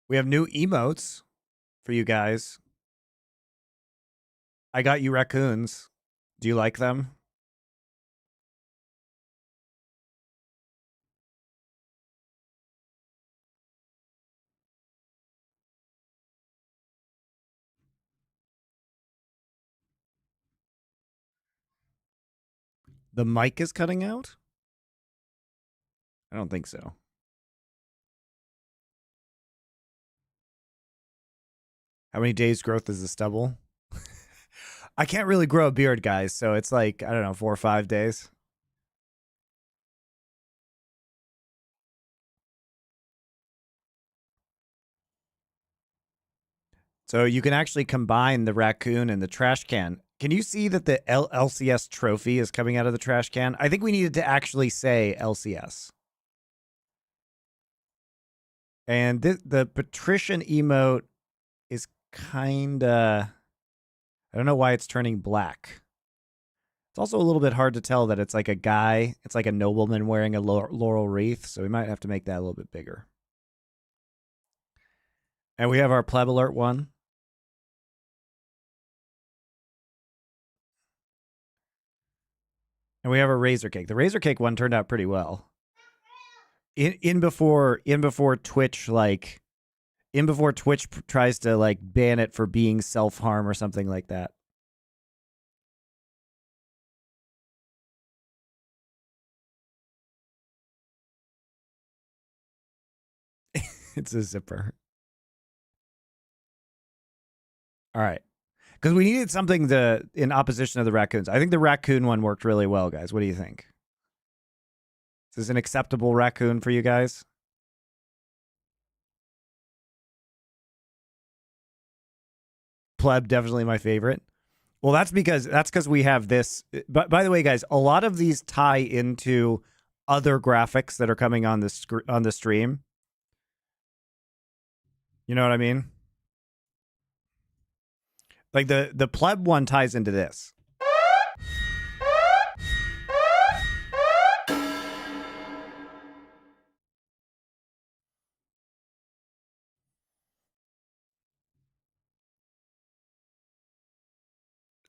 We have new emotes for you guys. I got you raccoons. Do you like them? The mic is cutting out? I don't think so. How many days growth is the stubble? I can't really grow a beard, guys, so it's like, I don't know, 4 or 5 days. So you can actually combine the raccoon and the trash can. Can you see that the LCS trophy is coming out of the trash can? I think we needed to actually say LCS. And the patrician emote is kind of... I don't know why it's turning black. It's also a little bit hard to tell that it's like a guy. It's like a nobleman wearing a laurel wreath, so we might have to make that a little bit bigger. And we have our pleb alert one. And we have a razor cake. The razor cake one turned out pretty well. In before Twitch tries to like ban it for being self-harm or something like that. It's a zipper. All right. Because we needed something in opposition to the raccoons. I think the raccoon one worked really well, guys. What do you think? Is this an acceptable raccoon for you guys? Pleb, definitely my favorite. Well, that's because we have this. But by the way, guys, a lot of these tie into other graphics that are coming on the stream. You know what I mean? Like the pleb one ties into this.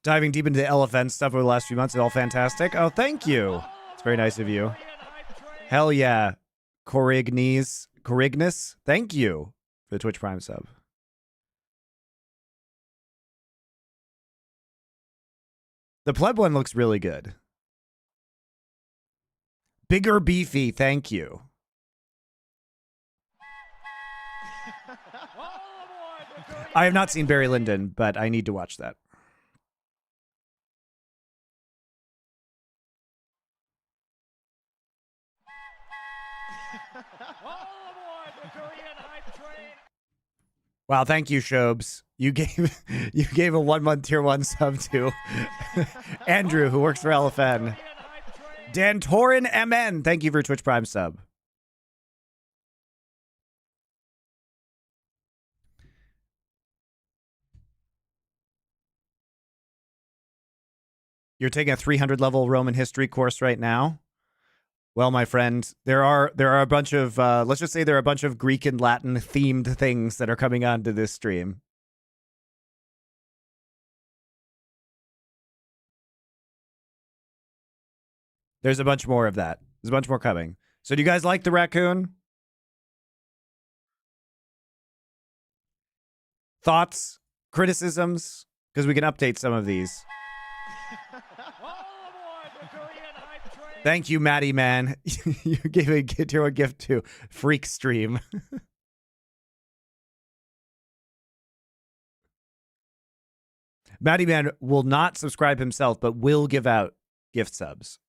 Diving deep into the LFN stuff over the last few months is all fantastic. Oh, thank you. It's very nice of you. Hell yeah. Corignis. Thank you for the Twitch Prime sub. The pleb one looks really good. Bigger beefy, thank you. I have not seen Barry Lyndon, but I need to watch that. Wow, thank you, Shobes. You gave a 1 month tier 1 sub to Andrew, who works for LFN. Dan Torin MN, thank you for Twitch Prime sub. You're taking a 300 level Roman history course right now? Well, my friend, there are a bunch of let's just say there are a bunch of Greek and Latin themed things that are coming onto this stream. There's a bunch more of that. There's a bunch more coming. So do you guys like the raccoon? Thoughts? Criticisms? Because we can update some of these. Thank you, Maddie Man. You gave a tier 1 gift to Freak Stream. Maddie Man will not subscribe himself, but will give out gift subs.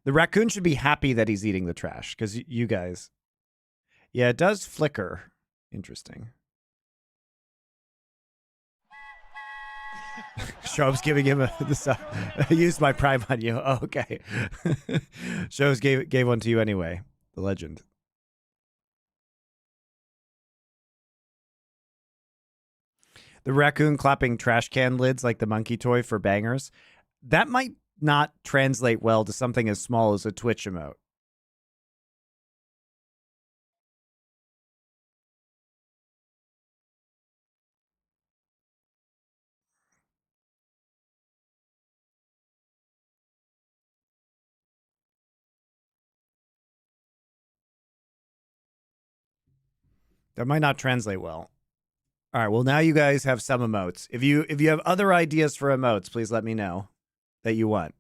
The raccoon should be happy that he's eating the trash, because you guys... Yeah, it does flicker. Interesting. Show's giving him I used my prime on you. Oh, okay. Shows gave one to you anyway. The legend. The raccoon clapping trash can lids like the monkey toy for bangers. That might not translate well to something as small as a Twitch emote. That might not translate well. All right. Well, now you guys have some emotes. If you have other ideas for emotes, please let me know that you want.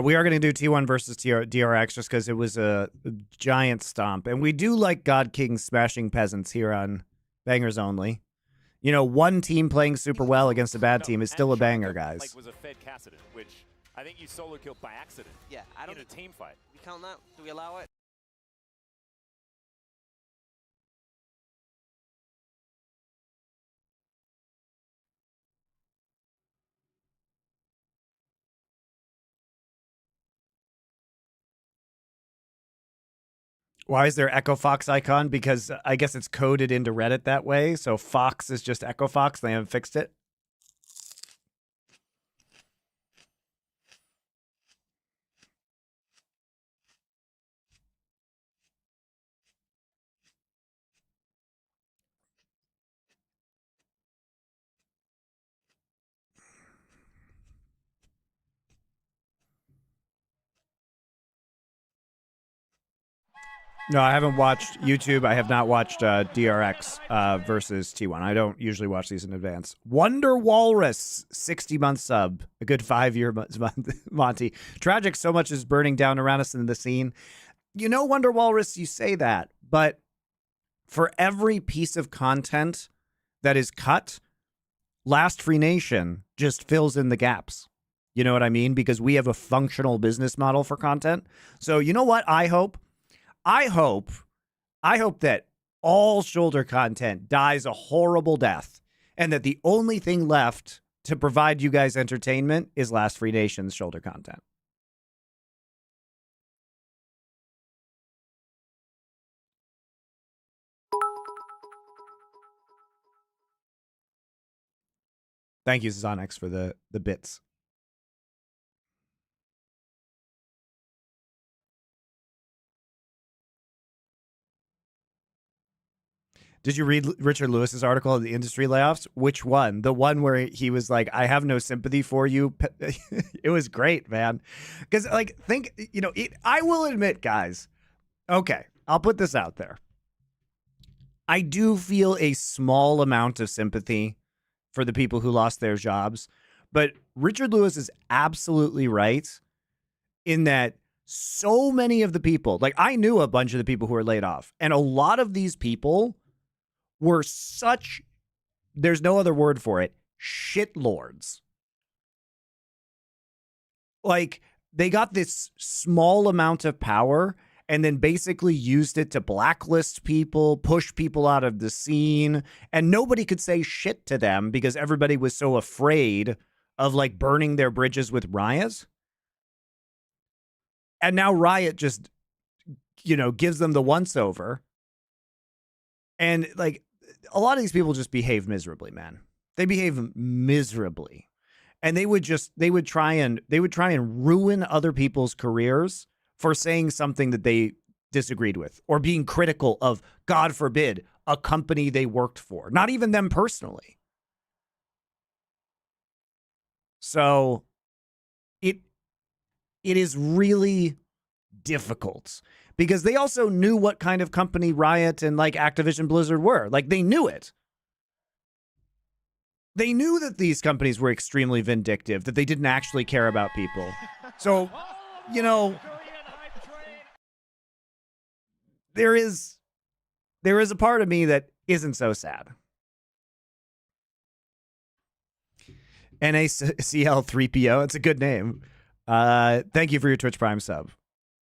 We are going to do T1 versus DRX just because it was a giant stomp. And we do like God King smashing peasants here on Bangers Only. You know, one team playing super well against a bad team is still a banger, guys. Like was a Fed Cassidon, which I think you solo killed by accident. Yeah, I don't. In a team fight. We count that? Do we allow it? Why is there Echo Fox icon? Because I guess it's coded into Reddit that way. So Fox is just Echo Fox. They haven't fixed it. No, I haven't watched YouTube. I have not watched DRX versus T1. I don't usually watch these in advance. Wonder Walrus, 60-month sub. A good 5-year Monty. Tragic, so much is burning down around us in the scene. You know, Wonder Walrus, you say that, but for every piece of content that is cut, Last Free Nation just fills in the gaps. You know what I mean? Because we have a functional business model for content. So you know what I hope that all shoulder content dies a horrible death and that the only thing left to provide you guys entertainment is Last Free Nation's shoulder content. Thank you, Zonex, for the bits. Did you read Richard Lewis's article on the industry layoffs? Which one? The one where he was like, I have no sympathy for you. It was great, man. Because, like, think, you know, I will admit, guys, okay, I'll put this out there. I do feel a small amount of sympathy for the people who lost their jobs. But Richard Lewis is absolutely right in that so many of the people, like I knew a bunch of the people who were laid off, and a lot of these people were such, there's no other word for it, shitlords. Like, they got this small amount of power and then basically used it to blacklist people, push people out of the scene, and nobody could say shit to them because everybody was so afraid of, like, burning their bridges with Riot. And now Riot just, you know, gives them the once-over. And, like, a lot of these people just behave miserably, man. They behave miserably. And they would try and ruin other people's careers for saying something that they disagreed with or being critical of, God forbid, a company they worked for. Not even them personally. So it is really difficult because they also knew what kind of company Riot and like Activision Blizzard were. Like, they knew it. They knew that these companies were extremely vindictive, that they didn't actually care about people. So, you know, there is a part of me that isn't so sad. NACL3PO. It's a good name. Thank you for your Twitch Prime sub.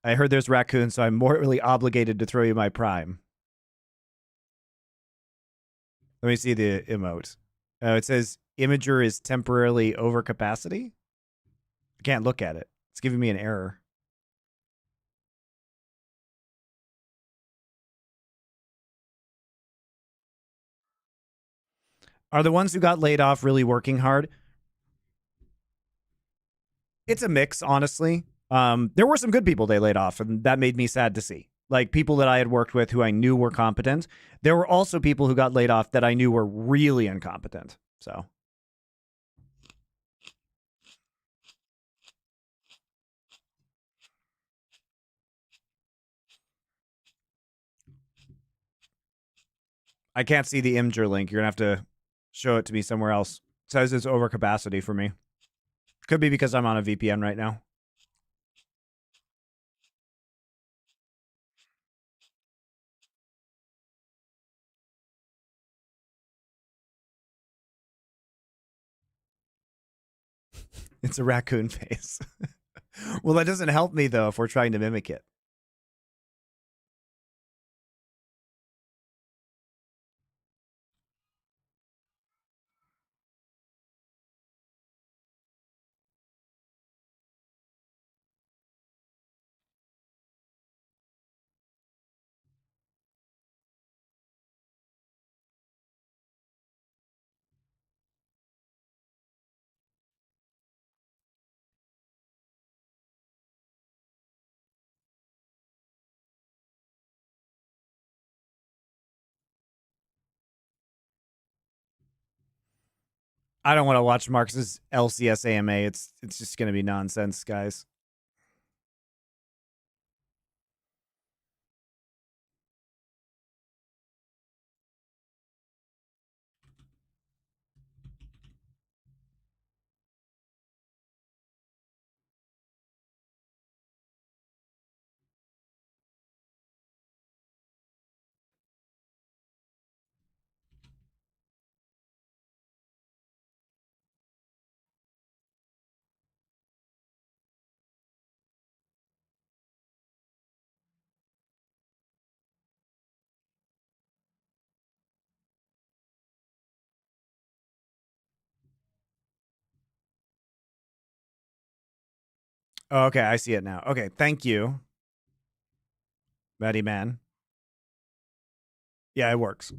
I heard there's raccoon, so I'm morally obligated to throw you my Prime. Let me see the emote. It says Imager is temporarily over capacity. I can't look at it. It's giving me an error. Are the ones who got laid off really working hard? It's a mix, honestly. There were some good people they laid off, and that made me sad to see. Like people that I had worked with who I knew were competent. There were also people who got laid off that I knew were really incompetent. So I can't see the Imgur link. You're gonna have to show it to me somewhere else. It says it's over capacity for me. Could be because I'm on a VPN right now. It's a raccoon face. Well, that doesn't help me though if we're trying to mimic it. I don't want to watch Marx's LCS AMA. It's just going to be nonsense, guys. Oh, okay, I see it now. Okay, thank you, Matty Man. Yeah, it works.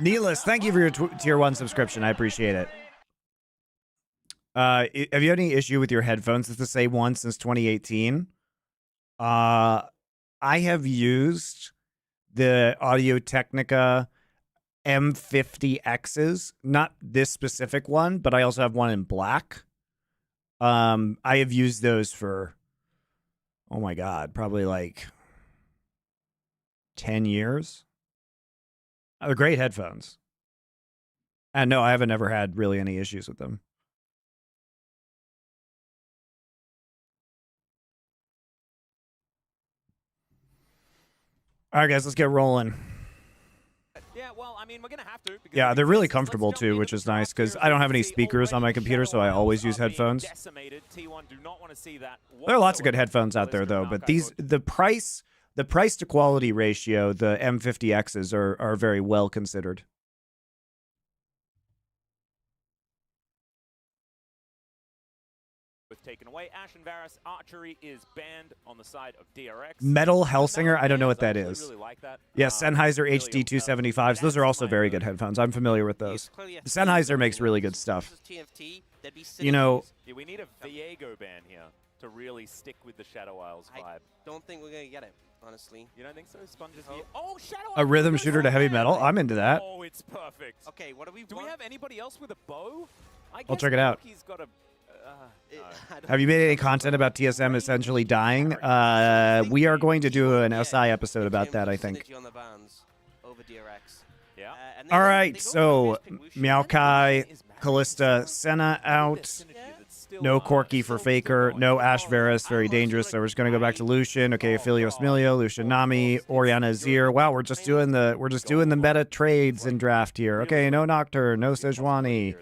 Neelis, thank you for your tier 1 subscription. I appreciate it. Have you had any issue with your headphones? It's the same one since 2018. I have used the Audio-Technica M50Xs, not this specific one, but I also have one in black. I have used those for, oh my God, probably like 10 years. They're great headphones. And no, I haven't ever had really any issues with them. All right, guys, let's get rolling. Yeah, well, I mean, we're gonna have to. Yeah, they're really comfortable too, which is nice because I don't have any speakers on my computer, so I always use headphones. There are lots of good headphones out there, though, but the price to quality ratio, the M50Xs are very well considered. Taken away. Ash and Varus archery is banned on the side of DRX. Metal Hellsinger, I don't know what that is. Really like that. Yeah, Sennheiser HD 275s. Those are also very good headphones. I'm familiar with those. Sennheiser makes really good stuff. You know, yeah, we need a Viego ban here to really stick with the Shadow Isles vibe. I don't think we're gonna get it, honestly. You don't think so? Sponges here. Oh, Shadow a rhythm shooter to heavy metal. I'm into that. Oh, it's perfect. Okay, what do we? Do we have anybody else with a bow? I'll check it out. He's got a. No. Have you made any content about TSM essentially dying? We are going to do an SI episode about that, I think. Yeah. All right, so Maokai, Callista, Senna out. still, No Corki for still Faker. going. No Ash Oh, Varus. Very almost dangerous. like So we're just gonna go back to Lucian. Okay, Oh, Aphelios God. Milio, Lucian Nami, It's Oriana Azir. Wow, we're just doing the meta trades in draft here. Okay, no Nocturne, no Sejuani,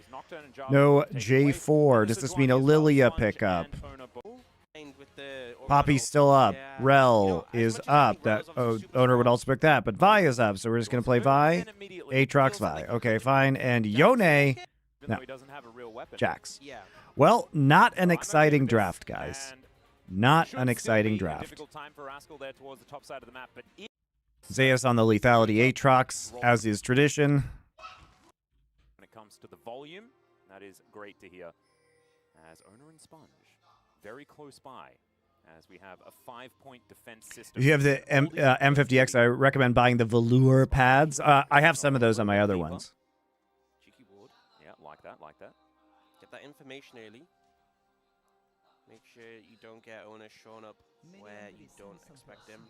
no J4. Does this mean a Lilia pickup? With the Poppy's still up. Yeah. Rel As is much as I up. think Rel That is obviously super owner would strong, also pick that. But Vi is up, so we're just gonna play Vi. Aatrox Vi. Okay, fine. And Yone. No. Jax. Yeah. Well, not an exciting draft, guys. Not an exciting draft. Zeus on the lethality Aatrox, as is tradition. When it comes to the volume, that is great to hear. As Owner and Sponge, very close by, as we have a 5-point defense system. If you have the M50X, I recommend buying the velour pads. I have some of those on my other ones. Cheeky ward. Yeah, like that, like that. Get that information early. Make sure you don't get Owner shown up where you don't expect him.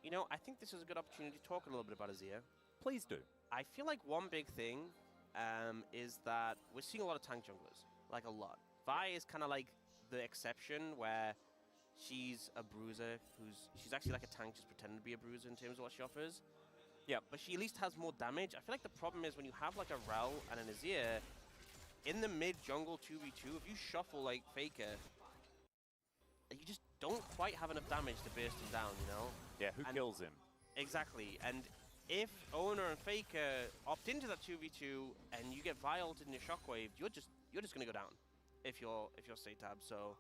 You know, I think this is a good opportunity to talk a little bit about Azir. Please do. I feel like one big thing is that we're seeing a lot of tank junglers, like a lot. Vi is kind of like the exception where she's a bruiser she's actually like a tank just pretending to be a bruiser in terms of what she offers. Yeah, but she at least has more damage. I feel like the problem is when you have like a Rel and an Azir, in the mid jungle 2v2, if you shuffle like Faker, you just don't quite have enough damage to burst him down, you know? Yeah, who kills him? Exactly, and if Owner and Faker opt into that 2v2 and you get Vi ulted in your shockwave, you're just gonna go down if you're Satab. So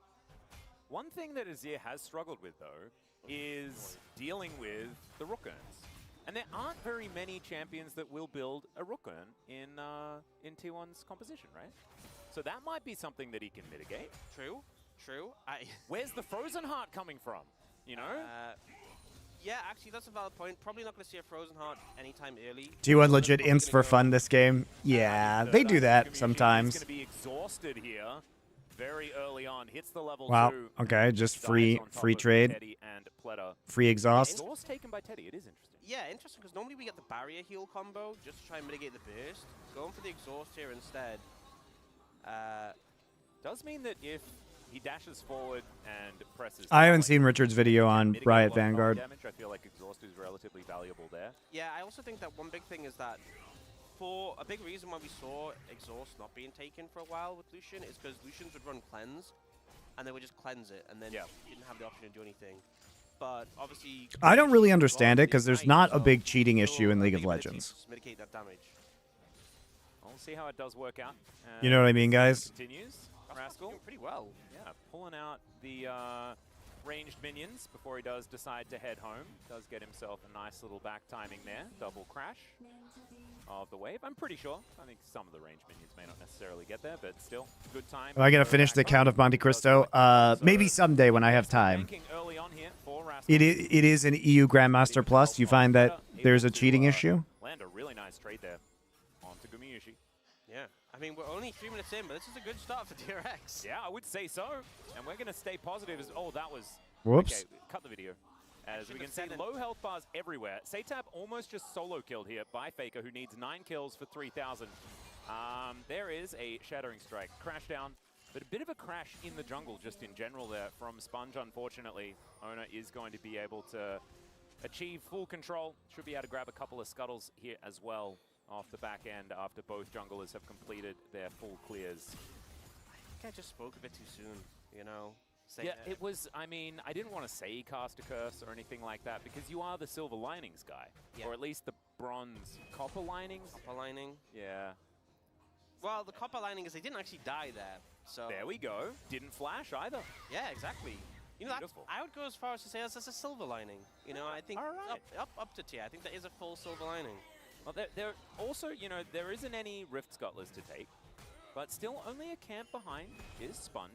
one thing that Azir has struggled with though is dealing with the Rookers. And there aren't very many champions that will build a Rookern in T1's composition, right? So that might be something that he can mitigate. True. Where's the Frozen Heart coming from? You know? Yeah, actually, that's a valid point. Probably not going to see a Frozen Heart anytime early. T1 legit ints for fun this game. Yeah, they do that sometimes. He's going to be exhausted here very early on. Hits the level 2. Okay, just free trade. Teddy and Pleta. Free exhaust. Exhaust taken by Teddy. It is interesting. Yeah, interesting, because normally we get the barrier heal combo just to try and mitigate the burst. Going for the exhaust here instead. Does mean that if he dashes forward and presses... I haven't seen Richard's video on Riot Vanguard. Damage, I feel like exhaust is relatively valuable there. Yeah, I also think that one big thing is that for a big reason why we saw exhaust not being taken for a while with Lucian is because Lucians would run cleanse, and they would just cleanse it, and then you didn't have the option to do anything. But obviously, I don't really understand it because there's not a big cheating issue in League of Legends. Mitigate that damage. We'll see how it does work out. You know what I mean, guys? Continues. Rascal Doing pretty well. Yeah, pulling out the ranged minions before he does decide to head home. Does get himself a nice little back timing there. Double crash of the wave. I'm pretty sure. I think some of the ranged minions may not necessarily get there, but still, good time. Am I gonna finish the count of MonteCristo? Maybe someday when I have time. It is an EU Grandmaster Plus. You find that there's a cheating issue? Land a really nice trade there onto Gumiushi. Yeah, I mean, we're only 3 minutes in, but this is a good start for DRX. Yeah, I would say so. And we're going to stay positive. Oh, that was... Whoops. Okay, cut the video. As we can see, low health bars everywhere. Satab almost just solo killed here by Faker, who needs 9 kills for 3,000. There is a Shattering Strike. Crash down. But a bit of a crash in the jungle just in general there from Sponge, unfortunately. Owner is going to be able to achieve full control. Should be able to grab a couple of scuttles here as well off the back end after both junglers have completed their full clears. I think I just spoke a bit too soon, you know? Yeah, it was, I mean, I didn't want to say cast a curse or anything like that because you are the silver linings guy. Yeah. Or at least the bronze copper linings. Copper lining? Yeah. Well, the copper lining is they didn't actually die there, so... There we go. Didn't flash either. Yeah, exactly. You know, I would go as far as to say that's a silver lining. You know, I think up to tier. I think that is a full silver lining. Well, there also, you know, there isn't any Rift Scuttlers to take, but still only a camp behind is Sponge.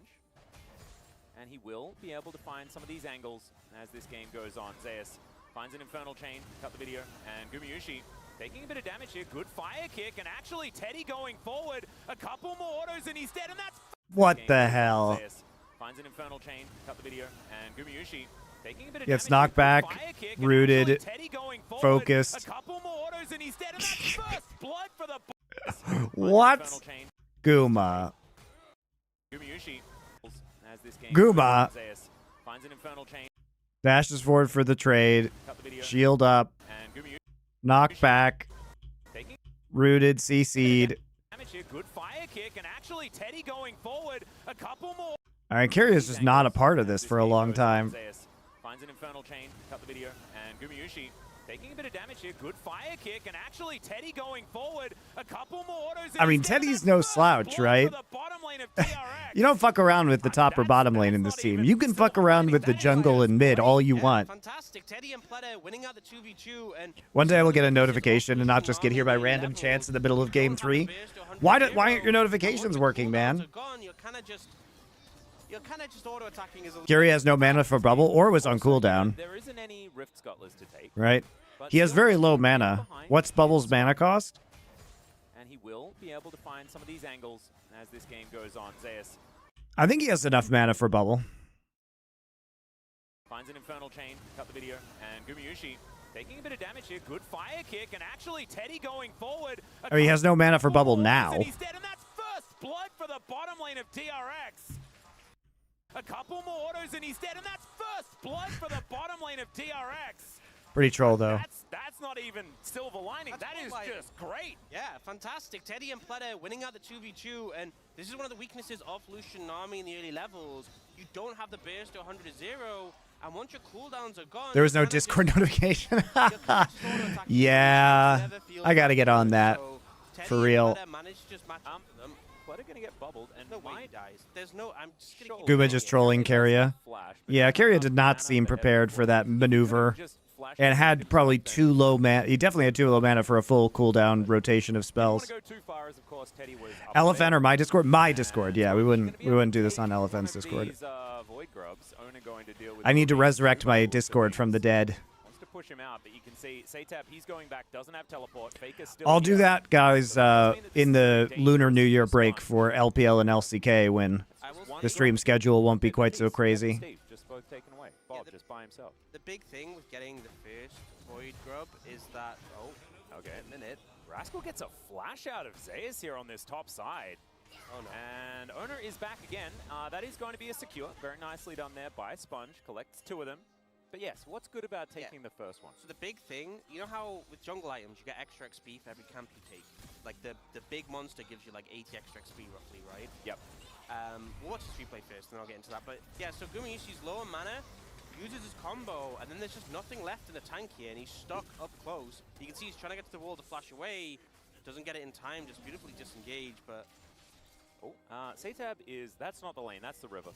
And he will be able to find some of these angles as this game goes on. Zeus finds an Infernal Chain, cut the video, and Gumiushi taking a bit of damage here. Good fire kick, and actually Teddy going forward. A couple more autos and he's dead, and that's... What the hell? Zeus finds an Infernal Chain, cut the video, and Gumiushi taking a bit of gets damage. knocked back, rooted, focused. A couple more autos and he's dead, and that's first blood for the boys. What? Guma. Guma finds an infernal chain. dashes forward for the trade. Shield up. Knock back. Rooted, CC'd. Good fire kick, and actually Teddy going forward. A couple more. All right, Kyria's just not a part of this for a long time. Finds an infernal chain, cut the video, and Gumayushi taking a bit of damage here. Good fire kick, and actually Teddy going forward. A couple more autos. I mean, Teddy's no slouch, right? You don't fuck around with the top or bottom lane in this team. You can fuck around with the jungle and mid all you want. Fantastic. Teddy and Pleta winning out the 2v2, and one day we'll get a notification and not just get here by random chance in the middle of game 3. Why aren't your notifications working, man? You're kind of just auto-attacking as a... Kyria has no mana for bubble or was on cooldown. There isn't any Rift Scuttlers to take. Right. He has very low mana. What's Bubble's mana cost? And he will be able to find some of these angles as this game goes on. Zeus I think he has enough mana for bubble. finds an infernal chain, cut the video, and Gumayushi taking a bit of damage here. Good fire kick, and actually Teddy going forward. Oh, he has no mana for bubble now. And he's dead, and that's first blood for the bottom lane of DRX. A couple more autos and he's dead, and that's first blood for the bottom lane of DRX. Pretty troll, though. That's not even silver lining. That is just great. Yeah, fantastic. Teddy and Pleta winning out the 2v2, and this is one of the weaknesses of Lucian Nami in the early levels. You don't have the burst to 100 to 0, and once your cooldowns are gone... There was no Discord notification. Yeah, I gotta get on that. For real. Pleta gonna get bubbled, and dies. There's no... I'm just gonna Guba just trolling Kyria. Yeah, Kyria did not seem prepared for that maneuver. And had probably too low mana. He definitely had too low mana for a full cooldown rotation of spells. Elephant or my Discord? My Discord, yeah. We wouldn't do this on Elephant's Discord. I need to resurrect my Discord from the dead. Wants to push him out, but you can see Satap, he's going back, doesn't have teleport. Faker's still I'll do that, guys, in the Lunar New Year break for LPL and LCK when the stream schedule won't be quite so crazy. Just both taken away. Bob just by himself. The big thing with getting the first Void Grub is that... Oh, okay, a minute. Rascal gets a flash out of Zeus here on this top side. Oh, no. And Owner is back again. That is going to be a secure. Very nicely done there by Sponge. Collects 2 of them. But yes, what's good about taking the first one? So the big thing, you know how with jungle items you get extra XP for every camp you take? Like the big monster gives you like 80 extra XP roughly, right? Yep. We'll watch the replay first, and then I'll get into that. But yeah, so Gumayushi's low on mana, uses his combo, and then there's just nothing left in the tank here, and he's stuck up close. You can see he's trying to get to the wall to flash away, doesn't get it in time, just beautifully disengaged, but... Oh, Satab is... That's not the lane, that's the river.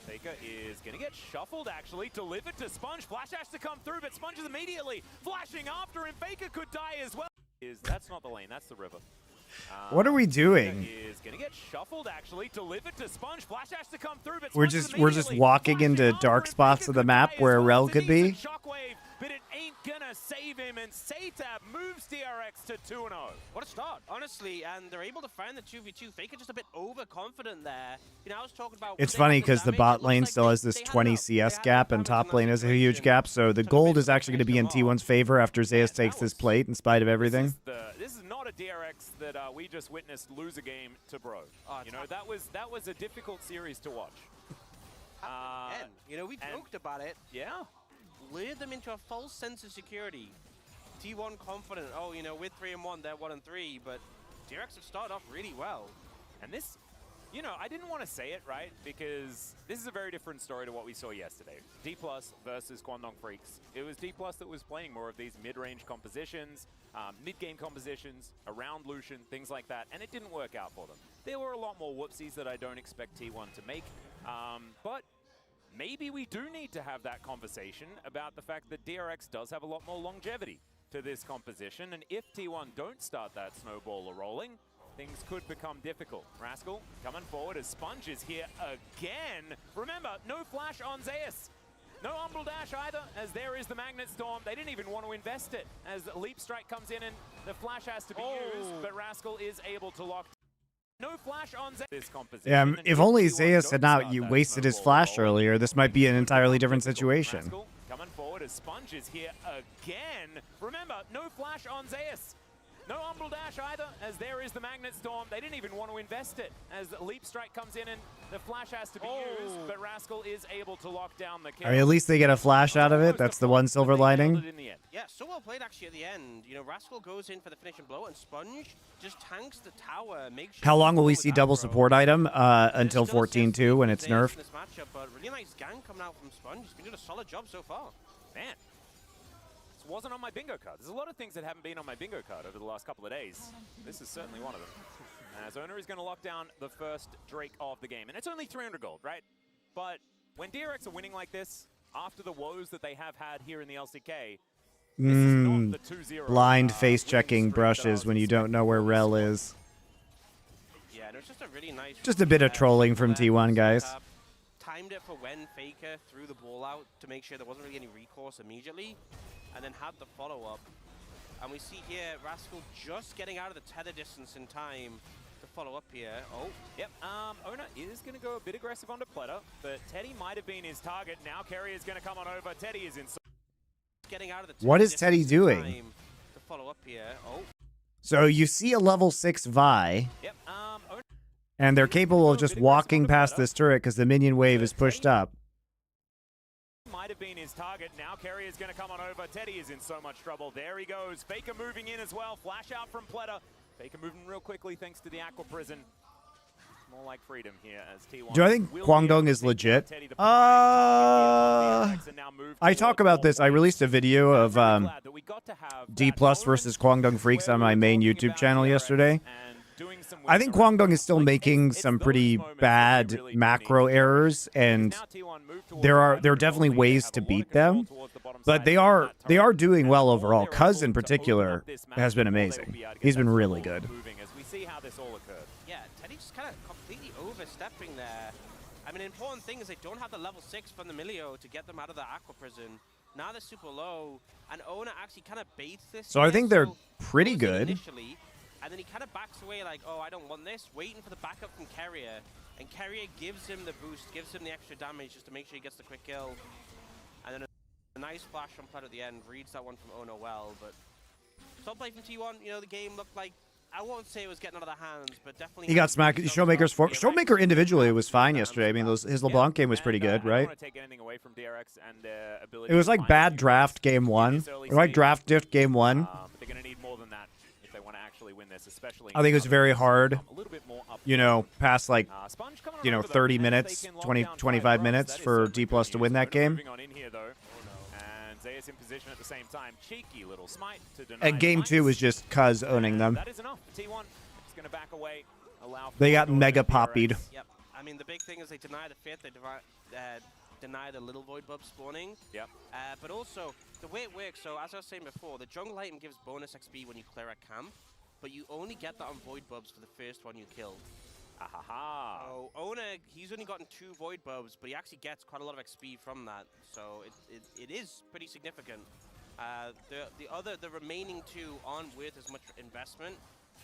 Faker is going to get shuffled, actually. Delivered to Sponge. Flash Ash to come through, but Sponge is immediately flashing after him. Faker could die as well. That's not the lane, that's the river. What are we doing? Is going to get shuffled, actually. Delivered to Sponge. Flash Ash to come through, but We're just walking into dark spots of the map where Rel could be. Shockwave, but it ain't gonna save him, and Satab moves DRX to 2-0. What a start, honestly, and they're able to find the 2v2. Faker just a bit overconfident there. You know, I was talking about... It's funny because the bot lane still has this 20 CS gap and top lane has a huge gap, so the gold is actually going to be in T1's favor after Zeus takes this plate in spite of everything. This is not a DRX that we just witnessed lose a game to Bro. You know, that was a difficult series to watch. You know, we joked about it. Yeah. Lured them into a false sense of security. T1 confident, oh, you know, we're 3-1, they're 1-3, but DRX have started off really well. And this, you know, I didn't want to say it, right? Because this is a very different story to what we saw yesterday. D+ versus Kwandong Freaks. It was D+ that was playing more of these mid-range compositions, mid-game compositions, around Lucian, things like that, and it didn't work out for them. There were a lot more whoopsies that I don't expect T1 to make, but maybe we do need to have that conversation about the fact that DRX does have a lot more longevity to this composition, and if T1 don't start that snowball rolling, things could become difficult. Rascal coming forward as Sponge is here again. Remember, no flash on Zeus. No Umbral Dash either, as there is the Magnet Storm. They didn't even want to invest it, as the Leap Strike comes in and the flash has to be used, but Rascal is able to lock. No flash on this composition. Yeah, if only Zeus had not wasted his flash earlier, this might be an entirely different situation. Coming forward as Sponge is here again. Remember, no flash on Zeus. No Umbral Dash either, as there is the Magnet Storm. They didn't even want to invest it, as the Leap Strike comes in and the flash has to be used, but Rascal is able to lock down the kill. I mean, at least they get a flash out of it. That's the one silver lining. Yeah, so well played actually at the end. You know, Rascal goes in for the finishing blow, and Sponge just tanks the tower. Makes sure How long will we see double support item? Until 14-2 when it's nerfed. This matchup, but really nice gang coming out from Sponge. He's been doing a solid job so far. Man. Wasn't on my bingo card. There's a lot of things that haven't been on my bingo card over the last couple of days. This is certainly one of them. As Owner is going to lock down the first Drake of the game. And it's only 300 gold, right? But when DRX are winning like this, after the woes that they have had here in the LCK, this is not the 2-0. Blind face-checking brushes when you don't know where Rel is. Yeah, no, it's just a really nice... Just a bit of trolling from T1, guys. Timed it for when Faker threw the ball out to make sure there wasn't really any recourse immediately. And then had the follow-up. And we see here Rascal just getting out of the tether distance in time to follow up here. Oh. Yep, Owner is going to go a bit aggressive onto Pleta, but Teddy might have been his target. Now Kerry is going to come on over. Teddy is in. Getting out of the what is Teddy doing? To follow up here. Oh. So you see a level 6 Vi, yep, and they're capable of just walking past this turret because the minion wave is pushed up. Might have been his target. Now Kerry is going to come on over. Teddy is in so much trouble. There he goes. Faker moving in as well. Flash out from Pleta. Faker moving real quickly thanks to the Aqua Prison. More like freedom here as T1. Do I think Kwangdong is legit? I talk about this. I released a video of D+ versus Kwangdong Freaks on my main YouTube channel yesterday. I think Kwangdong is still making some pretty bad macro errors, and there are definitely ways to beat them, but they are doing well overall. Cuz in particular has been amazing. He's been really good. Yeah, Teddy just kind of completely overstepping there. I mean, the important thing is they don't have the level 6 from the Milio to get them out of the Aqua Prison. Now they're super low, and Owner actually kind of baits this. So I think they're pretty good. Initially, and then he kind of backs away like, oh, I don't want this, waiting for the backup from Carrier. And Carrier gives him the boost, gives him the extra damage just to make sure he gets the quick kill. And then a nice flash from Plet at the end, reads that one from Ono well, but solid play from T1. You know, the game looked like, I won't say it was getting out of the hands, but definitely... He got smacked. Showmaker's Showmaker individually was fine yesterday. I mean, his LeBlanc game was pretty good, right? It was like bad draft game 1. Or like draft diff game 1. They're going to need more than that if they want to actually win this, especially... I think it was very hard, you know, past like, you know, 30 minutes, 25 minutes for D+ to win that game. In position at the same time. Cheeky little smite to deny. And game 2 was just Cuz owning them. That is enough. T1 is going to back away. They got mega poppied. Yep. I mean, the big thing is they deny the fifth. They deny the little void bub spawning. Yep. But also, the way it works, so as I was saying before, the jungle item gives bonus XP when you clear a camp, but you only get that on void bubs for the first one you killed. Ahaha. So Owner, he's only gotten 2 void bubs, but he actually gets quite a lot of XP from that. So it is pretty significant. The remaining 2 aren't worth as much investment.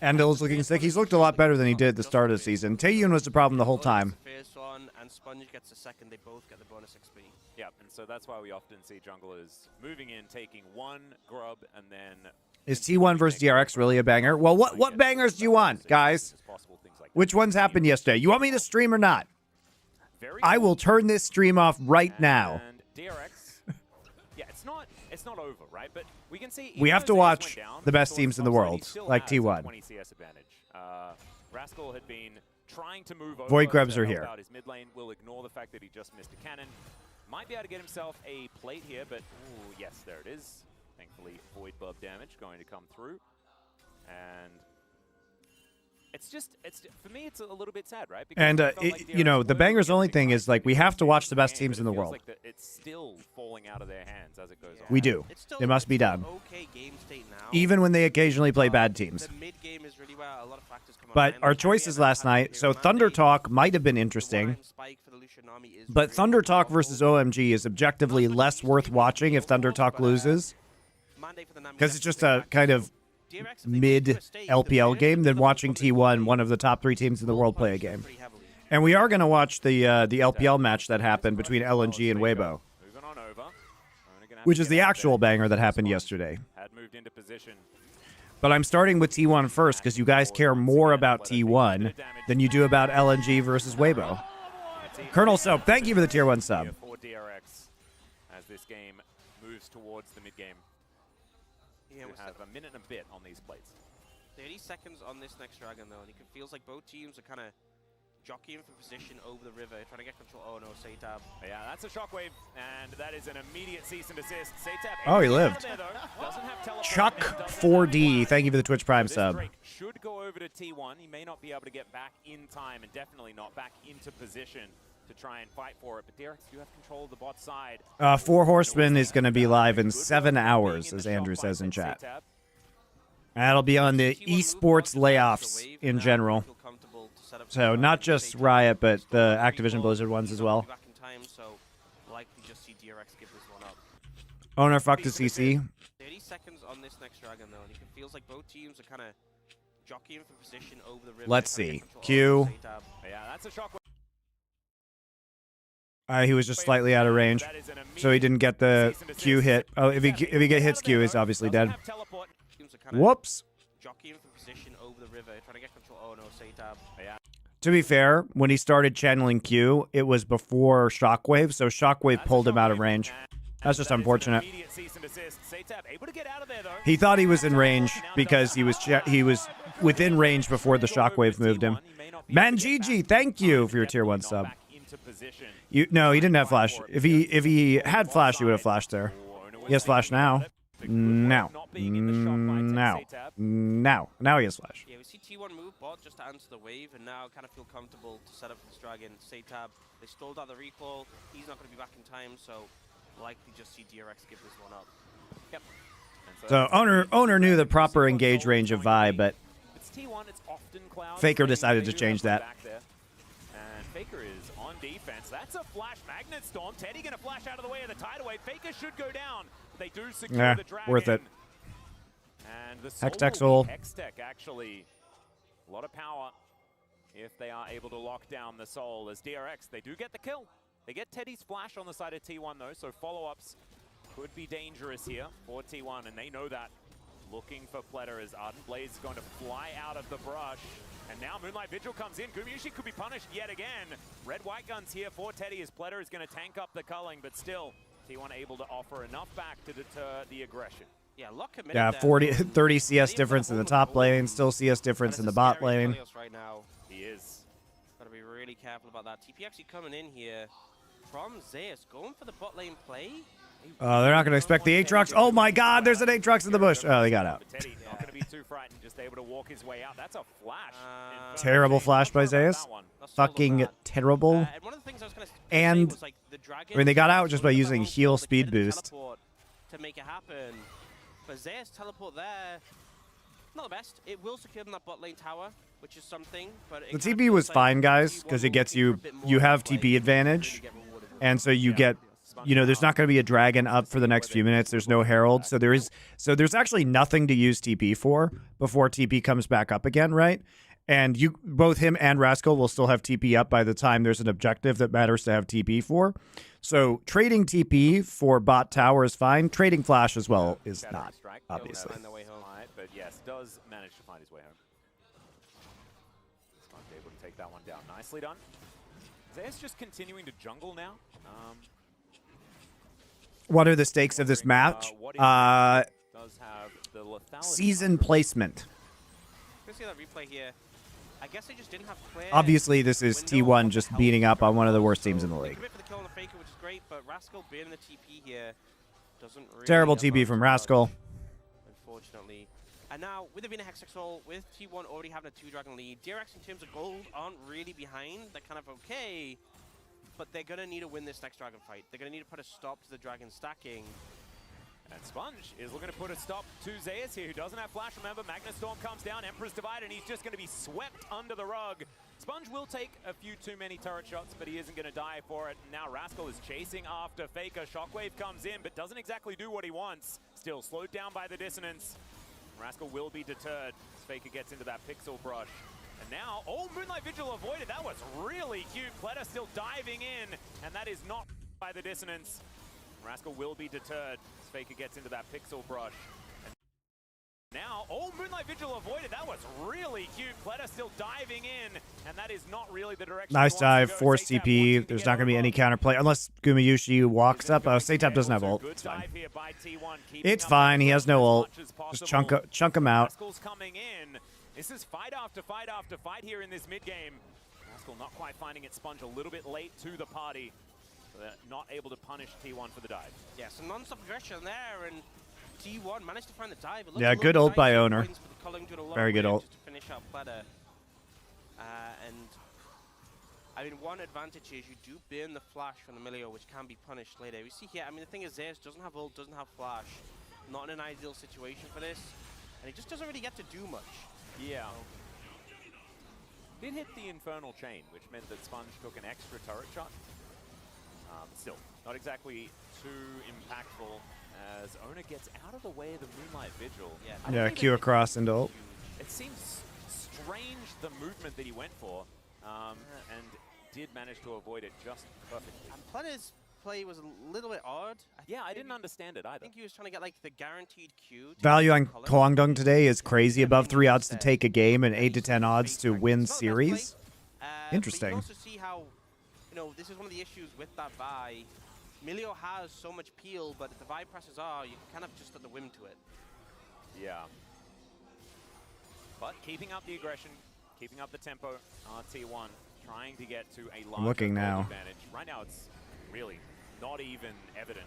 Andal's looking sick. He's looked a lot better than he did at the start of the season. Taeyun was the problem the whole time. The first one, and Sponge gets the second. They both get the bonus XP. Yeah, and so that's why we often see junglers moving in, taking 1 grub, and then... Is T1 versus DRX really a banger? Well, what bangers do you want, guys? Which ones happened yesterday? You want me to stream or not? I will turn this stream off right now. And DRX, yeah, it's not over, right? But we can see we have to watch the best teams in the world, like T1. 20 CS advantage. Rascal had been trying to move over. Void grubs are here. His mid lane will ignore the fact that he just missed a cannon. Might be able to get himself a plate here, but ooh, yes, there it is. Thankfully, void bub damage going to come through, and for me, it's a little bit sad, right? Because and you know, the bangers only thing is like we have to watch the best teams in the world. Like it's still falling out of their hands as it goes on. We do. It must be done. Okay game state now. Even when they occasionally play bad teams. The mid game is really well. A lot of factors come but our choices last night. So Thunder Talk might have been interesting. But Thunder Talk versus OMG is objectively less worth watching if Thunder Talk loses. Because it's just a kind of mid LPL game than watching T1, one of the top 3 teams in the world, play a game. And we are going to watch the LPL match that happened between LNG and Weibo, which is the actual banger that happened yesterday. Had moved into position. But I'm starting with T1 first because you guys care more about T1 than you do about LNG versus Weibo. Colonel Soap, thank you for the tier 1 sub. For DRX as this game moves towards the mid game. Yeah, We have a minute and a bit on these plates. 30 seconds on this next dragon though, and it feels like both teams are kind of jockeying for position over the river, trying to get control. Oh no, Satab. Yeah, that's a shockwave, and that is an immediate cease and desist. Satab. Oh, he lived. There, doesn't have teleport, Chuck 4D, thank you for the Twitch Prime sub. Drake should go over to T1. He may not be able to get back in time, and definitely not back into position to try and fight for it. But DRX do have control of the bot side. 4 Horsemen is going to be live in 7 hours, as Andrew says in chat. That'll be on the esports layoffs in general. So not just Riot, but the Activision Blizzard ones as well. Owner fuck the CC. 30 seconds on this next dragon though, and it feels like both teams are kind of jockeying for position over the river. Let's see. Q. Yeah, that's a shockwave. He was just slightly out of range, so he didn't get the Q hit. Oh, if he hits Q, he's obviously dead. Whoops. Jockeying for position over the river, trying to get control. Oh no, Satab. Yeah. To be fair, when he started channeling Q, it was before Shockwave, so Shockwave pulled him out of range. That's just unfortunate. He thought he was in range because he was within range before the Shockwave moved him. Manjiji, thank you for your tier 1 sub. No, he didn't have flash. If he had flash, he would have flashed there. He has flash now. Now he has flash. Yeah, we see T1 move bot just to answer the wave, and now kind of feel comfortable to set up this dragon. Satab, they stalled out the recall. He's not going to be back in time, so likely just see DRX give this one up. Yep. So owner knew the proper engage range of Vi, but Faker decided to change that. And Faker is on defense. That's a flash magnet storm. Teddy going to flash out of the way of the tidal wave. Faker should go down. They do secure the dragon. Worth it. And the Hextech Soul. Hextech actually a lot of power if they are able to lock down the Soul. As DRX, they do get the kill. They get Teddy's flash on the side of T1 though, so follow-ups could be dangerous here for T1, and they know that. Looking for Pletter as Ardent Blaze is going to fly out of the brush. And now Moonlight Vigil comes in. Gumayushi could be punished yet again. Red-white guns here for Teddy as Pletter is going to tank up the culling, but still T1 able to offer enough back to deter the aggression. Yeah, Lock committed. Yeah, 30 CS difference in the top lane, still CS difference in the bot lane. Right now. He is. Gotta be really careful about that. TP actually coming in here from Zeus, going for the bot lane play. Oh, they're not going to expect the Aatrox. Oh my God, there's an Aatrox in the bush. Oh, they got out. Teddy not going to be too frightened, just able to walk his way out. That's a flash. Terrible flash by Zeus. Fucking terrible. And I mean, they got out just by using heal speed boost. To make it happen. But Zeus teleport there. Not the best. It will secure them that bot lane tower, which is something. But the TP was fine, guys, because it gets you have TP advantage, and so you get. You know, there's not going to be a dragon up for the next few minutes. There's no herald, so there's actually nothing to use TP for before TP comes back up again, right? And both him and Rascal will still have TP up by the time there's an objective that matters to have TP for. So trading TP for bot tower is fine. Trading flash as well is not, obviously. But yes, does manage to find his way home. Sponge able to take that one down. Nicely done. Zeus just continuing to jungle now. What are the stakes of this match? Season placement. Let's see that replay here. I guess they just didn't have clear. Obviously, this is T1 just beating up on one of the worst teams in the league. For the kill on the Faker, which is great, but Rascal being in the TP here doesn't really. Terrible TP from Rascal. Unfortunately. And now, with the Vina Hextech Soul, with T1 already having a 2-dragon lead, DRX in terms of gold aren't really behind. They're kind of okay. But they're going to need to win this next dragon fight. They're going to need to put a stop to the dragon stacking. And Sponge is looking to put a stop to Zeus here, who doesn't have flash. Remember, Magnet Storm comes down, Emperor's Divide, and he's just going to be swept under the rug. Sponge will take a few too many turret shots, but he isn't going to die for it. Now Rascal is chasing after Faker. Shockwave comes in, but doesn't exactly do what he wants. Still slowed down by the dissonance. Rascal will be deterred as Faker gets into that pixel brush. And now, oh, Moonlight Vigil avoided. That was really cute. Pletter still diving in, and that is not by the dissonance. Rascal will be deterred as Faker gets into that pixel brush. Now, Moonlight Vigil avoided. That was really cute. Pleta still diving in, and that is not really the direction. Nice dive, force TP. There's not going to be any counterplay unless Gumayushi walks up. Oh, Satap doesn't have ult. It's fine. It's fine. He has no ult. Just chunk him out. Rascal's coming in. This is fight after fight after fight here in this mid game. Rascal not quite finding it. Sponge a little bit late to the party. So they're not able to punish T1 for the dive. Yeah, some non-stop aggression there, and T1 managed to find the dive. Yeah, good ult by Owner. Very good ult. To finish out Pleta. And I mean, one advantage is you do burn the flash from the Milio, which can be punished later. We see here, I mean, the thing is, Zeus doesn't have ult, doesn't have flash. Not in an ideal situation for this. And he just doesn't really get to do much. Yeah. Did hit the Infernal Chain, which meant that Sponge took an extra turret shot. Still, not exactly too impactful as Owner gets out of the way of the Moonlight Vigil. Yeah, Q across into ult. It seems strange, the movement that he went for, and did manage to avoid it just perfectly. And Pleta's play was a little bit odd. I didn't understand it either. I think he was trying to get like the guaranteed Q. Value on Kwangdong today is crazy. Above 3 odds to take a game and 8 to 10 odds to win series. Interesting. You also see how, you know, this is one of the issues with that Vi. Milio has so much peel, but if the Vi presses R, you kind of just let the whim to it. Yeah. But keeping up the aggression, keeping up the tempo, T1 trying to get to a larger looking now. advantage. Right now it's really not even evident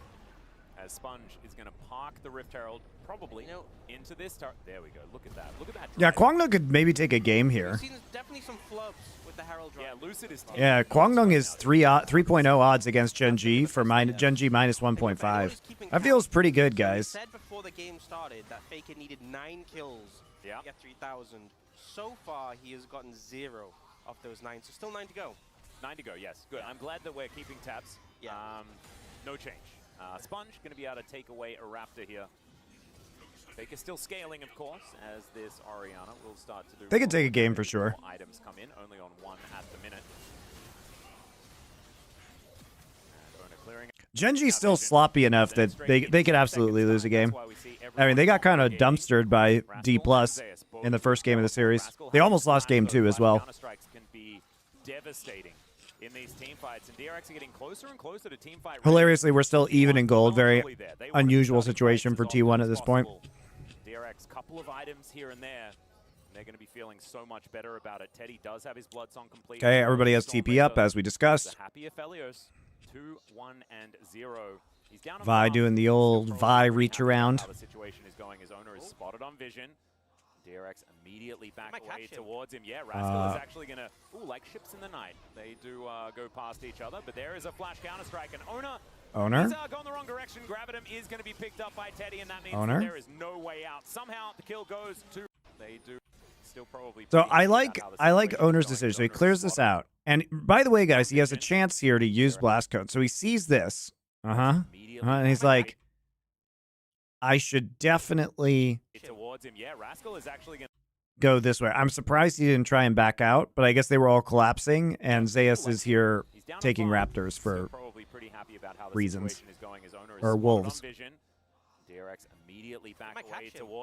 as Sponge is going to park the Rift Herald probably into this turret. There we go. Look at that. Look at that. Yeah, Kwangdong could maybe take a game here. We've seen definitely some flubs with the Herald drive. Yeah, Lucid is Yeah, Kwangdong is 3.0 odds against Gen.G for Gen.G minus 1.5. That feels pretty good, guys. Said before the game started that Faker needed 9 kills to get 3,000. So far, he has gotten 0 of those 9, so still 9 to go. 9 to go, yes. Good. I'm glad that we're keeping tabs. Yeah. No change. Sponge going to be able to take away a Raptor here. Faker still scaling, of course, as this Orianna will start to do. They can take a game for sure. Items come in, only on 1 at the minute. Gen.G's still sloppy enough that they could absolutely lose a game. I mean, they got kind of dumpstered by D+ in the first game of the series. They almost lost game 2 as well. Can be devastating in these team fights, and DRX are getting closer and closer to team fight. Hilariously, we're still even in gold. Very unusual situation for T1 at this point. DRX, couple of items here and there. They're going to be feeling so much better about it. Teddy does have his blood song complete. Okay, everybody has TP up, as we discussed. Happy Aphelios, 2, 1, and 0. He's down Vi doing the old Vi reach around. How the situation is going. His owner is spotted on vision. DRX immediately back away towards him. Yeah, Rascal is actually going to, like ships in the night. They do go past each other, but there is a flash counter-strike, and Owner is going the wrong direction. Gravitum is going to be picked up by Teddy, and that means that there is no way out. Somehow the kill goes to... They do still probably... So I like Owner's decision. So he clears this out. And by the way, guys, he has a chance here to use Blast Code. So he sees this. And he's like, I should definitely go this way. I'm surprised he didn't try and back out, but I guess they were all collapsing, and Zeus is here taking Raptors for reasons. Or Wolves.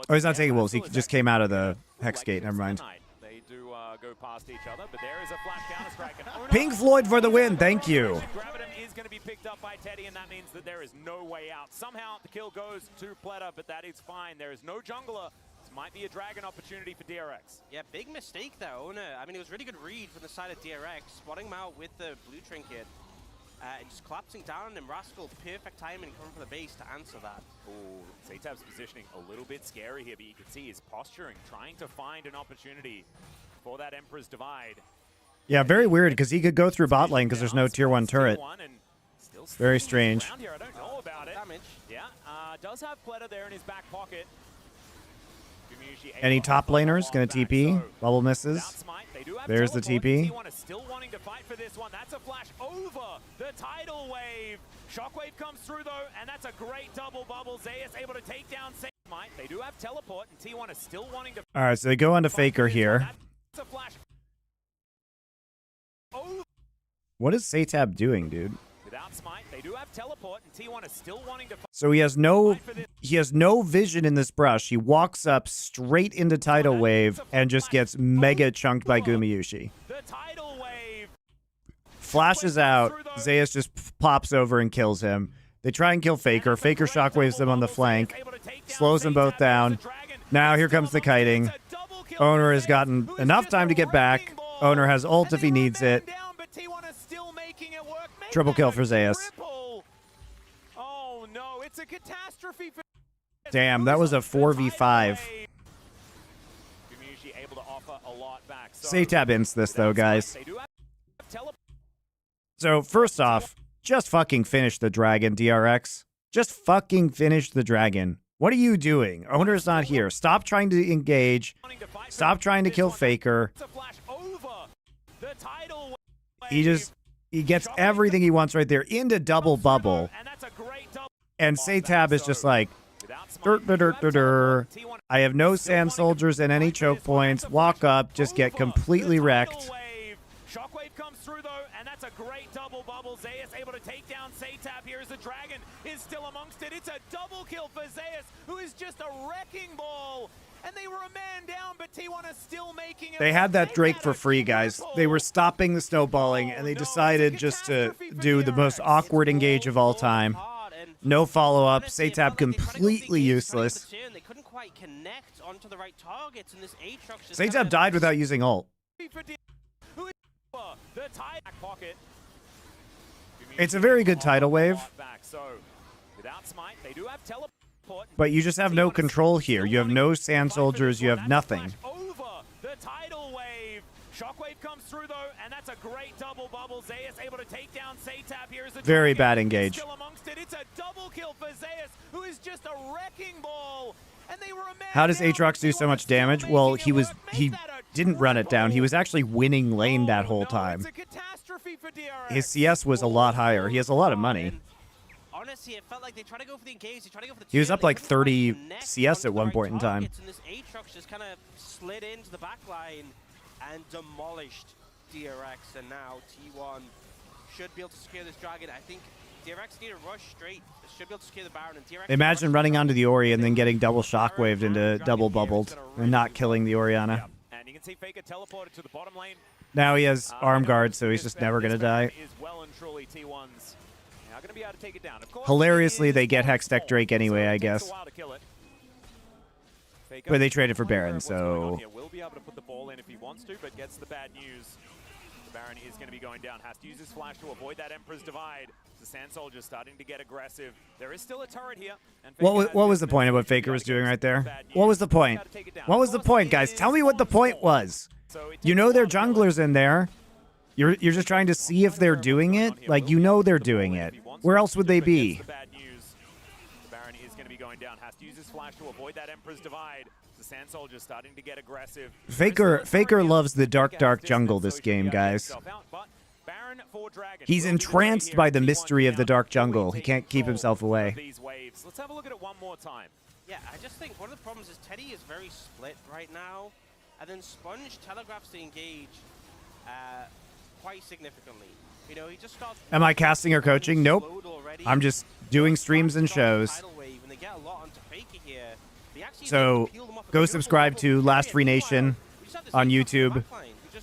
Oh, he's not taking Wolves. He just came out of the Hex Gate. Never mind. They do go past each other, but there is a flash counter-strike. Pink Floyd for the win. Thank you. Gravitum is going to be picked up by Teddy, and that means that there is no way out. Somehow the kill goes to Pleta, but that is fine. There is no jungler. This might be a dragon opportunity for DRX. Yeah, big mistake there, Owner. I mean, it was really good read from the side of DRX, spotting him out with the blue trinket. And just collapsing down, and Rascal, perfect timing coming from the base to answer that. Oh, Satab's positioning a little bit scary here, but you can see his posturing, trying to find an opportunity for that Emperor's Divide. Yeah, very weird, because he could go through bot lane because there's no tier 1 turret. Very strange. I don't know about it. Yeah, does have Pleta there in his back pocket. Any top laners going to TP? Bubble misses. There's the TP. T1 is still wanting to fight for this one. That's a flash over the tidal wave. Shockwave comes through though, and that's a great double bubble. Zeus able to take down Might. They do have teleport, and T1 is still wanting to. All right, so they go on to Faker here. That's a flash. What is Satab doing, dude? Without Without Smite, they do have teleport, and T1 is still wanting to So he has no vision in this brush. He walks up straight into Tidal Wave and just gets mega chunked by Gumayushi. the tidal wave. Flashes out. Zeus just pops over and kills him. They try and kill Faker. Faker shockwaves them on the flank. Slows them both down. Now here comes the kiting. Owner has gotten enough time to get back. Owner has ult if he needs it. Triple kill for Zeus. Oh no, it's a catastrophe for Damn, that was a 4v5. able to offer a lot back. Satab ints this though, guys. So first off, just fucking finish the dragon, DRX. Just fucking finish the dragon. What are you doing? Owner's not here. Stop trying to engage. Stop trying to kill Faker. He gets everything he wants right there into double bubble. And Satab is just like, I have no sand soldiers and any choke points. Walk up, just get completely wrecked. Shockwave comes through though, and that's a great double bubble. Zeus able to take down Satab here as the dragon is still amongst it. It's a double kill for Zeus, who is just a wrecking ball. And they were a man down, but T1 is still making it. They had that Drake for free, guys. They were stopping the snowballing, and they decided just to do the most awkward engage of all time. No follow-up. Satab completely useless. They couldn't quite connect onto the right targets, and this Aatrox just Satab died without using ult. It's a very good tidal wave. But you just have no control here. You have no sand soldiers. You have nothing. Shockwave comes through though, and that's a great double bubble. Zeus able to take down Satab here as a very bad engage. Still amongst it. It's a double kill for Zeus, who is just a wrecking ball. And they were a man How does Aatrox do so much damage? Well, he didn't run it down. He was actually winning lane that whole time. His CS was a lot higher. He has a lot of money. Honestly, it felt like they tried to go for the engage. They tried to go for the He was up like 30 CS at one point in time. And this Aatrox just kind of slid into the back line and demolished DRX. And now T1 should be able to secure this dragon. I think DRX need to rush straight. Should be able to secure the Baron. And DRX Imagine running onto the Ori and then getting double shockwaved into double bubbled and not killing the Orianna. And you can see Faker teleported to the bottom lane. Now he has arm guard, so he's just never going to die. Is well and truly T1's now going to be able to take it down. Of course, Hilariously, they get Hextech Drake anyway, I guess. But they traded for Baron, so... Will be able to put the ball in if he wants to, but gets the bad news. The Baron is going to be going down. Has to use his flash to avoid that Emperor's Divide. The Sand Soldier's starting to get aggressive. There is still a turret here. And What was the point of what Faker was doing right there? What was the point? What was the point, guys? Tell me what the point was. You know their junglers in there. You're just trying to see if they're doing it. Like, you know they're doing it. Where else would they be? The Baron is going to be going down. Has to use his flash to avoid that Emperor's Divide. The Sand Soldier's starting to get aggressive. Faker loves the dark jungle this game, guys. He's entranced by the mystery of the dark jungle. He can't keep himself away. Let's have a look at it one more time. Yeah, I just think one of the problems is Teddy is very split right now, and then Sponge telegraphs the engage quite significantly. You know, he just starts. Am I casting or coaching? Nope. I'm just doing streams and shows. So go subscribe to Last Free Nation on YouTube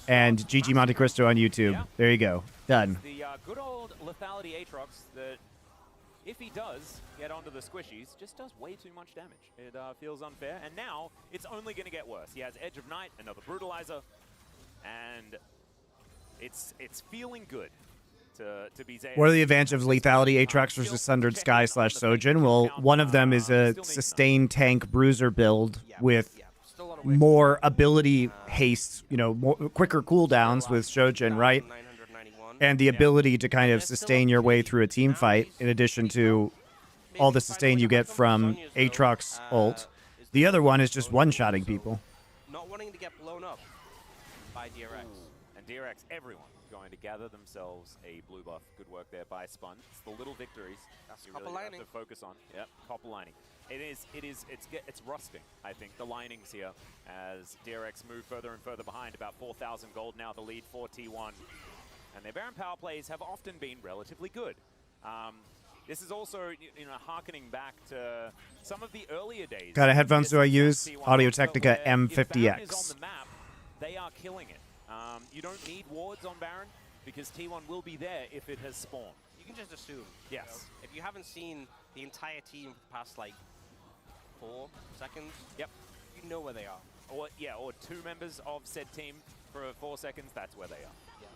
and GG MonteCristo on YouTube. There you go. Done. The good old lethality Aatrox that, if he does get onto the squishies, just does way too much damage. It feels unfair, and now it's only going to get worse. He has Edge of Night, another Brutalizer, and it's feeling good to be Zeus. What are the advantages of lethality Aatrox versus Sundered Sky / Sojin? Well, one of them is a sustained tank bruiser build with more ability haste, you know, quicker cooldowns with Shojin, right? And the ability to kind of sustain your way through a team fight, in addition to all the sustain you get from Aatrox ult. The other one is just one-shotting people. Not wanting to get blown up by DRX. And DRX, everyone going to gather themselves a blue buff. Good work there by Sponge. It's the little victories That's you copper really have lining. to focus on. Yep, copper lining. It's rusting, I think, the linings here, as DRX move further and further behind. About 4,000 gold now, the lead for T1. And their Baron power plays have often been relatively good. This is also, you know, harkening back to some of the earlier days. Kind of headphones do I use? Audio-Technica If Baron is on M50X. the map, they are killing it. You don't need wards on Baron because T1 will be there if it has spawned. You can just assume. Yes. You know, if you haven't seen the entire team for the past like 4 seconds, Yep. you know where they are. Or yeah, or 2 members of said team for 4 seconds. That's where they are. Yeah.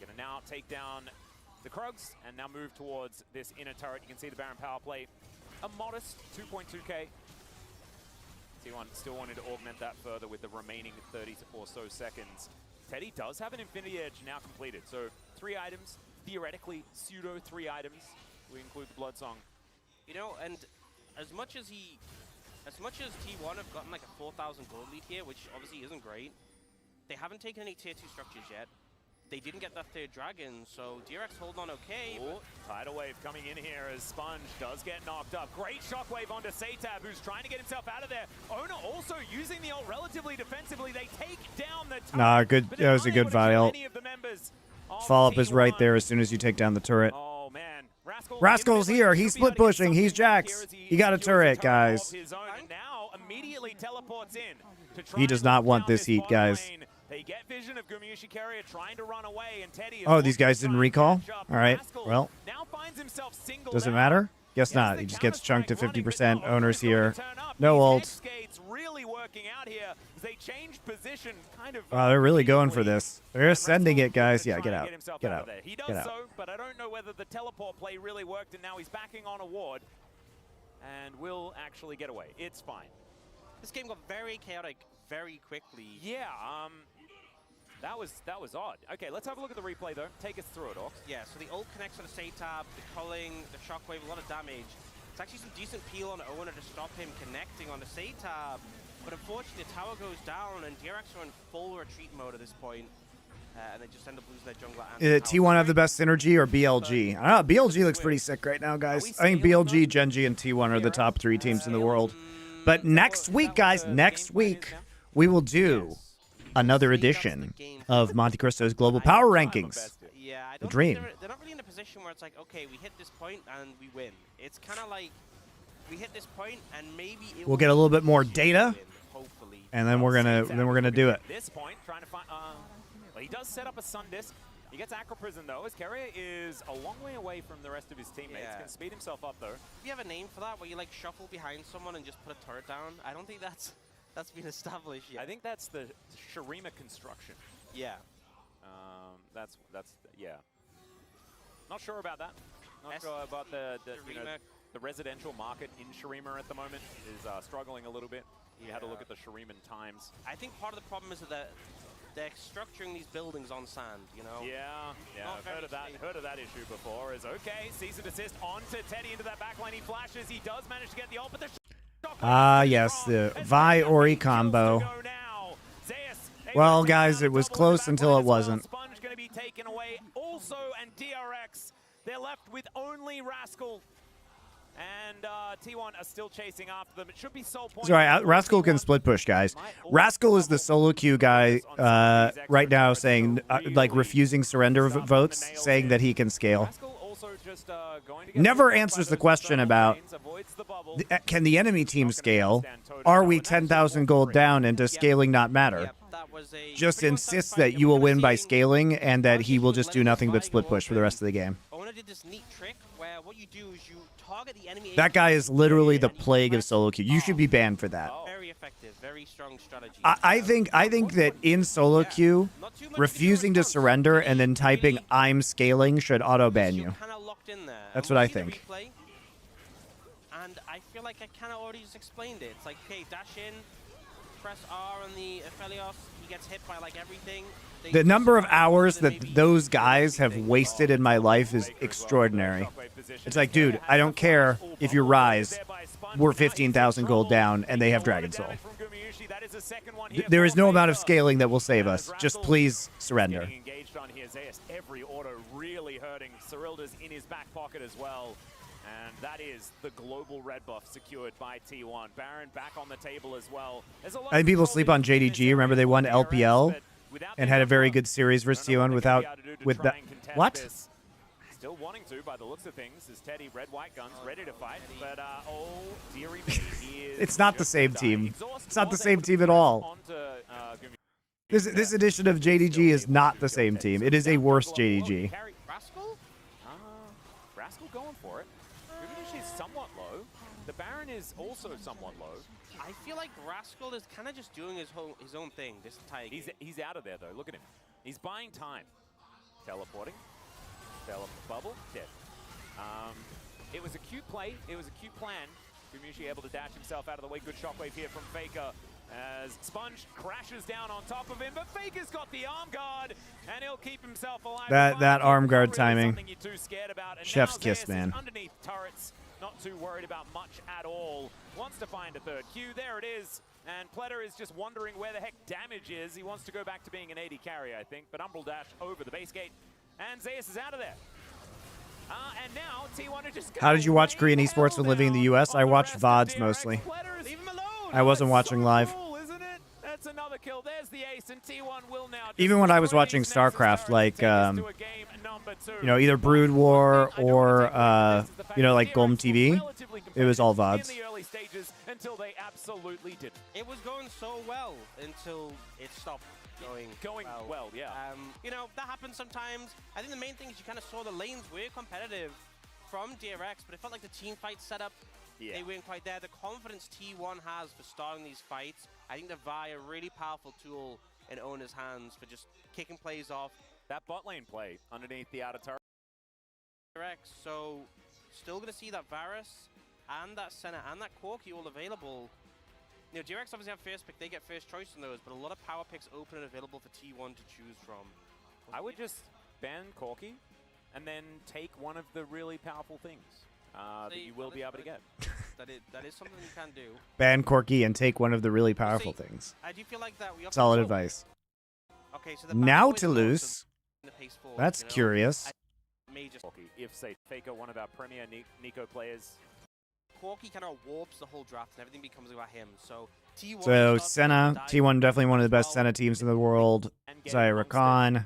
Gonna now take down the Krugs and now move towards this inner turret. You can see the Baron power play, a modest 2.2k. T1 still wanted to augment that further with the remaining 30 or so seconds. Teddy does have an Infinity Edge now completed, so 3 items, theoretically pseudo 3 items. We include the Blood Song. You know, and as much as T1 have gotten like a 4,000 gold lead here, which obviously isn't great, they haven't taken any tier 2 structures yet. They didn't get that 3rd dragon, so DRX hold on okay. Ooh, tidal wave coming in here as Sponge does get knocked up. Great shockwave onto Satab, who's trying to get himself out of there. Ona also using the ult relatively defensively. They take down the turret. Nah, good. That was a good Vi ult. Follow-up is right there as soon as you take down the turret. Oh, man. Rascal's here. He's split pushing. He's Jax. He got a turret, guys. Now immediately teleports in to try He does and not lock want down this heat, bot guys. lane. They get vision of Gumushi Carrier trying to run away, and Teddy is Oh, these looking guys to didn't try and recall? catch up. All right. Rascal Well, now finds himself singled does it out. matter? Guess Yes, not. the He just gets chunked to Counter-Strike 50%. running, but no, Owner's Ona's going here. to turn up. No These ult. edge skates really working out here as they change position kind of. Wow, they're really going for immediately. this. They're sending it, Rascal guys. to Yeah, try get and out. himself Get of out. there. He does Get out. so, but I don't know whether the teleport play really worked, and now he's backing on a ward and will actually get away. It's fine. This game got very chaotic very quickly. Yeah, that was odd. Okay, let's have a look at the replay though. Take us through it, Orcs. Yeah, so the ult connects on the Satab, the culling, the shockwave, a lot of damage. It's actually some decent peel on Owen to stop him connecting on the Satab. But unfortunately, the tower goes down, and DRX are in full retreat mode at this point. And they just end up losing their jungler. And T1 have the best synergy or BLG? I don't know. BLG looks pretty sick right now, guys. I think BLG, Genji, and T1 are the top 3 teams in the world. But next week, guys, next week, we will do another edition of MonteCristo's Global Power Rankings. Yeah, I The don't dream. think they're not really in a position where it's like, okay, we hit this point and we win. It's kind of like we hit this point and maybe it We'll get a little bit more will data, win, hopefully. and then we're gonna do it. At this point, trying to find. Well, he does set up a Sun Disc. He gets Acro Prison though. His carrier is a long way away from the rest of his teammates. Yeah. Can speed himself up though. Do you have a name for that, where you like shuffle behind someone and just put a turret down? I don't think that's been established yet. I think that's the Shurima construction. Yeah. That's yeah. Not sure about that. Not sure about the you know, Shurima. the residential market in Shurima at the moment is struggling a little bit. You had to look at the Shuriman times. I think part of the problem is that they're structuring these buildings on sand, you know? Yeah, Not I've very heard of that. stable. Heard of that issue before. Is okay. Cease and desist onto Teddy into that backline. He flashes. He does manage to get the ult, but the Yes, the Vi Ori combo. Well, guys, it was close until it wasn't. Sponge going to be taken away. Also, and DRX, they're left with only Rascal. And T1 are still chasing after them. It should be Soul Point. Sorry, Rascal can split push, guys. Rascal is the solo queue guy right now saying, like, refusing surrender votes, saying that he can scale. Never answers the question about, can the enemy team scale? Are we 10,000 gold down and does scaling not matter? Just insists that you will win by scaling and that he will just do nothing but split push for the rest of the game. Ona did this neat trick where what you do is you target the enemy. That guy is literally the plague of solo queue. You should be banned for that. Very effective, very strong strategy. I think that in solo queue, refusing to surrender and then typing "I'm scaling" should auto ban you. Kind of locked in there. That's And what I we see the think. replay, and I feel like I kind of already just explained it. It's like, okay, dash in, press R on the Aphelios. He gets hit by like everything. The number of hours that those guys have wasted in my life is extraordinary. It's like, dude, I don't care if you rise. We're 15,000 gold down, and they have Dragon Soul. There is no amount of scaling that will save us. Just please surrender. Getting engaged on here. Zeus, every auto really hurting. Cyrilda's in his back pocket as well. And that is the global red buff secured by T1. Baron back on the table as well. I think people sleep on JDG. Remember they won LPL and had a very good series versus T1 with that. What? Still wanting to, by the looks of things, is Teddy red white guns ready to fight, but DRX is It's not the same team. It's not the same team at all. This edition of JDG is not the same team. It is a worse JDG. Rascal? Rascal going for it. She's somewhat low. The Baron is also somewhat low. I feel like Rascal is kind of just doing his own thing this entire game. He's out of there though. Look at him. He's buying time. Teleporting. Fell off the bubble. Dead. It was a cute play. It was a cute plan. Gumushi able to dash himself out of the way. Good shockwave here from Faker as Sponge crashes down on top of him. But Faker's got the arm guard, and he'll keep himself alive. That arm guard Really timing. you're too scared about. And Chef's now kiss, Zeus man. is underneath turrets, not too worried about much at all. Wants to find a third Q. There it is. And Pletter is just wondering where the heck damage is. He wants to go back to being an AD carry, I think. But Umbral dash over the base gate. And Zeus is out of there. And now T1 are just How did you watch Korean esports when living in the US? I watched VODs mostly. Leave him alone. I wasn't watching live. Cool, isn't it? That's another kill. There's the ace, and T1 will now Even when I was watching StarCraft, like, you know, either Brood War or, you know, like Golden TV, it was all VODs. In the early stages until they absolutely didn't. It was going so well until it stopped going well, yeah. You know, that happens sometimes. I think the main thing is you kind of saw the lanes were competitive from DRX, but it felt like the team fight setup, they weren't quite there. The confidence T1 has for starting these fights, I think the Vi a really powerful tool in Owner's hands for just kicking plays off. That bot lane play underneath the outer turret. DRX, so still going to see that Varus and that Senna and that Corki all available. You know, DRX obviously have first pick, they get first choice in those, but a lot of power picks open and available for T1 to choose from. I would just ban Corki and then take one of the really powerful things that you will be able to get. That is something you can do. Ban Corki and take one of the really powerful things. I do feel like that. We Solid advice. Okay, so the Nautilus. That's you know? curious. Corki, if say Faker, one of our premier Nico players. Corki kind of warps the whole draft and everything becomes about him. So T1. So Senna, T1 definitely one of the best Senna teams in the world. Zyra Khan.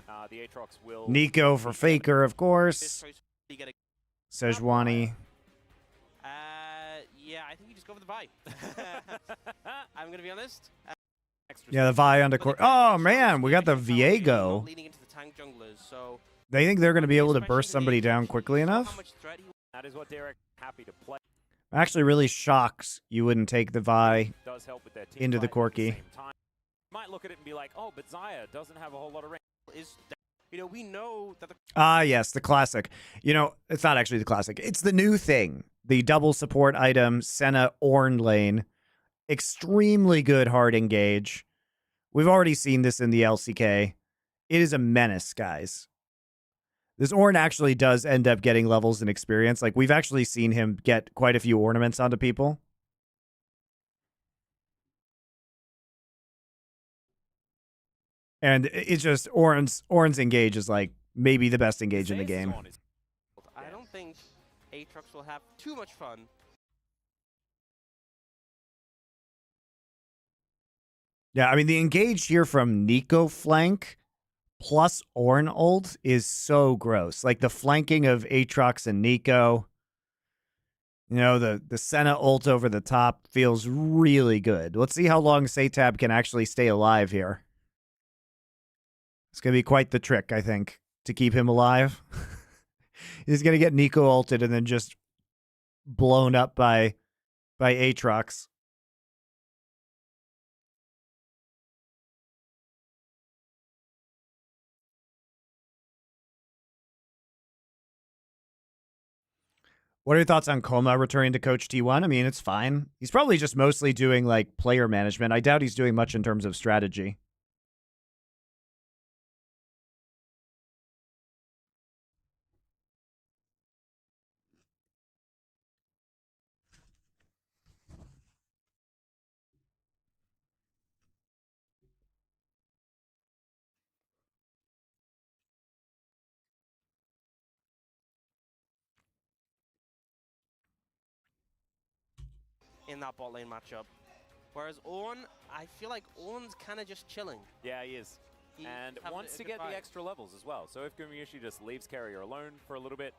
Nico for Faker, of course. Sejuani. Yeah, I think you just go for the Vi. I'm gonna be honest. Yeah, the Vi on the court. Oh man, we got the Viego. Leading into the tank junglers, so They think they're going to be able to burst somebody down quickly enough? That is what Derek happy to play. I'm actually really shocked you wouldn't take the Vi Does help with their team into the fight at Corki. same time. Might look at it and be like, oh, but Xayah doesn't have a whole lot of range. You know, we know that the Ah, yes, the classic. You know, it's not actually the classic. It's the new thing. The double support item, Senna Ornn lane. Extremely good hard engage. We've already seen this in the LCK. It is a menace, guys. This Ornn actually does end up getting levels and experience. Like, we've actually seen him get quite a few ornaments onto people. And it's just Ornn's engage is like maybe the best engage in the game. I don't think Aatrox will have too much fun. Yeah, I mean, the engage here from Nico flank plus Ornn ult is so gross. Like, the flanking of Aatrox and Nico, you know, the Senna ult over the top feels really good. Let's see how long Satab can actually stay alive here. It's going to be quite the trick, I think, to keep him alive. He's going to get Nico ulted and then just blown up by Aatrox. What are your thoughts on Koma returning to coach T1? I mean, it's fine. He's probably just mostly doing, like, player management. I doubt he's doing much in terms of strategy. In that bot lane matchup. Whereas Ornn, I feel like Ornn's kind of just chilling. Yeah, he is. and wants to get the extra levels as well. So if Gumayushi just leaves Carrier alone for a little bit,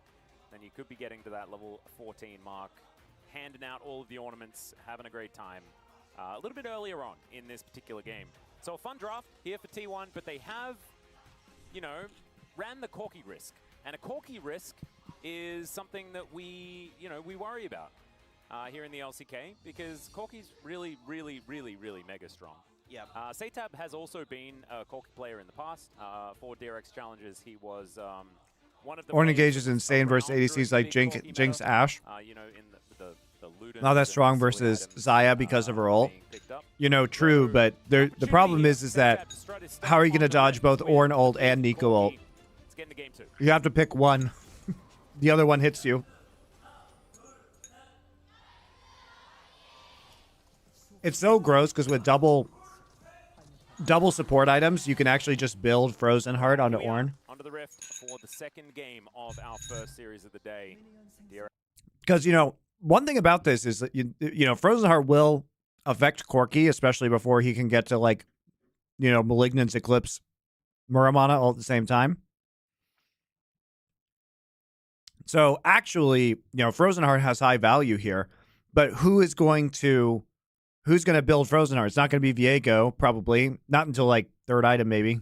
then you could be getting to that level 14 mark, handing out all of the ornaments, having a great time. A little bit earlier on in this particular game. So a fun draft here for T1, but they have, you know, ran the Corki risk. And a Corki risk is something that we worry about here in the LCK, because Corki's really mega strong. Yeah. Satab has also been a Corki player in the past. For DRX challenges, he was one of the Orn Engage is insane versus ADCs like Jinx Ashe. You know, in the Ludens Not that strong versus Xayah because of her ult. You know, true, but the problem is that how are you going to dodge both Orn ult and Nico ult? You have to pick one. The other one hits you. It's so gross because with double support items, you can actually just build Frozen Heart onto Orn. Onto the Rift for the second game of our first series of the day. Because, you know, one thing about this is that, you know, Frozen Heart will affect Corki, especially before he can get to, like, you know, Malignant's Eclipse Muramana all at the same time. So, actually, you know, Frozen Heart has high value here. But who's going to build Frozen Heart? It's not going to be Viego, probably. Not until, like, third item, maybe.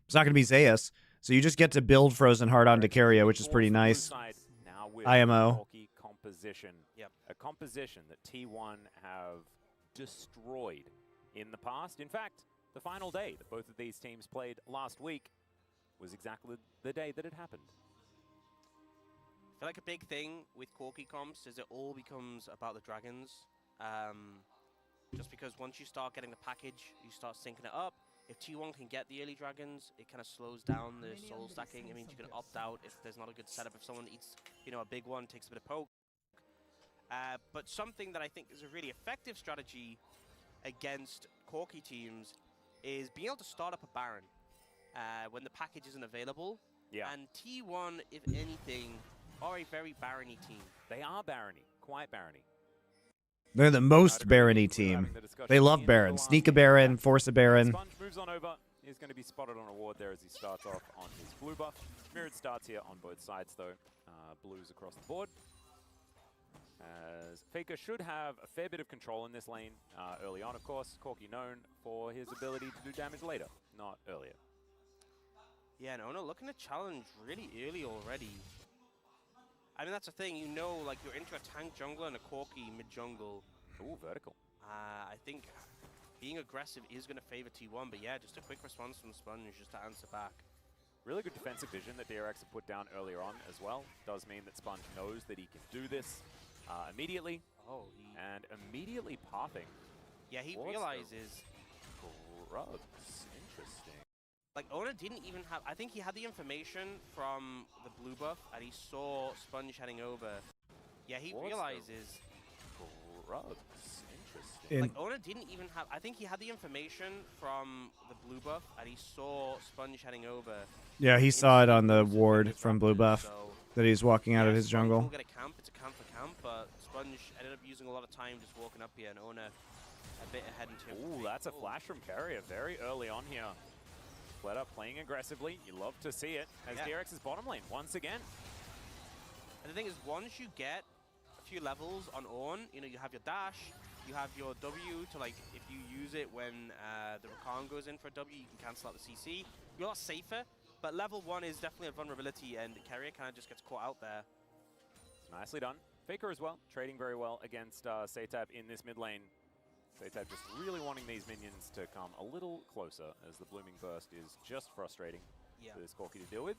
It's not going to be Zeus. So you just get to build Frozen Heart onto Keria, which is pretty nice. IMO. Composition. Yep. A composition that T1 have destroyed in the past. In fact, the final day that both of these teams played last week was exactly the day that it happened. I feel like a big thing with Corki comps is it all becomes about the dragons. Just because once you start getting the package, you start syncing it up. If T1 can get the early dragons, it kind of slows down the soul stacking. It means you can opt out if there's not a good setup. If someone eats, you know, a big one, takes a bit of poke. But something that I think is a really effective strategy against Corki teams is being able to start up a Baron when the package isn't available. Yeah. And T1, if anything, are a very Barony team. They are Barony, quite Barony. They're the most Barony team. They love Baron. Sneak a Baron, force a Baron. Sponge moves on over. He's going to be spotted on a ward there as he starts off on his blue buff. Mirrored starts here on both sides, though. Blues across the board. As Faker should have a fair bit of control in this lane early on, of course. Corki known for his ability to do damage later, not earlier. Yeah, no, looking to challenge really early already. I mean, that's the thing, you know, like, you're into a tank jungler and a Corki mid-jungle. Ooh, vertical. I think being aggressive is going to favor T1, but yeah, just a quick response from Sponge just to answer back. Really good defensive vision that DRX have put down earlier on as well. Does mean that Sponge knows that he can do this immediately. Oh, and immediately pathing. Yeah, he realizes. Grubs. Interesting. Like, Ona didn't even have... I think he had the information from the blue buff, and he saw Sponge heading over. Yeah, he realizes... Grubs. Interesting. Like, Ona didn't even have... I think he had the information from the blue buff, and he saw Sponge heading over. Yeah, he saw it on the ward from blue buff, that he's walking out of his jungle. We'll get a camp. It's a camp for camp, but Sponge ended up using a lot of time just walking up here, and Ona a bit ahead into him. Ooh, that's a flash from Carrier very early on here. Fleta playing aggressively. You love to see it as DRX's bottom lane once again. And the thing is, once you get a few levels on Ornn, you know, you have your dash, you have your W to, like, if you use it when the Rakan goes in for a W, you can cancel out the CC. You're a lot safer, but level 1 is definitely a vulnerability, and Carrier kind of just gets caught out there. Nicely done. Faker as well, trading very well against Satab in this mid lane. Satab just really wanting these minions to come a little closer, as the Blooming Burst is just frustrating for this Corki to deal with.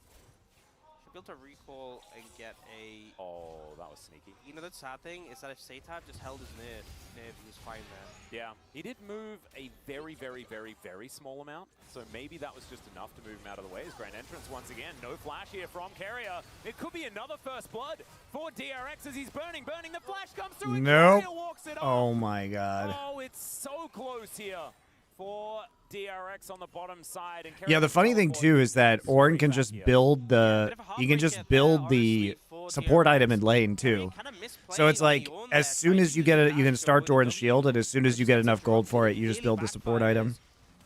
Should be able to recall and get a... Oh, that was sneaky. You know, the sad thing is that if Satab just held his nerve, he was fine there. Yeah, he did move a very small amount, so maybe that was just enough to move him out of the way. His grand entrance once again. No flash here from Carrier. It could be another first blood for DRX as he's burning. The flash comes through and Carrier walks it off. Oh my god. Oh, it's so close here for DRX on the bottom side. And yeah, the funny thing too is that Ornn can just build the support item in lane too. So it's like as soon as you get it, you can start Jordan's shield, and as soon as you get enough gold for it, you just build the support item.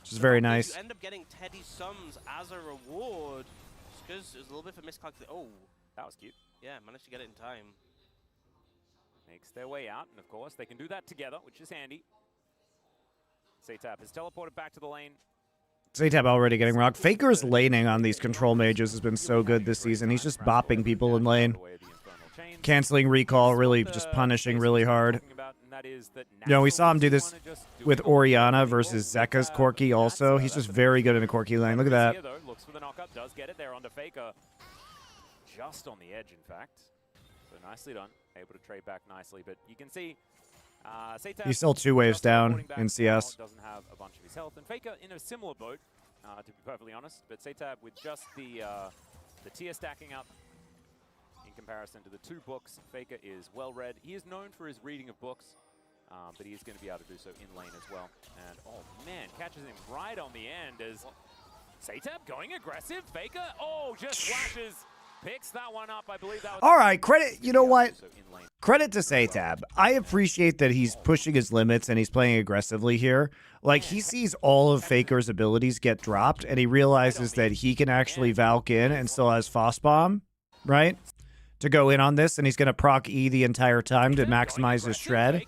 which is very You nice. end up getting Teddy Sums as a reward, because there's a little bit of a miscalculation. Oh, That was cute. yeah, managed to get it in time. Makes their way out, and of course, they can do that together, which is handy. Satap is teleported back to the lane. Zatab already getting rocked. Faker's laning on these control mages has been so good this season. He's just bopping people in lane. Canceling recall, really just punishing really hard. You know, we saw him do this with Orianna versus Zeka's Corki also. He's just very good in a Corki lane. Look at that. Looks for the knockup, does get it there onto Faker. Just on the edge, in fact. So nicely done. Able to trade back nicely, but you can see He's still 2 waves down in CS. Doesn't have a bunch of his health, and Faker in a similar boat, to be perfectly honest. But Satab with just the tier stacking up in comparison to the 2 books. Faker is well read. He is known for his reading of books, but he is going to be able to do so in lane as well. And oh man, catches him right on the end as Satab going aggressive. Faker, just flashes. Picks that one up. I believe that was... All right, credit. You know what? Credit to Satab. I appreciate that he's pushing his limits and he's playing aggressively here. Like, he sees all of Faker's abilities get dropped, and he realizes that he can actually Valk in and still has Foss Bomb, right? To go in on this, and he's going to proc E the entire time to maximize his shred.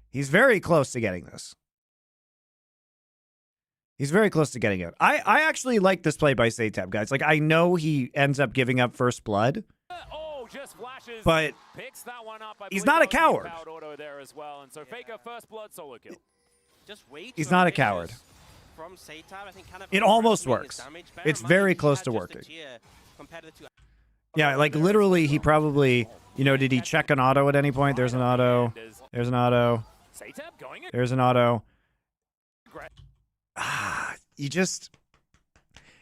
He's very close to getting this. He's very close to getting it. I actually like this play by Satab, guys. Like, I know he ends up giving up first blood, just flashes, but picks that one up. He's not a coward. Auto there as well, and so Faker first blood solo kill. Just wait. He's not a coward. From Satab, I think kind of it almost works. It's very close to working. Yeah, like literally, he probably, you know, did he check an auto at any point? There's an auto. There's an auto. There's an auto.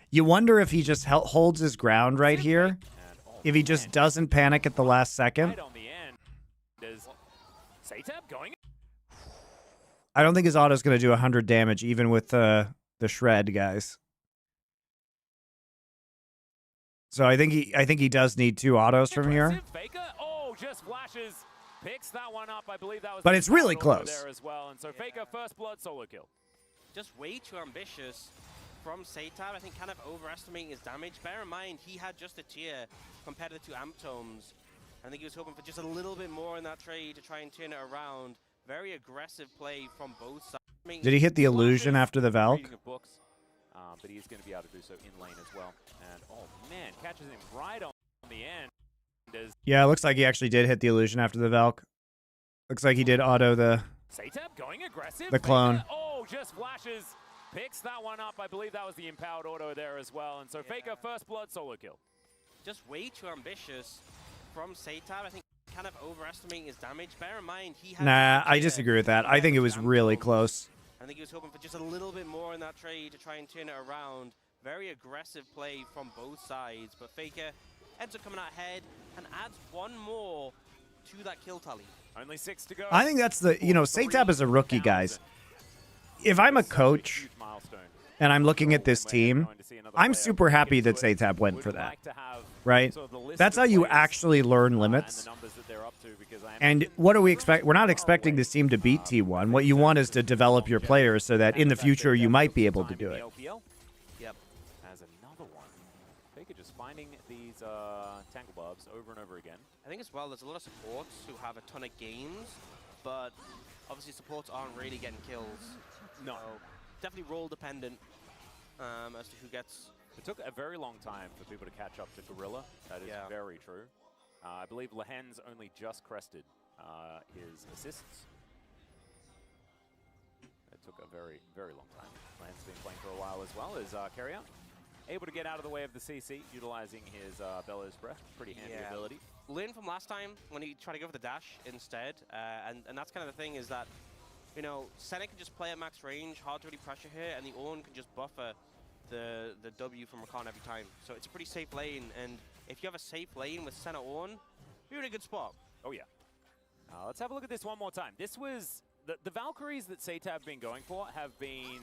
You wonder if he just holds his ground right here. If he just doesn't panic at the last second. I don't think his auto is going to do 100 damage, even with the shred, guys. So I think he does need 2 autos from here. But it's really close. Just way too ambitious from Satab. I think kind of overestimating his damage. Bear in mind, he had just a tier compared to the 2 amp tomes. I think he was hoping for just a little bit more in that trade to try and turn it around. Very aggressive play from both sides. I mean, did he hit the illusion after the Valk? But he's going to be able to do so in lane as well. And oh man, catches him right on the end. Yeah, it looks like he actually did hit the illusion after the Valk. Looks like he did auto the clone. Just flashes, picks that one up. I believe that was the empowered auto there as well. And so Faker first blood solo kill. Just way too ambitious from Satab. I think kind of overestimating his damage. Bear in mind, he had... Nah, I disagree with that. I think it was really close. I think he was hoping for just a little bit more in that trade to try and turn it around. Very aggressive play from both sides. But Faker ends up coming out ahead and adds 1 more to that kill tally. Only 6 to go. I think that's the... You know, Satab is a rookie, guys. If I'm a coach and I'm looking at this team, I'm super happy that Satab went for that, right? That's how you actually learn limits. And what do we expect? We're not expecting this team to beat T1. What you want is to develop your players so that in the future you might be able to do it. Yep. As another one. Faker just finding these tangle barbs over and over again. I think as well, there's a lot of supports who have a ton of games, but obviously supports aren't really getting kills. No. So definitely role dependent as to who gets... It took a very long time for people to catch up to Gorilla. That is very true. I believe Lehen's only just crested his assists. It took a very, very long time. Lehen's been playing for a while as well as Carrier. Able to get out of the way of the CC, utilizing his Bellows Breath. Pretty handy ability. Learn from last time when he tried to go for the dash instead. And that's kind of the thing is that, you know, Senna can just play at max range, hard to really pressure here, and the Ornn can just buffer the W from Rakan every time. So it's a pretty safe lane, and if you have a safe lane with Senna Ornn, you're in a good spot. Oh yeah. Let's have a look at this one more time. This was... The Valkyries that Satab have been going for have been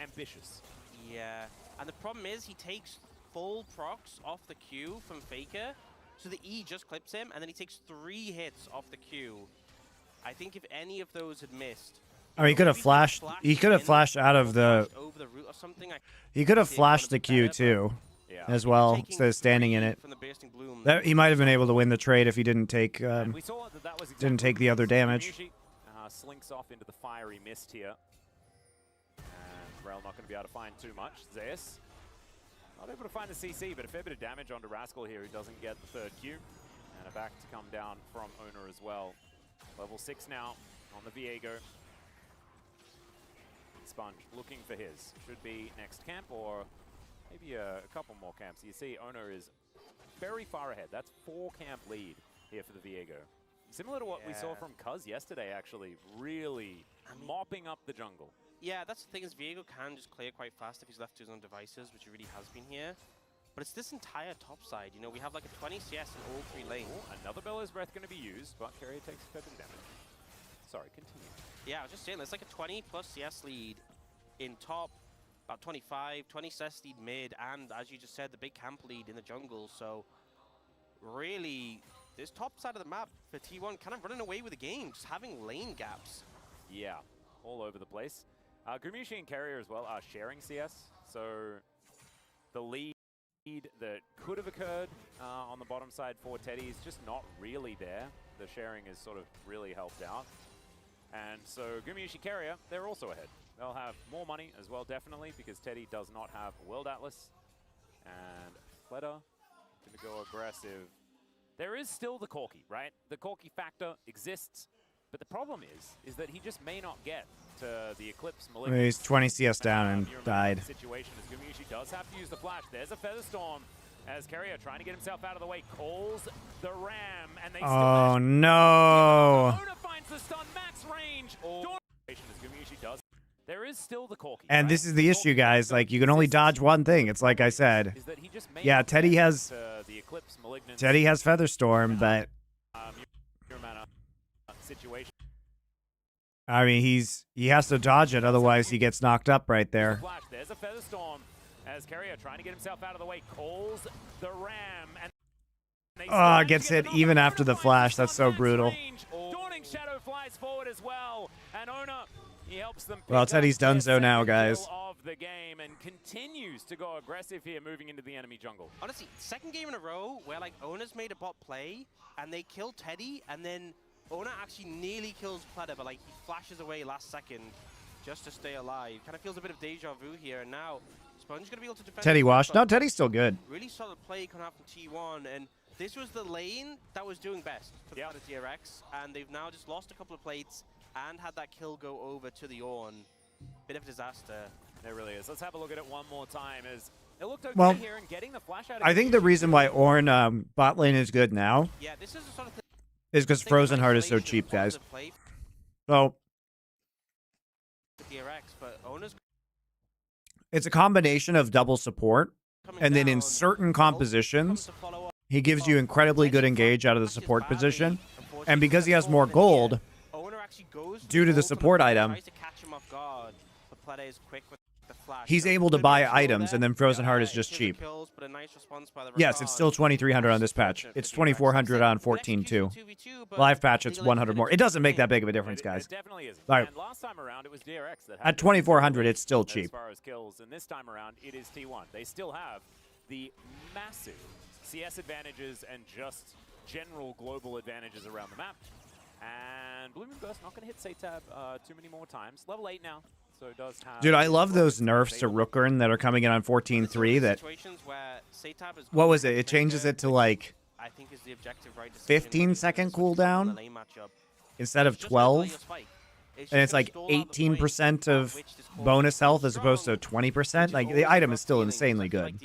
ambitious. Yeah, and the problem is he takes full procs off the Q from Faker, so the E just clips him, and then he takes 3 hits off the Q. I think if any of those had missed, I mean, he could have flashed. He could have flashed out of the. over the root or something. He could have see it flashed the gonna be Q better, too, Yeah. as well, Taking instead of standing in 3 it. from the Bursting Bloom. That, he might have been able to win the trade if he didn't take And we saw that that was didn't take the other damage. Gumiushi, slinks off into the fiery mist here. And Rel not going to be able to find too much. Zeus not able to find the CC, but a fair bit of damage onto Rascal here, who doesn't get the third Q. And a back to come down from Owner as well. Level 6 now on the Viego. Sponge looking for his. Should be next camp or maybe a couple more camps. You see Owner is very far ahead. That's 4-camp lead here for the Viego. Similar to what we saw from Cuz yesterday, actually. Really mopping up the jungle. Yeah, that's the thing is Viego can just clear quite fast if he's left to his own devices, which he really has been here. But it's this entire top side. You know, we have like a 20 CS in all 3 lanes. Ooh, another Bellow's Breath going to be used, but Carrier takes a fair bit of damage. Sorry, continue. Yeah, I was just saying, there's like a 20+ CS lead in top, about 25, 20 CS lead mid, and as you just said, the big camp lead in the jungle. So really, this top side of the map for T1 kind of running away with the game, just having lane gaps. Yeah, all over the place. Gumiushi and Carrier as well are sharing CS, so the lead that could have occurred on the bottom side for Teddy is just not really there. The sharing is sort of really helped out. And so Gumiushi Carrier, they're also ahead. They'll have more money as well, definitely, because Teddy does not have World Atlas. And Fleta going to go aggressive. There is still the Corki, right? The Corki factor exists, but the problem is that he just may not get to the Eclipse Malignant. He's 20 CS down and died. Situation as Gumiushi does have to use the flash. There's a Featherstorm as Carrier trying to get himself out of the way, calls the Ram, and they Oh no! Oda finds the stun, max range. As Gumiushi does. There is still the Corki. And this is the issue, guys. Like, you can only dodge one thing. It's like I said. Yeah, Teddy has Featherstorm, but situation. I mean, he has to dodge it, otherwise he gets knocked up right there. There's a Featherstorm as Carrier trying to get himself out of the way, calls the Ram, and Gets hit even after the flash. That's so brutal. Dawning Shadow flies forward as well, and Owner, he helps them. Well, Teddy's done so now, guys. Of the game and continues to go aggressive here, moving into the enemy jungle. Honestly, second game in a row where like Owner's made a bot play and they kill Teddy, and then Owner actually nearly kills Pleta, but like he flashes away last second just to stay alive. Kind of feels a bit of deja vu here, and now Sponge gonna be able to defend. Teddy washed. No, Teddy's still good. Really solid play coming out from T1, and this was the lane that was doing best for the DRX, and they've now just lost a couple of plates and had that kill go over to the Ornn. Bit of a disaster. It really is. Let's have a look at it one more time. As it looked okay here and getting the flash out. I think the reason why Ornn bot lane is good now this is the sort of thing is because Frozen Heart is so cheap, guys. So DRX, but Owner's it's a combination of double support, and then in certain compositions, he gives you incredibly good engage out of the support position. And because he has more gold, due to the support item, he's able to buy items, and then Frozen Heart is just cheap. Yes, it's still 2,300 on this patch. It's 2,400 on 14.2. Live patch, it's 100 more. It doesn't make that big of a difference, guys. It definitely isn't. Right. And last time around, it was DRX that At 2,400, it's still cheap. As far as kills, and this time around, it is T1. They still have the massive CS advantages and just general global advantages around the map. And Blooming Burst not going to hit Satab too many more times. Level 8 now. So it does have. Dude, I love those nerfs to Rookern that are coming in on 14.3 that. What was it? It changes it to like 15-second cooldown instead of 12. And it's like 18% of bonus health as opposed to 20%. Like, the item is still insanely good.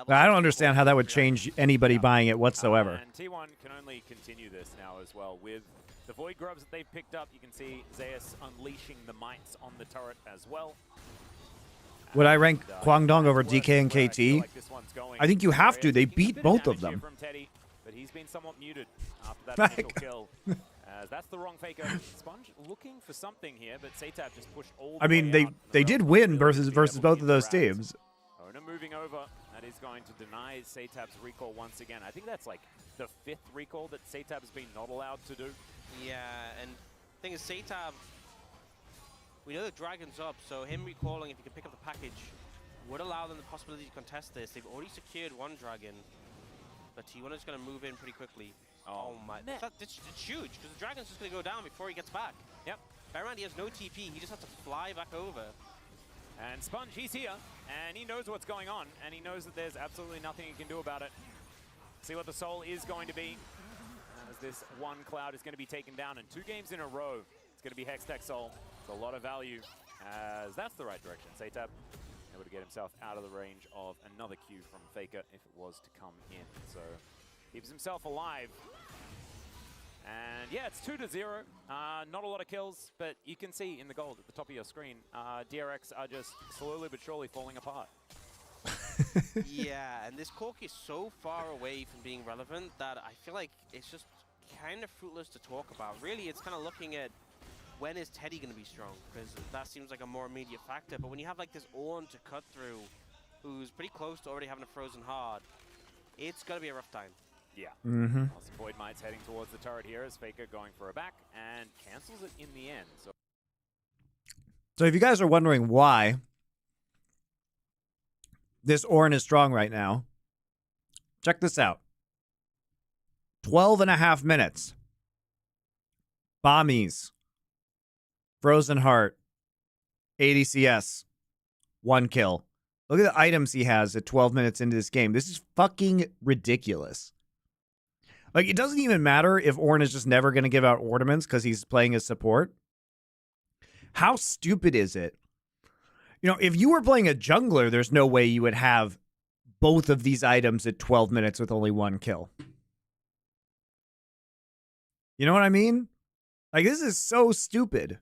But I don't understand how that would change anybody buying it whatsoever. And T1 can only continue this now as well with the Void Grubs that they've picked up. You can see Zeus unleashing the mites on the turret as well. Would I rank Kwangdong over DK and KT? I think you have to. They beat both of them. But he's been somewhat muted after that initial kill. That's the wrong faker. Sponge looking for something here, but Satab just pushed all the way out. they did win versus both of those teams. Owner moving over. That is going to deny Satab's recall once again. I think that's like the 5th recall that Satab has been not allowed to do. Yeah, and the thing is, Satab We know the dragon's up, so him recalling if he can pick up the package would allow them the possibility to contest this. They've already secured one dragon, but T1 is going to move in pretty quickly. Oh my, it's huge, because the dragon's just going to go down before he gets back. Yep. Bear in mind, he has no TP, he just has to fly back over. And Sponge, he's here, and he knows what's going on, and he knows that there's absolutely nothing he can do about it. See what the soul is going to be, as this one cloud is going to be taken down, and 2 games in a row, it's going to be Hextech Soul. It's a lot of value, as that's the right direction. Satab able to get himself out of the range of another Q from Faker if it was to come in. So keeps himself alive. And yeah, it's 2-0. Not a lot of kills, but you can see in the gold at the top of your screen, DRX are just slowly but surely falling apart. Yeah, and this Cork is so far away from being relevant that I feel like it's just kind of fruitless to talk about. Really, it's kind of looking at when is Teddy going to be strong, because that seems like a more immediate factor. But when you have like this Ornn to cut through, who's pretty close to already having a frozen hard, it's going to be a rough time. Yeah. Mm-hmm. Void Might's heading towards the turret here as Faker going for a back and cancels it in the end. So if you guys are wondering why this Ornn is strong right now, check this out. 12.5 minutes. Bombies. Frozen Heart. ADCS. 1 kill. Look at the items he has at 12 minutes into this game. This is fucking ridiculous. Like, it doesn't even matter if Ornn is just never going to give out ornaments because he's playing as support. How stupid is it? You know, if you were playing a jungler, there's no way you would have both of these items at 12 minutes with only 1 kill. You know what I mean? Like, this is so stupid.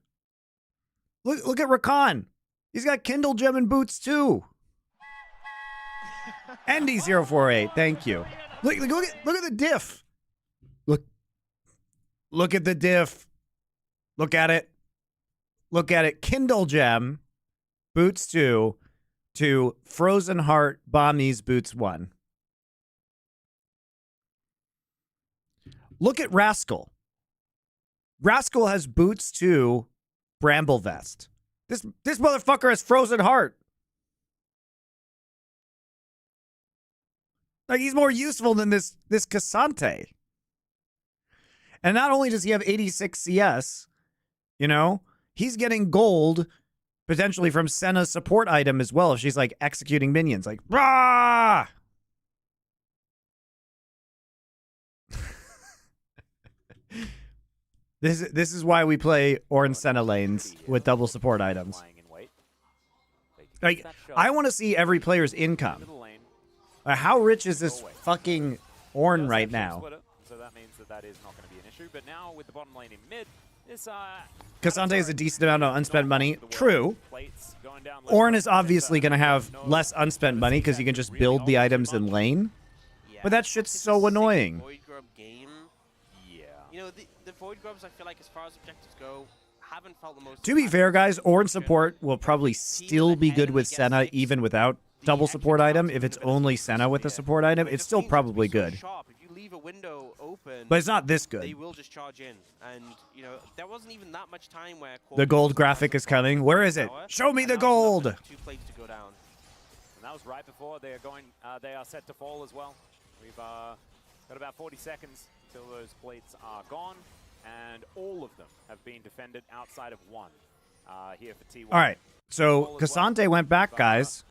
Look at Rakan. He's got Kindle Gem and boots too. Andy048, thank you. Look at the diff. Look at the diff. Look at it. Look at it. Kindle Gem, boots 2, to Frozen Heart, Bombies, boots 1. Look at Rascal. Rascal has boots 2, Bramble Vest. This motherfucker has Frozen Heart. Like, he's more useful than this Cassante. And not only does he have 86 CS, you know, he's getting gold potentially from Senna's support item as well if she's like executing minions. Like, rah! This is why we play Ornn Senna lanes with double support items. Like, I want to see every player's income. How rich is this fucking Ornn right now? So that means that is not going to be an issue. But now with the bottom lane in mid, this Cassante has a decent amount of unspent money. True. Ornn is obviously going to have less unspent money because you can just build the items in lane. But that shit's so annoying. You know, the Void Grubs, I feel like, as far as objectives go, haven't felt the most... To be fair, guys, Ornn support will probably still be good with Senna, even without double support item. If it's only Senna with the support item, it's still probably good. If you leave a window open, but it's not this good. They will just charge in. And, you know, there wasn't even that much time where... The gold graphic is coming. Where is it? Show me the gold! 2 plates to go down. And that was right before they are going... they are set to fall as well. We've got about 40 seconds until those plates are gone, and all of them have been defended outside of 1 here for T1. All right, so Cassante went back, guys.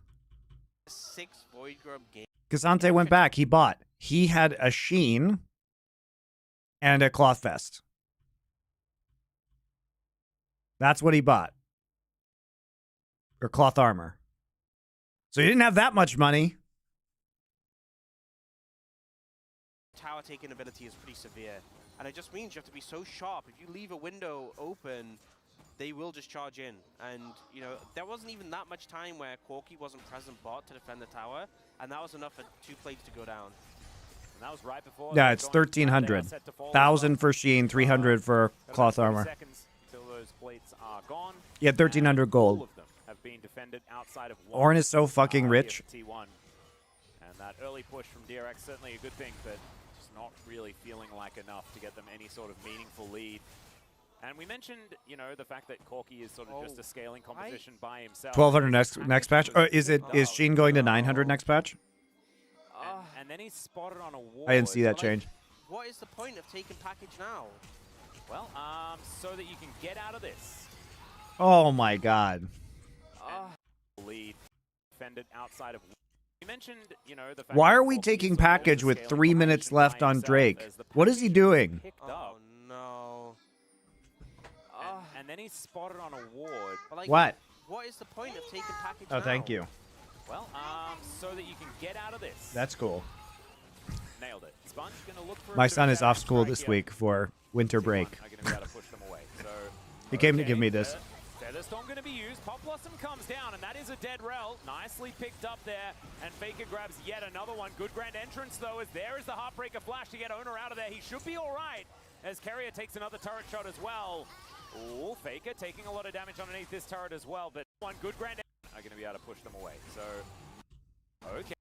6 Void Grub game. Cassante went back. He bought. He had a Sheen and a Cloth Vest. That's what he bought. Or Cloth Armor. So he didn't have that much money. Tower taking ability is pretty severe, and it just means you have to be so sharp. If you leave a window open, they will just charge in. And, you know, there wasn't even that much time where Corky wasn't present bot to defend the tower, and that was enough for 2 plates to go down. And that was right before... Yeah, it's 1,300. 1,000 for Sheen, 300 for Cloth Armor. Those plates are gone. Yeah, 1,300 gold. All of them have been defended outside of 1. Ornn is so fucking rich. T1. And that early push from DRX, certainly a good thing, but just not really feeling like enough to get them any sort of meaningful lead. And we mentioned, you know, the fact that Corky is sort of just a scaling composition by himself. 1200 next patch. Or is Sheen going to 900 next patch? And then he's spotted on a wall. I didn't see that change. What is the point of taking package now? Well, so that you can get out of this. Oh my god. Lead defended outside of. You mentioned, you know, the fact Why that are we Corky taking is sort of package a with scaling 3 minutes composition left by on himself Drake? as the What is he package doing? picked Oh up. no. And then he's spotted on a ward. But, like, What? What is the point of taking package Oh, now? thank you. Well, so that you can get out of this. That's cool. Nailed it. Sponge gonna look for a My bit of son a is off shadow school strike this here. week for winter break. Are gonna be able to push them away. So He came to give me this. Featherstorm gonna be used. Pop Blossom comes down, and that is a dead rel. Nicely picked up there, and Faker grabs yet another one. Good grand entrance though, as there is the Heartbreaker flash to get Owner out of there. He should be all right, as Carrier takes another turret shot as well. Ooh, Faker taking a lot of damage underneath this turret as well, but one good grand are gonna be able to push them away. So, okay,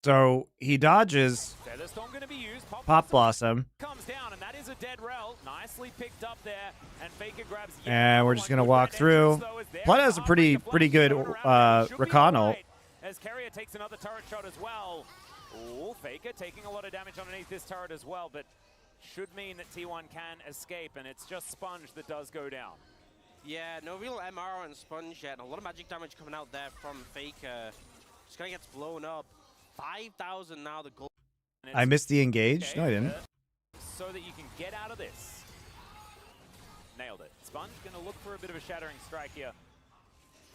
So he dodges Featherstorm gonna be used. Pop Blossom. Comes down, and that is a dead rel. Nicely picked up there, and Faker grabs yet And another we're one. just gonna Good walk grand through. entrance, though, as there Blood is has the a pretty Heartbreaker pretty flash good to Owner out of there. He should be recon all ult. right, as Carrier takes another turret shot as well. Ooh, Faker taking a lot of damage underneath this turret as well, but should mean that T1 can escape, and it's just Sponge that does go down. Yeah, no real MR on Sponge yet. And a lot of magic damage coming out there from Faker. Just gonna get blown up. 5,000 now, the goal. I missed the engage. Okay, No, I didn't. so that you can get out of this. Nailed it. Sponge gonna look for a bit of a shattering strike here.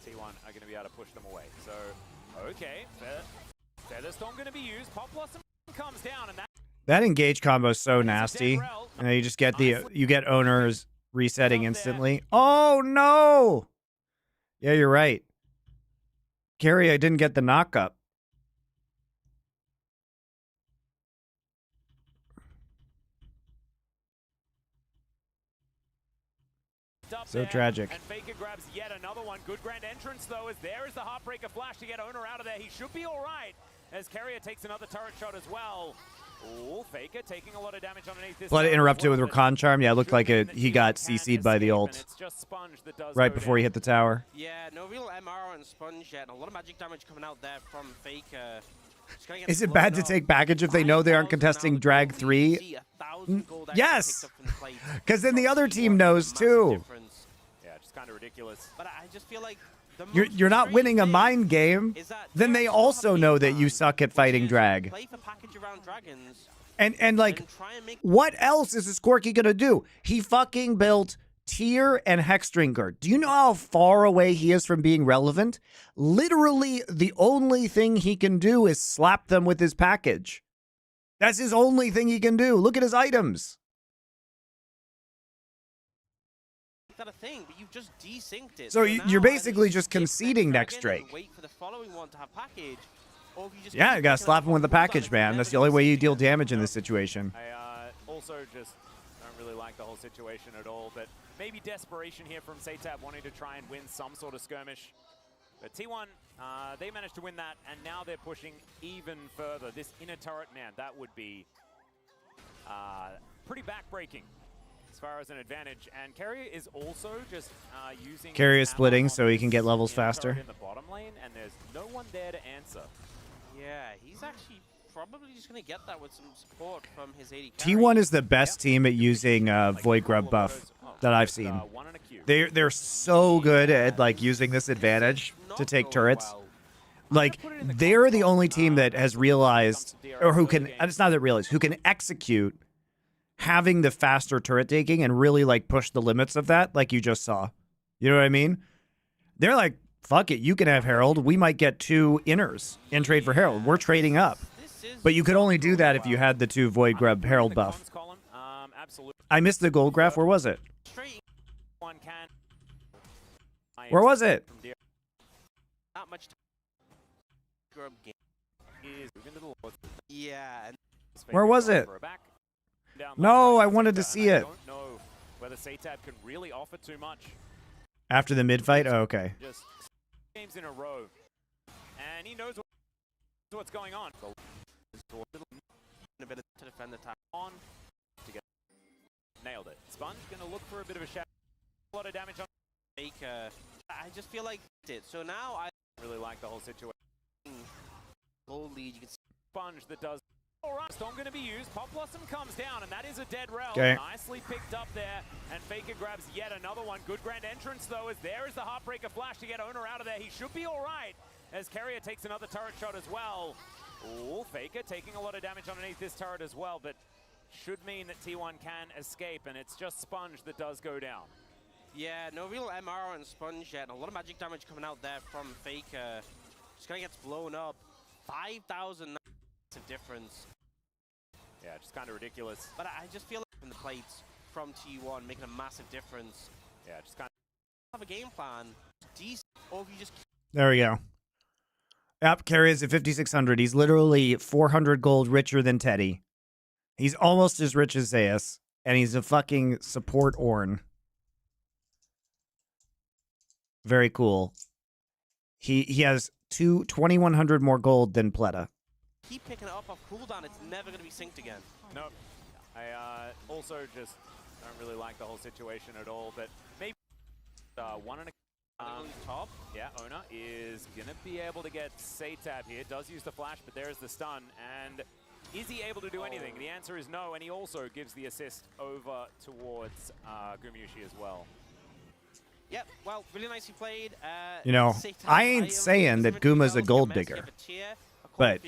T1 are gonna be able to push them away. So, okay, Featherstorm gonna be used. Pop Blossom comes down, and That engage combo is so nasty. And then you just get owners resetting instantly. Oh no! Yeah, you're right. Carrier didn't get the knock up. So tragic. And Faker grabs yet another one. Good grand entrance though, as there is the Heartbreaker flash to get Owner out of there. He should be all right, as Carrier takes another turret shot as well. Ooh, Faker taking a lot of damage underneath this. Blood turret as interrupted well, with but Recon Charm. Yeah, it looked should like mean that he T1 got can CC'd by the escape, ult and it's just Sponge that does right go before he down. hit the tower. Yeah, no real MR on Sponge yet. And a lot of magic damage coming out there from Faker. Just gonna get Is it blown bad to up. take package if they know they aren't 5,000 now, contesting the Drag goal. 3? You see 1,000 gold actually Yes! picked up from the plate. Because then the From other T1, team knows massive too. difference. Yeah, just kind of ridiculous. But I just feel like the You're not winning a mind game. Then they also know that you suck at fighting drag. Play for package around dragons. And like, and try and make what else is this Corky gonna do? He fucking built Tier and Hexdrinker. Do you know how far away he is from being relevant? Literally, the only thing he can do is slap them with his package. That's his only thing he can do. Look at his items. that a thing, but you've just desynced it. So now you're either basically just skip conceding next dragon and Drake. Wait for the following one to have package, or if you just Yeah, keep you gotta picking slap up him with the multiple package, times, man. you're That's the never only gonna way you see deal it. damage in this situation. I also just don't really like the whole situation at all, but maybe desperation here from Satab wanting to try and win some sort of skirmish. But T1, they managed to win that, and now they're pushing even further. This inner turret, man, that would be pretty backbreaking as far as an advantage. And Carrier is also just using... Carrier his splitting ammo so on he can this get levels inner turret faster. in the bottom lane, and there's no one there to answer. Yeah, he's actually probably just going to get that with some support from his 80 T1 is the best team at using Void Grub buff that I've seen. One and a Q. They're so good at like using this advantage to take turrets. Like they're the only team that has realized, or who can, and it's not that realized, who can execute having the faster turret taking and really like push the limits of that, like you just saw. You know what I mean? They're like, fuck it, you can have Herald. We might get 2 inners in trade for Herald. We're trading up. But you could only do that if you had the 2 Void Grub Herald buff. I missed the gold graph. Where was it? Where was it? Not much Grub game. Yeah. Where was it? No, I wanted to see it. I don't know whether Satab can really offer too much. After the mid fight? Oh, okay. Just games in a row. And he knows what's going on. A bit to defend the top. On to get nailed it. Sponge gonna look for a bit of a shadow. A lot of damage on Faker. I just feel like it. So now I really like the whole situation. gold lead. You can see Sponge that does. All right, Storm going to be used. Pop Blossom comes down, and that is a dead rel. Okay. Nicely picked up there, and Faker grabs yet another one. Good grand entrance, though, as there is the Heartbreaker flash to get Owner out of there. He should be all right, as Carrier takes another turret shot as well. Ooh, Faker taking a lot of damage underneath this turret as well, but should mean that T1 can escape, and it's just Sponge that does go down. yeah, no real MR on Sponge yet. A lot of magic damage coming out there from Faker. Just kind of gets blown up. 5,000 of difference. Yeah, just kind of ridiculous. But I just feel like in the plates from T1 making a massive difference. Yeah, just kind Have a game plan, decent, or if you just There we go. Yep, Carrier's at 5,600. He's literally 400 gold richer than Teddy. He's almost as rich as Zeus, and he's a fucking support Ornn. Very cool. He has 2,100 more gold than Pleta. keep picking it up off cooldown, it's never going to be synced again. Nope. I also just don't really like the whole situation at all, but maybe one and a Top. yeah, Ona is going to be able to get Satab here. Does use the flash, but there's the stun. And is he able to do anything? The answer is no, and he also gives the assist over towards Gumushi as well. Yep, well, really nicely played. You know, I ain't saying that Guma's a gold digger, but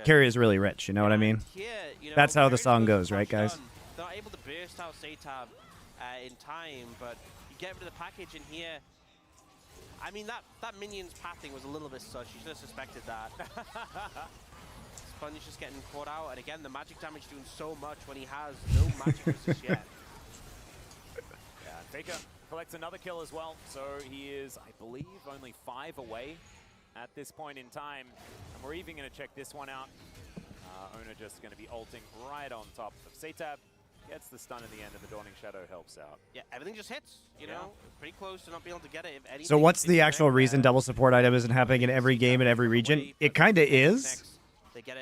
Carrier's really rich, you know what I mean? Here, you know, That's how the Carrier's song first goes, right, flash guys? done. They're not able to burst out Satab in time, but you get rid of the package in here. I mean, that minion's pathing was a little bit sus. You should have suspected that. Sponge just getting caught out, and again, the magic damage doing so much when he has no magic resist yet. Yeah, Faker collects another kill as well, so he is, I believe, only 5 away at this point in time. And we're even going to check this one out. Ona just going to be ulting right on top of Satab. Gets the stun in the end, and the Dawning Shadow helps out. Yeah, everything just hits, you know? Pretty close to not being able to get it. If anything, So what's the it's actual reason double support item isn't happening in every game in every region? It kind of is.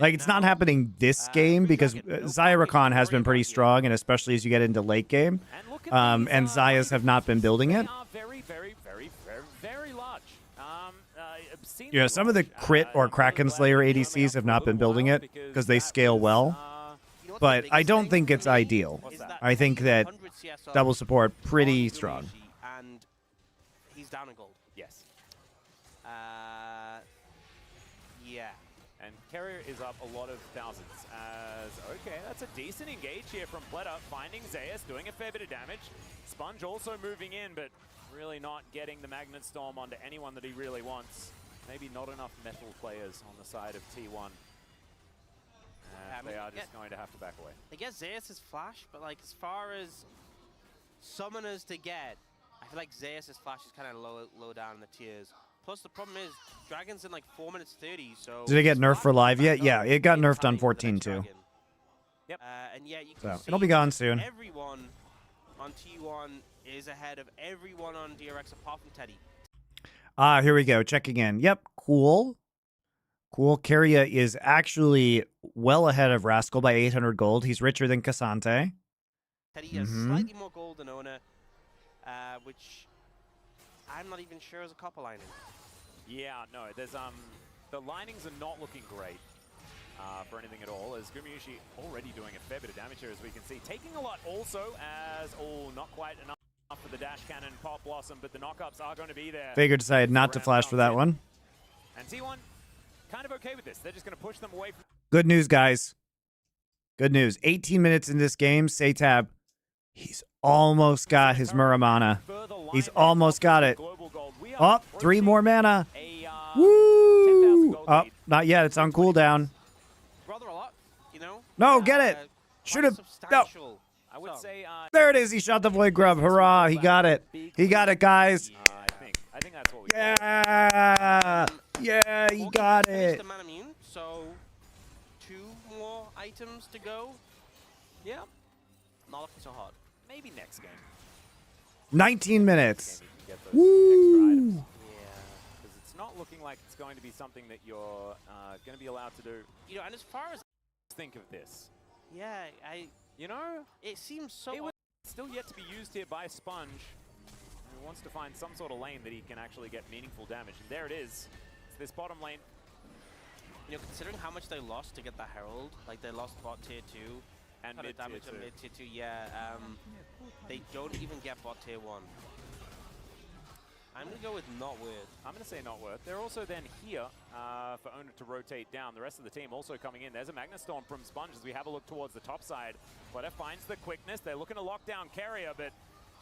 Like, it's not happening this game because Zyricon has been pretty strong, and especially as you get into late game. And Zayas have not been building it. They are very, very, very, very, very large. You know, some of the crit or Kraken Slayer ADCs have not been building it because they scale well. But I don't think it's ideal. I think that double support pretty strong. And he's down in gold. Yes. Yeah. And Carrier is up a lot of thousands as, okay, that's a decent engage here from Pleta, finding Zeus, doing a fair bit of damage. Sponge also moving in, but really not getting the Magnet Storm onto anyone that he really wants. Maybe not enough metal players on the side of T1. They are just going to have to back away. I guess Zeus is flash, but like as far as summoners to get, I feel like Zeus' flash is kind of low down in the tiers. Plus the problem is Dragon's in like 4 minutes 30, so Did it get nerfed for live yet? Yeah, it got nerfed on 14 too. Yep. And yeah, you can see it'll be gone soon. Everyone on T1 is ahead of everyone on DRX apart from Teddy. Here we go. Checking in. Yep, cool. Cool. Carrier is actually well ahead of Rascal by 800 gold. He's richer than Cassante. Teddy has slightly more gold than Ona, which I'm not even sure is a copper lining. Yeah, no, there's the linings are not looking great for anything at all, as Gumushi already doing a fair bit of damage here, as we can see. Taking a lot also, as, not quite enough for the dash cannon Pop Blossom, but the knockups are going to be there. Faker decided not to flash for that one. And T1 kind of okay with this. They're just going to push them away from... Good news, guys. Good news. 18 minutes in this game, Satab, he's almost got his Muramana. He's almost got it. Oh, 3 more mana. Woo! Oh, not yet. It's on cooldown. Rather a lot, you know? No, get it. Should have. No. I would say... There it is. He shot the Void Grub. Hurrah. He got it. He got it, guys. I think that's what we Yeah. Yeah, he got it. So 2 more items to go. Yeah. Not looking so hard. Maybe next game. 19 minutes. Get those extra items. Yeah. Because it's not looking like it's going to be something that you're going to be allowed to do. You know, and as far as think of this. Yeah, you know, it seems so still yet to be used here by Sponge, who wants to find some sort of lane that he can actually get meaningful damage. And there it is. It's this bottom lane. You know, considering how much they lost to get the Herald, like they lost bot tier 2 And mid damage tier on 2. mid tier 2, yeah. They don't even get bot tier 1. I'm gonna go with not worth. I'm going to say not worth. They're also then here for Owner to rotate down. The rest of the team also coming in. There's a Magna Storm from Sponge as we have a look towards the top side. Flutter finds the quickness. They're looking to lock down Carrier, but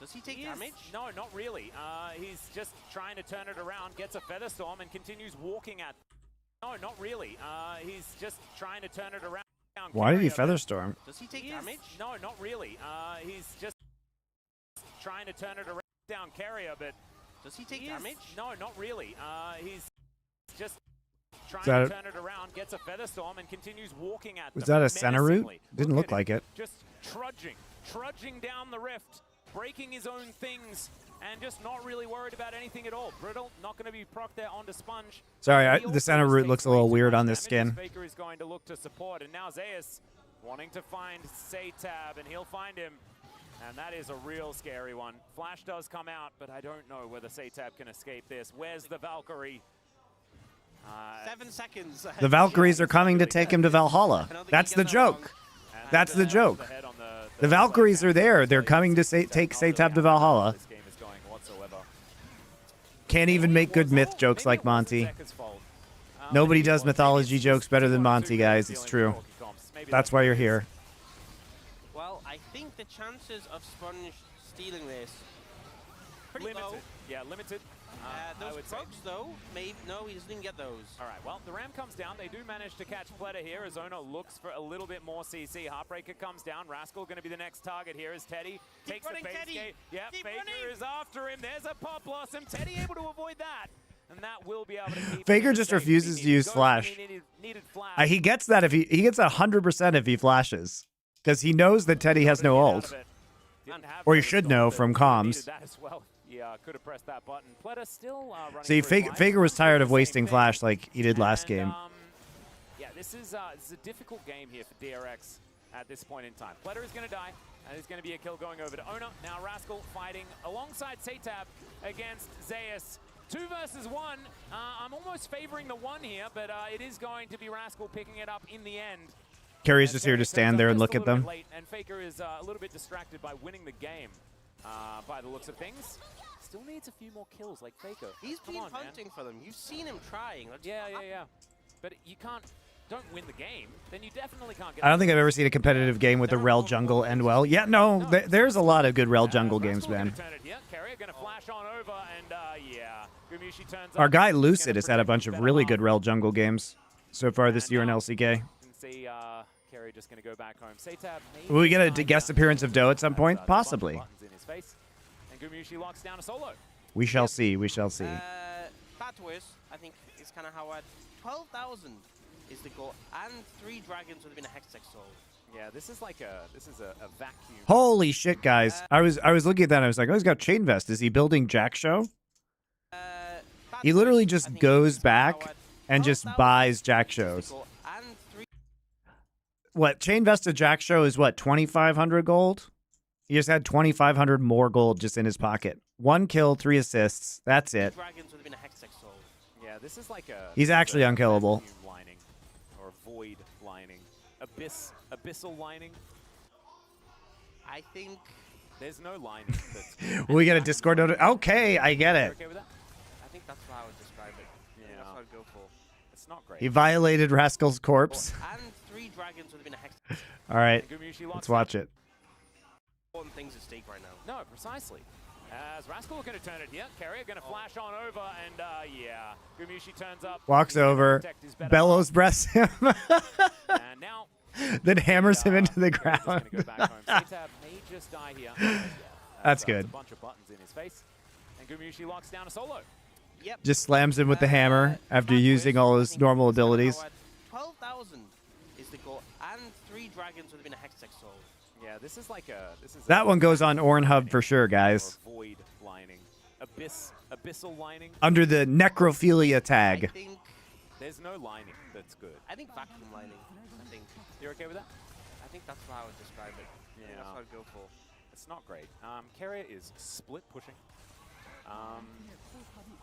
Does he take damage? No, not really. He's just trying to turn it around, gets a Feather Storm, and continues walking at. No, not really. He's just trying to turn it around. Why did he Featherstorm? Does he take damage? No, not really. He's just trying to turn it around down Carrier, but does he take damage? No, not really. He's just trying to turn it around, gets a Feather Storm, and continues walking at Was them that a center route? menacingly. Didn't look like it. Just trudging down the rift, breaking his own things, and just not really worried about anything at all. Brittle, not going to be proc there onto Sponge. Sorry, the center route looks a little weird on this skin. Faker is going to look to support, and now Zeus wanting to find Satab, and he'll find him. And that is a real scary one. Flash does come out, but I don't know whether Satab can escape this. Where's the Valkyrie? 7 seconds. The Valkyries are coming to take him to Valhalla. That's the joke. That's the joke. The Valkyries are there. They're coming to take Satab to Valhalla. This game is going whatsoever. Can't even make good myth jokes like Monty. Nobody does mythology jokes better than Monty, guys. It's true. That's why you're here. Well, I think the chances of Sponge stealing this pretty Limited. low. Yeah, limited. Those procs, though, maybe no, he doesn't even get those. All right, well, the Ram comes down. They do manage to catch Flutter here as Ono looks for a little bit more CC. Heartbreaker comes down. Rascal going to be the next target here as Teddy takes the base gate. Yeah, Faker is after him. There's a Pop Blossom. Teddy able to avoid that. And that will be able to keep Faker just refuses to use flash. Needed flash. He gets that if he gets 100% if he flashes, because he knows that Teddy has no ult, or he should know from comms. That as well. Yeah, could have pressed that button. Pleta still running. See, for his life. Faker was tired of wasting flash like he did last game. Yeah, this is a difficult game here for DRX at this point in time. Pleta is going to die, and there's going to be a kill going over to Ona. Now Rascal fighting alongside Satab against Zeus. 2 versus 1. I'm almost favoring the 1 here, but it is going to be Rascal picking it up in the end. Carrie's just here to stand there and look at them. Late, and Faker is a little bit distracted by winning the game by the looks of things. Still needs a few more kills like Faker. He's been hunting for them. You've seen him trying. Yeah. But you don't win the game, then you definitely can't get. I don't think I've ever seen a competitive game with a Rel jungle end well. Yeah, no, there's a lot of good Rel jungle games, man. Our guy Lucid has had a bunch of really good Rel jungle games so far this year in LCK. Just gonna go back home. Will we get a guest appearance of Doe at some point? Possibly. Locks down a solo. We shall see. We shall see. Bad to worse, I think is kind of how I'd 12,000 is the goal, and 3 dragons would have been a Hextech soul. Yeah, this is a vacuum. Holy shit, guys! I was looking at that. And I was like, oh, he's got Chain Vest. Is he building Jack Show? He literally just goes back and just buys Jack Shows. What, Chain Vest to Jack Show is what, 2,500 gold? He just had 2,500 more gold just in his pocket. 1 kill, 3 assists. That's it. Yeah, this is like a. He's actually unkillable. Lining or void lining, abyssal lining. I think there's no lining. That's we get a Discord note. Okay, I get it. Okay with that? I think that's how I would describe it. Yeah, that's what I'd go for. It's not great. He violated Rascal's corpse. And 3 dragons would have been a Hextech. All right, let's watch it. Important things at stake right now. No, precisely. As Rascal going to turn it here. Carrier going to flash on over, and yeah. Gumushi turns up. Walks over. Bellows breaths him. And now. Then hammers him into the ground. Go back home. Satab may just die here. That's good. A bunch of buttons in his face. And Gumushi locks down a solo. Yep. Just slams him with the hammer after using all his normal abilities. 12,000 is the goal, and 3 dragons would have been a Hextech soul. Yeah, this is like a. That one goes on Ornhub for sure, guys. Void lining, abyssal lining. Under the necrophilia tag. I think there's no lining that's good. I think vacuum lining. I think you're okay with that. I think that's how I would describe it. Yeah, that's what I'd go for. It's not great. Carrier is split pushing.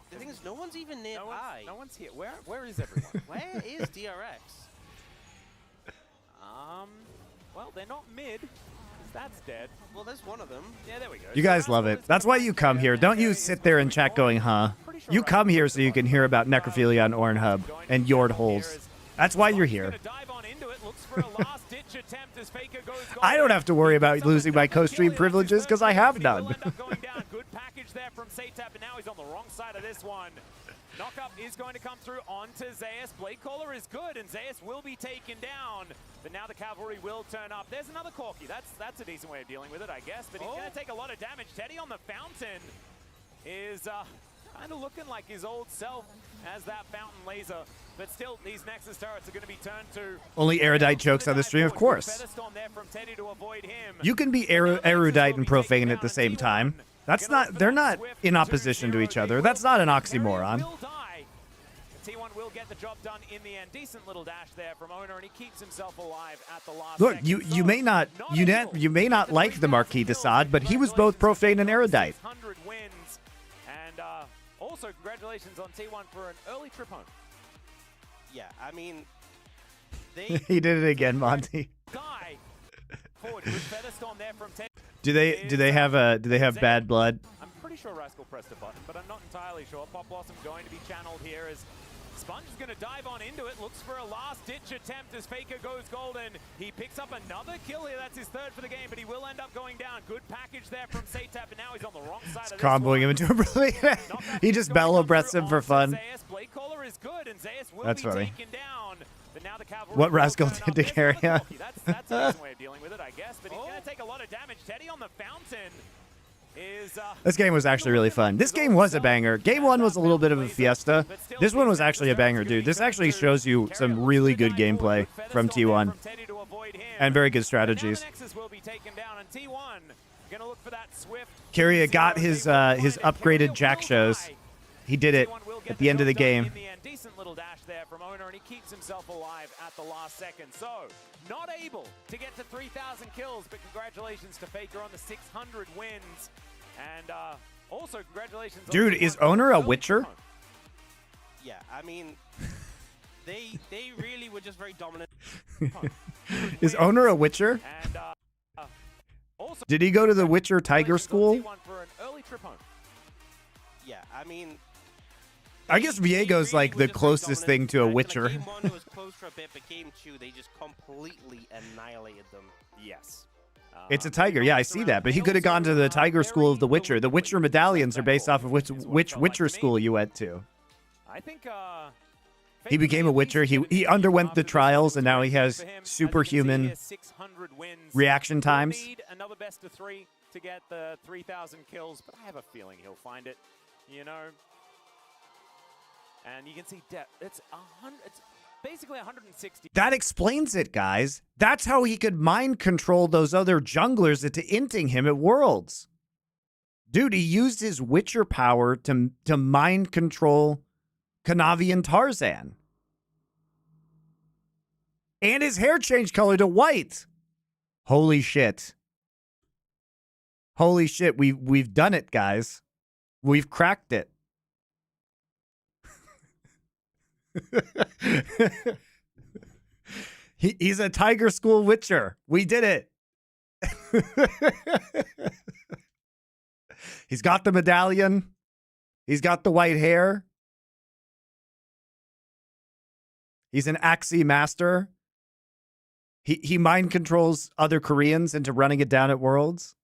The thing is, no one's even nearby. No one's here. Where is everyone? Where is DRX? Well, they're not mid. That's dead. Well, there's one of them. Yeah, there we go. You guys love it. That's why you come here. Don't you sit there and chat going, huh? You come here so you can hear about necrophilia on Ornhub and Yord holes. That's why you're here. I don't have to worry about losing my co-stream privileges because I have none. Good package there from Satap, and now he's on the wrong side of this one. Knockup is going to come through onto Zeus. Blade Caller is good, and Zeus will be taken down. But now the cavalry will turn up. There's another Corki. That's a decent way of dealing with it, I guess. But he's going to take a lot of damage. Teddy on the fountain is kind of looking like his old self as that fountain laser. But still, these Nexus turrets are going to be turned to... Only erudite jokes on the stream, of course. You can be erudite and profane at the same time. That's not... They're not in opposition to each other. That's not an oxymoron. T1 will get the job done in the end. Decent little dash there from Owner, and he keeps himself alive at the last Look, second. you may not like the Marquis de Sade, but he was both profane and erudite. 600 wins, and also congratulations on T1 for an early trip home. Yeah, I mean, they... He did it again, Monty. Guy forward with Featherstorm there from 10. Do they have bad blood? I'm pretty sure Rascal pressed a button, but I'm not entirely sure. Pop Blossom going to be channeled here as Sponge is going to dive on into it, looks for a last-ditch attempt as Faker goes golden. He picks up another kill here. That's his third for the game, but he will end up going down. Good package there from Satap, and now he's on the wrong side of this comboing him into a brilliant. He just bellow breaths him for fun. Blade Caller is good, and Zeus will That's be funny. taken down. But now the cavalry What will Rascal turn did up. to There's carry another him. Corki. That's a decent way of dealing with it, I guess. But he's going to take a lot of damage. Teddy on the fountain. This game was actually really fun. This game was a banger. Game 1 was a little bit of a fiesta. This one was actually a banger, dude. This actually shows you some really good gameplay from T1 and very good strategies. Carrier got his upgraded Jack shows. He did it at the end of the game. Decent little dash there from Owner, and he keeps himself alive at the last second. So, not able to get to 3,000 kills, but congratulations to Faker on the 600 wins. And also, congratulations on... Dude, is Owner a Witcher? Yeah, I mean, they really were just very dominant. Is Owner a Witcher? And, also, did he go to the Witcher Tiger School? For an early trip home. Yeah, I mean... I guess Viego's like the closest thing to a Witcher. Like, game 1 was close for a bit, but game 2, they just completely annihilated them. Yes. It's a tiger. Yeah, I see that. But he could have gone to the Tiger School of the Witcher. The Witcher medallions are based off of which Witcher school you went to. I think he became a Witcher. He underwent the trials, and now he has superhuman reaction times. Another best of 3 to get the 3,000 kills, but I have a feeling he'll find it. You know. And you can see depth. It's basically 160. That explains it, guys. That's how he could mind control those other junglers into inting him at Worlds. Dude, he used his Witcher power to mind control Kanavi and Tarzan. And his hair changed color to white. Holy shit. Holy shit, we've done it, guys. We've cracked it. He's a Tiger School Witcher. We did it. He's got the medallion. He's got the white hair. He's an Axie master. He mind controls other Koreans into running it down at Worlds.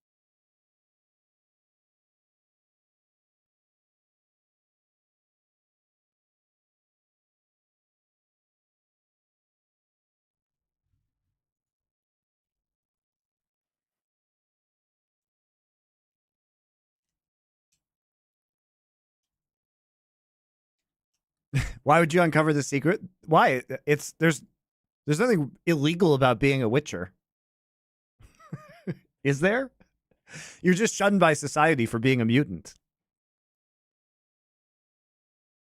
Why would you uncover the secret? Why? There's nothing illegal about being a Witcher. Is there? You're just shunned by society for being a mutant.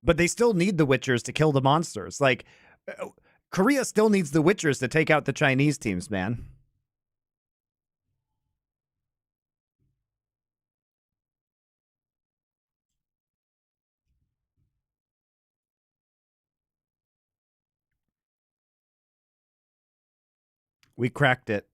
But they still need the Witchers to kill the monsters. Like, Korea still needs the Witchers to take out the Chinese teams, man. We cracked it.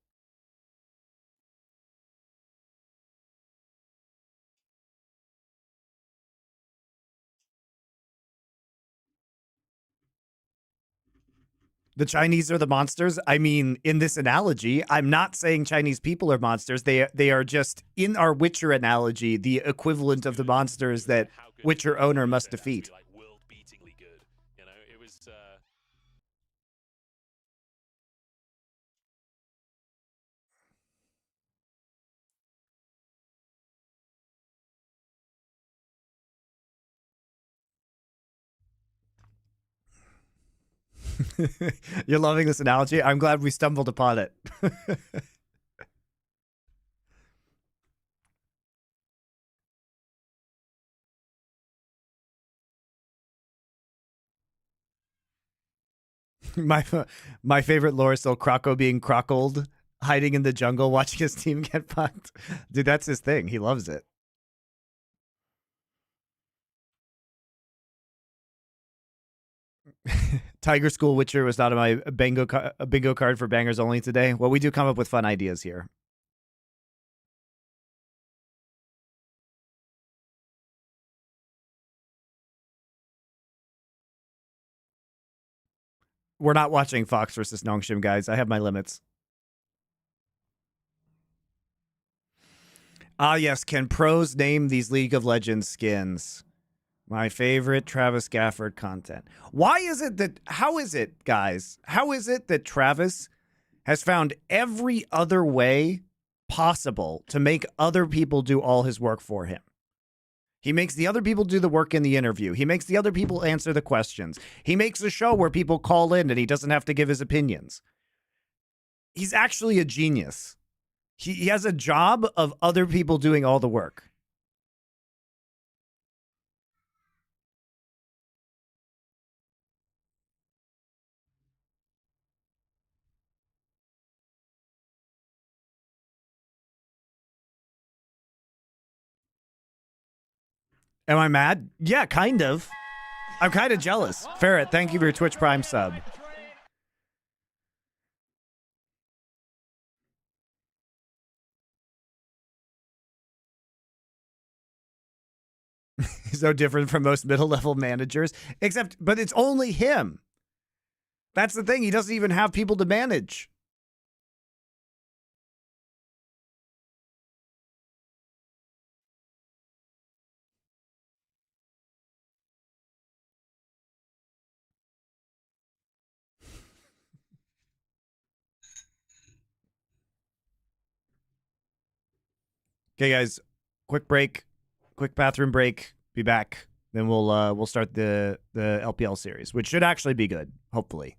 The Chinese are the monsters. I mean, in this analogy, I'm not saying Chinese people are monsters. They are just, in our Witcher analogy, the equivalent of the monsters that Witcher owner must defeat. Like world-beatingly good. You know, it was. You're loving this analogy? I'm glad we stumbled upon it. my my favorite lore is still Croco being crockled, hiding in the jungle, watching his team get fucked. Dude, that's his thing. He loves it. Tiger School Witcher was not on my bingo card for bangers only today. Well, we do come up with fun ideas here. We're not watching Fox versus Nongshim, guys. I have my limits. Ah, yes. Can pros name these League of Legends skins? My favorite Travis Gafford content. Why is it that, how is it, guys? How is it that Travis has found every other way possible to make other people do all his work for him? He makes the other people do the work in the interview. He makes the other people answer the questions. He makes a show where people call in and he doesn't have to give his opinions. He's actually a genius. He has a job of other people doing all the work. Am I mad? Yeah, kind of. I'm kind of jealous. Ferret, thank you for your Twitch Prime sub. He's no different from most middle-level managers, but it's only him. That's the thing. He doesn't even have people to manage. Okay, guys, quick break, quick bathroom break. Be back. Then we'll start the LPL series, which should actually be good. Hopefully.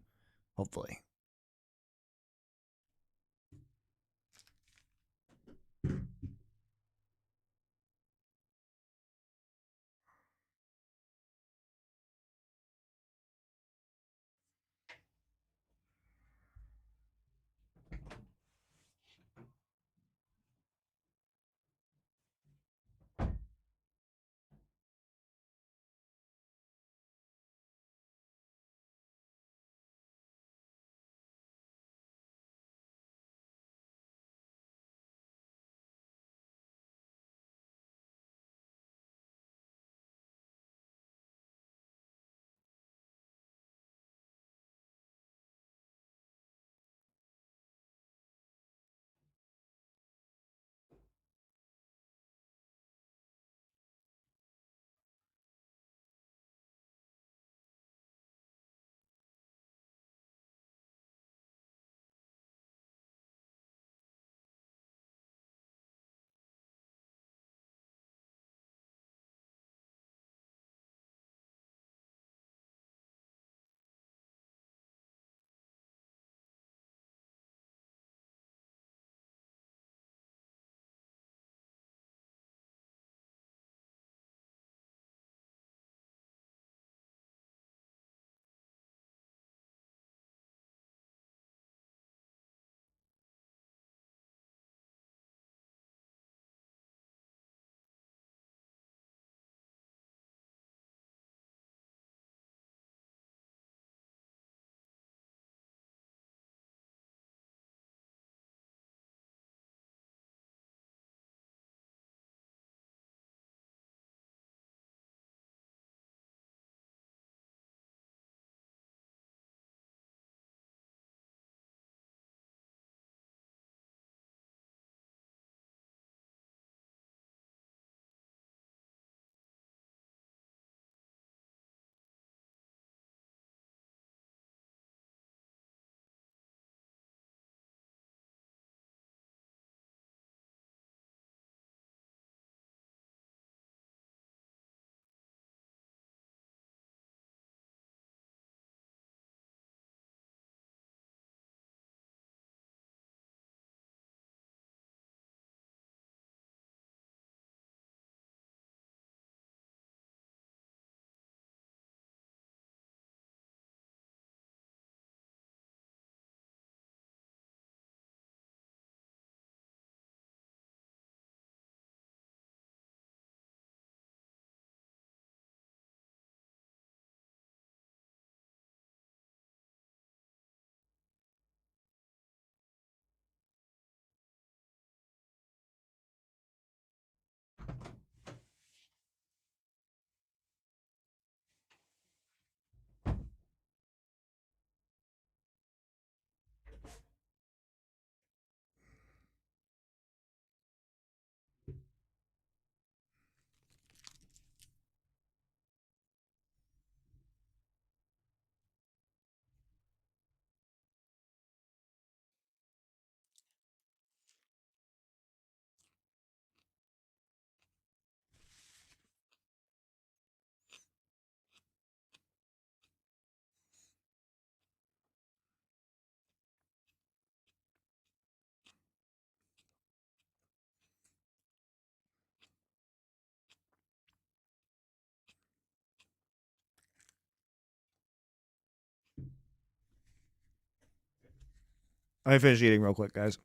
Let me finish eating real quick, guys.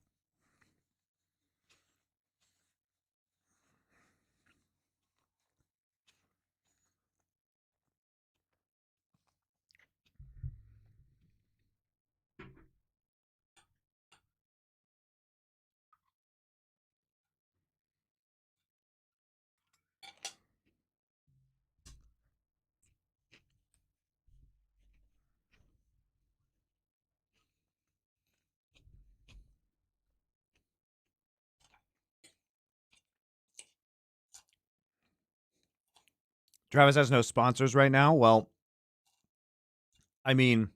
Travis has no sponsors right now. Well, I mean,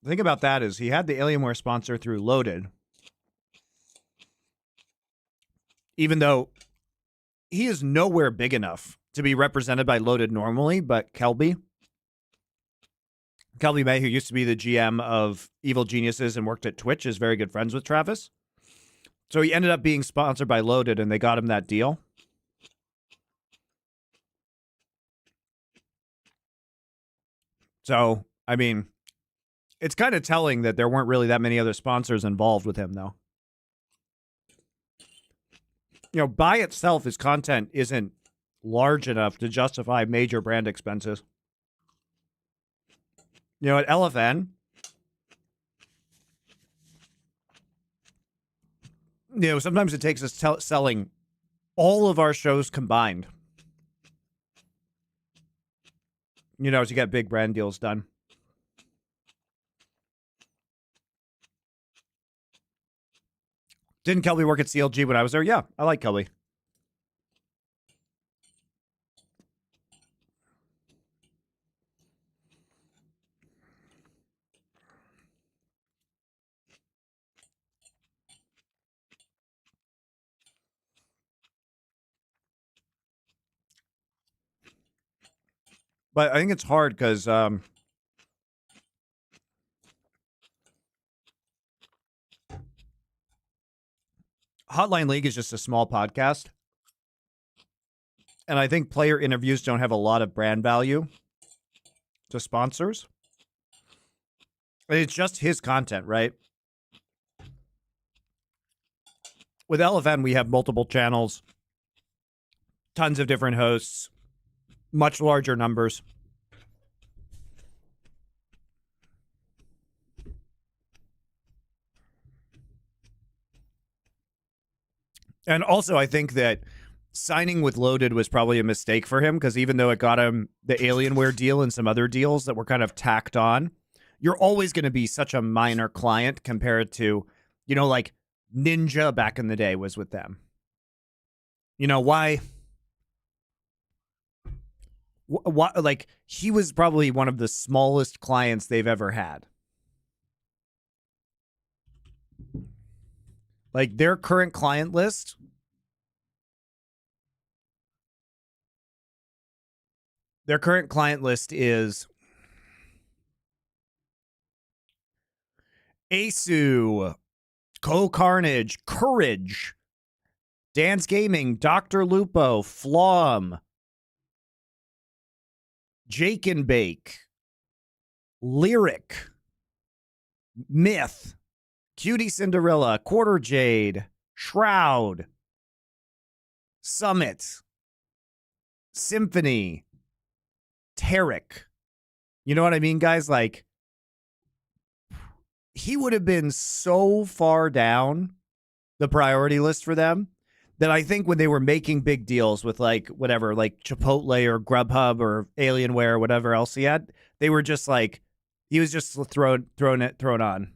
the thing about that is he had the Alienware sponsor through Loaded, even though he is nowhere big enough to be represented by Loaded normally, but Kelby May, who used to be the GM of Evil Geniuses and worked at Twitch, is very good friends with Travis. So he ended up being sponsored by Loaded, and they got him that deal. So, I mean, it's kind of telling that there weren't really that many other sponsors involved with him, though. You know, by itself, his content isn't large enough to justify major brand expenses. You know, at LFN, you know, sometimes it takes us selling all of our shows combined, you know, to get big brand deals done. Didn't Kelby work at CLG when I was there? Yeah, I like Kelby. But I think it's hard because Hotline League is just a small podcast. And I think player interviews don't have a lot of brand value to sponsors. It's just his content, right? With LFN, we have multiple channels, tons of different hosts, much larger numbers. And also, I think that signing with Loaded was probably a mistake for him because even though it got him the Alienware deal and some other deals that were kind of tacked on, you're always going to be such a minor client compared to, you know, like Ninja back in the day was with them. You know, why, like, he was probably one of the smallest clients they've ever had. Like, their current client list is Asu, Co-Carnage, Courage, Dance Gaming, Dr. Lupo, Flom, Jake and Bake, Lyric, Myth, Cutie Cinderella, Quarter Jade, Shroud, Summit, Symphony, Tarek. You know what I mean, guys? Like, he would have been so far down the priority list for them that I think when they were making big deals with, like, whatever, like Chipotle or Grubhub or Alienware or whatever else he had, they were just like, he was just thrown on.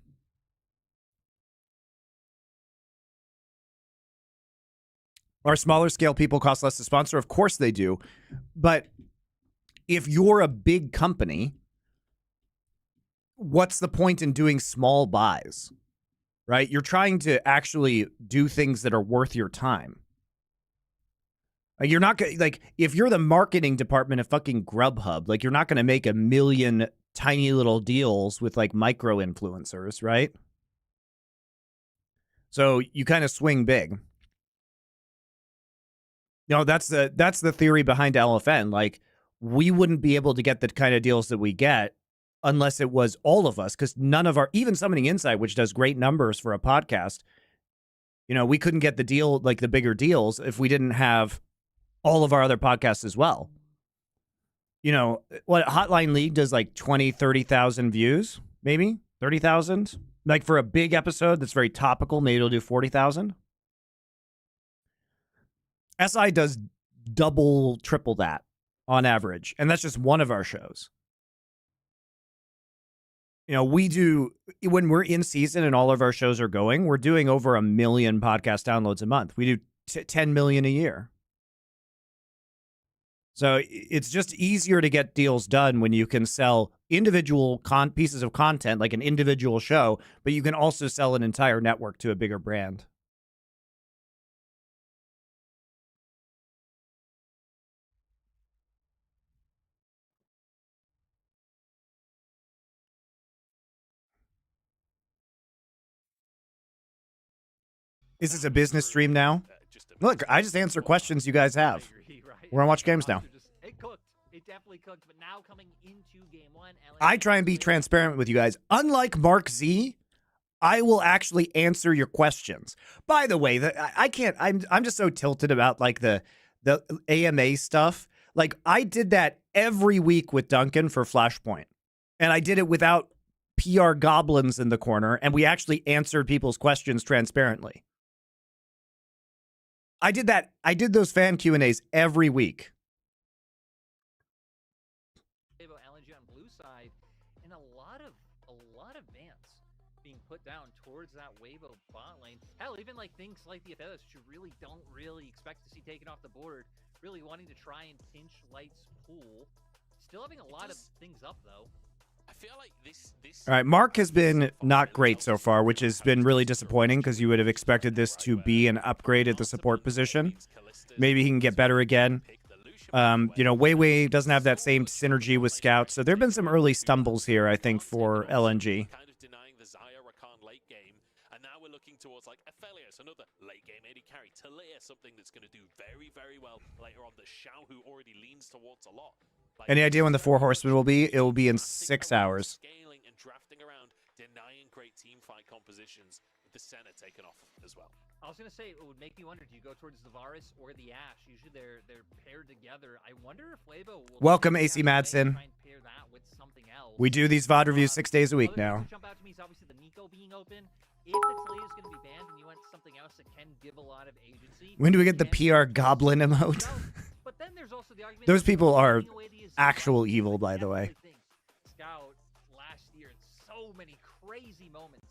Are smaller scale people cost less to sponsor? Of course they do. But if you're a big company, what's the point in doing small buys? Right? You're trying to actually do things that are worth your time. Like, you're not gonna, like, if you're the marketing department of fucking Grubhub, like, you're not going to make a million tiny little deals with, like, micro influencers, right? So you kind of swing big. You know, that's the theory behind LFN. Like, we wouldn't be able to get the kind of deals that we get unless it was all of us, because none of our, even Summoning Insight, which does great numbers for a podcast, you know, we couldn't get the deal, like the bigger deals, if we didn't have all of our other podcasts as well. You know, what Hotline League does, like 20, 30,000 views, maybe 30,000. Like for a big episode that's very topical, maybe it'll do 40,000. SI does double, triple that on average. And that's just one of our shows. You know, we do, when we're in season and all of our shows are going, we're doing over 1 million podcast downloads a month. We do 10 million a year. So it's just easier to get deals done when you can sell individual pieces of content, like an individual show, but you can also sell an entire network to a bigger brand. Is this a business stream now? Look, I just answer questions you guys have. We're gonna watch games now. It cooked. It definitely cooked. But now coming into game one, I try and be transparent with you guys. Unlike Mark Z, I will actually answer your questions. By the way, I can't. I'm just so tilted about like the AMA stuff. Like I did that every week with Duncan for Flashpoint, and I did it without PR goblins in the corner, and we actually answered people's questions transparently. I did that. I did those fan Q&As every week. LNG on blue side, and a lot of bans being put down towards that Weibo bot lane. Hell, even like things like the Athelas, which you really don't expect to see taken off the board. Really wanting to try and pinch Light's pool. Still having a lot of things up though. I feel like this All right, Mark has been not great so far, which has been really disappointing because you would have expected this to be an upgrade at the support position. Maybe he can get better again. You know, Weiwei doesn't have that same synergy with Scout, so there have been some early stumbles here, I think, for LNG. kind of denying the Xayah Rakan late game, and now we're looking towards like Aphelios, another late game AD carry, Talia, something that's going to do very, very well later on. The Xiao, who already leans towards a lot. Like, Any idea when the Four Horsemen will be? It will be in 6 hours. Scaling and drafting around, denying great team fight compositions with the center taken off as well. I was gonna say it would make me wonder: do you go towards the Varus or the Ashe? Usually they're paired together. I wonder if Weibo will Welcome, AC Madsen. try and pair that with something else. We do these VOD reviews 6 days a week Other things now. that jump out to me is obviously the Nico being open. If the Talia is going to be banned and you want something else that can give a lot of agency. When do we get the then- PR Goblin emote? But then there's also the argument Those of people are taking away the Azir. actual evil, I by the way. definitely think Scout last year in so many crazy moments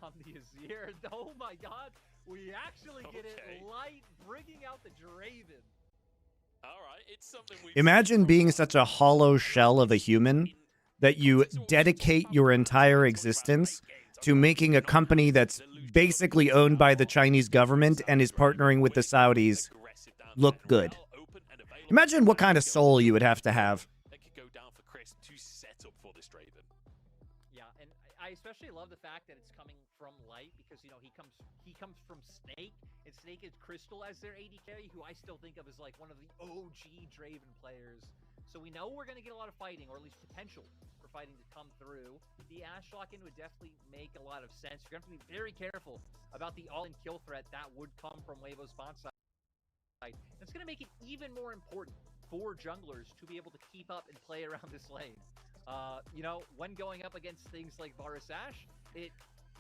on the Azir. Oh my God, we actually get it. Okay. Light bringing out the Draven. All right, it's something we Imagine being such a hollow shell of a human that you dedicate your entire existence to making a company that's basically owned by the Chinese government and is partnering with the Saudis look good. Imagine what kind of soul you would have to have. That could go down for Chris to set up for this Draven. Yeah, and I especially love the fact that it's coming from Light because you know he comes from Snake, and Snake is Crystal as their AD carry, who I still think of as like one of the OG Draven players. So we know we're gonna get a lot of fighting, or at least potential for fighting to come through. The Ashe lock-in would definitely make a lot of sense. You're gonna have to be very careful about the all-in kill threat that would come from Weibo's spawn side. It's gonna make it even more important for junglers to be able to keep up and play around this lane. You know, when going up against things like Varus Ashe,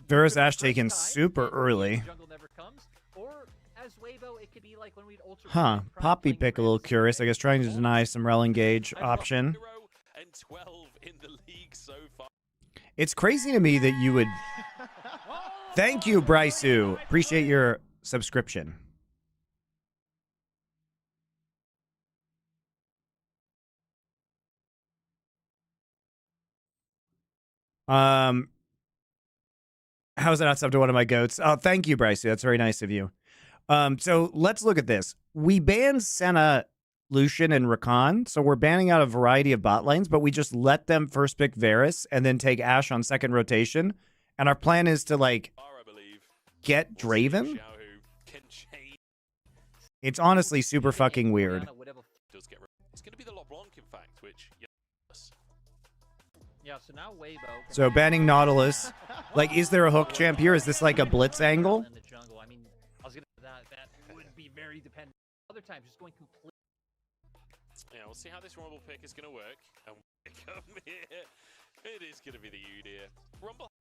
Varus either Ashe first taken time, super and early. the jungle never comes, or as Weibo, it could be like when we'd ultra. Huh. Poppy Pick a little curious. I guess trying to deny some rel engage option. 0 and 12 in the league so far. It's crazy to me that you would... Thank you, Brysu. Appreciate your subscription. How is that not sub to one of my goats? Oh, thank you, Bryce. That's very nice of you. So let's look at this. We banned Senna, Lucian, and Rakan, so we're banning out a variety of bot lanes, but we just let them first pick Varus and then take Ashe on second rotation. And our plan is to, like, I believe. get Draven? Xiao, who can change. It's honestly super fucking weird. Does get it's going to be the LeBlanc, in fact, which Yeah, so now Weibo. So banning Nautilus. Like, is there a hook champ here? Is this like a blitz angle? In the jungle. I mean, I was gonna that would be very dependent. Other times, just going complete. yeah, we'll see how this Rumble pick is gonna work. And we come here. It is gonna be the Udyr. Rumble.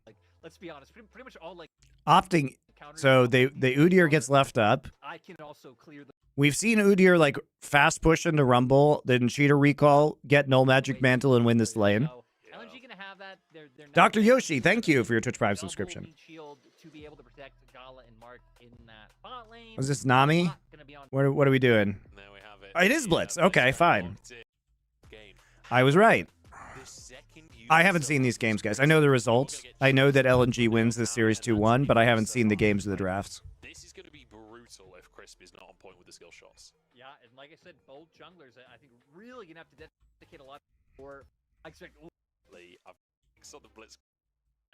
Like, let's be honest, pretty much all like Opting. counters. So the Udyr gets left up. I can also clear the. We've seen Udyr like fast push into Rumble, then cheater recall, get null magic mantle, and win this lane. So, LNG gonna have that. They're Dr. Yoshi, thank you for your Twitch Prime double subscription. meat shield to be able to protect Gala and Mark in that bot lane. Was this Nami? Not gonna be on. What are we doing? There we have it. Oh, it is Blitz. Okay, fine. Game. I was right. The second I haven't seen these games, guys. I know the results. I know that LNG wins this series 2-1, but I haven't seen the games of the drafts. This is going to be brutal if Crisp is not on point with the skill shots. Yeah, and like I said, both junglers, I think, really gonna have to dedicate a lot for. I expect. I've saw the Blitz.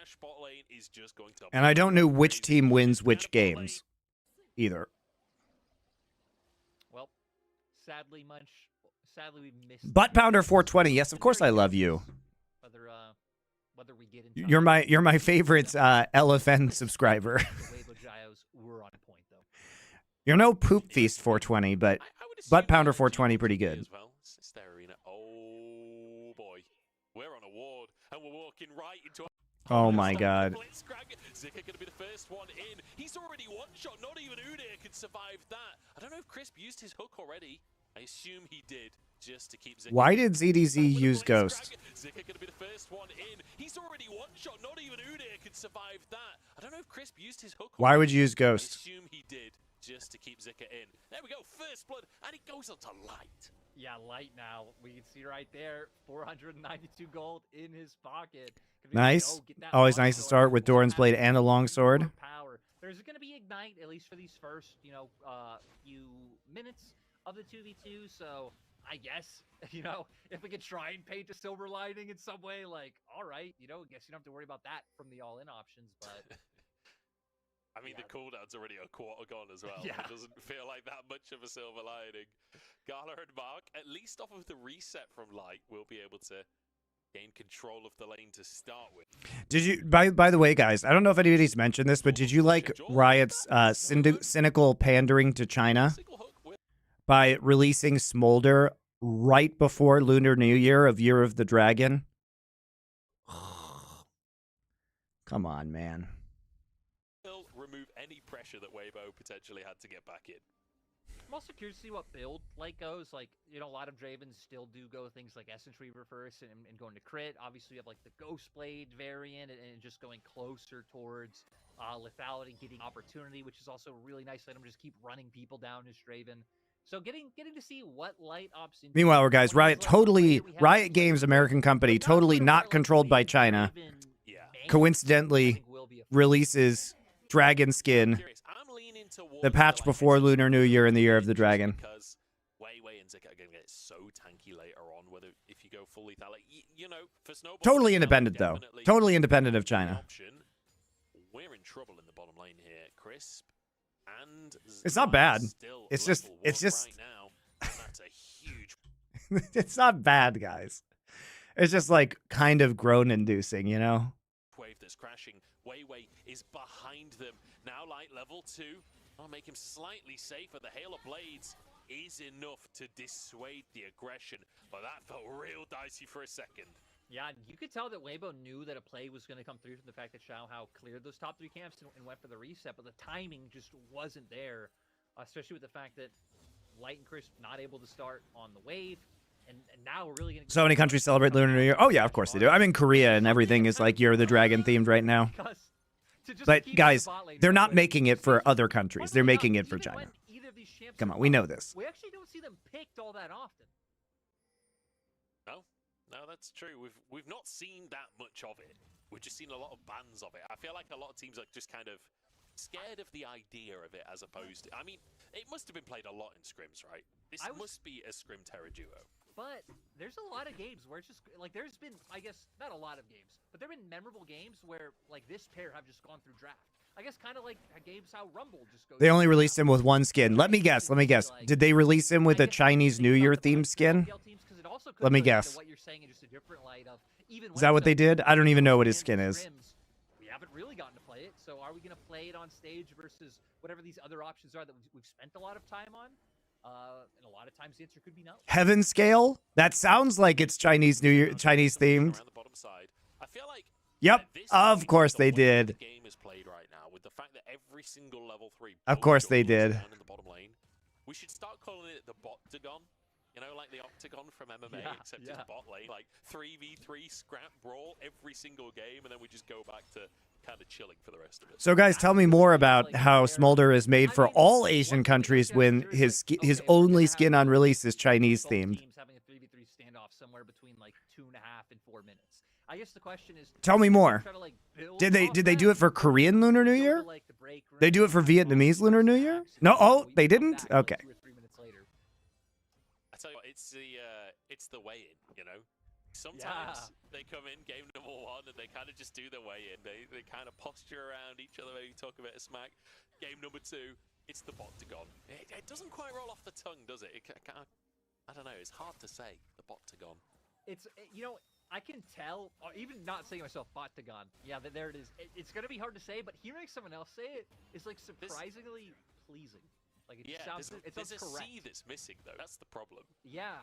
Spot lane is just going to. And I don't know which team wins which games, either. Well, sadly, we missed. Butt Pounder 420. Yes, of course I love you. Whether we get in. You're my favorite LFN subscriber. The Weibo Gios were on point though. You're no Poop Feast 420, but I would Butt assume Pounder LNG 420 pretty will be good. As well. It's their arena. Oh boy, we're on a ward and we're walking right into. Oh my god. Zika gonna be the first one in. He's already one shot. Not even Udyr could survive that. I don't know if Crisp used his hook already. I assume he did, just to keep Zika. Why did ZDZ use Ghost? Zika gonna be the first one in. He's already one shot. Not even Udyr could survive that. I don't know if Crisp used his hook. Why would you use Ghost? I assume he did, just to keep Zika in. There we go. First blood, and it goes on to Light. Yeah, Light now. We can see right there, 492 gold in his pocket. Nice. Always nice to start with Doran's Blade and a longsword. Power. There's going to be Ignite, at least for these first, few minutes of the 2v2. So I guess, if we could try and paint a silver lining in some way, like, all right, I guess you don't have to worry about that from the all-in options, but. I mean, the cooldown's already a quarter gone as well. Yeah. It doesn't feel like that much of a silver lining. Gala and Mark, at least off of the reset from Light, will be able to gain control of the lane to start with. Did you, by the way, guys, I don't know if anybody's mentioned this, but did you like Riot's cynical pandering to China by releasing Smolder right before Lunar New Year of Year of the Dragon? Come on, man. Remove any pressure that Weibo potentially had to get back in. I'm also curious to see what build goes. Like, a lot of Dravens still do go things like Essence Reaver first and going to crit. Obviously, you have like the Ghost Blade variant and just going closer towards lethality, getting opportunity, which is also really nice. Let him just keep running people down as Draven. So getting to see what Light opts into. Meanwhile, guys, Riot Games, American company, totally not controlled by China. Coincidentally, releases Dragon Skin, the patch before Lunar New Year and the Year of the Dragon. Because Wei and Zika are going to get so tanky later on, whether if you go fully lethal, for Snowball. Totally independent, though. Totally independent of China. We're in trouble in the bottom lane here. Crisp and It's not bad. It's just right now. That's a huge. It's not bad, guys. It's just like kind of groan-inducing, Wave that's crashing. Wei is behind them. Now Light level 2. I'll make him slightly safer. The Hail of Blades is enough to dissuade the aggression, but that felt real dicey for a second. Yeah, you could tell that Weibo knew that a play was going to come through from the fact that Xiao Hao cleared those top 3 camps and went for the reset, but the timing just wasn't there, especially with the fact that Light and Crisp not able to start on the wave. And now we're really going to. So many countries celebrate Lunar New Year. Oh, yeah, of course they do. I'm in Korea and everything is like Year of the Dragon themed right now. But, guys, they're not making it for other countries. They're making it for China. Come on, we know this. We actually don't see them picked all that often. No, that's true. We've not seen that much of it. We've just seen a lot of bans of it. I feel like a lot of teams are just kind of scared of the idea of it as opposed to... I mean, it must have been played a lot in scrims, right? This must be a scrim terror duo. But there's a lot of games where it's just like there's been, I guess, not a lot of games, but there have been memorable games where like this pair have just gone through draft. I guess kind of like games how Rumble just goes. They only released him with one skin. Let me guess. Let me guess. Did they release him with a Chinese New Year themed skin? Let me guess. What you're saying in just a different light of even Is that what they did? I don't even know what his skin is. We haven't really gotten to play it, so are we going to play it on stage versus whatever these other options are that we've spent a lot of time on? And a lot of times the answer could be no. Heaven Scale? That sounds like it's Chinese New Year, Chinese themed. I feel like Yep, of course they did. The game is played right now with the fact that every single level 3. Of course they did. Down in the bottom lane. We should start calling it the Bot-tagon. You know, like the Octagon from MMA, except it's bot lane. Like 3v3 scrap brawl every single game, and then we just go back to kind of chilling for the rest of it. So guys, tell me more about how Smolder is made for all Asian countries when his only skin on release is Chinese themed. Teams having a 3v3 standoff somewhere between like 2.5 and 4 minutes. I guess the question is, tell me more. Try to, like, Did they do it for Korean Lunar New Year? They do it for Vietnamese Lunar New Year? No, oh, they didn't? Okay. I tell you what, it's the weigh-in, you know? Sometimes they come in game number 1 and they kind of just do their weigh-in. They kind of posture around each other, maybe talk a bit of smack. Game number 2, it's the Bot-tagon. It doesn't quite roll off the tongue, does it? I don't know, it's hard to say, the Bot-tagon. It's, you know, I can tell, even not saying myself, Bot-tagon. Yeah, there it is. It's going to be hard to say, but hearing someone else say it is like surprisingly pleasing. Like it sounds, it sounds there's correct. a C that's missing though. That's the problem. Yeah,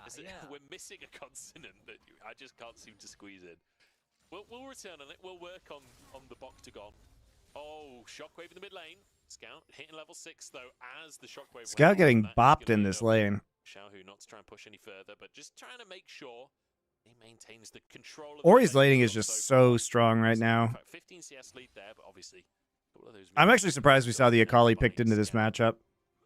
We're missing a consonant that I just can't seem to squeeze in. We'll return on it. We'll work on the Bot-tagon. Oh, Shockwave in the mid lane. Scout hitting level 6 though as the Shockwave. Scout getting bopped in this lane. Xiaohu not to try and push any further, but just trying to make sure he maintains the control. Ori's laning is just so strong right now. 15 CS lead there, but obviously. I'm actually surprised we saw the Akali picked into this matchup.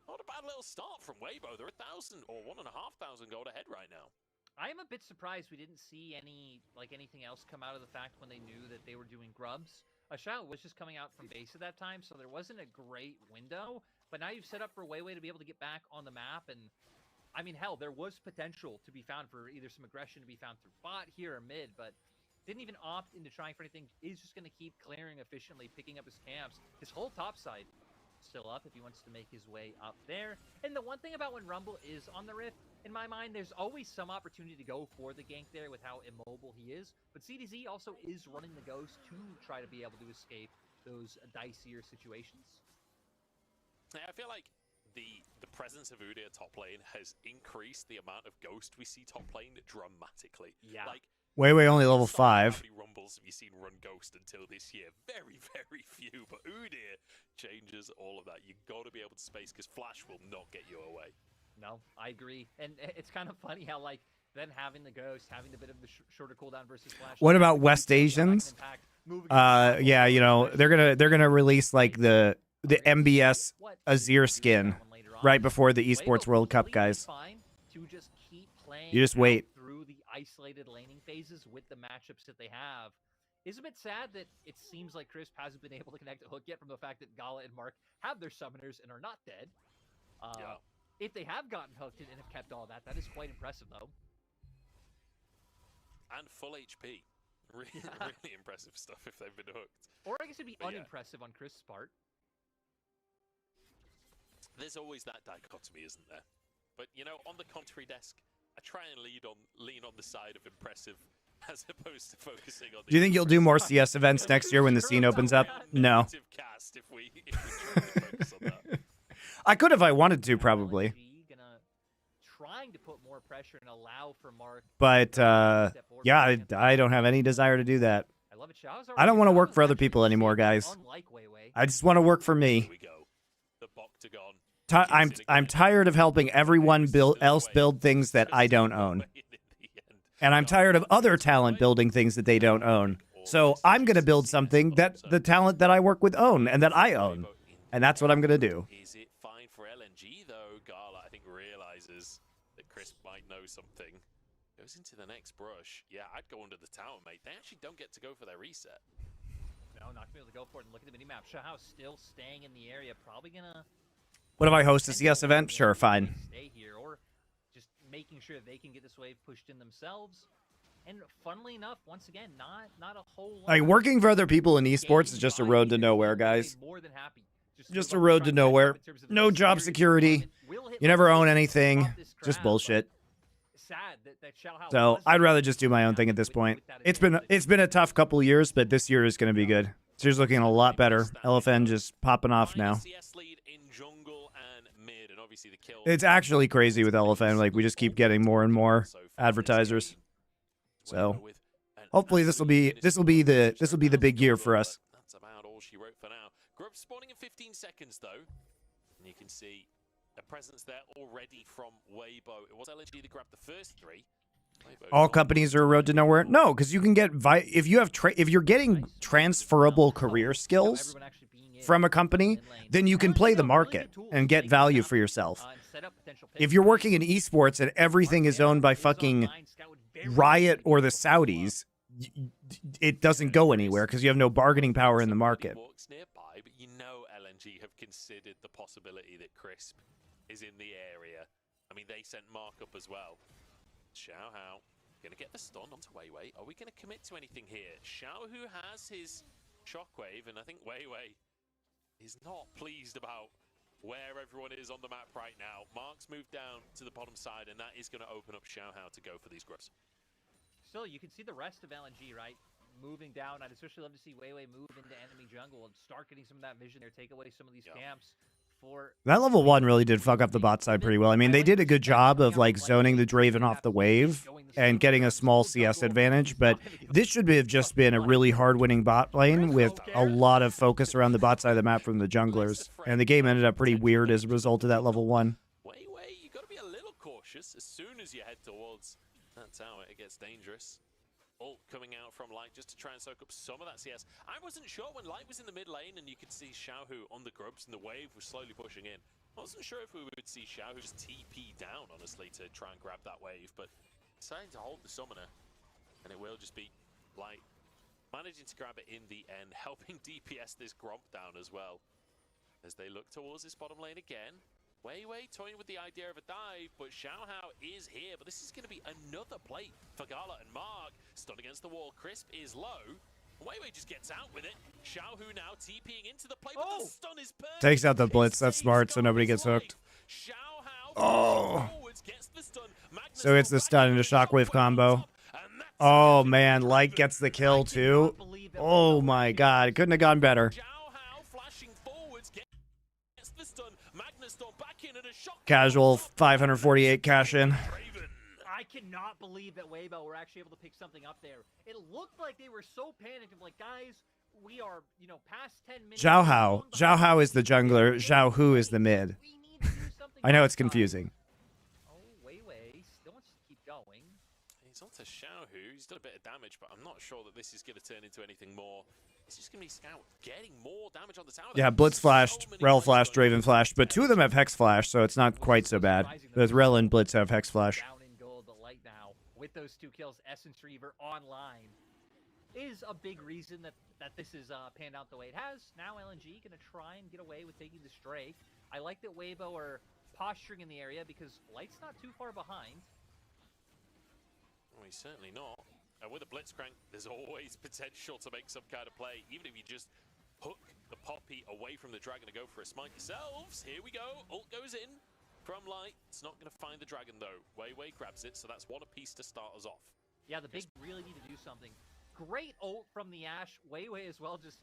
Not a bad little start from Weibo. They're 1,000 or 1,500 gold ahead right now. I am a bit surprised we didn't see anything else come out of the fact when they knew that they were doing grubs. Xiao was just coming out from base at that time, so there wasn't a great window. But now you've set up for Weiwei to be able to get back on the map, and I mean, hell, there was potential to be found for either some aggression to be found through bot here or mid, but didn't even opt into trying for anything. Is just going to keep clearing efficiently, picking up his camps. His whole top side still up if he wants to make his way up there. And the one thing about when Rumble is on the Rift, in my mind, there's always some opportunity to go for the gank there with how immobile he is. But CDZ also is running the Ghost to try to be able to escape those dicier situations. I feel like the presence of Udi at top lane has increased the amount of Ghost we see top lane dramatically. Yeah. Like, Weiwei only level 5. How many Rumbles have you seen run Ghost until this year? Very, very few. But Udyr changes all of that. You got to be able to space because Flash will not get you away. No, I agree. And it's kind of funny how, like, then having the Ghost, having the bit of the shorter cooldown versus Flash. What about West Asians? Yeah, you know, they're gonna release like the MBS Azir skin right before the esports World Cup, guys. You just wait. Through the isolated laning phases with the matchups that they have. It's a bit sad that it seems like Crisp hasn't been able to connect a hook yet from the fact that Gala and Mark have their summoners and are not dead. If they have gotten hooked and have kept all that, that is quite impressive, though. And full HP. Really impressive stuff if they've been hooked. Or I guess it'd be unimpressive on Crisp's part. There's always that dichotomy, isn't there? But, you know, on the commentary desk, I try and lean on the side of impressive as opposed to focusing on the Do you think you'll do more CS events next year when the scene opens up? No. Cast if we try to focus on that. I could if I wanted to, probably. Trying to put more pressure and allow for Mark. But yeah, I don't have any desire to do that. I don't want to work for other people anymore, guys. I just want to work for me. I'm tired of helping everyone else build things that I don't own. And I'm tired of other talent building things that they don't own. So I'm going to build something that the talent that I work with own and that I own. And that's what I'm going to do. Is it fine for LNG, though? Gala, I think, realizes that Chris might know something. Goes into the next brush. Yeah, I'd go under the tower, mate. They actually don't get to go for their reset. No, not going to be able to go for it. And look at the minimap. Shahao still staying in the area. Probably going to... What if I host a CS event? Sure, fine. Stay here or just making sure they can get this wave pushed in themselves. And funnily enough, once again, not a whole lot. Like, working for other people in esports is just a road to nowhere, guys. Just a road to nowhere. No job security. You never own anything. Just bullshit. So I'd rather just do my own thing at this point. It's been a tough couple of years, but this year is going to be good. This year's looking a lot better. LFN just popping off now. It's actually crazy with LFN. Like, we just keep getting more and more advertisers. So hopefully this will be the big year for us. That's about all she wrote for now. Grub spawning in 15 seconds though, and you can see a presence there already from Weibo. It was LNG that grabbed the first 3. All companies are a road to nowhere. No, because you can get if you're getting transferable career skills from a company, then you can play the market and get value for yourself. If you're working in esports and everything is owned by fucking Riot or the Saudis, it doesn't go anywhere because you have no bargaining power in the market. Nearby, but you know LNG have considered the possibility that Crisp is in the area. I mean, they sent Mark up as well. Xiaohao gonna get the stun onto Weiwei. Are we gonna commit to anything here? Xiao, who has his shockwave, and I think Weiwei is not pleased about where everyone is on the map right now. Mark's moved down to the bottom side, and that is going to open up Xiaohao to go for these grubs. Still, you can see the rest of LNG, right? Moving down. I'd especially love to see Weiwei move into enemy jungle and start getting some of that vision there, take away some of these camps. That level 1 really did fuck up the bot side pretty well. I mean, they did a good job of like zoning the Draven off the wave and getting a small CS advantage, but this should have just been a really hard-winning bot lane with a lot of focus around the bot side of the map from the junglers, and the game ended up pretty weird as a result of that level 1. Weiwei, you got to be a little cautious as soon as you head towards that tower. It gets dangerous. Ult coming out from Light just to try and soak up some of that CS. I wasn't sure when Light was in the mid lane and you could see Xiaohu on the grubs and the wave was slowly pushing in. I wasn't sure if we would see Xiaohu just TP down, honestly, to try and grab that wave, but deciding to hold the summoner, and it will just be Light managing to grab it in the end, helping DPS this Gromp down as well. As they look towards this bottom lane again. Weiwei toying with the idea of a dive, but Xiaohao is here. But this is going to be another play for Gala and Mark. Stun against the wall. Crisp is low. Weiwei just gets out with it. Xiaohu now TPing into the play, but the stun is perfect. Takes out the blitz. That's smart, so nobody gets hooked. Oh. So it's the stun into shockwave combo. Oh, man. Light gets the kill, too. Oh, my God. It couldn't have gone better. Casual 548 cash in. I cannot believe that Weibo were actually able to pick something up there. It looked like they were so panicked. Like, guys, we are, past 10 minutes. Xiaohao is the jungler. Xiaohu is the mid. I know it's confusing. Oh, Weiwei still wants to keep going. He's onto Xiaohu. He's done a bit of damage, but I'm not sure that this is going to turn into anything more. It's just going to be Scout getting more damage on the tower. Yeah, Blitz flashed, Rel flashed, Draven flashed, but 2 of them have Hex Flash, so it's not quite so bad. Both Rel and Blitz have Hex Flash. Down in gold, but Light now, with those 2 kills, Essence Reaver online is a big reason that this is panned out the way it has. Now LNG going to try and get away with taking this Drake. I like that Weibo are posturing in the area because Light's not too far behind. Well, he's certainly not. And with a Blitzcrank, there's always potential to make some kind of play. Even if you just hook the Poppy away from the Dragon and go for a smite yourselves. Here we go. Ult goes in from Light. It's not going to find the Dragon, though. Weiwei grabs it, so that's 1 apiece to start us off. Yeah, the big really need to do something. Great ult from the Ashe. Weiwei as well. Just,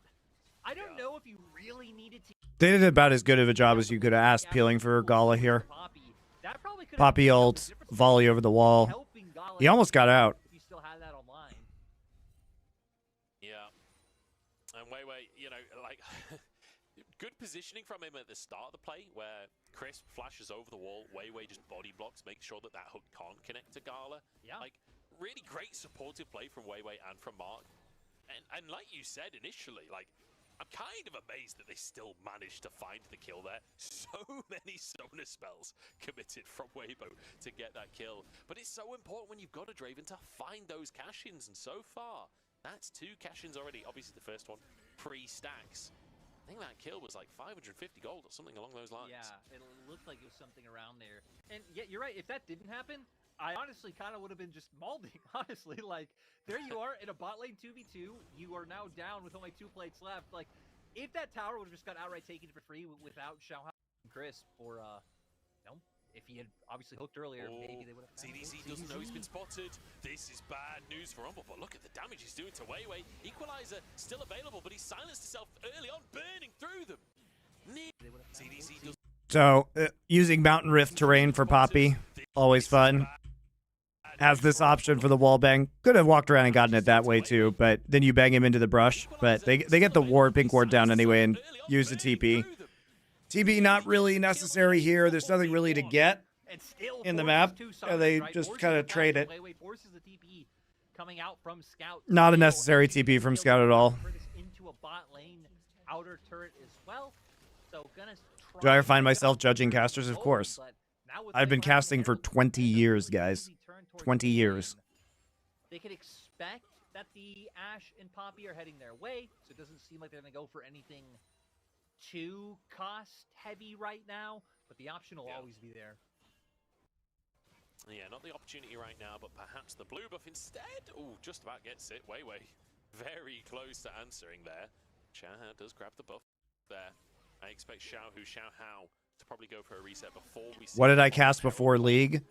I don't know if you really needed to. They did about as good of a job as you could have asked peeling for Gala here. Poppy ult, volley over the wall. He almost got out. You still had that online. Yeah. And Weiwei, like, good positioning from him at the start of the play, where Crisp flashes over the wall, Weiwei just body blocks, makes sure that hook can't connect to Gala. Yeah. Like, really great supportive play from Weiwei and from Mark. And like you said initially, like, I'm kind of amazed that they still managed to find the kill there. So many summoner spells committed from Weibo to get that kill. But it's so important when you've got a Draven to find those cash-ins. And so far, that's 2 cash-ins already. Obviously, the first one pre-stacks. think that kill was like 550 gold or something along those lines. Yeah, it looked like it was something around there. And yet, you're right. If that didn't happen, I honestly kind of would have been just mauling, honestly. Like, there you are in a bot lane 2v2. You are now down with only 2 plates left. Like, if that tower would have just got outright taken for free without Xiaohao and Crisp, or, if he had obviously hooked earlier, maybe they would have. ZDZ doesn't know he's been spotted. This is bad news for Rumble, but look at the damage he's doing to Weiwei. Equalizer still available, but he silenced himself early on, burning through them. ZDZ does. So, using Mountain Rift terrain for Poppy, always fun. Has this option for the wall bang. Could have walked around and gotten it that way too, but then you bang him into the brush. But they get the ward, pink ward down anyway and use the TP. TP not really necessary here. There's nothing really to get in the map. They just kind of trade it. Not a necessary TP from Scout at all. Do I ever find myself judging casters? Of course. I've been casting for 20 years, guys. 20 years. They could expect that the Ashe and Poppy are heading their way, so it doesn't seem like they're going to go for anything too cost-heavy right now, but the option will always be there. Yeah, not the opportunity right now, but perhaps the blue buff instead. Oh, just about gets it. Weiwei very close to answering there. Xiaohao does grab the buff there. I expect Xiaohao to probably go for a reset before we see. What did I cast before League?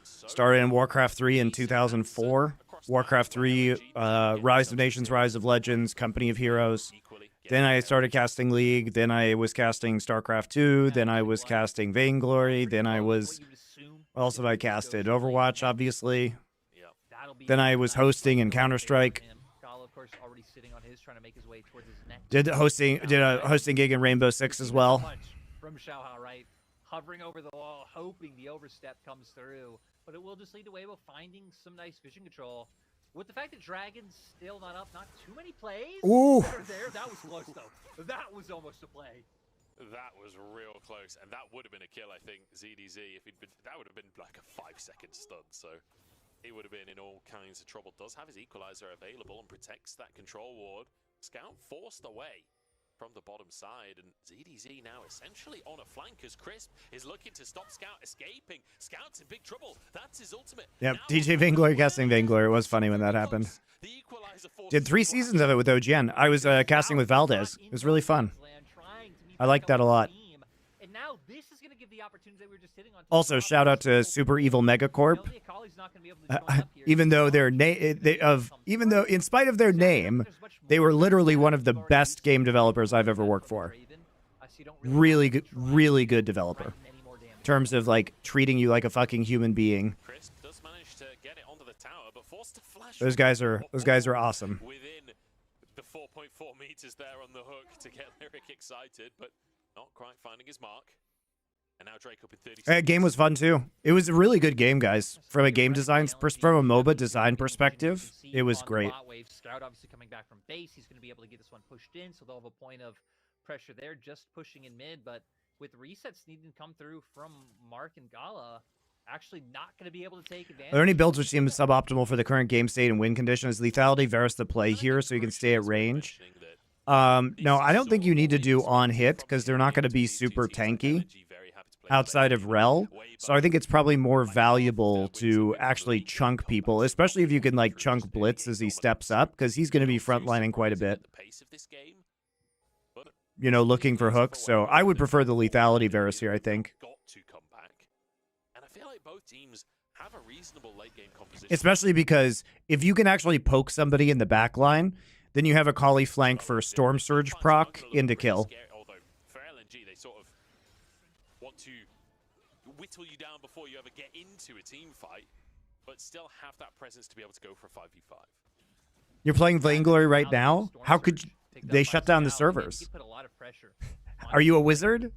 Started in Warcraft 3 in 2004. Warcraft 3, Rise of Nations, Rise of Legends, Company of Heroes. Then I started casting League. Then I was casting StarCraft 2. Then I was casting Vainglory. Then I was... What else have I casted? Overwatch, obviously. Then I was hosting in Counter-Strike. Did a hosting gig in Rainbow Six as well. From Xiaohao, right? Hovering over the wall, hoping the overstep comes through. But it will just lead to Weibo finding some nice vision control. With the fact that Dragon's still not up, not too many plays. Ooh. There. That was close, though. That was almost a play. That was real close, and that would have been a kill, I think, ZDZ. If he'd been, that would have been like a 5-second stun, so he would have been in all kinds of trouble. Does have his equalizer available and protects that control ward. Scout forced away from the bottom side, and ZDZ now essentially on a flank as Crisp is looking to stop Scout escaping. Scout's in big trouble. That's his ultimate. Yep, DJ Vainglory casting Vainglory. It was funny when that happened. Did 3 seasons of it with OGN. I was casting with Valdez. It was really fun. I like that a lot. Also, shout out to Super Evil Megacorp. Even though in spite of their name, they were literally one of the best game developers I've ever worked for. Really good developer. In terms of like treating you like a fucking human being. Those guys are awesome. Within the 4.4 meters there on the hook to get Lyric excited, but not quite finding his mark. And now Drake up in 30 seconds. That game was fun too. It was a really good game, guys. From a game design, from a MOBA design perspective, it was great. Scout obviously coming back from base, he's going to be able to get this one pushed in, so they'll have a point of pressure there, just pushing in mid. But with resets needing to come through from Mark and Gala, actually not going to be able to take advantage. Are there any builds which seem suboptimal for the current game state and win conditions? Lethality, Varus the play here, so you can stay at range. No, I don't think you need to do on hit because they're not going to be super tanky outside of Rel. So I think it's probably more valuable to actually chunk people, especially if you can like chunk Blitz as he steps up, because he's going to be frontlining quite a bit. You know, looking for hooks. So I would prefer the lethality Varus here, I think. Both teams have a reasonable late game composition. Especially because if you can actually poke somebody in the back line, then you have a Kali flank for Storm Surge proc into kill. Although for LNG, they sort of want to whittle you down before you ever get into a team fight, but still have that presence to be able to go for a 5v5. You're playing Vainglory right now? How could they shut down the servers? Are you a wizard?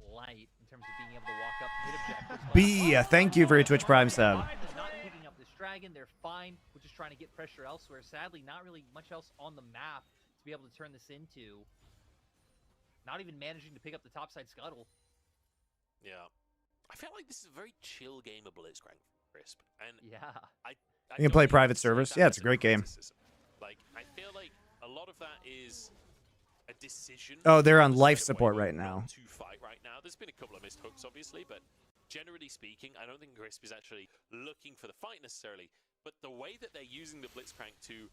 B, thank you for your Twitch Prime sub. Not picking up this dragon, they're fine. We're just trying to get pressure elsewhere. Sadly, not really much else on the map to be able to turn this into. Not even managing to pick up the topside scuttle. Yeah, I feel like this is a very chill game of Blitzcrank, Crisp. And yeah, you can play private service. Yeah, it's a great game. Like, I feel like a lot of that is a decision. Oh, they're on the life side of support Weibo right not now. to fight right now. There's been a couple of missed hooks, obviously, but generally speaking, I don't think Crisp is actually looking for the fight necessarily. But the way that they're using the Blitzcrank to,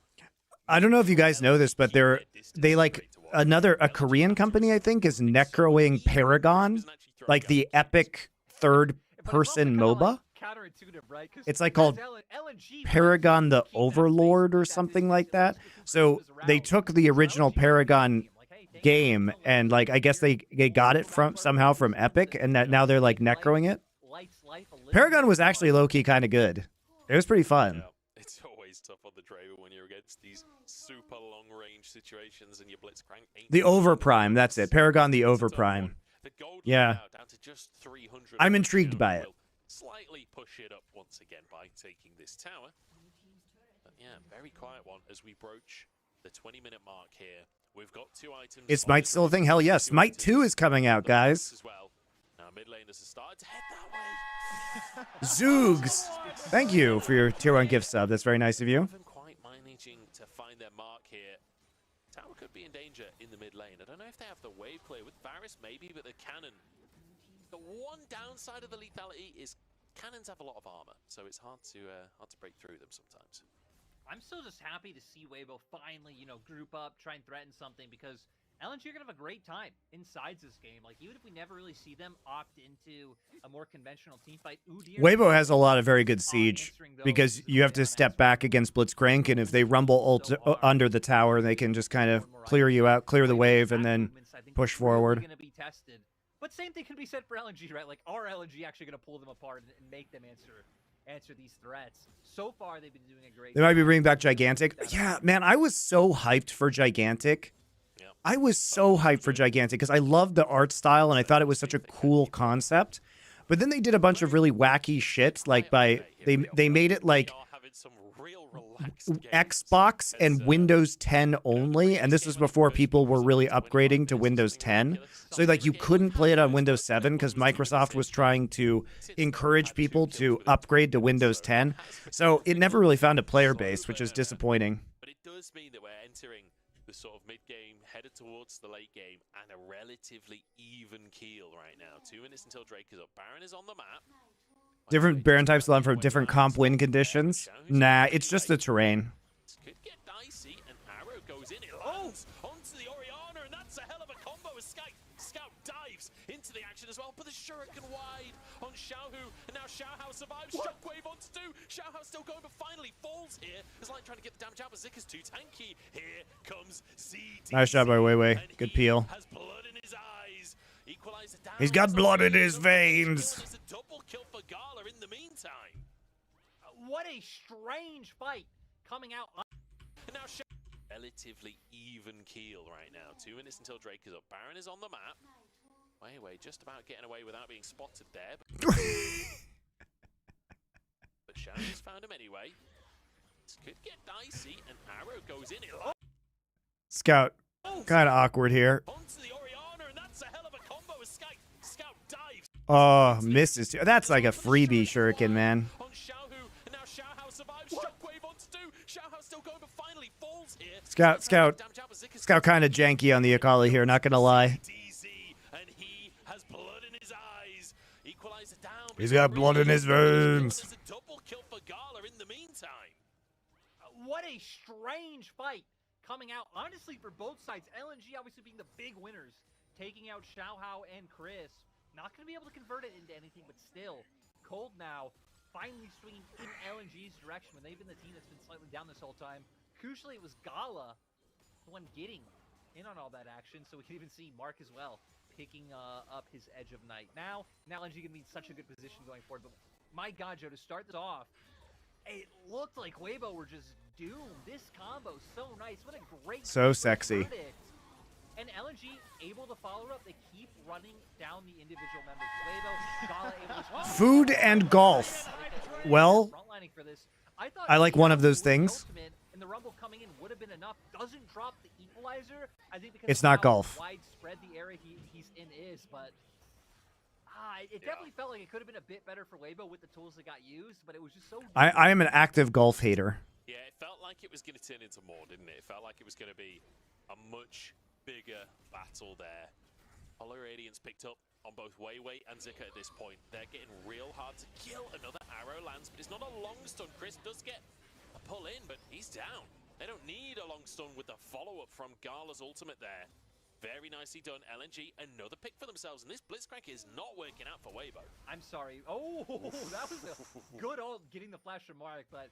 I don't know if you guys know this, but they like a Korean company, I think, is necroing Paragon, like the epic third-person MOBA. Counterintuitive, right? It's like called Paragon the Overlord or something like that. So they took the original Paragon game and like I guess they got it from somehow from Epic, and that now they're like necroing it. Paragon was actually low-key kind of good. It was pretty fun. Yeah, it's always tough on the Draven when you're against these super long-range situations and your Blitzcrank ain't. The Overprime, that's it. Paragon the Overprime. The gold Yeah. now down to just 300. I'm intrigued by it. Will slightly push it up once again by taking this tower. But yeah, very quiet one as we broach the 20-minute mark here. We've got 2 items. Is Smite still a thing? Hell yes. Smite 2 is coming out, guys. As well. Now mid laners have started to head that way. Zoogs. Thank you for your tier 1 gift sub. That's very nice of you. Haven't quite managing to find their mark here. Tower could be in danger in the mid lane. I don't know if they have the wave clear with Varus maybe, but the cannon. The one downside of the lethality is cannons have a lot of armor, so it's hard to break through them sometimes. I'm still just happy to see Weibo finally, you know, group up, try and threaten something, because LNG are gonna have a great time inside this game. Like, even if we never really see them opt into a more conventional team fight, Weibo has a lot of very good siege because you have to step back against Blitzcrank, and if they rumble ult under the tower, they can just kind of clear you out, clear the wave, and then push forward. Gonna be tested. But same thing can be said for LNG, right? Like, are LNG actually going to pull them apart and make them answer these threats? So far, they've been doing a great job. They might be bringing back Gigantic. Yeah, man, I was so hyped for Gigantic. Yeah. I was so hyped for Gigantic because I loved the art style and I thought it was such a cool concept. But then they did a bunch of really wacky shit, like they made it like Xbox and Windows 10 only, and this was before people were really upgrading to Windows 10. So like you couldn't play it on Windows 7 because Microsoft was trying to encourage people to upgrade to Windows 10. So it never really found a player base, which is disappointing. But it does mean that we're entering the sort of mid-game, headed towards the late game, and a relatively even keel right now. 2 minutes until Drake is up. Baron is on the map. Different Baron types allow for different comp win conditions. Nah, it's just the terrain. Could get dicey, and Arrow goes in. It lands onto the Orianna, and that's a hell of a combo as Scout dives into the action as well. But the Shuriken wide on Xiaohu, and now Xiaohao survives. Shockwave onto 2. Xiaohao still going, but finally falls here. It's like trying to get the damage out, but Zik is too tanky. Here comes ZD. Nice job by Weiwei. Good peel. Has blood in his eyes. He's got blood in his veins. It's a double kill for Gala in the meantime. What a strange fight coming out. And now relatively even keel right now. 2 minutes until Drake is up. Baron is on the map. Weiwei just about getting away without being spotted there. But Shannon's found him anyway. This could get dicey, and Arrow goes in. Scout, kind of awkward here. Onto the Orianna, and that's a hell of a combo as Scout dives. Oh, misses. That's like a freebie shuriken, man. On Xiaohu, and now Xiaohao survives. Shockwave onto 2. Xiaohao still going, but finally falls here. Scout kind of janky on the Akali here, not gonna lie. And he has blood in his eyes. Equalizer down. He's got blood in his veins. There's a double kill for Gala in the meantime. What a strange fight coming out. Honestly, for both sides, LNG obviously being the big winners, taking out Xiaohao and Chris. Not going to be able to convert it into anything, but still, Cold now finally swinging in LNG's direction when they've been the team that's been slightly down this whole time. Crucially, it was Gala, the one getting in on all that action, so we can even see Mark as well picking up his Edge of Night. Now LNG can be in such a good position going forward, but my God, Joe, to start this off, it looked like Weibo were just doomed. This combo, so nice. What a great so sexy. verdict. And LNG able to follow up. They keep running down the individual members. Weibo, Gala able to Food and golf. Well, I like one of those things. And the Rumble coming in would have been enough. Doesn't drop the equalizer. I think because it's not how golf. widespread the area he's in is, but it definitely felt like it could have been a bit better for Weibo with the tools that got used, but it was just so. I am an active golf hater. Yeah, it felt like it was going to turn into more, didn't it? It felt like it was going to be a much bigger battle there. Hollow Radiance picked up on both Weiwei and Zika at this point. They're getting real hard to kill. Another arrow lands, but it's not a long stun. Chris does get a pull in, but he's down. They don't need a long stun with the follow-up from Gala's ultimate there. Very nicely done. LNG, another pick for themselves, and this Blitzcrank is not working out for Weibo. I'm sorry. Oh, that was a good old getting the flash from Mark, but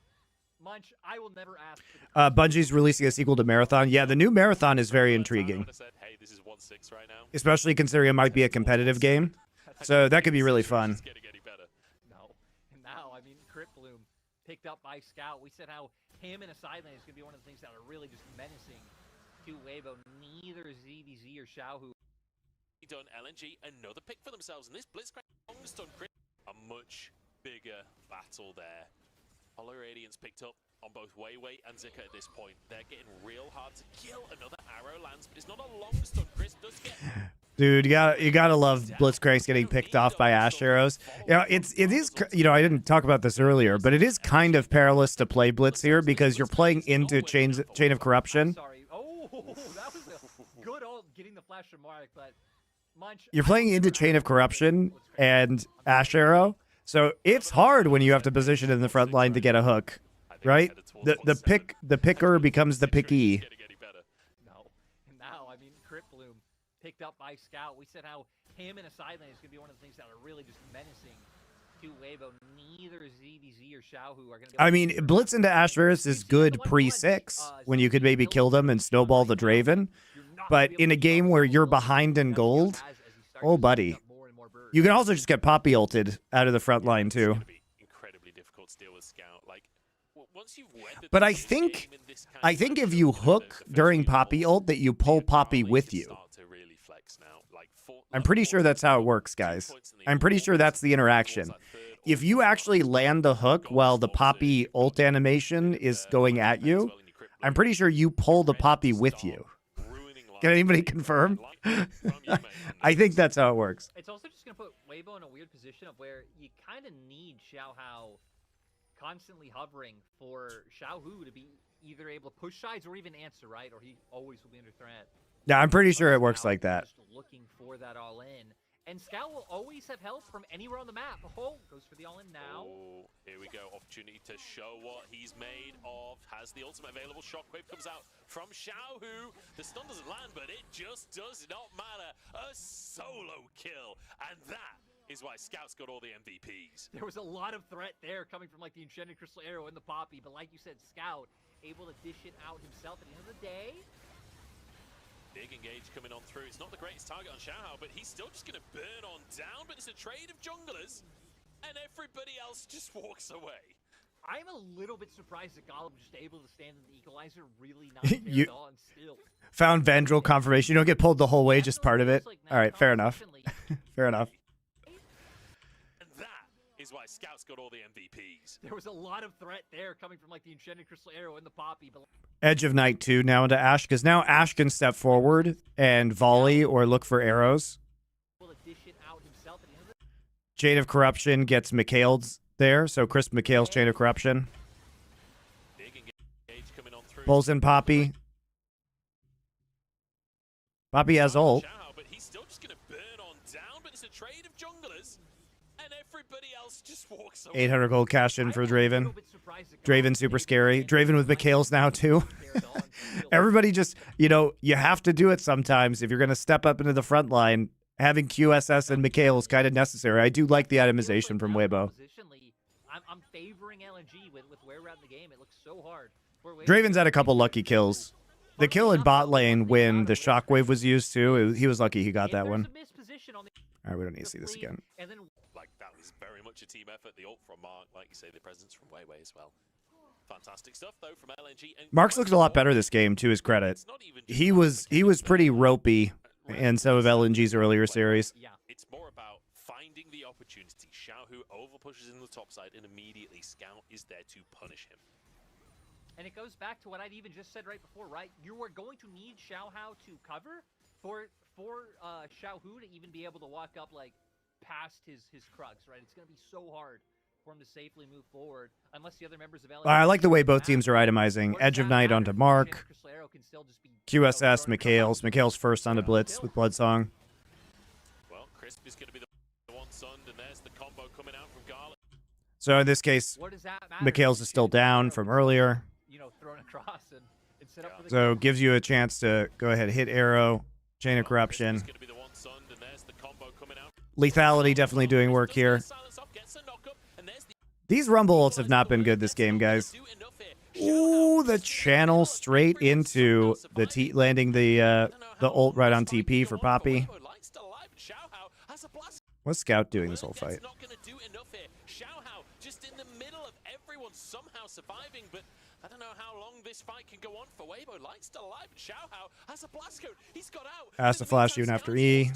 Munch, I will never ask for the Bungie's releasing a sequel to Marathon. Yeah, the new Marathon is very intriguing, Said, hey, this is 1-6 right now. especially considering it might be a competitive game. So that could be really fun. It's getting any better. No. And now, I mean, Crit Bloom picked up by Scout. We said how him in a side lane is going to be one of the things that are really just menacing to Weibo. Neither ZBZ or Xiaohu. Done LNG, another pick for themselves, and this Blitzcrank longest on Chris. A much bigger battle there. Hollow Radiance picked up on both Weiwei and Zika at this point. They're getting real hard to kill. Another arrow lands, but it's not a long stun. Chris does get. Dude, you gotta love Blitzcranks getting picked off by Ash arrows. You know, it is, you know, I didn't talk about this earlier, but it is kind of perilous to play Blitz here because you're playing into Chain of Corruption. Sorry. Oh, that was a good old getting the flash from Mark, but Munch. You're playing into Chain of Corruption and Ash Arrow, so it's hard when you have to position in the front line to get a hook, right? The picker becomes the picky. No. And now, I mean, Crit Bloom picked up by Scout. We said how him in a side lane is going to be one of the things that are really just menacing to Weibo. Neither ZBZ or Xiaohu are going to be. I mean, Blitz into Ash Varus is good pre-6 when you could maybe kill them and snowball the Draven. But in a game where you're behind in gold, oh, buddy. You can also just get Poppy ulted out of the front line, too. Incredibly difficult to deal with Scout. Like, once you've but I think if you hook during Poppy ult, that you pull Poppy with you. I'm pretty sure that's how it works, guys. I'm pretty sure that's the interaction. If you actually land the hook while the Poppy ult animation is going at you, I'm pretty sure you pull the Poppy with you. Can anybody confirm? I think that's how it works. It's also just going to put Weibo in a weird position of where you kind of need Xiaohao constantly hovering for Xiaohu to be either able to push sides or even answer, right? Or he always will be under threat. Yeah, I'm pretty sure it works like that. Just looking for that all-in. And Scout will always have help from anywhere on the map. Oh, goes for the all-in now. Oh, here we go. Opportunity to show what he's made of. Has the ultimate available. Shockwave comes out from Xiaohu. The stun doesn't land, but it just does not matter. A solo kill. And that is why Scout's got all the MVPs. There was a lot of threat there coming from like the Enchanted Crystal Arrow and the Poppy. But like you said, Scout able to dish it out himself at the end of the day. Big engage coming on through. It's not the greatest target on Xiaohao, but he's still just going to burn on down. But it's a trade of junglers, and everybody else just walks away. I'm a little bit surprised that Gollum was just able to stand in the equalizer, really not carried on still. Found Vandrel confirmation. You don't get pulled the whole way, just part of it. All right, fair enough. Fair enough. And that is why Scout's got all the MVPs. There was a lot of threat there coming from like the Enchanted Crystal Arrow and the Poppy. But Edge of Night 2 now into Ash, because now Ash can step forward and volley or look for arrows. Chain of Corruption gets McHale's there, so Chris McHale's Chain of Corruption. Pulls in Poppy. Poppy has ult. But he's still just going to burn on down, but it's a trade of junglers, and everybody else just walks away. 800 gold cash in for Draven. Draven super scary. Draven with McHale's now too. Everybody just, you know, you have to do it sometimes. If you're going to step up into the front line, having QSS and McHale is kind of necessary. I do like the itemization from Weibo. I'm favoring LNG with where we're at in the game. It looks so hard. Draven's had a couple lucky kills. The kill in bot lane when the shockwave was used too, he was lucky he got that one. All right, we don't need to see this again. Like, that was very much a team effort. The ult from Mark, like you say, the presence from Weiwei as well. Fantastic stuff though from LNG. And Mark's looked a lot better this game, to his credit. He was pretty ropey in some of LNG's earlier series. Yeah. It's more about finding the opportunity. Xiaohu over pushes in the top side, and immediately Scout is there to punish him. And it goes back to what I'd even just said right before, right? You are going to need Xiaohao to cover for Xiaohu to even be able to walk up like past his Krugs, right? It's going to be so hard for him to safely move forward, unless the other members of LNG. I like the way both teams are itemizing. Edge of Night onto Mark. QSS, Mikhails. Mikhails first onto Blitz with Bloodsong. Well, Crisp is going to be the one sunned, and there's the combo coming out from Garlic. So in this case, Mikhails is still down from earlier. Thrown across and set up for the So gives you a chance to go ahead, hit arrow, chain of corruption. Lethality definitely doing work here. These rumble ults have not been good this game, guys. Ooh, the channel straight into the landing the ult right on TP for Poppy. What's Scout doing this whole fight? Just in the middle of everyone somehow surviving, but I don't know how long this fight can go on for. Weibo Light's still alive. Xiaohao has a blast code. He's got out. Has to flash even after E.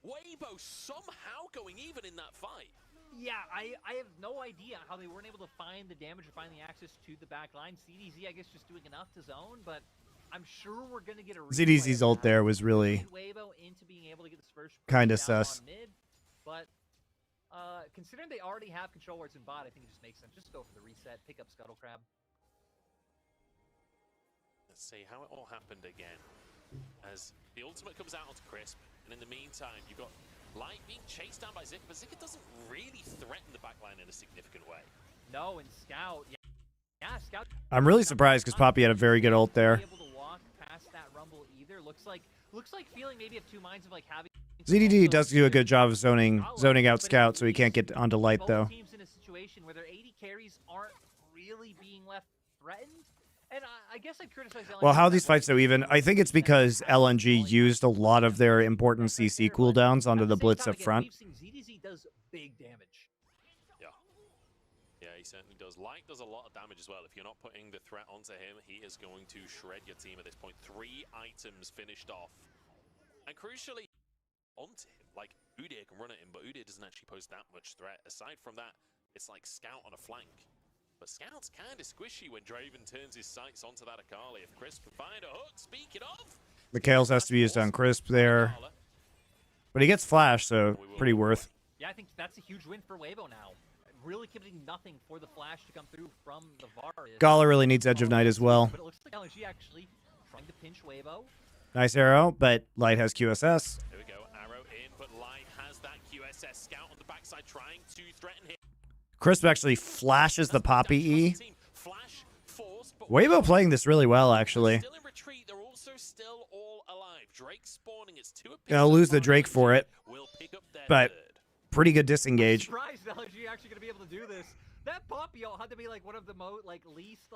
Weibo somehow going even in that fight. Yeah, I have no idea how they weren't able to find the damage or find the access to the back line. CDZ, I guess, just doing enough to zone, but I'm sure we're going to get a ZDZ's ult there was really kind of sus. Mid, but considering they already have control where it's in bot, I think it just makes sense. Just go for the reset, pick up Scuttle Crab. Let's see how it all happened again. As the ultimate comes out onto Crisp, and in the meantime, you've got Light being chased down by Zika, but Zika doesn't really threaten the backline in a significant way. No, and Scout, yeah, Scout. I'm really surprised because Poppy had a very good ult there. Able to walk past that rumble either. Looks like feeling maybe of two minds of like having. ZDD does do a good job of zoning out Scout, so he can't get onto Light though. Both teams in a situation where their AD carries aren't really being left threatened. And I guess I'd criticize LNG. Well, how are these fights so even? I think it's because LNG used a lot of their important CC cooldowns onto the Blitz up front. ZDZ does big damage. Yeah, he certainly does. Light does a lot of damage as well. If you're not putting the threat onto him, he is going to shred your team at this point. 3 items finished off. And crucially, onto him. Like, Udyr can run at him, but Udyr doesn't actually pose that much threat. Aside from that, it's like Scout on a flank. But Scout's kind of squishy when Draven turns his sights onto that Akali. If Crisp can find a hook, speaking of... Mikhails has to be used on Crisp there. But he gets flash, so pretty worth. Yeah, I think that's a huge win for Weibo now. Really giving nothing for the flash to come through from the VAR. Gala really needs Edge of Night as well. But it looks like LNG actually trying to pinch Weibo. Nice arrow, but Light has QSS. There we go, arrow in, but Light has that QSS. Scout on the backside trying to threaten him. Crisp actually flashes the Poppy E. Weibo playing this really well, actually. Still in retreat, they're also still all alive. Drake spawning, it's 2 apiece. I'll lose the Drake for it, but pretty good disengage. I'm surprised LNG actually gonna be able to do this. That Poppy ult had to be like one of the least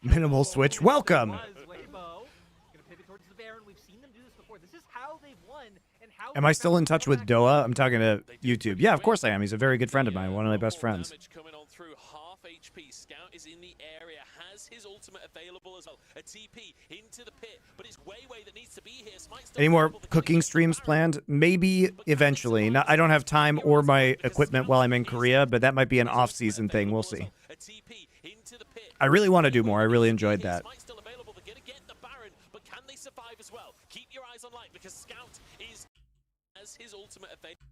Minimal switch. Welcome. Weibo gonna pivot towards the Baron. We've seen them do this before. This is how they've won and how. Am I still in touch with Doa? I'm talking to YouTube. Yeah, of course I am. He's a very good friend of mine, one of my best friends. Coming on through, half HP. Scout is in the area, has his ultimate available as well. A TP into the pit, but it's Wei that needs to be here. Any more cooking streams planned? Maybe eventually. I don't have time or my equipment while I'm in Korea, but that might be an off-season thing. We'll see. I really want to do more. I really enjoyed that. As well. Keep your eyes on Light because Scout is as his ultimate available.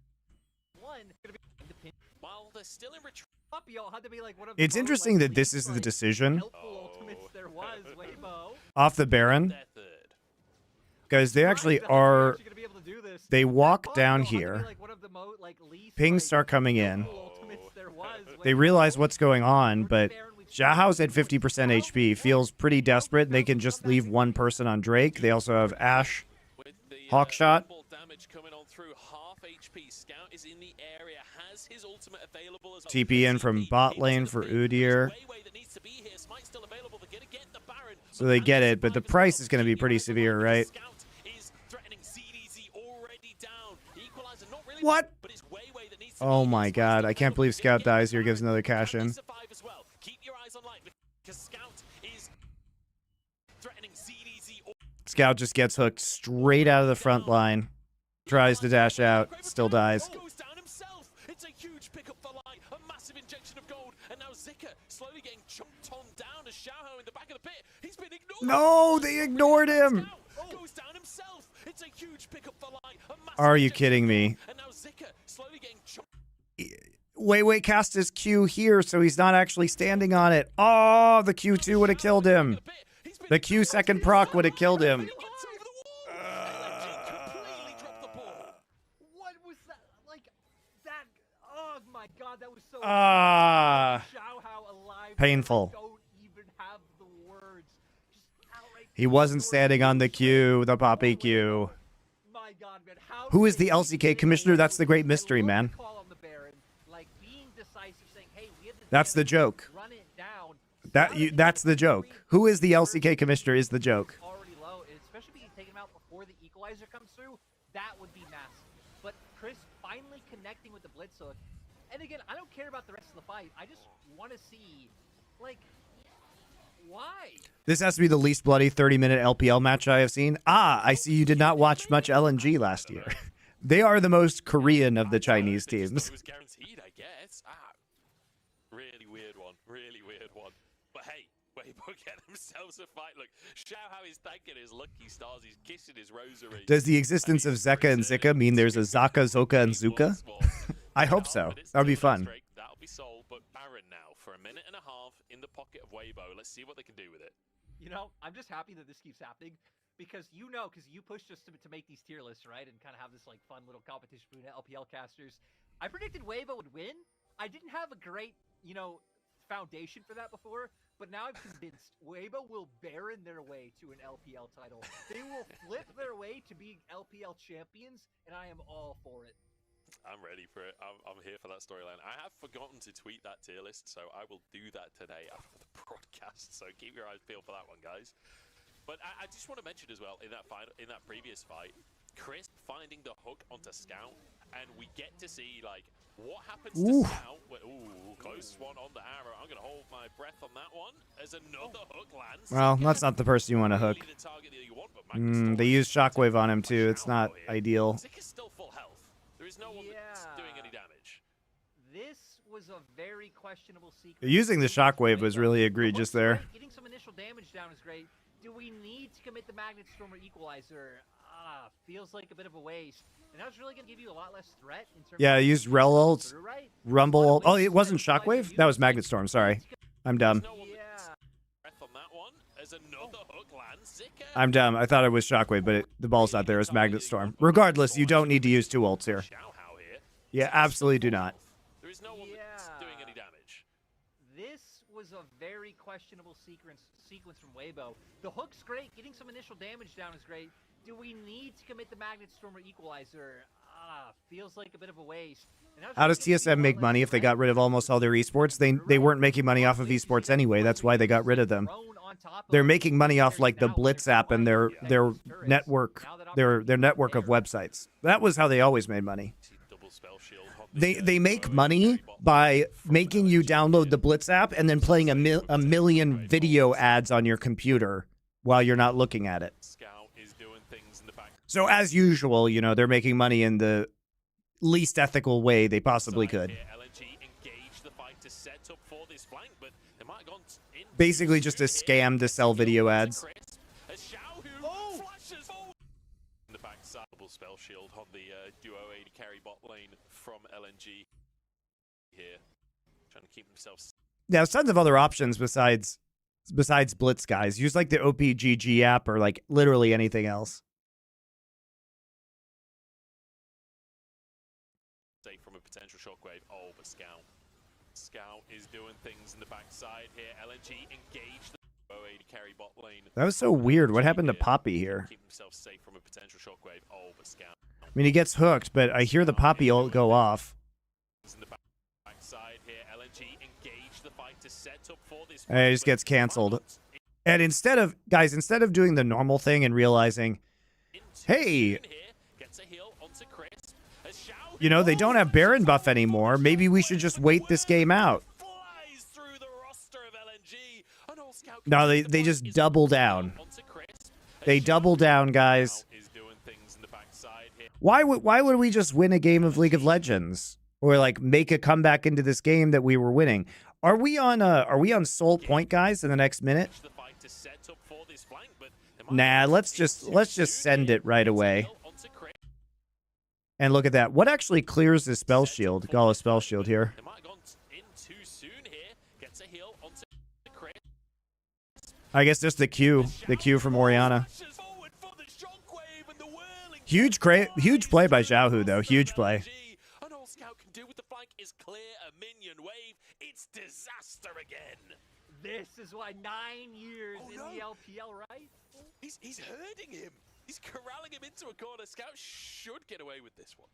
While they're still in retreat. It's interesting that this is the decision off the Baron, because they actually are. They walk down here. Pings start coming in. They realize what's going on, but Xiaohao's at 50% HP, feels pretty desperate, and they can just leave one person on Drake. They also have Ashe, Hawkshot. TP in from bot lane for Udyr. So they get it, but the price is going to be pretty severe, right? What? Oh my god, I can't believe Scout dies here, gives another cash in. Scout just gets hooked straight out of the front line. Tries to dash out, still dies. It's a huge pickup for Light, a massive injection of gold, and now Zika slowly getting chunked on down as Xiaohao in the back of the pit. He's been ignored. No, they ignored him. Goes down himself. It's a huge pickup for Light. Are you kidding me? And now Zika slowly getting chunked. Wei cast his Q here, so he's not actually standing on it. Oh, the Q2 would have killed him. The Q second proc would have killed him. What was that? Like, that... Oh, my God, that was so... Ah. Alive. Painful. I don't even have the words. Just outright... He wasn't standing on the Q, the Poppy Q. My God, man. How Who is the LCK commissioner? That's the great mystery, man. That's the joke. That's the joke. Who is the LCK commissioner is the joke. Already low, especially being taken out before the equalizer comes through. That would be massive. But Chris finally connecting with the blitz hook. And again, I don't care about the rest of the fight. I just want to see, like, why? This has to be the least bloody 30-minute LPL match I have seen. Ah, I see you did not watch much LNG last year. They are the most Korean of the Chinese teams. It was guaranteed, I guess. Really weird one. Really weird one. But hey, Weibo get themselves a fight. Look, Xiao Hao is thanking his lucky stars. He's kissing his rosary. Does the existence of Zeka and Zika mean there's a Zaka, Zoka, and Zuka? I hope so. That would be fun. That'll be sold, but Baron now for a minute and a half in the pocket of Weibo. Let's see what they can do with it. You know, I'm just happy that this keeps happening because you pushed us to make these tier lists, right? And kind of have this like fun little competition between LPL casters. I predicted Weibo would win. I didn't have a great, foundation for that before, but now I'm convinced Weibo will Baron their way to an LPL title. They will flip their way to being LPL champions, and I am all for it. I'm ready for it. I'm here for that storyline. I have forgotten to tweet that tier list, so I will do that today after the broadcast. So keep your eyes peeled for that one, guys. But I just want to mention as well, in that previous fight, Chris finding the hook onto Scout, and we get to see like what happens to Scout. Ooh, close one on the arrow. I'm gonna hold my breath on that one as another hook lands. Well, that's not the person you want to hook. They used Shockwave on him too. It's not ideal. Zika's still full health. There is no one that's doing any damage. This was a very questionable secret. Using the Shockwave was really egregious there. Getting some initial damage down is great. Do we need to commit the Magnet Storm or Equalizer? Feels like a bit of a waste. And that was really going to give you a lot less threat in terms I of used Rel ult, Rumble ult. Oh, it wasn't Shockwave? That was Magnet Storm, sorry. I'm dumb. I'm dumb. I thought it was Shockwave, but the ball's not there. It's Magnet Storm. Regardless, you don't need to use 2 ults here. Yeah, absolutely do not. There is no one that's doing any damage. This was a very questionable sequence from Weibo. The hook's great. Getting some initial damage down is great. Do we need to commit the Magnet Storm or Equalizer? Feels like a bit of a waste. How does TSM make money if they got rid of almost all their esports? They weren't making money off of esports anyway. That's why they got rid of them. They're making money off like the Blitz app and their network, their network of websites. That was how they always made money. They make money by making you download the Blitz app and then playing a million video ads on your computer while you're not looking at it. So as usual, they're making money in the least ethical way they possibly could. Basically just a scam to sell video ads. The backside spell shield on the duo AD carry bot lane from LNG here, trying to keep themselves. Yeah, there's tons of other options besides Blitz, guys. Use like the OPGG app or like literally anything else. Safe from a potential shockwave. Oh, but Scout is doing things in the backside here. LNG engaged the AD carry bot lane. That was so weird. What happened to Poppy here? Keep himself safe from a potential shockwave. Oh, but Scout. I mean, he gets hooked, but I hear the Poppy ult go off. In the backside here, LNG engaged the fight to set up for this. And it just gets canceled. And instead of doing the normal thing and realizing, hey, they don't have Baron buff anymore. Maybe we should just wait this game out. No, they just double down. They double down, guys. Why would we just win a game of League of Legends or like make a comeback into this game that we were winning? Are we on Soul Point, guys, in the next minute? Nah, let's just send it right away. And look at that. What actually clears the spell shield? Gala spell shield here. I guess just the Q from Oriana. Huge play by Xiaohu though. Huge play. And all Scout can do with the flank is clear a minion wave. It's disaster again. This is why 9 years in the LPL, right? He's herding him. He's corralling him into a corner. Scout should get away with this one.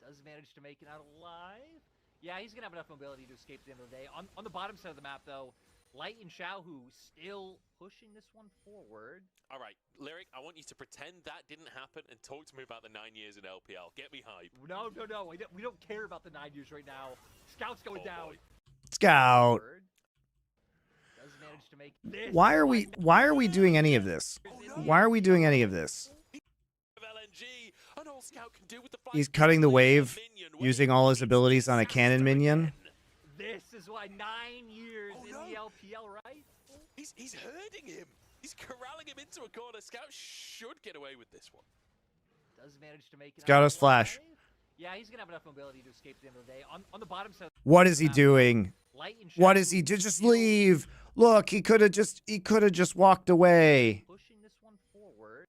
Does manage to make it out alive. Yeah, he's gonna have enough mobility to escape at the end of the day. On the bottom side of the map, though, Light and Xiaohu still pushing this one forward. All right, Lyric, I want you to pretend that didn't happen and talk to me about the 9 years in LPL. Get me hype. No. We don't care about the 9 years right now. Scout's going down. Scout. Does manage to make this. Why are we doing any of this? Why are we doing any of this? LNG, and all Scout can do with the flank He's is cutting the clear a wave, minion using wave. all his It's abilities on a cannon disaster minion. again. This is why 9 years in the LPL, right? He's herding him. He's corralling him into a corner. Scout should get away with this one. Does manage to make it. Scout out us flash. alive. Yeah, he's gonna have enough mobility to escape at the end of the day. On the bottom side. What is he doing? Light and What is he? Xiaohu Just still leave. Look, he could have just walked away. pushing this one forward.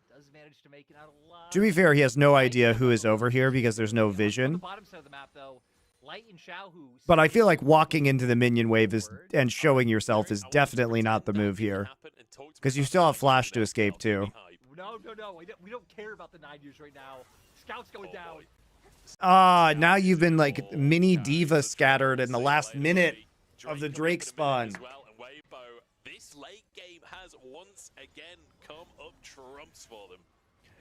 Does manage to make it out alive. To be fair, he has no idea who is over here because there's no On the vision. bottom side of the map, though, Light and Xiaohu. But I feel like walking into the minion wave and showing yourself is definitely not the move here. Because you still have flash to escape too. No. We don't care about the 9 years right now. Scout's going down. Ah, now you've been like mini diva scattered in the last minute of the Drake spawn. This late game has once again come up trumps for them.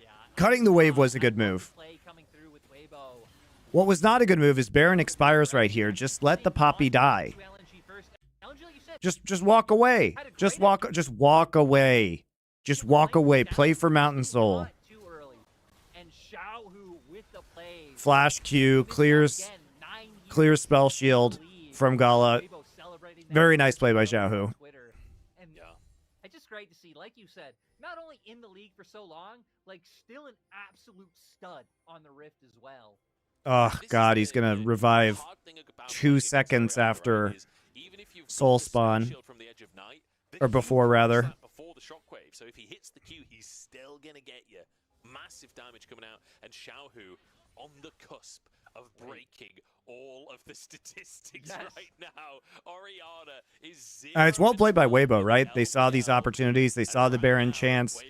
Yeah. Cutting the wave was a good move. Play coming through with Weibo. What was not a good move is Baron expires right here. Just let the Poppy die. LNG first. LNG, like you said, Just walk away. Just walk away. Just walk away. Play for Mountain Soul. not too early. And Xiaohu with the play. Flash Q clears spell shield from Gala. Very nice play by Xiaohu. And it's just great to see, like you said, not only in the league for so long, like still an absolute stud on the Rift as well. Oh God, he's gonna revive 2 seconds after Soul Spawn, or before rather. Before the shockwave, so if he hits the Q, he's still gonna get you massive damage coming out. And Xiaohu on the cusp of breaking all of the statistics right now. Oriana is 0. It's well played by Weibo, right? They saw these opportunities. They saw the Baron chance.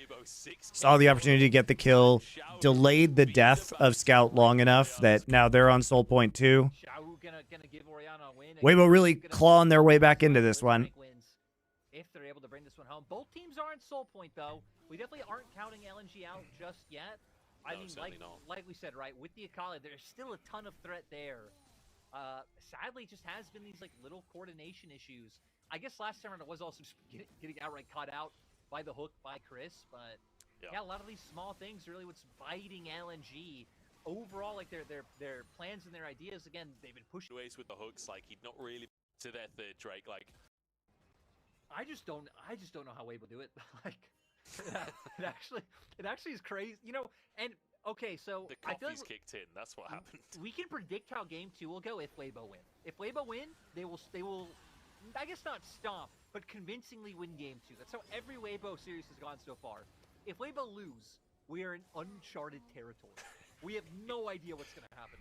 Saw the opportunity to get the kill. Delayed the death of Scout long enough that now they're on Soul Point 2. Xiaohu gonna give Oriana a win. Weibo really clawing their way back into this one. If they're able to bring this one home. Both teams are in Soul Point, though. We definitely aren't counting LNG out just yet. I mean, like we said, right, with the Akali, there's still a ton of threat there. Sadly, just has been these like little coordination issues. I guess last time it was also just getting outright caught out by the hook by Chris, but yeah, a lot of these small things are really what's biting LNG. Overall, like their plans and their ideas, again, they've been pushing ways with the hooks, like he'd not really to their third Drake, like. I just don't know how Weibo do it. Like, it actually is crazy, you know. And okay, so The I feel coffee's like kicked in. That's what happened. we can predict how game 2 will go if Weibo win. If Weibo win, they will, I guess not stomp, but convincingly win game 2. That's how every Weibo series has gone so far. If Weibo lose, we are in uncharted territory. We have no idea what's going to happen.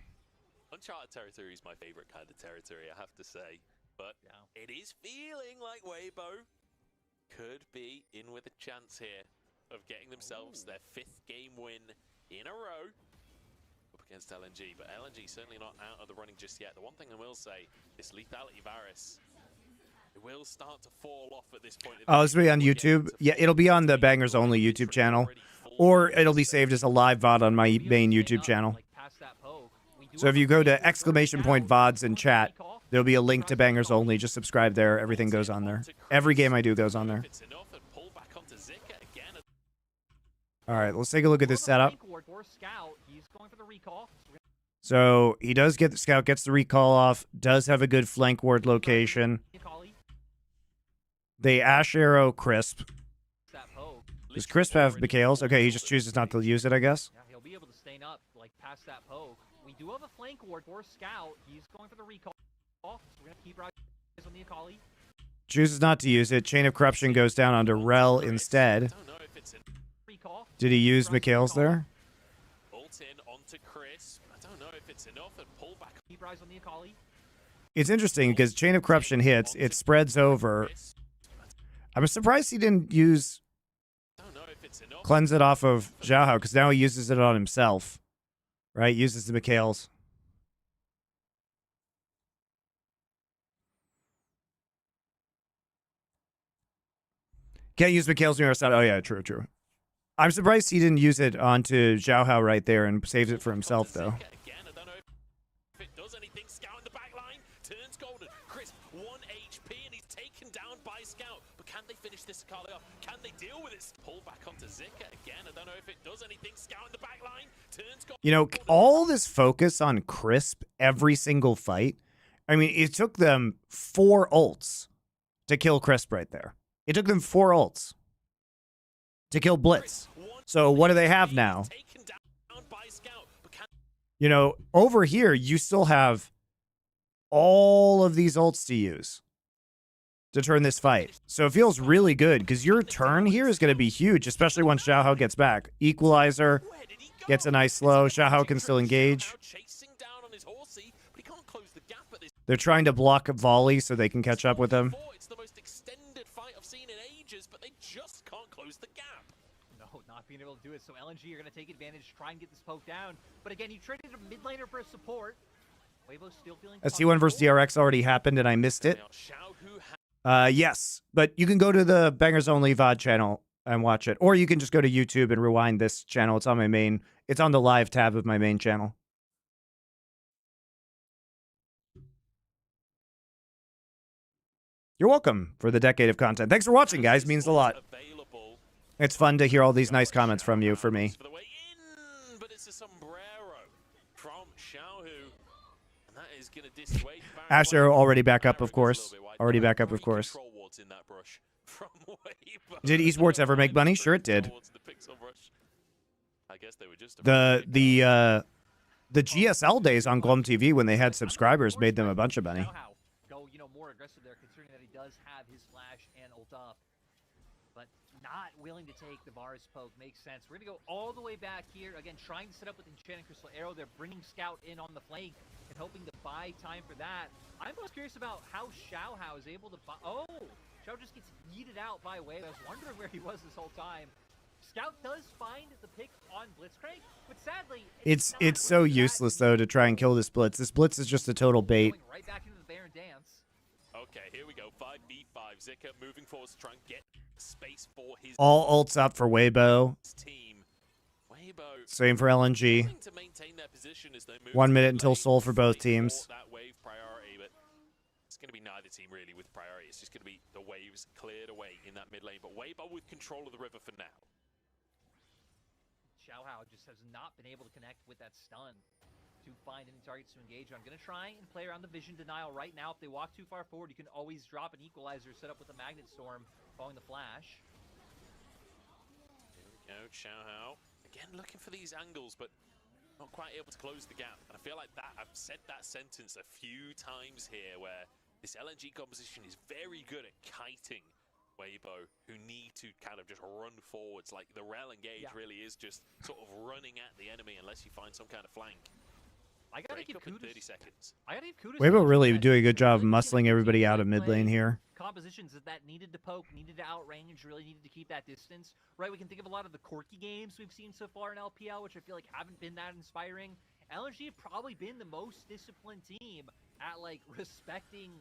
Uncharted territory is my favorite kind of territory, I have to say. But it is feeling like Weibo could be in with a chance here of getting themselves their 5th game win in a row up against LNG. But LNG certainly not out of the running just yet. The one thing I will say, this lethality Varus, it will start to fall off at this point. Oh, this will be on YouTube. Yeah, it'll be on the Bangers Only YouTube channel, or it'll be saved as a live VOD on my main YouTube channel. So if you go to !VODs in chat, there'll be a link to Bangers Only. Just subscribe there. Everything goes on there. Every game I do goes on there. All right, let's take a look at this setup. So he does get the Scout, gets the recall off, does have a good flank ward location. They Ash Arrow Crisp. Does Crisp have Mikhail's? Okay, he just chooses not to use it, I guess. Yeah, he'll be able to stay up, like, past that poke. We do have a flank ward for Scout. He's going for the recall. So we're going to keep our eyes on the Akali. Chooses not to use it. Chain of Corruption goes down onto Rel instead. Don't know if it's Recall. Did he use Mikhail's there? ult in onto Chris. I don't know if it's enough and pull back. Keep rise on the Akali. It's interesting because Chain of Corruption hits. It spreads over. I'm surprised he didn't use Don't know if it's enough. cleanse it off of Xiaohao because now he uses it on himself. Right? Uses the Mikhail's. Can't use Mikhail's when you're outside. Oh, yeah, true, true. I'm surprised he didn't use it onto Xiaohao right there and saves it for himself, though. Again, I don't know if it does anything. Scout in the back line turns golden. Chris, 1 HP, and he's taken down by Scout. But can they finish this Akali off? Can they deal with it? Pull back onto Zika again. I don't know if it does anything. Scout in the back line turns golden. You know, all this focus on Crisp every single fight. I mean, it took them 4 ults to kill Crisp right there. It took them 4 ults to kill Blitz. So what do they have now? You know, over here, you still have all of these ults to use to turn this fight. So it feels really good because your turn here is going to be huge, especially once Xiaohao gets back. Equalizer gets a nice slow. Xiaohao can still engage. They're trying to block a volley so they can catch up with him. It's the most extended fight I've seen in ages, but they just can't close the gap. No, not being able to do it. So LNG, you're going to take advantage, try and get this poke down. But again, you traded a mid laner for support. Weibo's still feeling ST1 versus DRX already happened and I missed it. Yes, but you can go to the Bangers Only VOD channel and watch it. Or you can just go to YouTube and rewind this channel. It's on my main, it's on the live tab of my main channel. You're welcome for the decade of content. Thanks for watching, guys. Means a lot. It's fun to hear all these nice comments from you for me. But it's a sombrero from Xiaohu, and that is going to dissuade Asher already back up, of course. Already back up, of course. Did esports ever make money? Sure, it did. The GSL days on Glum TV when they had subscribers made them a bunch of money. Go, more aggressive there, considering that he does have his flash and ult up, but not willing to take the Varus poke. Makes sense. We're gonna go all the way back here again, trying to set up with Enchanted Crystal Arrow. They're bringing Scout in on the flank and hoping to buy time for that. I'm most curious about how Xiaohao is able to buy. Oh, Xiao just gets yeeted out by Wave. I was wondering where he was this whole time. Scout does find the pick on Blitzcrank, but sadly, it's so useless though to try and kill this Blitz. This Blitz is just a total bait. Right back into the Baron dance. Okay, here we go. 5v5. Zika moving forward to try and get space for his All ults up for Weibo. team. Weibo Same for LNG. to maintain their position as they move 1 to minute the until lane, Soul for both fight teams. that wave priority, but it's going to be neither team really with priority. It's just going to be the waves cleared away in that mid lane. But Weibo with control of the river for now. Xiaohao just has not been able to connect with that stun to find any targets to engage on. Going to try and play around the vision denial right now. If they walk too far forward, you can always drop an equalizer set up with a magnet storm following the flash. Here we go, Xiaohao. Again, looking for these angles, but not quite able to close the gap. And I feel like that I've said that sentence a few times here, where this LNG composition is very good at kiting Weibo, who need to kind of just run forwards. Like the Rel engage really is just sort of running at the enemy unless you find some kind of flank. I gotta give Break up in kudos. 30 seconds. I gotta give kudos. Weibo to really Blitzcrank. doing a good job of Really muscling everybody out of mid lane here. Compositions that needed to poke, needed to outrange, really needed to keep that distance. Right, we can think of a lot of the quirky games we've seen so far in LPL, which I feel like haven't been that inspiring. LNG have probably been the most disciplined team at like respecting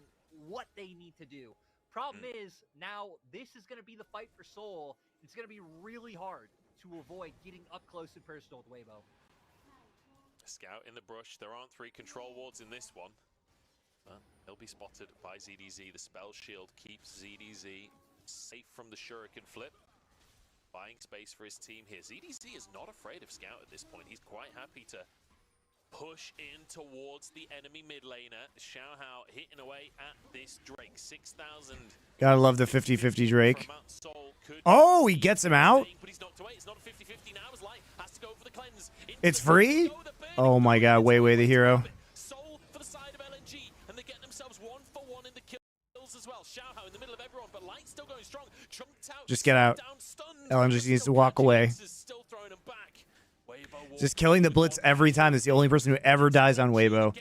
what they need to do. Problem is, now this is going to be the fight for Soul. It's going to be really hard to avoid getting up close and personal with Weibo. Scout in the brush. There aren't 3 control wards in this one. But he'll be spotted by ZDZ. The spell shield keeps ZDZ safe from the shuriken flip. Buying space for his team here. ZDZ is not afraid of Scout at this point. He's quite happy to push in towards the enemy mid laner. Xiaohao hitting away at this Drake. 6,000. Gotta love the 50-50 Drake. Oh, he gets him out? It's free? Oh my god, Way the hero. Soul for the side of LNG, and they're getting themselves 1-for-1 in the kills as well. Just get out. LNG just needs to walk away. Just killing the blitz every time. Is the only person who ever dies on Weibo.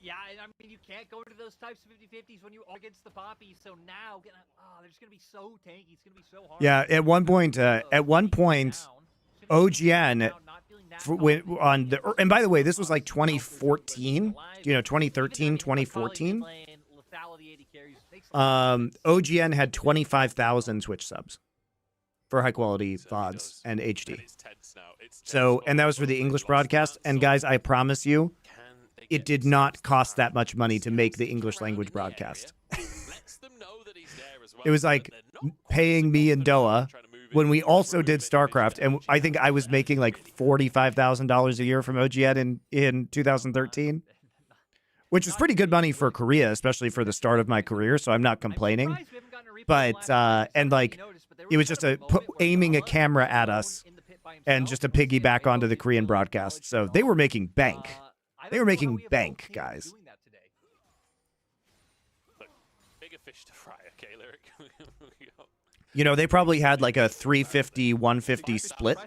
Yeah, and I mean, you can't go into those types of 50-50s when you are against the Poppy. So now, they're just going to be so tanky. It's going to be so hard. Yeah, at one point, OGN, and by the way, this was like 2014, 2013, 2014. OGN had 25,000 Twitch subs for high quality VODs and HD. So, and that was for the English broadcast. And guys, I promise you, it did not cost that much money to make the English language broadcast. It was like paying me and Doa when we also did StarCraft, and I think I was making like $45,000 a year from OGN in 2013, which was pretty good money for Korea, especially for the start of my career. So I'm not complaining. But and like it was just aiming a camera at us and just a piggyback onto the Korean broadcast. So they were making bank. They were making bank, guys. Bigger fish to fry, okay, Lyric. They probably had like a 350-150 split.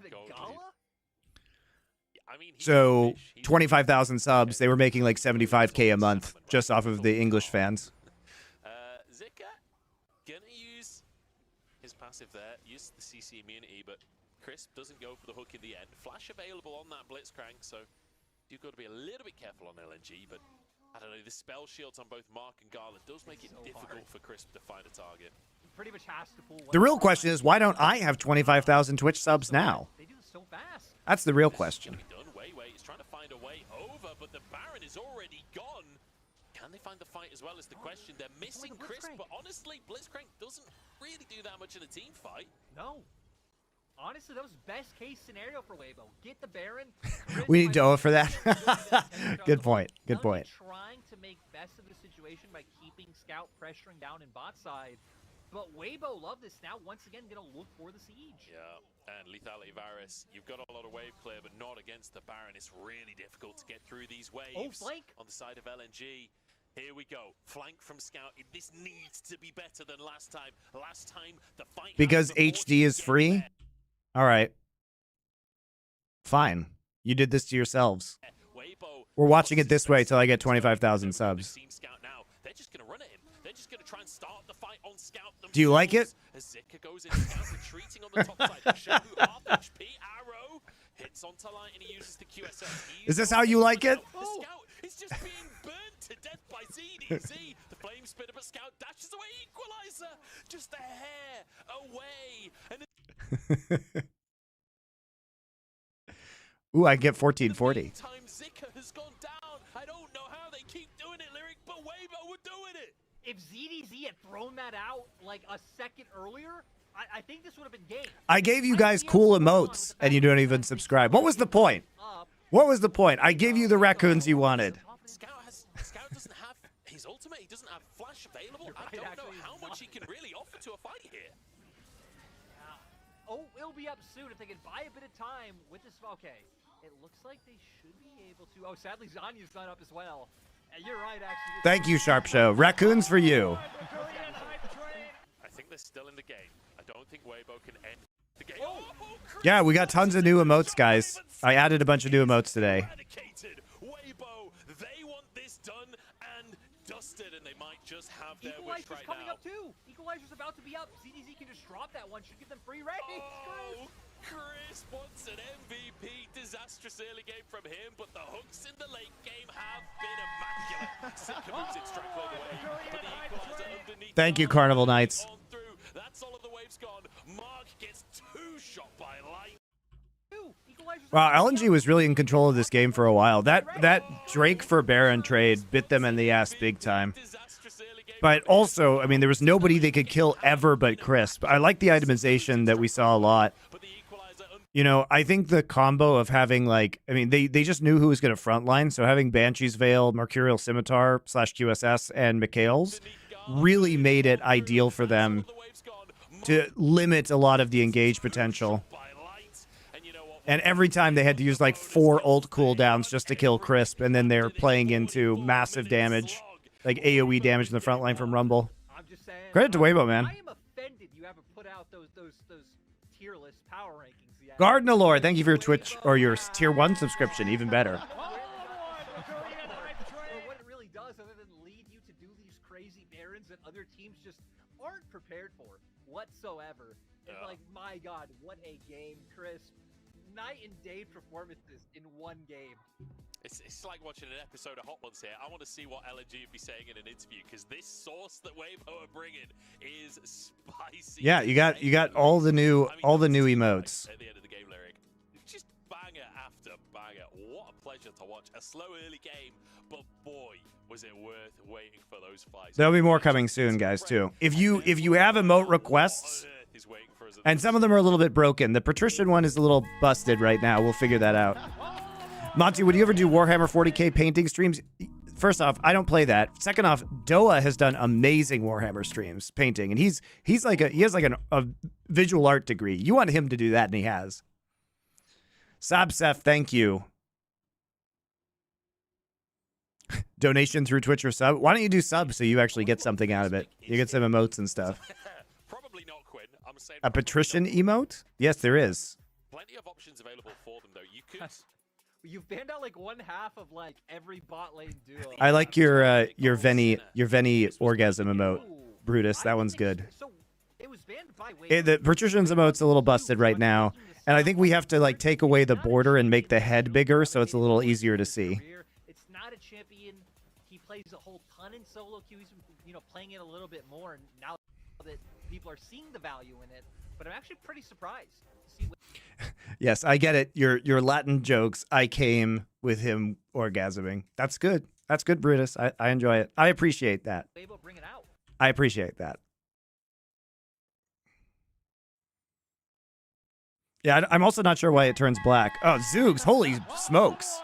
So 25,000 subs, they were making like 75K a month just off of the English fans. Zika gonna use his passive there, use the CC immunity, but Crisp doesn't go for the hook in the end. Flash available on that Blitzcrank, so you've got to be a little bit careful on LNG, but I don't know, the spell shields on both Mark and Garland does make it difficult for Crisp to find a target. Pretty much has to pull. The real question is, why don't I have 25,000 Twitch subs now? They do this so fast. That's the real question. Wei is trying to find a way over, but the Baron is already gone. Can they find the fight as well is the question. They're missing Crisp, but honestly, Blitzcrank doesn't really do that much in a team fight. No. Honestly, that was best case scenario for Weibo. Get the Baron. We need Doa for that. Good point. Good point. Trying to make best of the situation by keeping Scout pressuring down in bot side. But Weibo love this now. Once again, going to look for the siege. Yeah, and Lethality Varus, you've got a lot of wave clear, but not against the Baron. It's really difficult to get through these waves. Oh, flank. On the side of LNG. Here we go. Flank from Scout. This needs to be better than last time. Last time, the fight... Because HD is free? All right. Fine. You did this to yourselves. We're watching it this way till I get 25,000 subs. They're just going to run at him. They're just going to try and start the fight on Scout themselves. Do you like it? As Zika goes in, Scout retreating on the top side. Shabu half HP. Arrow hits onto line and he uses the QSS. Is this how you like it? Oh. Scout is just being burnt to death by ZDZ. The flame spitter, but Scout dashes away. Equalizer. Just a hair away. And ooh, I get 1440. Time Zika has gone down. I don't know how they keep doing it, Lyric, but Weibo were doing it. If ZDZ had thrown that out like a second earlier, I think this would have been game. I gave you guys cool emotes, and you don't even subscribe. What was the point? What was the point? I gave you the raccoons you wanted. Scout doesn't have his ultimate. He doesn't have flash available. I don't know how much he can really offer to a fight here. Oh, it'll be up soon if they can buy a bit of time with this. Okay, it looks like they should be able to. Oh, sadly, Zanya's not up as well. You're right, actually. Thank you, Sharp Show. Raccoons for you. I think they're still in the game. I don't think Weibo can end the game. Yeah, we got tons of new emotes, guys. I added a bunch of new emotes today. Weibo, they want this done and dusted, and they might just have their wish Equalizer's right coming now. up too. Equalizer's about to be up. ZDZ can just drop that one. Should give them free range. Oh, Chris wants an MVP. Disastrous early game from him, but the hooks in the late game have been immaculate. Zika moves it straight away, but the equalizer underneath. Thank you, Carnival Knights. That's all of the waves gone. Mark gets two shot by Light. Wow, LNG was really in control of this game for a while. That Drake for Baron trade bit them in the ass big time. But also, I mean, there was nobody they could kill ever but Crisp. I like the itemization that we saw a lot. You know, I think the combo of having, like, I mean, they just knew who was going to frontline, so having Banshee's Veil, Mercurial Scimitar / QSS, and Mikhail's really made it ideal for them to limit a lot of the engage potential. And every time they had to use like 4 ult cooldowns just to kill Crisp, and then they're playing into massive damage like AoE damage in the front line from Rumble. I'm just saying. Credit to Weibo, man. I am offended you haven't put out those tier list power rankings yet. Gardenalore, thank you for your Twitch or your tier 1 subscription. Even better. What it really does, other than lead you to do these crazy errands that other teams just aren't prepared for whatsoever. It's like, my God, what a game, Chris. Night and day performances in one game. It's like watching an episode of Hot Ones here. I want to see what LNG would be saying in an interview, because this sauce that Weibo are bringing is spicy. Yeah, you got all the new emotes. At the end of the game, Lyric, just banger after banger. What a pleasure to watch. A slow early game, but boy, was it worth waiting for those fights. There'll be more coming soon, guys, too. If you have emote requests, and some of them are a little bit broken. The Patrician one is a little busted right now. We'll figure that out. Monty, would you ever do Warhammer 40K painting streams? First off, I don't play that. Second off, Doa has done amazing Warhammer streams painting, and he has like a visual art degree. You want him to do that, and he has. Sabsef, thank you. Donation through Twitch or sub. Why don't you do sub so you actually get something out of it? You get some emotes and stuff. Probably not, Quinn. I'm saying A Patrician emote? Yes, there is. Plenty of options available for them, though. You could. You've banned out like one half of like every bot lane duo. I like your Veni orgasm emote, Brutus. That one's good. So it was banned by Weibo. The Patrician's emote's a little busted right now, and I think we have to like take away the border and make the head bigger so it's a little easier to see. It's not a champion. He plays a whole ton in solo queue. He's playing it a little bit more, and now that people are seeing the value in it, but I'm actually pretty surprised to see what. Yes, I get it. Your Latin jokes. I came with him orgasming. That's good. That's good, Brutus. I enjoy it. I appreciate that. Weibo bring it out. I appreciate that. Yeah, I'm also not sure why it turns black. Oh, Zoogs. Holy smokes.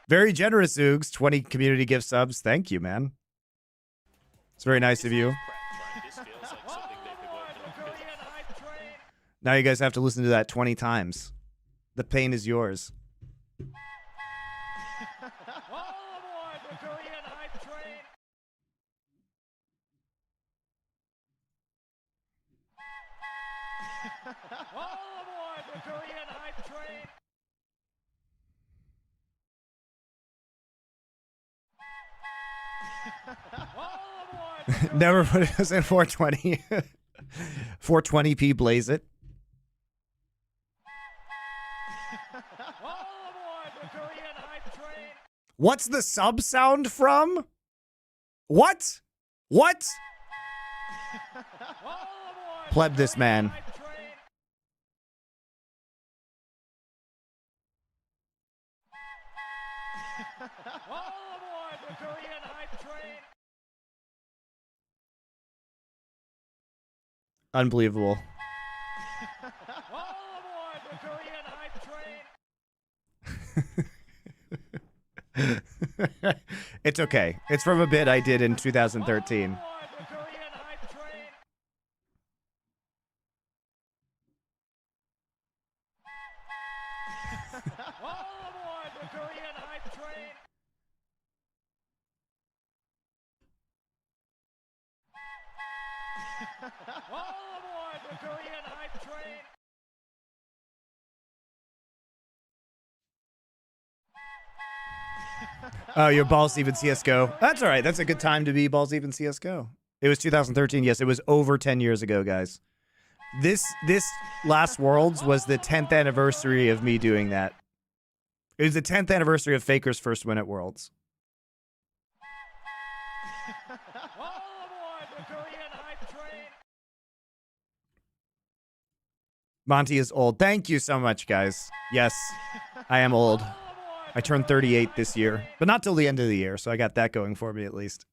Very generous, Zoogs. 20 community gift subs. Thank you, man. It's very nice of you. Now you guys have to listen to that 20 times. The pain is yours. Never put us in 420. 420p blaze it. What's the sub sound from? What? What? Pleb this man. Unbelievable. It's okay. It's from a bit I did in 2013. Oh, you're balls deep in CSGO. That's all right. That's a good time to be balls deep in CSGO. It was 2013. Yes, it was over 10 years ago, guys. This last Worlds was the 10th anniversary of me doing that. It was the 10th anniversary of Faker's first win at Worlds. Monty is old. Thank you so much, guys. Yes, I am old. I turned 38 this year, but not till the end of the year, so I got that going for me at least.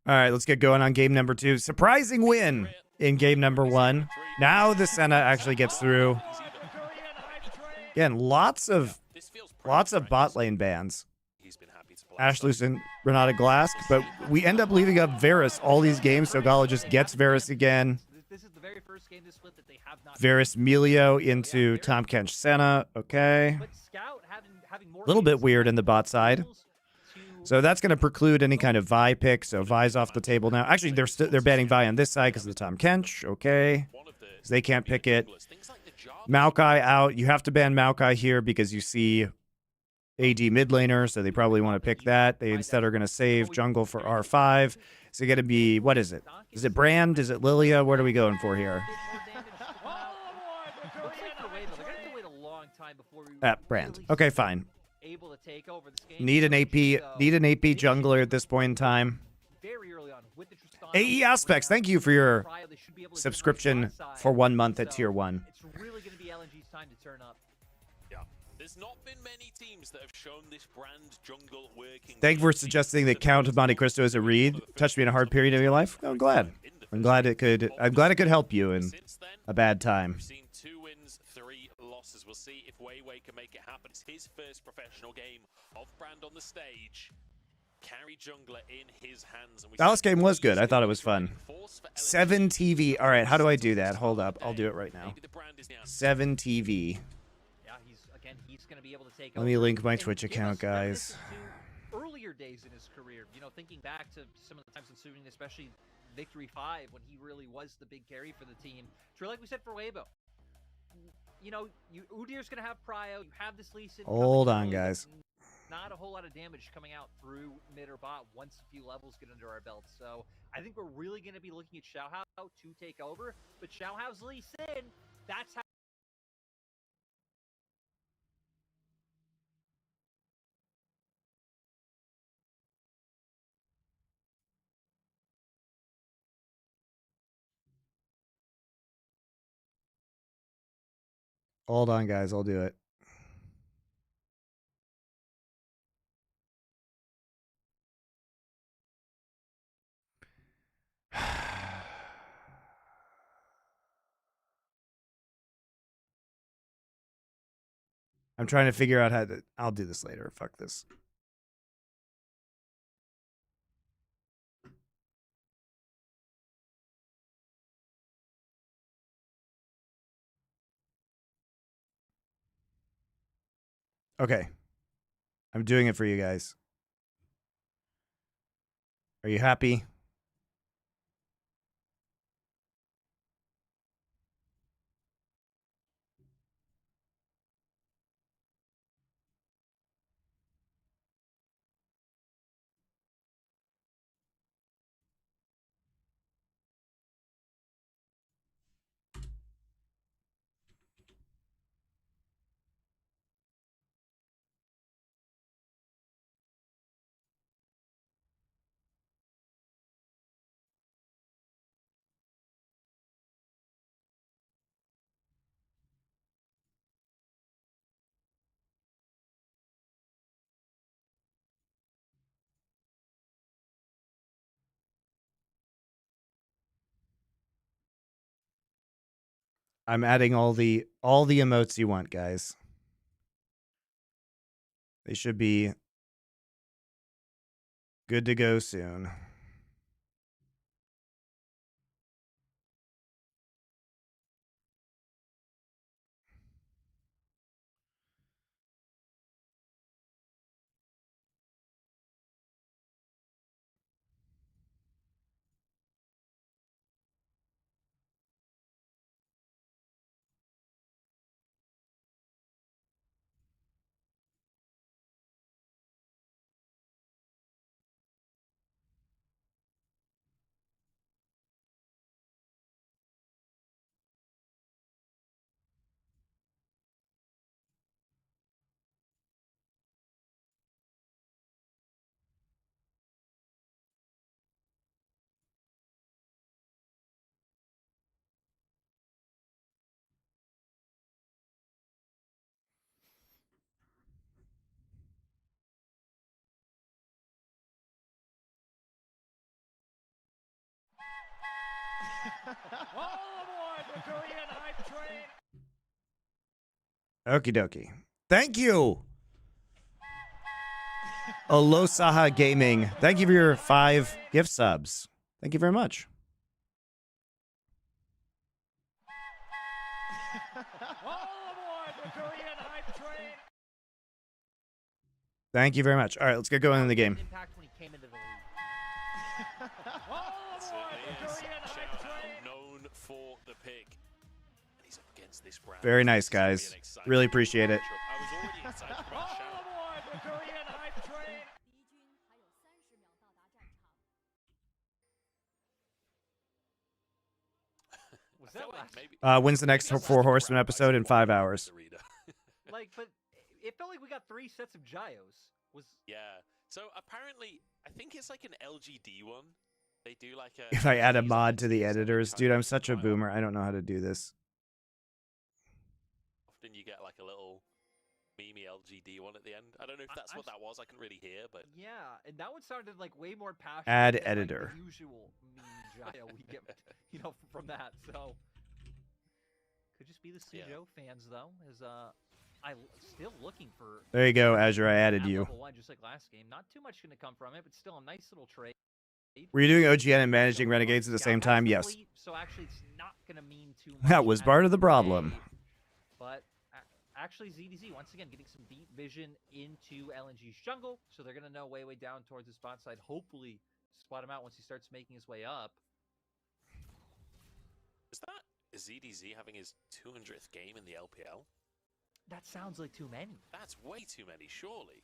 All right, let's get going on game number 2. Surprising win in game number 1. Now the Senna actually gets through. Again, lots of bot lane bans. He's been happy to Ashlus and Renata Glask, but we end up leaving up Varus all these games, so Gala just gets Varus again. This is the very first game this split that they have not. Varus Melio into Tom Kench Senna. Okay. But Scout having more A little bit weird in the bot side. So that's going to preclude any kind of Vi pick. So Vi's off the table now. Actually, they're banning Vi on this side because of the Tom Kench. Okay. Because they can't pick it. Maokai out. You have to ban Maokai here because you see AD mid laner, so they probably want to pick that. They instead are going to save jungle for R5. Is it going to be, what is it? Is it Brand? Is it Lilia? What are we going for here? Brand. Okay, fine. Need an AP jungler at this point in time. AE Aspects, thank you for your subscription for 1 month at tier 1. It's really going to be LNG's time to turn up. There's not been many teams that have shown this brand jungle working. Thank you for suggesting that Count of MonteCristo as a read touched me in a hard period of your life. I'm glad. I'm glad it could help you in a bad time. We've seen 2 wins, 3 losses. We'll see if Weiwei can make it happen. It's his first professional game of brand on the stage. Carry jungler in his hands. And Dallas game was good. I thought it was fun. 7 TV. All right, how do I do that? Hold up. I'll do it right now. 7 TV. He's going to be able to take Let me link my Twitch account, guys. Earlier days in his career, you know, thinking back to some of the times ensuing, especially Victory 5, when he really was the big carry for the team. True, like we said for Weibo. You know, Udyr's going to have Prio. You have this Lee Sin. Hold on, guys. Not a whole lot of damage coming out through mid or bot once a few levels get under our belts. So I think we're really going to be looking at Xiaohao to take over. But Xiaohao's Lee Sin, that's how. Hold on, guys. I'll do it. I'm trying to figure out how to... I'll do this later. Fuck this. Okay. I'm doing it for you guys. Are you happy? I'm adding all the emotes you want, guys. They should be good to go soon. All aboard the Korean hype train. Okie dokie. Thank you. Alosaha Gaming. Thank you for your 5 gift subs. Thank you very much. Thank you very much. All right, let's get going in the game. Impact when he came into the league. Known for the pick. And he's up against this brand. Very nice, guys. Really appreciate it. I was already excited about Shao. Was that When's the next 4 Horsemen episode? In 5 hours. like, but it felt like we got 3 sets of Gyos. Yeah. So apparently, I think it's like an LGD one. They do like a. If I add a mod to the editors, dude, I'm such a boomer. I don't know how to do this. Often you get like a little memey LGD one at the end. I don't know if that's what that was. I couldn't really hear, but yeah, and that one sounded like way more passionate. Add than, editor. Like, the usual meme Gyro we get, from that. So could just be the Sujo fans though. I'm still looking for. There you go, Azure. I added you. Level 1, just like last game. Not too much going to come from it, but still a nice little trade. Were you doing OGN and managing Renegades at the same time? Yes. So actually, it's not going to mean too much. That was part of the problem. But actually, ZDZ once again getting some deep vision into LNG's jungle, so they're going to know way down towards his bot side. Hopefully, spot him out once he starts making his way up. Is that ZDZ having his 200th game in the LPL? That sounds like too many. That's way too many, surely.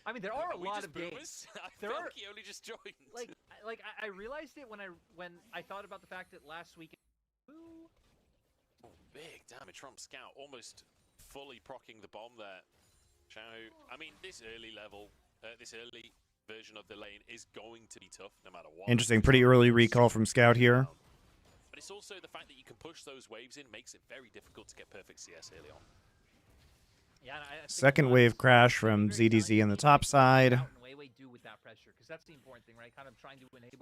I mean, there are a lot of games. I feel like he only just joined. Like I realized it when I thought about the fact that last week. Oh, big damage from Scout, almost fully proccing the bomb there. Shao, I mean, this early level, this early version of the lane is going to be tough no matter what. Interesting. Pretty early recall from Scout here. But it's also the fact that you can push those waves in makes it very difficult to get perfect CS early on. Yeah, second wave crash from ZDZ on the top side.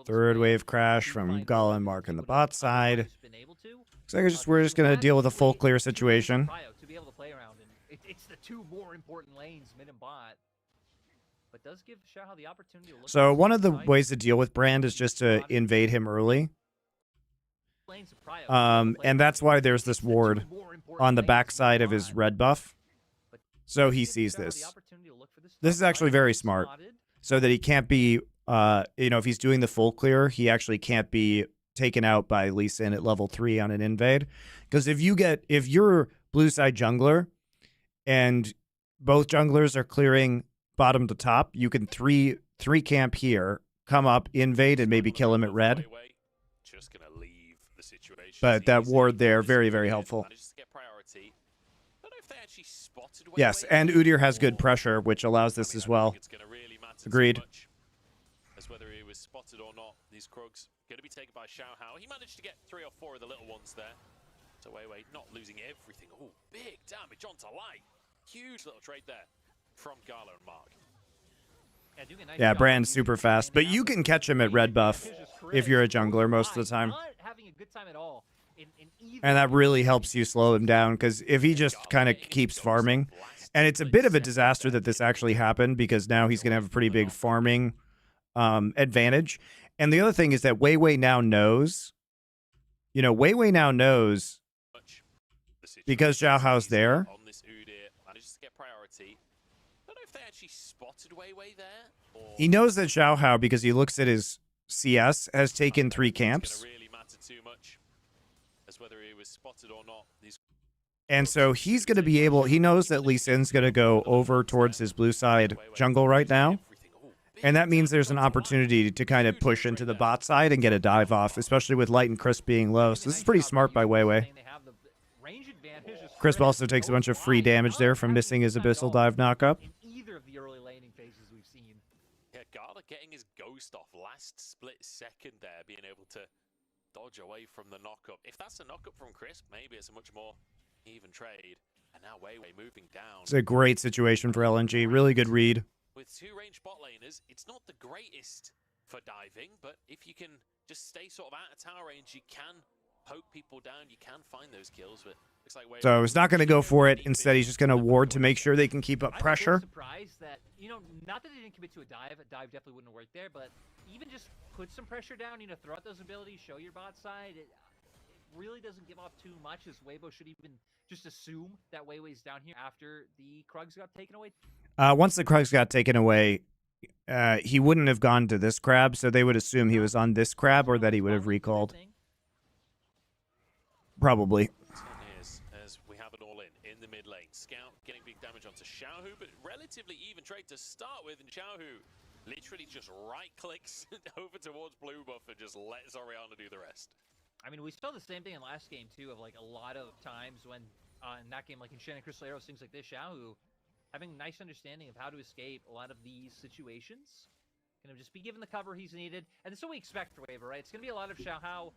Third wave crash from Gala and Mark on the bot side. Looks like we're just going to deal with a full clear situation. To be able to play around, and it's the 2 more important lanes, mid and bot. But does give Xiaohao the opportunity to look. So one of the ways to deal with Brand is just to invade him early. And that's why there's this ward on the backside of his red buff. So he sees this. This is actually very smart. So that he can't be, if he's doing the full clear, he actually can't be taken out by Lee Sin at level 3 on an invade. Because if you're blue side jungler and both junglers are clearing bottom to top, you can three camp here, come up, invade, and maybe kill him at red. Just gonna leave the situation. But that ward there, very, very helpful. Yes, and Udyr has good pressure, which allows this as well. Agreed. As whether he was spotted or not, these Krugs going to be taken by Xiaohao. He managed to get 3 or 4 of the little ones there. So Wei not losing everything. Oh, big damage onto light. Huge little trade there from Gala and Mark. Yeah, Brand's super fast, but you can catch him at red buff if you're a jungler most of the time. And that really helps you slow him down, because if he just kind of keeps farming, and it's a bit of a disaster that this actually happened, because now he's going to have a pretty big farming advantage. And the other thing is that Wei now knows, Wei now knows, because Xiaohao's there. He knows that Xiaohao, because he looks at his CS, has taken 3 camps. And so he's going to be able, he knows that Lee Sin's going to go over towards his blue side jungle right now. And that means there's an opportunity to kind of push into the bot side and get a dive off, especially with Light and Crisp being low. So this is pretty smart by Wei. Crisp also takes a bunch of free damage there from missing his Abyssal dive knockup. Yeah, Gala getting his ghost off last split second there, being able to dodge away from the knockup. If that's a knockup from Crisp, maybe it's a much more even trade. And now Wei moving down. It's a great situation for LNG. Really good read. With 2 range bot laners, it's not the greatest for diving, but if you can just stay sort of out of tower range, you can poke people down, you can find those kills. But So he's not going to go for it. Instead, he's just going to ward to make sure they can keep up I'm pressure. surprised that, not that they didn't commit to a dive. A dive definitely wouldn't work there, but even just put some pressure down, throw out those abilities, show your bot side. It really doesn't give off too much, as Weibo should even just assume that Weiwei's down here after the Krugs got taken away. Once the Krugs got taken away, he wouldn't have gone to this crab, so they would assume he was on this crab or that he would have recalled. Probably. As we have it all in the mid lane. Scout getting big damage onto Xiaohu, but relatively even trade to start with, and Xiaohu literally just right-clicks over towards blue buff and just lets Oriana do the rest. I mean, we saw the same thing in last game, too, of, a lot of times when, in that game, in Shannon Crystal Arrows, things like this, Xiaohu having a nice understanding of how to escape a lot of these situations. Going to just be given the cover he's needed. And this is what we expect for Waver, right? It's going to be a lot of Xiaohu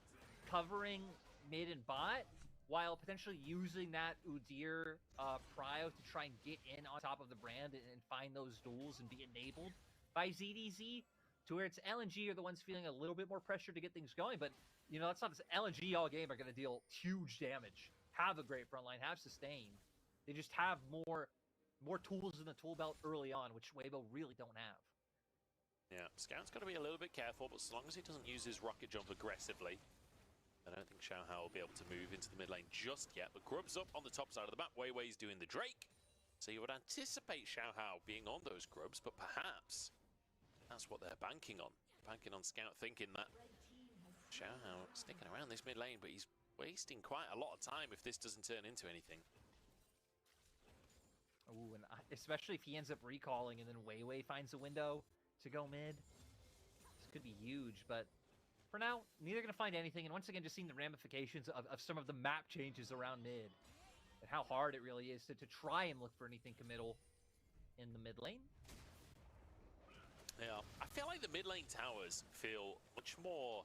covering mid and bot, while potentially using that Udyr prio to try and get in on top of the brand and find those duels and be enabled by ZDZ, to where it's LNG are the ones feeling a little bit more pressure to get things going. But, that's not this. LNG all game are going to deal huge damage, have a great front line, have sustain. They just have more tools in the tool belt early on, which Weibo really don't have. Yeah, Scout's got to be a little bit careful, but as long as he doesn't use his rocket jump aggressively, I don't think Xiaohu will be able to move into the mid lane just yet. But Grub's up on the top side of the map. Weiwei's doing the Drake. So you would anticipate Xiaohu being on those Grubs, but perhaps that's what they're banking on. Banking on Scout, thinking that Xiaohu sticking around this mid lane, but he's wasting quite a lot of time if this doesn't turn into anything. Ooh, and especially if he ends up recalling and then Weiwei finds a window to go mid. This could be huge, but for now, neither going to find anything. And once again, just seeing the ramifications of some of the map changes around mid and how hard it really is to try and look for anything committal in the mid lane. Yeah, I feel like the mid lane towers feel much more,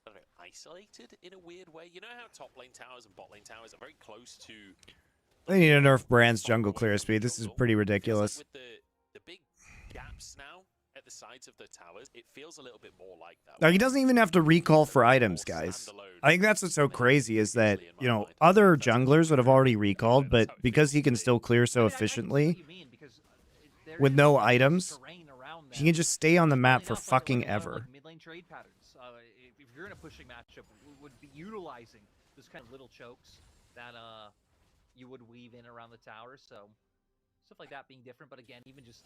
I don't know, isolated in a weird way. You know how top lane towers and bot lane towers are very close to... They need to nerf Brand's jungle clear speed. This is pretty ridiculous. Like with the big gaps now at the sides of the towers, it feels a little bit more like that. Now, he doesn't even have to recall for items, guys. I think that's what's so crazy is that, other junglers would have already recalled, but because he can still clear so efficiently with no items, he can just stay on the map for fucking ever. Mid-lane trade patterns. If you're in a pushing matchup, we would be utilizing those kind of little chokes that you would weave in around the tower. So stuff like that being different, but again, even just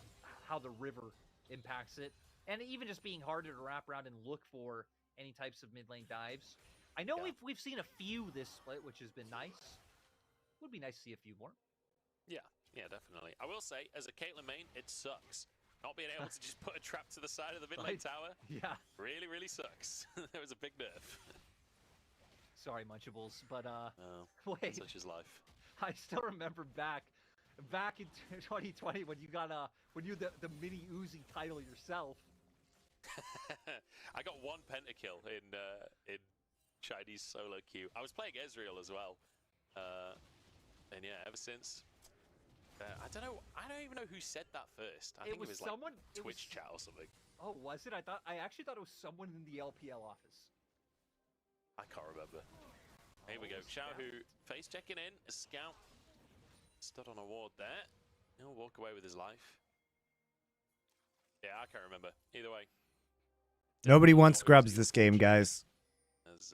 how the river impacts it, and even just being harder to wrap around and look for any types of mid lane dives. I know we've seen a few this split, which has been nice. Would be nice to see a few more. Yeah, definitely. I will say, as a Caitlyn main, it sucks. Not being able to just put a trap to the side of the mid lane tower. Yeah. Really, really sucks. There was a big nerf. Sorry, Munchables, but wait. Such is life. I still remember back in 2020 when you got the mini Uzi title yourself. I got one pentakill in Chinese solo queue. I was playing Ezreal as well, and yeah, ever since. I don't even know who said that first. I think it was someone like Twitch chat or something. Oh, was it? I actually thought it was someone in the LPL office. I can't remember. Here we go. Xiaohu face checking in. A Scout stood on a ward there. He'll walk away with his life. Yeah, I can't remember. Either way. Nobody wants grubs this game, guys. As,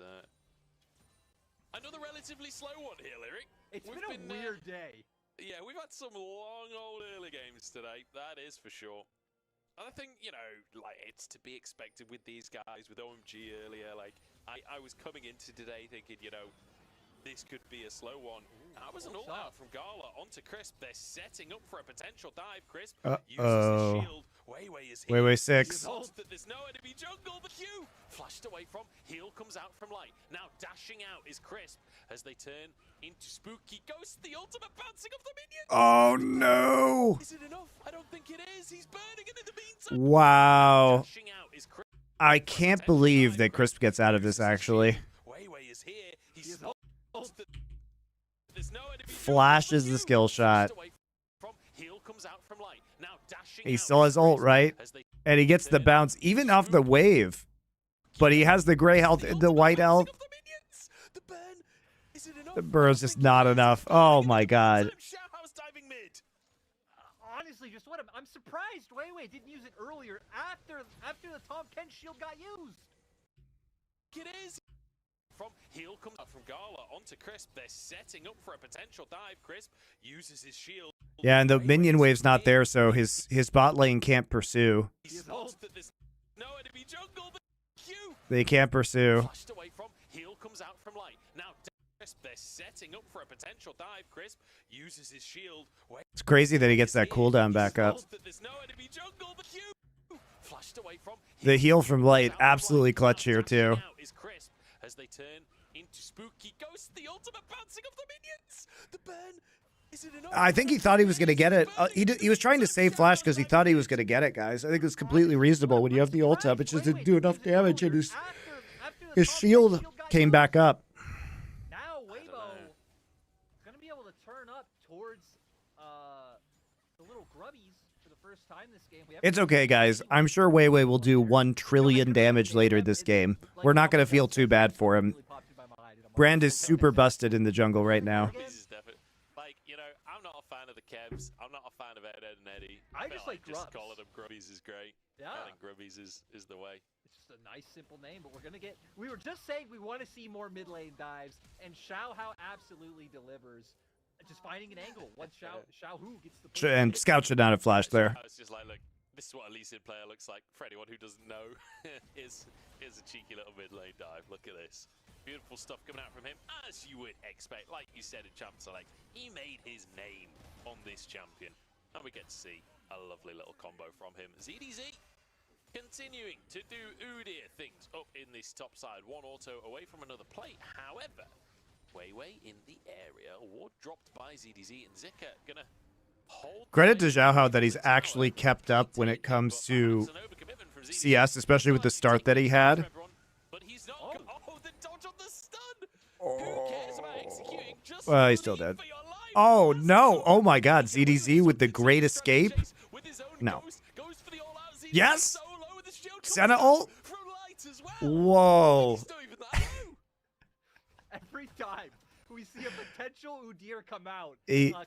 another relatively slow one here, Lyric. It's been a weird day. Yeah, we've had some long old early games today. That is for sure. And I think, it's to be expected with these guys, with OMG earlier. I was coming into today thinking, this could be a slow one. That was an all-out from Gala onto Crisp. They're setting up for a potential dive. Crisp uses his shield. Weiwei is here. Weiwei 6. There's no enemy jungle. The Q flashed away from. Heal comes out from light. Now dashing out is Crisp as they turn into Spooky Ghost. The ultimate bouncing off the minions. Oh, no. Is it enough? I don't think it is. He's burning it in the meantime. Wow. Dashing out is Crisp. I can't believe that Crisp gets out of this, actually. Weiwei is here. He's Flashes the skill shot. He still has ult, right? And he gets the bounce, even off the wave. But he has the gray health and the white health. The burrow's just not enough. Oh my god. Xiaohao's diving mid. Honestly, just what I'm surprised Weiwei didn't use it earlier after the Tom Kent shield got used. It is. From heel comes up from Gala onto Crisp. They're setting up for a potential dive. Crisp uses his shield. Yeah, and the minion wave's not there, so his bot lane can't pursue. He's lost that there's no enemy jungle. But Q They can't pursue. flushed away from heel comes out from light. Now Crisp, they're setting up for a potential dive. Crisp uses his shield. It's crazy that he gets that cooldown back up. That there's no enemy jungle. But Q flushed away from The heal from light, absolutely clutch here too. Now is Crisp as they turn into spooky ghosts. The ultimate bouncing of the minions. The burn. Is it enough? I think he thought he was going to get it. He was trying to save Flash because he thought he was going to get it, guys. I think it's completely reasonable when you have the ult up. It just didn't do enough damage, and his shield came back up. Now Weibo is going to be able to turn up towards the little grubbies for the first time this game. It's okay, guys. I'm sure Weiwei will do 1 trillion damage later this game. We're not going to feel too bad for him. Brand is super busted in the jungle right now. This is definitely, like, you know, I'm not a fan of the Kebs. I'm not a fan of Ed and Eddie. I just like just Grubs. calling them Grubbies is great. Yeah. I think Grubbies is the way. It's just a nice, simple name, but we're gonna get. We were just saying we want to see more mid lane dives, and Xiaohao absolutely delivers. Just finding an angle. Once Xiaohu gets the push. And Scout should not have flashed there. It's just like, look, this is what a Lee Sin player looks like. For anyone who doesn't know, here's a cheeky little mid lane dive. Look at this. Beautiful stuff coming out from him, as you would expect. Like you said in Champ Select, he made his name on this champion. And we get to see a lovely little combo from him. ZDZ continuing to do Udyr things up in this top side. One auto away from another plate. However, Weiwei in the area. Ward dropped by ZDZ, and Zika gonna hold. Credit to Xiaohao that he's actually kept up when it comes to CS, especially with the start that he had. But he's not. Oh, the dodge on the stun. Who cares about executing? Just Well, he's still flee dead. for your life. Oh, no. Oh, my God. ZDZ with the great escape. With his own No. ghost, goes for the all-out ZDZ Yes. solo with the shield comes Senna out ult. from light as well. Whoa. He's not even that low. Every time we see a potential Udyr come out,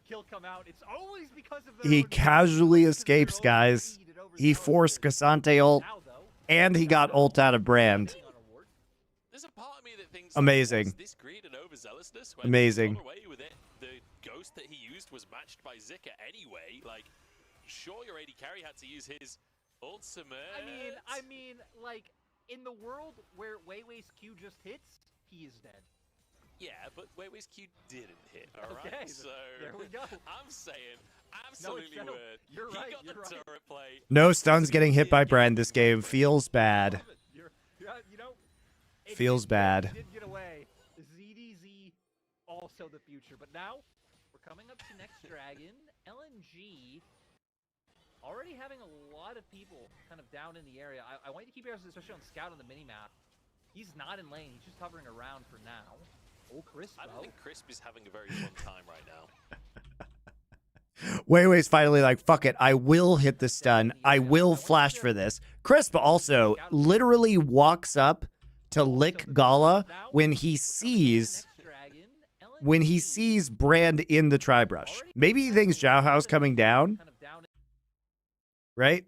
kill come out, it's always because of the. He casually escapes, guys. He forced Cassante ult, Now, though, and he got ult out of Brand. There's a part of me that thinks Amazing. what's this greed and overzealousness when Amazing. he got away with it. The ghost that he used was matched by Zika anyway. Like, sure, your AD carry had to use his ultimate. I mean, like in the world where Weiwei's Q just hits, he is dead. Yeah, but Weiwei's Q didn't hit, alright? Okay, So, there we go. I'm saying, absolutely no, word. you're He right, got the you're right. turret play. No stuns getting hit by Brand this game. Feels bad. You know, it Feels did- bad. it did get away. ZDZ also the future, but now we're coming up to next dragon. LNG already having a lot of people kind of down in the area. I want you to keep your eyes, especially on Scout on the minimap. He's not in lane. He's just hovering around for now. Oh, Crisp, I don't though. think Crisp is having a very fun time right now. Weiwei's finally like, fuck it, I will hit the stun. I will flash for this. Crisp also literally walks up to lick Gala when he sees Brand in the tri-brush. Maybe he thinks Xiaohao's coming down, right?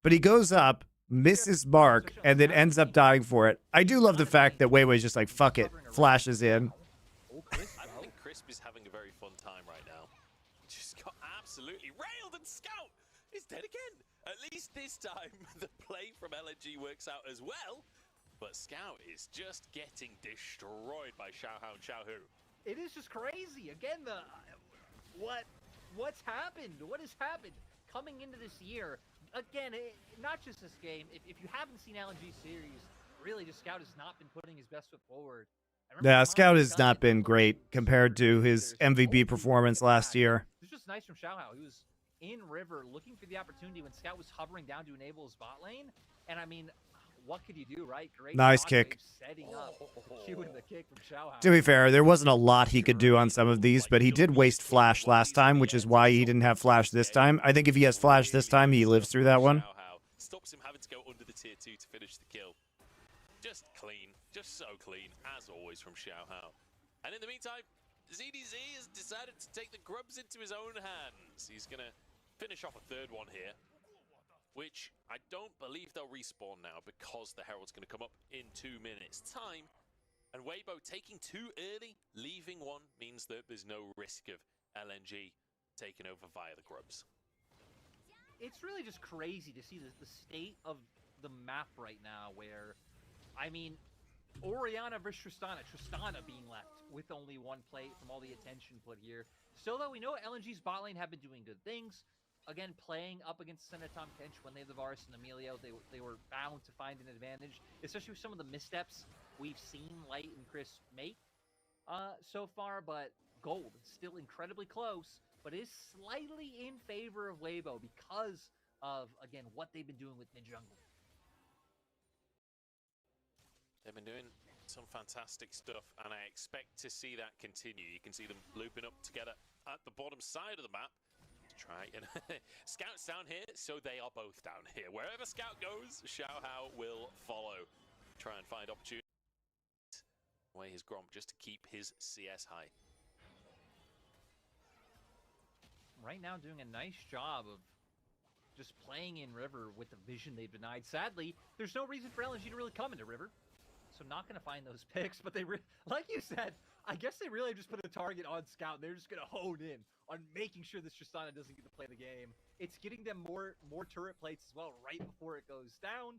But he goes up, misses mark, and then ends up dying for it. I do love the fact that Weiwei's just like, fuck it, flashes in. I don't think Crisp is having a very fun time right now. Just got absolutely railed, and Scout is dead again. At least this time, the play from LNG works out as well. But Scout is just getting destroyed by Xiaohao and Xiaohu. It is just crazy. Again, what's happened? What has happened coming into this year? Again, not just this game. If you haven't seen LNG series, really, just Scout has not been putting his best foot forward. Yeah, Scout has not been great compared to his MVP performance last year. It's just nice from Xiaohao. He was in river looking for the opportunity when Scout was hovering down to enable his bot lane. And I mean, what could you do, right? Great Nice shot kick. wave setting up, cueing the kick from Xiaohao. To be fair, there wasn't a lot he could do on some of these, but he did waste Flash last time, which is why he didn't have Flash this time. I think if he has Flash this time, he lives through that one. Xiaohao stops him having to go under the tier 2 to finish the kill. Just clean. Just so clean, as always, from Xiaohao. And in the meantime, ZDZ has decided to take the grubs into his own hands. He's going to finish off a third one here, which I don't believe they'll respawn now because the Herald's going to come up in 2 minutes' time. And Weibo taking too early, leaving one, means that there's no risk of LNG taking over via the grubs. It's really just crazy to see the state of the map right now where, I mean, Orianna versus Tristana. Tristana being left with only one plate from all the attention put here. Still, though, we know LNG's bot lane have been doing good things. Again, playing up against Senatom Pinch when they have the Varus and Emilio, they were bound to find an advantage, especially with some of the missteps we've seen Light and Chris make so far. But gold is still incredibly close, but is slightly in favor of Weibo because of, again, what they've been doing with mid-jungle. They've been doing some fantastic stuff, and I expect to see that continue. You can see them looping up together at the bottom side of the map. Try and Scout's down here, so they are both down here. Wherever Scout goes, Xiaohao will follow. Try and find opportunity. Away his Gromp just to keep his CS high. Right now doing a nice job of just playing in River with the vision they've denied. Sadly, there's no reason for LNG to really come into River. So not going to find those picks, but they, like you said, I guess they really just put a target on Scout. And they're just going to hone in on making sure this Tristana doesn't get to play the game. It's getting them more turret plates as well right before it goes down.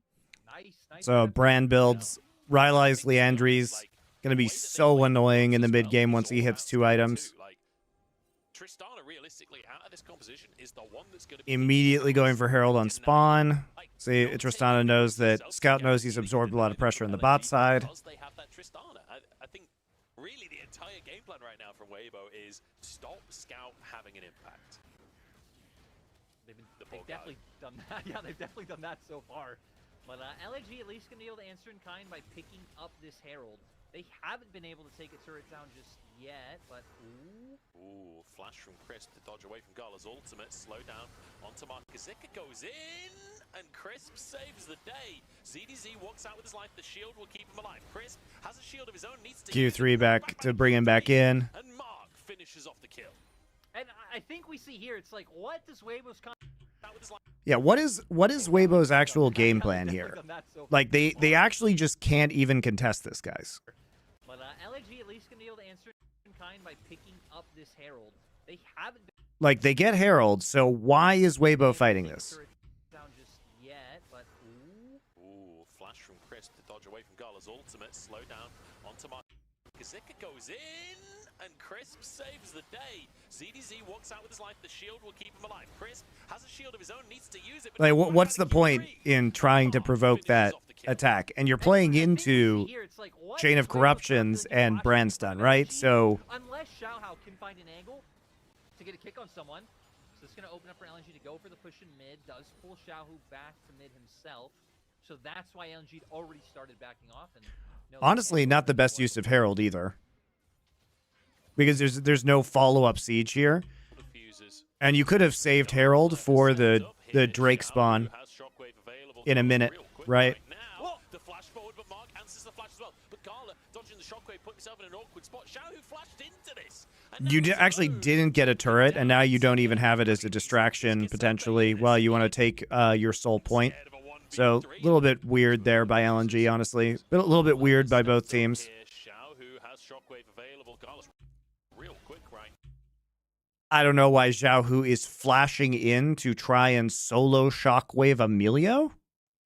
Nice. So brand builds, Rylai's Leandry's going to be so annoying in the mid game once he hits 2 items. Tristana, realistically, out of this composition, is the one that's going to be Immediately going for Herald on spawn. See, Tristana knows that Scout knows he's absorbed a lot of pressure on the bot side. Because they have that Tristana. I think really the entire game plan right now from Weibo is stop Scout having an impact. They've definitely done that. Yeah, they've definitely done that so far. But LNG at least going to be able to answer in kind by picking up this Herald. They haven't been able to take a turret down just yet, but Ooh, flash from Crisp to dodge away from Gala's ultimate. Slow down onto Markazika, goes in, and Crisp saves the day. ZDZ walks out with his life. The shield will keep him alive. Crisp has a shield of his own, needs to Q3 back to bring him back in. And Mark finishes off the kill. and I think we see here, it's like, what does Weibo's Yeah, what is Weibo's actual game plan here? Like they actually just can't even contest this, guys. But LNG at least going to be able to answer in kind by picking up this Herald. They haven't been Like they get Herald, so why is Weibo fighting this? down just yet, but Ooh, flash from Crisp to dodge away from Gala's ultimate. Slow down onto Markazika, goes in, and Crisp saves the day. ZDZ walks out with his life. The shield will keep him alive. Crisp has a shield of his own, needs to use it. Like what's the point in trying to provoke that attack? And you're playing into Chain of Corruptions and Brand Stun, right? So unless Xiaohao can find an angle to get a kick on someone, so it's going to open up for LNG to go for the push in mid. Does pull Xiaohu back to mid himself, so that's why LNG already started backing off. And honestly, not the best use of Herald either, because there's no follow-up siege here, and you could have saved Herald for the Drake spawn in a minute, right? The flash forward, but Mark answers the flash as well. But Gala dodging the shockwave, put himself in an awkward spot. Xiaohu flashed into this. You actually didn't get a turret, and now you don't even have it as a distraction potentially. Well, you want to take your soul point. So a little bit weird there by LNG, honestly. A little bit weird by both teams. Xiaohu has shockwave available. Gala's real quick, right? I don't know why Xiaohu is flashing in to try and solo shockwave Emilio.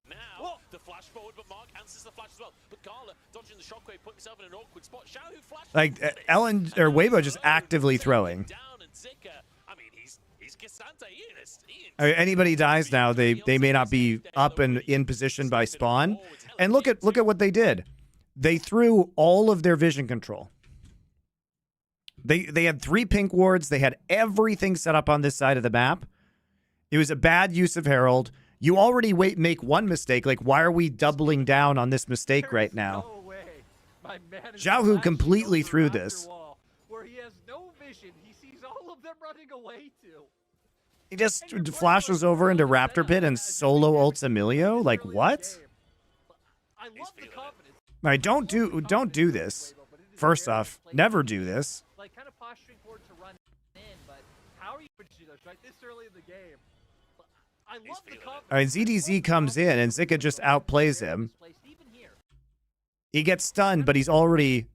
Now the flash forward, but Mark answers the flash as well. But Gala dodging the shockwave, put himself in an awkward spot. Xiaohu flashed Like Weibo just actively throwing. Down and Zika. I mean, he's Cassante. Anybody dies now, they may not be up and in position by spawn. And look at what they did. They threw all of their vision control. They had 3 pink wards. They had everything set up on this side of the map. It was a bad use of Herald. You already make one mistake. Like, why are we doubling down on this mistake right now? Xiaohu completely threw this. Where he has no vision, he sees all of them running away to. He just flashes over into Raptor Pit and solo ults Emilio. Like, what? I love the confidence. All right, don't do this. But it first very off, misplaced never do position. this. Like kind of posturing forward to run in, but how are you going to do this right this early in the game? I love the confidence. All right, ZDZ comes in, and Zika just outplays him. Even here. He gets stunned, but he's already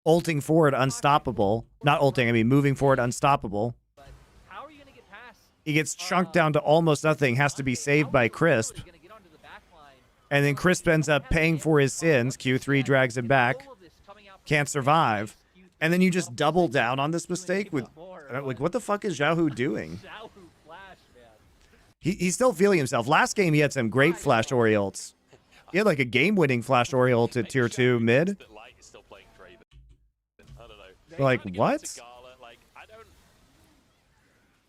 ulting forward unstoppable. Not ulting, I mean moving forward unstoppable. But how are you going to get past? He gets chunked down to almost nothing, has to be saved by Crisp. And then Crisp ends up paying for his sins. Q3 drags him back. Can't survive. And then you just double down on this mistake with, like, what the fuck is Xiaohu doing? He's still feeling himself. Last game, he had some great Flash Ori ults. He had like a game-winning Flash Ori ult at tier 2 mid. Like, what?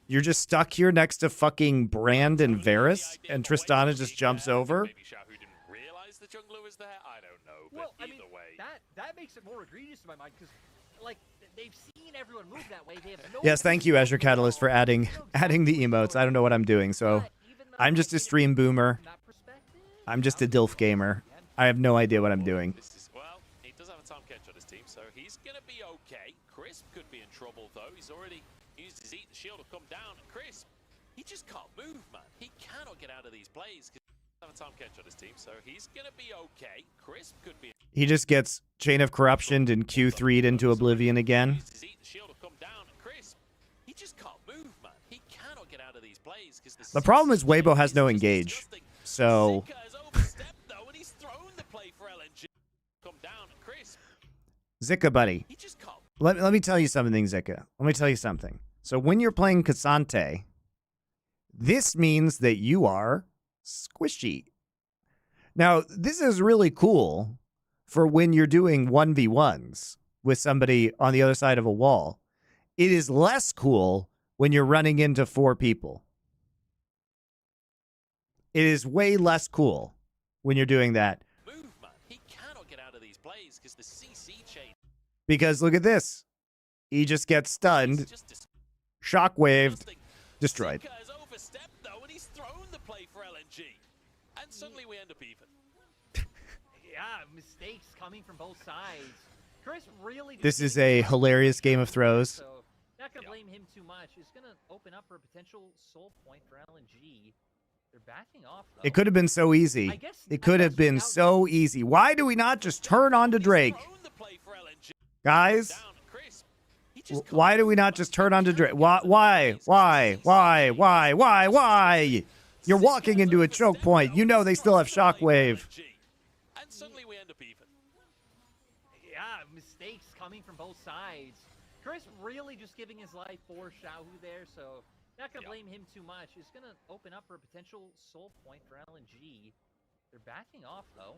You're just stuck here next to fucking Brand and Varus, and Tristana just jumps over? Maybe Xiaohu didn't realize the jungler was there. I don't know, but Well, I either mean, way. that makes it more egregious in my mind because, like, they've seen everyone move that way. They have no Yes, thank you, Azure Catalyst, for adding the emotes. I don't know what I'm doing, so I'm just a stream boomer. I'm just a DILF gamer. I have no idea what I'm doing. Well, he does have a time catch on his team, so he's going to be okay. Crisp could be in trouble, though. He's already used his Eat the Shield to come down. And Crisp, he just can't move, man. He cannot get out of these plays because he doesn't have a time catch on his team, so he's going to be okay. Crisp could be. He just gets Chain of Corruption and Q3'd into Oblivion again. He just can't move, man. He cannot get out of these plays because The problem is Weibo has no engage, so Zika, buddy. Let me tell you something, Zika. Let me tell you something. So when you're playing Cassante, this means that you are squishy. Now, this is really cool for when you're doing 1v1s with somebody on the other side of a wall. It is less cool when you're running into 4 people. It is way less cool when you're doing that. He cannot get out of these plays because the CC chain. Because look at this. He just gets stunned, shockwaved, destroyed. Has overstepped though, and he's thrown the play for LNG, and suddenly we end up even. Yeah, mistakes coming from both sides. Chris really. This is a hilarious game of throws. So not gonna blame him too much. It's gonna open up for a potential soul point for LNG. They're backing off, though. It could have been so easy. It could have been so easy. Why do we not just turn on to Drake? Guys, why do we not just turn on to Drake? Why? You're walking into a choke point. You know they still have Shockwave. And suddenly we end up even. Yeah, mistakes coming from both sides. Chris really just giving his life for Xiaohu there, so not gonna blame him too much. It's gonna open up for a potential soul point for LNG. They're backing off though.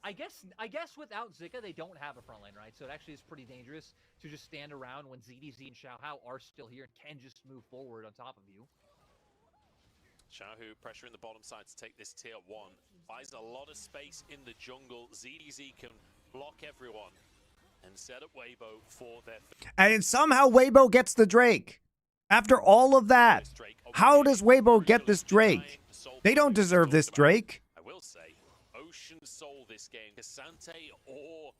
I guess without Zika they don't have a front line, right? So it actually is pretty dangerous to just stand around when ZDZ and Xiaohao are still here and can just move forward on top of you. Xiaohu pressuring the bottom side to take this tier 1. Buys a lot of space in the jungle. ZDZ can block everyone and set up Weibo for their. And somehow Weibo gets the Drake. After all of that, how does Weibo get this Drake? They don't deserve this Drake. I will say, Ocean Soul this game. Cassante or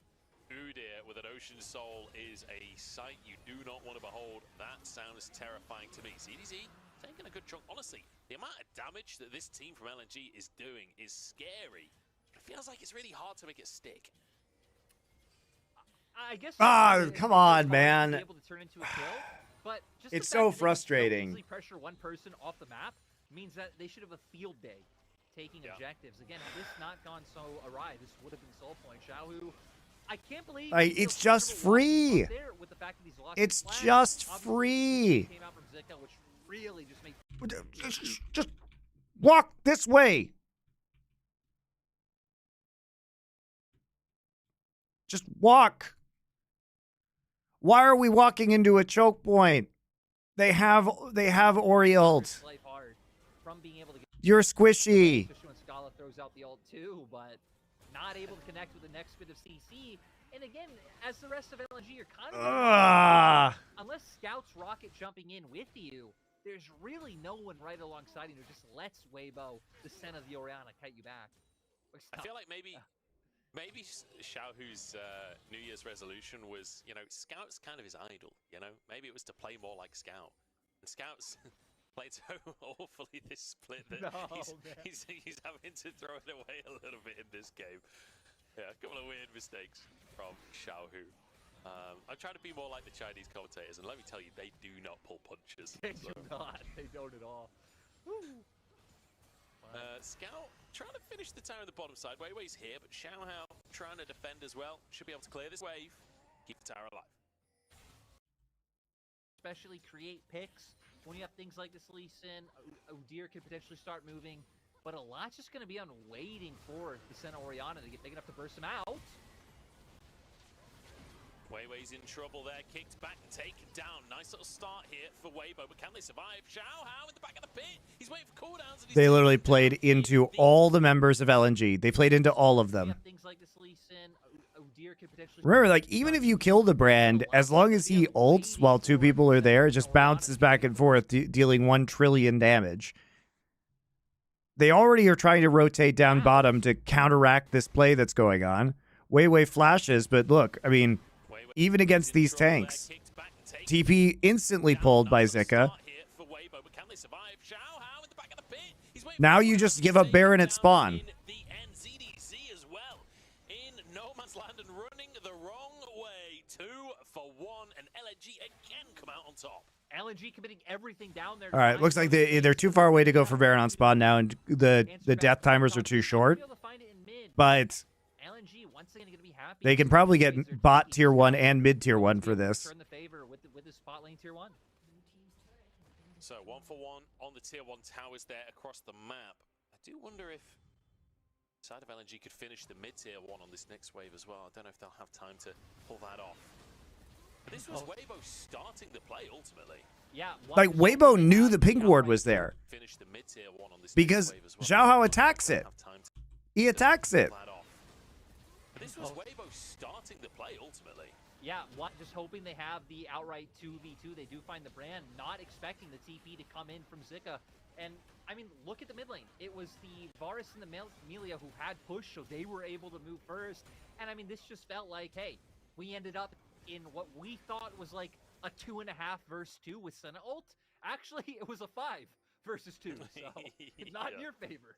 Udyr with an Ocean Soul is a sight you do not want to behold. That sounds terrifying to me. CDZ taking a good chunk. Honestly, the amount of damage that this team from LNG is doing is scary. It feels like it's really hard to make it stick. I guess. Come on, man. Able to turn into a kill, but just it's so frustrating. Easily pressure one person off the map means that they should have a field day taking objectives. Again, had this not gone so awry, this would have been soul point. Xiaohu, I can't believe it's just free. It's just free. Came out from Zika, which really just made just walk this way. Just walk. Why are we walking into a choke point? They have Ori ult. You're squishy. Scala throws out the ult too, but not able to connect with the next bit of CC. And again, as the rest of LNG, you're kind of unless Scout's rocket jumping in with you, there's really no one right alongside you who just lets Weibo, the Sen of the Orianna, kite you back. I feel like maybe Maybe Xiaohu's New Year's resolution was, you know, Scout's kind of his idol, you know? Maybe it was to play more like Scout. And Scout's played so awfully this split that he's having to throw it away a little bit in this game. Yeah, a couple of weird mistakes from Xiaohu. I'm trying to be more like the Chinese commentators, and let me tell you, they do not pull punches. They do not. They don't at all. Woo. Scout trying to finish the tower on the bottom side. Weiwei's here, but Xiaohao trying to defend as well. Should be able to clear this wave, keep the tower alive. Especially create picks. When you have things like this Lee Sin, Udyr could potentially start moving, but a lot's just going to be on waiting for the Senna Orianna to get big enough to burst him out. Weiwei's in trouble there, kicked back, taken down. Nice little start here for Weibo, but can they survive? Xiaohao in the back of the pit. He's waiting for cooldowns. They literally played into all the members of LNG. They played into all of them. Things like this Lee Sin, Udyr could potentially... Remember, like, even if you kill the brand, as long as he ults while two people are there, it just bounces back and forth, dealing 1 trillion damage. They already are trying to rotate down bottom to counteract this play that's going on. Weiwei flashes, but look, I mean... Even against these tanks, TP instantly pulled by Zika. Now you just give up Baron at spawn. LNG committing everything down there. All right, looks like they're too far away to go for Baron on spawn now, and the death timers are too short. But they can probably get bot tier 1 and mid tier 1 for this. Turn the favor with the spot lane tier 1. So 1-for-1 on the tier 1 towers there across the map. I do wonder if side of LNG could finish the mid tier 1 on this next wave as well. I don't know if they'll have time to pull that off. But this was Weibo starting the play ultimately. Yeah, like Weibo knew the pink ward was there because Xiaohao attacks it. He attacks it. This was Weibo starting the play ultimately. Yeah, just hoping they have the outright 2v2. They do find the brand, not expecting the TP to come in from Zika. And, I mean, look at the mid lane. It was the Varus and the Melia who had push, so they were able to move first. And, I mean, this just felt like, hey, we ended up in what we thought was like a 2.5 versus 2 with Senna ult. Actually, it was a 5 versus 2, so it's not in your favor.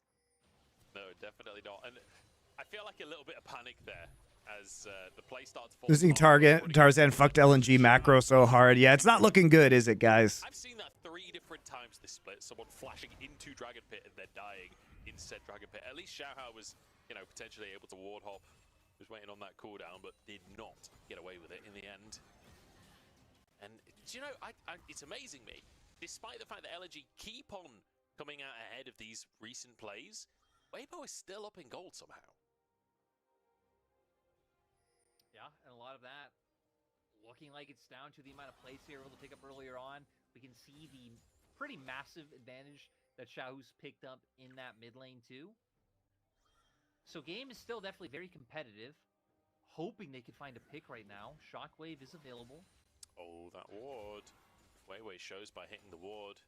No, definitely not. And I feel like a little bit of panic there as the play starts to fall. Losing Tarzan fucked LNG macro so hard. Yeah, it's not looking good, is it, guys? I've seen that 3 different times this split. Someone flashing into Dragon Pit and then dying in said Dragon Pit. At least Xiaohao was, you know, potentially able to ward hop. Was waiting on that cooldown, but did not get away with it in the end. And, do you know, it's amazing me. Despite the fact that LNG keep on coming out ahead of these recent plays, Weibo is still up in gold somehow. Yeah, and a lot of that looking like it's down to the amount of plays they're able to pick up earlier on. We can see the pretty massive advantage that Xiaohu's picked up in that mid lane too. So game is still definitely very competitive. Hoping they could find a pick right now. Shockwave is available. Oh, that ward. Weiwei shows by hitting the ward.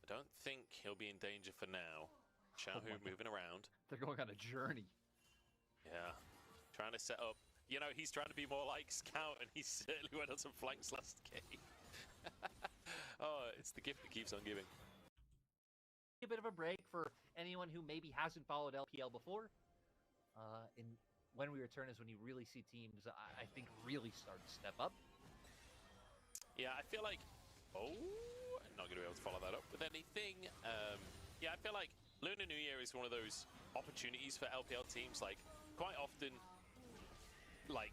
I don't think he'll be in danger for now. Xiaohu moving around. They're going on a journey. Yeah. Trying to set up. You know, he's trying to be more like Scout, and he certainly went on some flanks last game. Oh, it's the gift that keeps on giving. A bit of a break for anyone who maybe hasn't followed LPL before. And when we return is when you really see teams, I think, really start to step up. Yeah, I feel like... Oh, I'm not going to be able to follow that up with anything. Yeah, I feel like Lunar New Year is one of those opportunities for LPL teams. Like, quite often, like,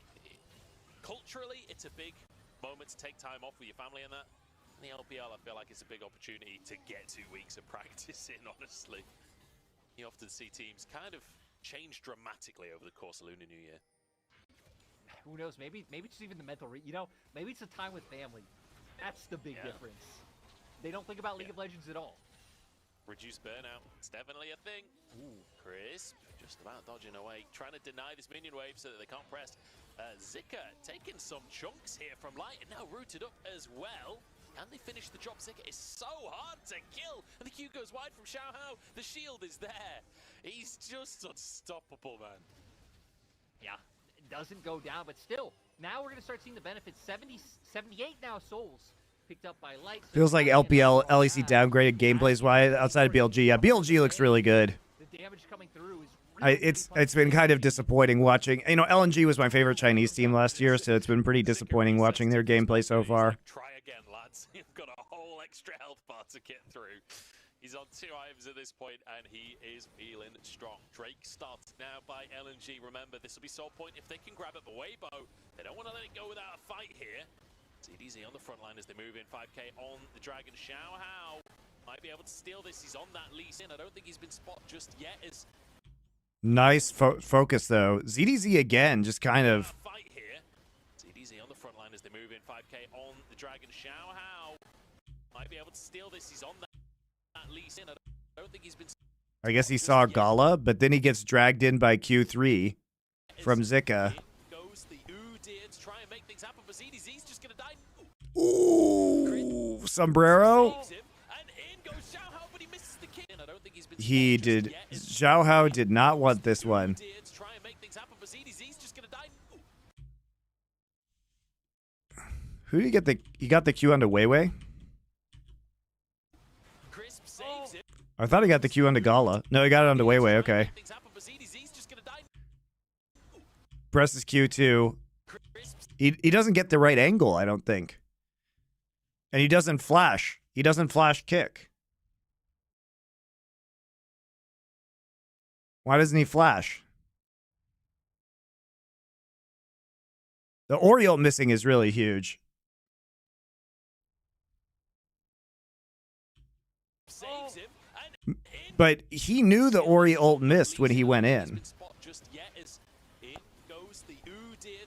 culturally, it's a big moment to take time off with your family and that. In the LPL, I feel like it's a big opportunity to get 2 weeks of practice in, honestly. You often see teams kind of change dramatically over the course of Lunar New Year. Who knows? Maybe it's even the mental, you know, maybe it's a time with family. That's the big difference. They don't think about League of Legends at all. Reduced burnout. It's definitely a thing. Ooh, Crisp just about dodging away, trying to deny this minion wave so that they can't press. Zika taking some chunks here from Light and now rooted up as well. Can they finish the job? Zika is so hard to kill. And the Q goes wide from Xiaohao. The shield is there. He's just unstoppable, man. Yeah, it doesn't go down, but still, now we're going to start seeing the benefits. 78 now souls picked up by Light. Feels like LPL, LEC downgraded gameplays-wise outside of BLG. Yeah, BLG looks really good. The damage coming through is really It's been kind of disappointing watching. You know, LNG was my favorite Chinese team last year, so it's been pretty disappointing watching their gameplay so far. Try again, lads. You've got a whole extra health bar to get through. He's on 2 items at this point, and he is feeling strong. Drake starts now by LNG. Remember, this will be Soul Point if they can grab it. But Weibo, they don't want to let it go without a fight here. CDZ on the front line as they move in. 5k on the Dragon. Xiao Hao might be able to steal this. He's on that lease in. I don't think he's been spotted just yet. As Nice focus, though. ZDZ again, just kind of... fight here. CDZ on the front line as they move in. 5k on the Dragon. Xiao Hao might be able to steal this. He's on that lease in. I don't think he's been... I guess he saw Gala, but then he gets dragged in by Q3 from Zika. Goes the deer to try and make things happen, but ZDZ's just gonna die. Ooh, sombrero. Saves him, and in goes Xiao Hao, but he misses the kill. I don't think he's been He spotted just did. yet. Xiao Hao did not want this one. Deer to try and make things happen, but ZDZ's just gonna die. Who did he get the... He got the Q onto Weiwei? Crisp saves him. I thought he got the Q onto Gala. No, he got it onto Weiwei, okay. Things happen, but ZDZ's just gonna die. Presses Q2. Crisp He doesn't get the right angle, I don't think. And he doesn't flash. He doesn't flash kick. Why doesn't he flash? The Oriole missing is really huge. saves him, and in But he knew the Ori ult missed when he went in. just yet as in goes the deer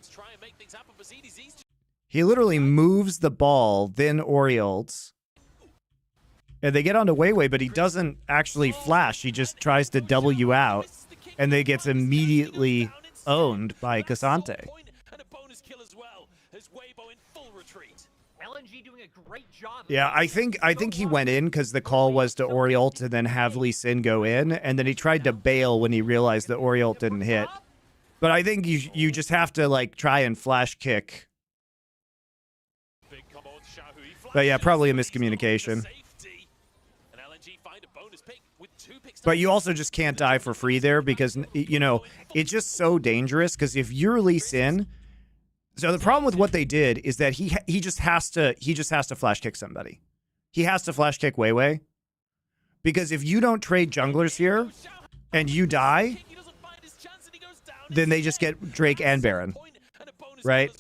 to try and make things happen, but ZDZ's just He literally moves the ball, then Ori ults. And they get onto Weiwei, but he doesn't actually flash. He just tries to W out, and then gets immediately owned by Cassante. And a bonus kill as well as Weibo in full retreat. LNG doing a great job. Yeah, I think he went in because the call was to Ori ult and then have Lee Sin go in, and then he tried to bail when he realized that Ori ult didn't hit. But I think you just have to like try and flash kick. Big combo with Xiao Hu. He But yeah, flashes, probably a but he's not the miscommunication. safety. And LNG find a bonus pick with 2 picks. But you also just can't die for free there because, you know, it's just so dangerous because if you're Lee Sin... So the problem with what they did is that he just has to flash kick somebody. He has to flash kick Weiwei. Because if you don't trade junglers here and you die, then they just get Drake and Baron. Right?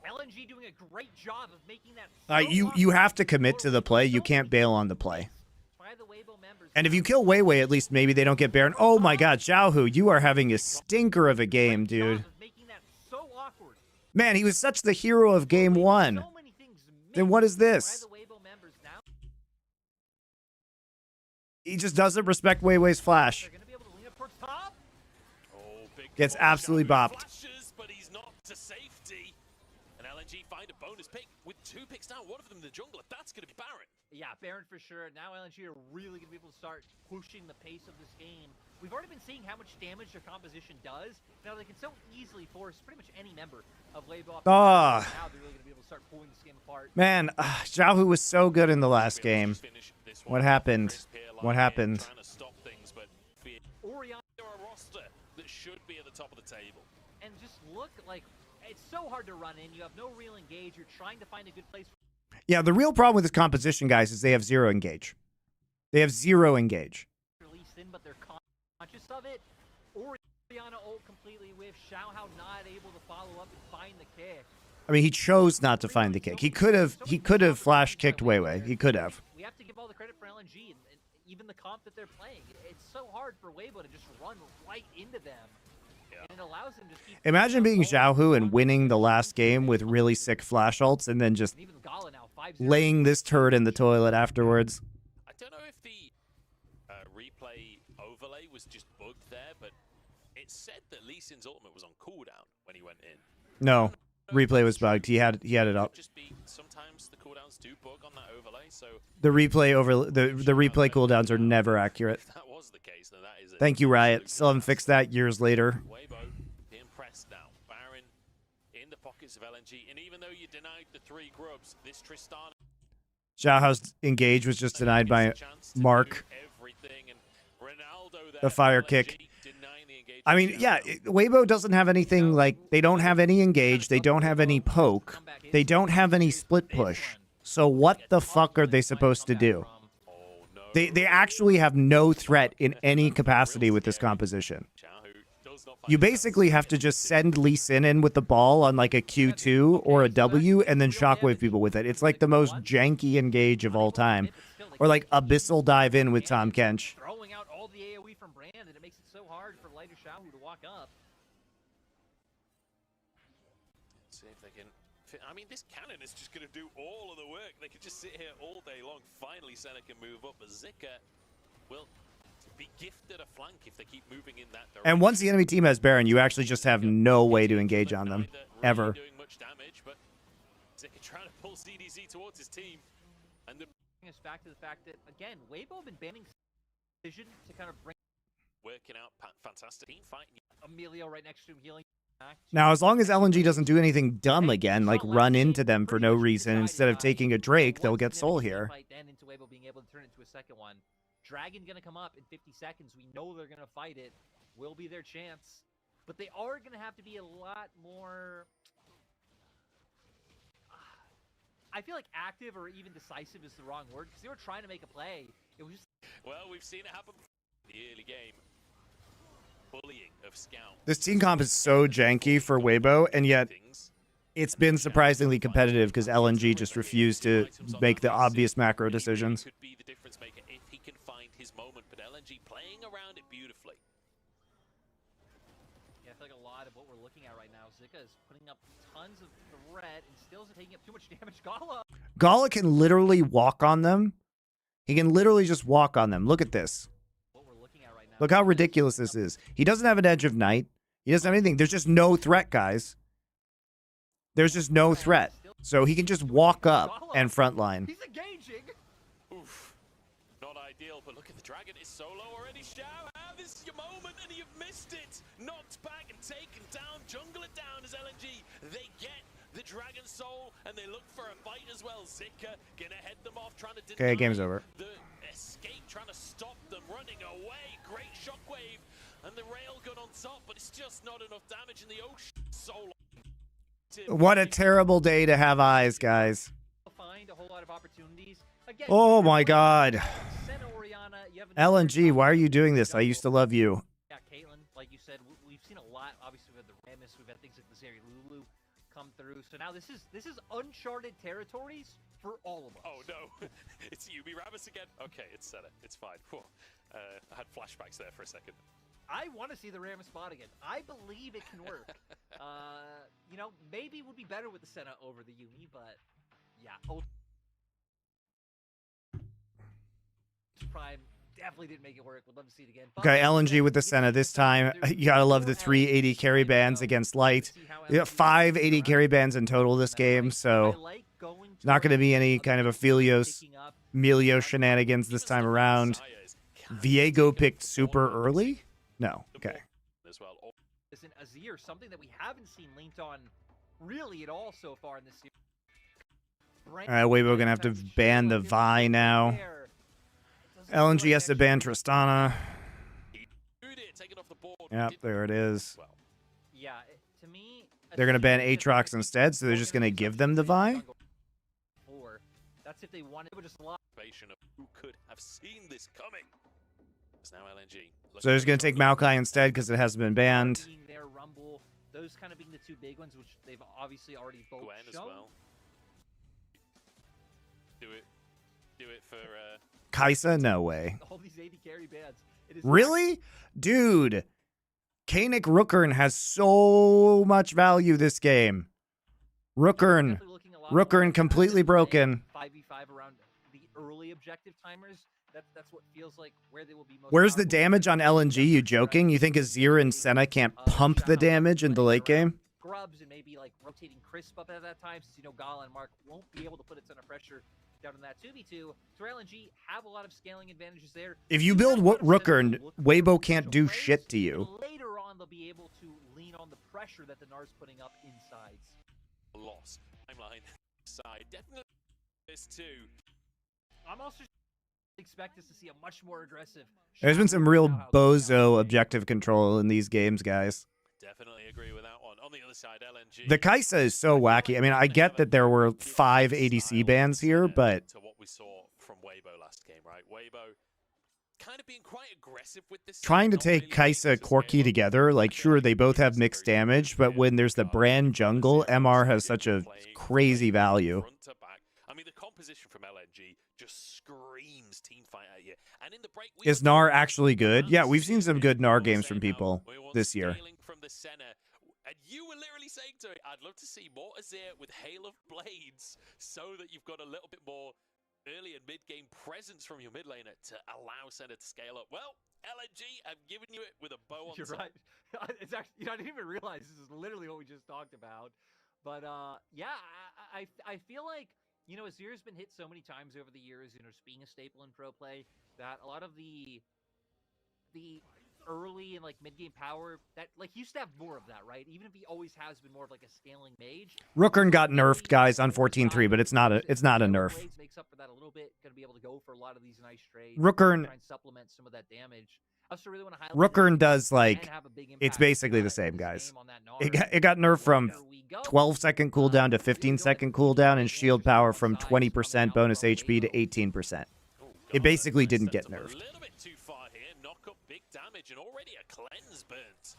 LNG doing a great job of making that. You have to commit to the play. You can't bail on the play. By the Weibo members. And if you kill Weiwei, at least maybe they don't get Baron. Oh my god, Xiao Hu, you are having a stinker of a game, dude. Making that so awkward. Man, he was such the hero of game one. So many things Then what is this? by the Weibo members now. He just doesn't respect Weiwei's flash. They're going to be able to lean up towards top. Gets absolutely bopped. Flashes, but he's not to safety. And LNG find a bonus pick with 2 picks down. One of them in the jungler. That's going to be Baron. Yeah, Baron for sure. Now LNG are really going to be able to start pushing the pace of this game. We've already been seeing how much damage their composition does. Now they can so easily force pretty much any member of Weibo off. Ah. Now they're really going to be able to start pulling this game apart. Man, Xiao Hu was so good in the last game. What happened? What happened? Trying to stop things, but Orion, they're a roster that should be at the top of the table. and just look like it's so hard to run in. You have no real engage. You're trying to find a good place. Yeah, the real problem with this composition, guys, is they have 0 engage. They have 0 engage. Released in, but they're conscious of it. Oriana ult completely with Xiao Hao not able to follow up and find the kick. I mean, he chose not to find the kick. He could have flash kicked Weiwei. He could have. We have to give all the credit for LNG and even the comp that they're playing. It's so hard for Weibo to just run right into them. And it allows them to keep... Imagine being Xiao Hu and winning the last game with really sick flash ults and then just And even Gala now, 5-0. laying this turd in the toilet afterwards. I don't know if the replay overlay was just bugged there, but it said that Lee Sin's ultimate was on cooldown when he went in. No, replay was bugged. He had it up. Just be sometimes the cooldowns do bug on that overlay, so The replay cooldowns are never accurate. if that was the case, then that is is it? Thank you, Riot. Still haven't fixed that years later. Weibo being pressed now. Baron in the pockets of LNG, and even though you denied the 3 grubs, this Tristana Xiaohao's engage was just denied by gets a chance to Mark. do everything, and Ronaldo there, The fire LNG kick. denying the engagement. I mean, yeah, Weibo doesn't have anything like, they don't have any engage, they don't have any poke, they don't have any split push. So what the fuck are they supposed to do? Oh, no. They actually have no threat in any capacity with this composition. You basically have to just send Lee Sin in with the ball on like a Q2 or a W and then shockwave people with it. It's like the most janky engage of all time. Or like Abyssal dive in with Tom Kench. Throwing out all the AoE from Brand, and it makes it so hard for Lighter Xiaohu to walk up. See if they can. I mean, this cannon is just going to do all of the work. They could just sit here all day long. Finally, Senna can move up, but Zika will be gifted a flank if they keep moving in that direction. And once the enemy team has Baron, you actually just have no way to engage on them. Ever. Doing much damage, but Zika trying to pull CDZ towards his team. And the Us back to the fact that, again, Weibo have been banning vision to kind of bring working out fantastic team fighting. Emilio right next to him healing. Now, as long as LNG doesn't do anything dumb again, like run into them for no reason, instead of taking a Drake, they'll get Soul here. Then into Weibo being able to turn into a second one. Dragon gonna come up in 50 seconds. We know they're gonna fight it. Will be their chance. But they are gonna have to be a lot more... I feel like active or even decisive is the wrong word, because they were trying to make a play. It was just... Well, we've seen it happen in the early game. Bullying of Scout. This team comp is so janky for Weibo, and yet it's been surprisingly competitive because LNG just refused to make the obvious macro decisions. Could be the difference maker if he can find his moment, but LNG playing around it beautifully. Yeah, I feel like a lot of what we're looking at right now, Zika is putting up tons of threat and still isn't taking up too much damage. Gala can literally walk on them. He can literally just walk on them. Look at this. Look how ridiculous this is. He doesn't have an Edge of Night. He doesn't have anything. There's just no threat, guys. There's just no threat. So he can just walk up and frontline. He's engaging. Oof. Not ideal, but look at the dragon. It's solo already. Xiao, this is your moment, and you've missed it. Knocked back and taken down. Jungle it down as LNG. They get the Dragon Soul, and they look for a fight as well. Zika gonna head them off, trying to deny game's over. the escape, trying to stop them running away. Great shockwave, and the railgun on top, but it's just not enough damage in the ocean. Soul. What a terrible day to have eyes, guys. Find a whole lot of opportunities. Again, Oh my god. Senna, Orianna, you have LNG, why are you doing this? I used to love you. Yeah, Caitlyn, like you said, we've seen a lot. Obviously, we've had the Rammus, we've had things like the Zeri Lulu come through. So now this is uncharted territories for all of us. Oh no, it's Yubi Rammus again. Okay, it's set it. It's fine. Whew. I had flashbacks there for a second. I want to see the Rammus spot again. I believe it can work. You know, maybe it would be better with the Senna over the Yuumi, but yeah. Prime definitely didn't make it work. Would love to see it again. Okay, LNG with the Senna this time. You gotta love the 380 carry bands against Light. You got 580 carry bands in total this game, so not gonna be any kind of a Melio shenanigans this time around. Viego picked super early? No. Okay. As well. Is an Azir, something that we haven't seen linked on really at all so far in this series. Alright, Weibo gonna have to ban the Vi now. LNG has to ban Tristana. Yep, there it is. Yeah, to me, they're gonna ban Aatrox instead, so they're just gonna give them the Vi? That's if they wanted to just lock. Who could have seen this coming? It's now LNG. So they're just gonna take Maokai instead because it hasn't been banned. Their Rumble, those kind of being the two big ones, which they've obviously already both Gwen shown. As well. Do it for Kaisa? No way. All these 80 carry bans. It is Really? Dude. Kanik Rookern has so much value this game. Rookern completely broken. 5v5 around the early objective timers. That's what feels like where they will be most. Where's the damage on LNG? You joking? You think Azir and Senna can't pump the damage in the late game? Grubs and maybe like rotating Crisp up at that time, since you know Gala and Mark won't be able to put a ton of pressure down in that 2v2. So LNG have a lot of scaling advantages there. If you build Rooker, Weibo can't do shit to you. Later on, they'll be able to lean on the pressure that the Nar's putting up insides. Loss. Timeline side. Definitely this too. I'm also expect us to see a much more aggressive. There's been some real bozo objective control in these games, guys. Definitely agree with that one. On the other side, LNG. The Kaisa is so wacky. I mean, I get that there were 5 ADC bans here, but to what we saw from Weibo last game, right? Weibo kind of being quite aggressive with this. trying to take Kaisa Corki together, like, sure, they both have mixed damage, but when there's the brand jungle, MR has such a crazy value. I mean, the composition from LNG just screams team fight at you. And in the break, Is Gnar actually good? Yeah, we've seen some good Gnar games from people this year. From the center, and you were literally saying to it, I'd love to see more Azir with Hail of Blades so that you've got a little bit more early and mid-game presence from your mid laner to allow center to scale up. Well, LNG, I'm giving you it with a bow on. You're right. It's actually, I didn't even realize this is literally what we just talked about. But yeah, I feel like, Azir's been hit so many times over the years, just being a staple in pro play, that a lot of the early and mid-game power that used to have more of that, right? Even if he always has been more of a scaling mage. Rooker got nerfed, guys, on 14.3, but it's not a nerf. Makes up for that a little bit. Going to be able to go for a lot of these nice trades. Rooker try and supplement some of that damage. I also really want to highlight Rooker does it's basically the same, guys. It got nerfed from 12-second cooldown to 15-second cooldown and shield power from 20% bonus HP to 18%. It basically didn't get nerfed. And already a cleanse burnt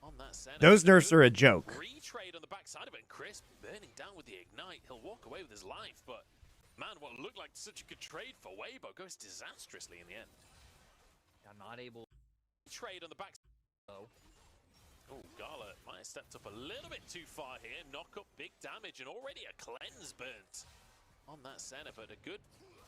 on that center. Those nerfs are a joke. Retrade on the backside of it, and Chris burning down with the ignite. He'll walk away with his life, but man, what looked like such a good trade for Weibo goes disastrously in the end. I'm not able to trade on the back. Oh, Gala might have stepped up a little bit too far here. Knock up big damage, and already a cleanse burnt on that center, but a good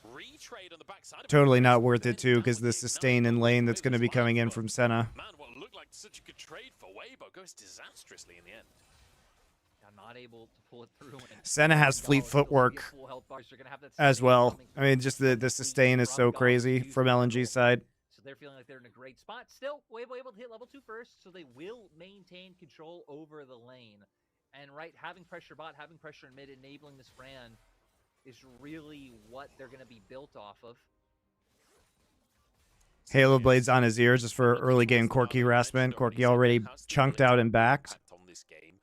retrade on the backside. Totally not worth it too, because the sustain in lane that's going to be coming in from Senna. Man, what looked like such a good trade for Weibo goes disastrously in the end. I'm not able to pull it through. Senna has fleet footwork as well. I mean, just the sustain is so crazy from LNG's side. So they're feeling like they're in a great spot. Still, Weibo able to hit level 2 first, so they will maintain control over the lane. And having pressure bot, having pressure in mid, enabling this brand is really what they're going to be built off of. Halo Blades on his ears just for early game Corki harassment. Corki already chunked out and back. On this game,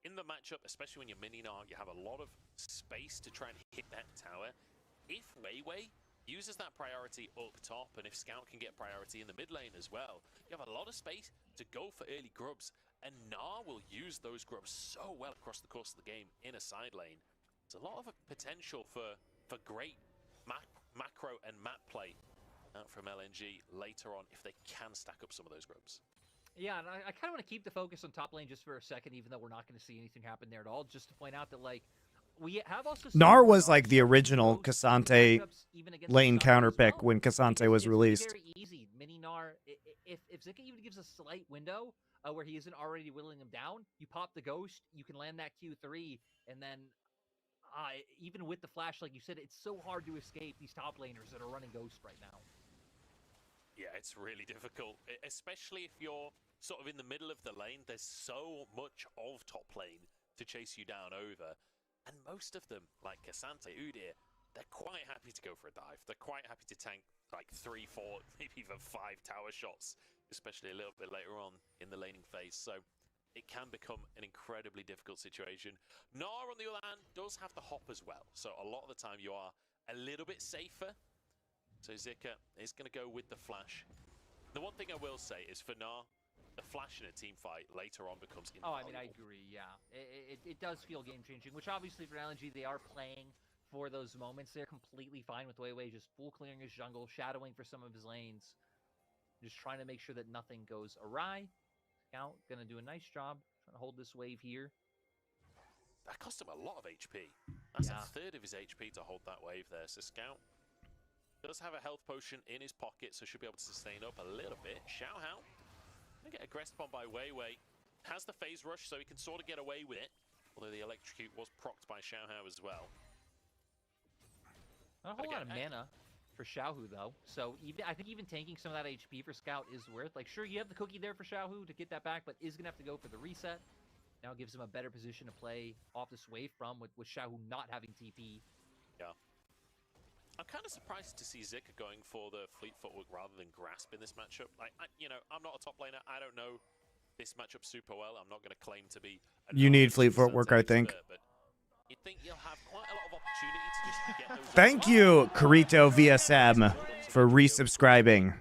in the matchup, especially when you're mini Narg, you have a lot of space to try and hit that tower. If Weiwei uses that priority up top, and if Scout can get priority in the mid lane as well, you have a lot of space to go for early grubs, and Gnar will use those grubs so well across the course of the game in a side lane. There's a lot of potential for great macro and map play out from LNG later on if they can stack up some of those grubs. Yeah, and I kind of want to keep the focus on top lane just for a second, even though we're not going to see anything happen there at all, just to point out that, we have also... Gnar was, the original Cassante lane counter pick when Cassante was released. Very easy. Mini Gnar, if Zika even gives a slight window where he isn't already whittling him down, you pop the Ghost, you can land that Q3, and then... even with the flash, like you said, it's so hard to escape these top laners that are running Ghost right now. Yeah, it's really difficult, especially if you're sort of in the middle of the lane. There's so much of top lane to chase you down over. And most of them, like Cassante, Udyr, they're quite happy to go for a dive. They're quite happy to tank 3, 4, maybe even 5 tower shots, especially a little bit later on in the laning phase. So it can become an incredibly difficult situation. Gnar, on the other hand, does have the hop as well. So a lot of the time you are a little bit safer. So Zika is going to go with the flash. The one thing I will say is for Gnar, the flash in a team fight later on becomes invaluable. Oh, I mean, I agree, yeah. It does feel game-changing, which obviously for LNG, they are playing for those moments. They're completely fine with Weiwei just full clearing his jungle, shadowing for some of his lanes. Just trying to make sure that nothing goes awry. Scout gonna do a nice job trying to hold this wave here. That cost him a lot of HP. That's a third of his HP to hold that wave there. So Scout does have a health potion in his pocket, so should be able to sustain up a little bit. Xiaohao gonna get aggressed upon by Weiwei. Has the phase rush, so he can sort of get away with it. Although the electrocute was procced by Xiaohao as well. Not a whole lot of mana for Xiaohu, though. So I think even tanking some of that HP for Scout is worth. Like, sure, you have the cookie there for Xiaohu to get that back, but is going to have to go for the reset. Now it gives him a better position to play off this wave from, with Xiaohu not having TP. Yeah. I'm kind of surprised to see Zika going for the Fleet Footwork rather than Grasp in this matchup. Like, I'm not a top laner. I don't know this matchup super well. I'm not going to claim to be... You need Fleet Footwork, I think. But you'd think you'll have quite a lot of opportunity to just get those... Thank you, Carito VSM, for resubscribing.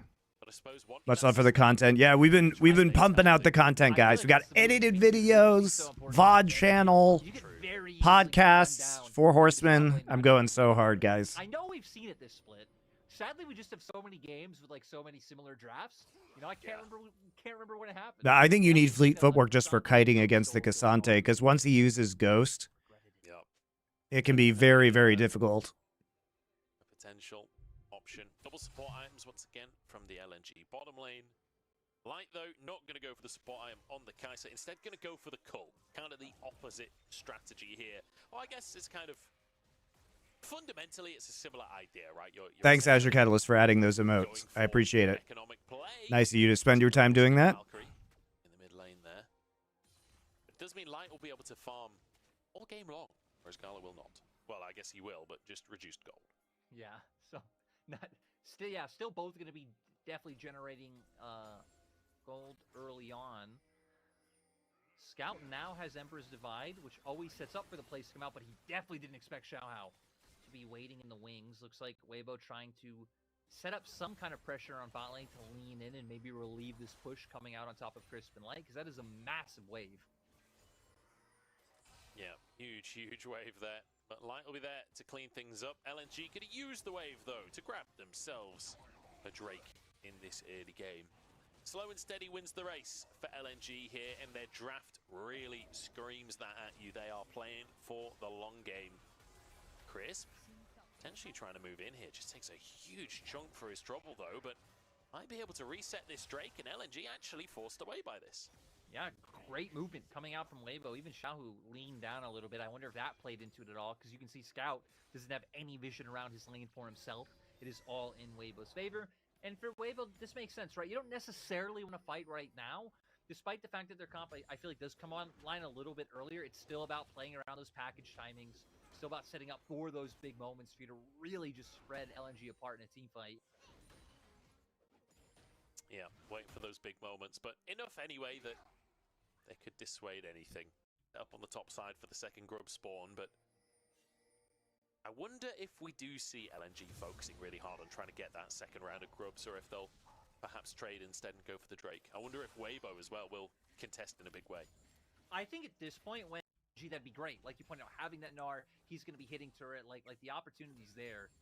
Much love for the content. Yeah, we've been pumping out the content, guys. We got edited videos, VOD channel, podcasts, Four Horsemen. I'm going so hard, guys. I know we've seen it this split. Sadly, we just have so many games with like so many similar drafts. You know, I can't remember when it happened. No, I think you need Fleet Footwork just for kiting against the Cassante, because once he uses Ghost, it can be very, very difficult. A potential option. Double support items once again from the LNG bottom lane. Light, though, not going to go for the support item on the Kai'Sa. Instead, going to go for the Cull. Kind of the opposite strategy here. Well, I guess it's kind of... Fundamentally, it's a similar idea, right? Thanks, Azure Catalyst, for adding those emotes. I appreciate it. Nice of you to spend your time doing that. In the mid lane there. It does mean Light will be able to farm all game long, whereas Gala will not. Well, I guess he will, but just reduced gold. Yeah, so still both going to be definitely generating gold early on. Scout now has Emperor's Divide, which always sets up for the plays to come out, but he definitely didn't expect Xiaohao to be waiting in the wings. Looks like Weibo trying to set up some kind of pressure on bot lane to lean in and maybe relieve this push coming out on top of Crisp and Light, because that is a massive wave. Yeah, huge wave there. But Light will be there to clean things up. LNG could use the wave, though, to grab themselves a Drake in this early game. Slow and steady wins the race for LNG here, and their draft really screams that at you. They are playing for the long game. Crisp, potentially trying to move in here. Just takes a huge chunk for his trouble, though, but might be able to reset this Drake, and LNG actually forced away by this. Yeah, great movement coming out from Weibo. Even Xiaohu leaned down a little bit. I wonder if that played into it at all, because you can see Scout doesn't have any vision around his lane for himself. It is all in Weibo's favor. And for Weibo, this makes sense, right? You don't necessarily want to fight right now. Despite the fact that their comp, I feel like, does come online a little bit earlier, it's still about playing around those package timings. Still about setting up for those big moments for you to really just spread LNG apart in a team fight. Yeah, waiting for those big moments, but enough anyway that they could dissuade anything. Up on the top side for the second grub spawn, but I wonder if we do see LNG focusing really hard on trying to get that second round of grubs, or if they'll perhaps trade instead and go for the Drake. I wonder if Weibo as well will contest in a big way. I think at this point, when LNG, that'd be great. Like you pointed out, having that Gnar, he's going to be hitting turret, like the opportunity's there.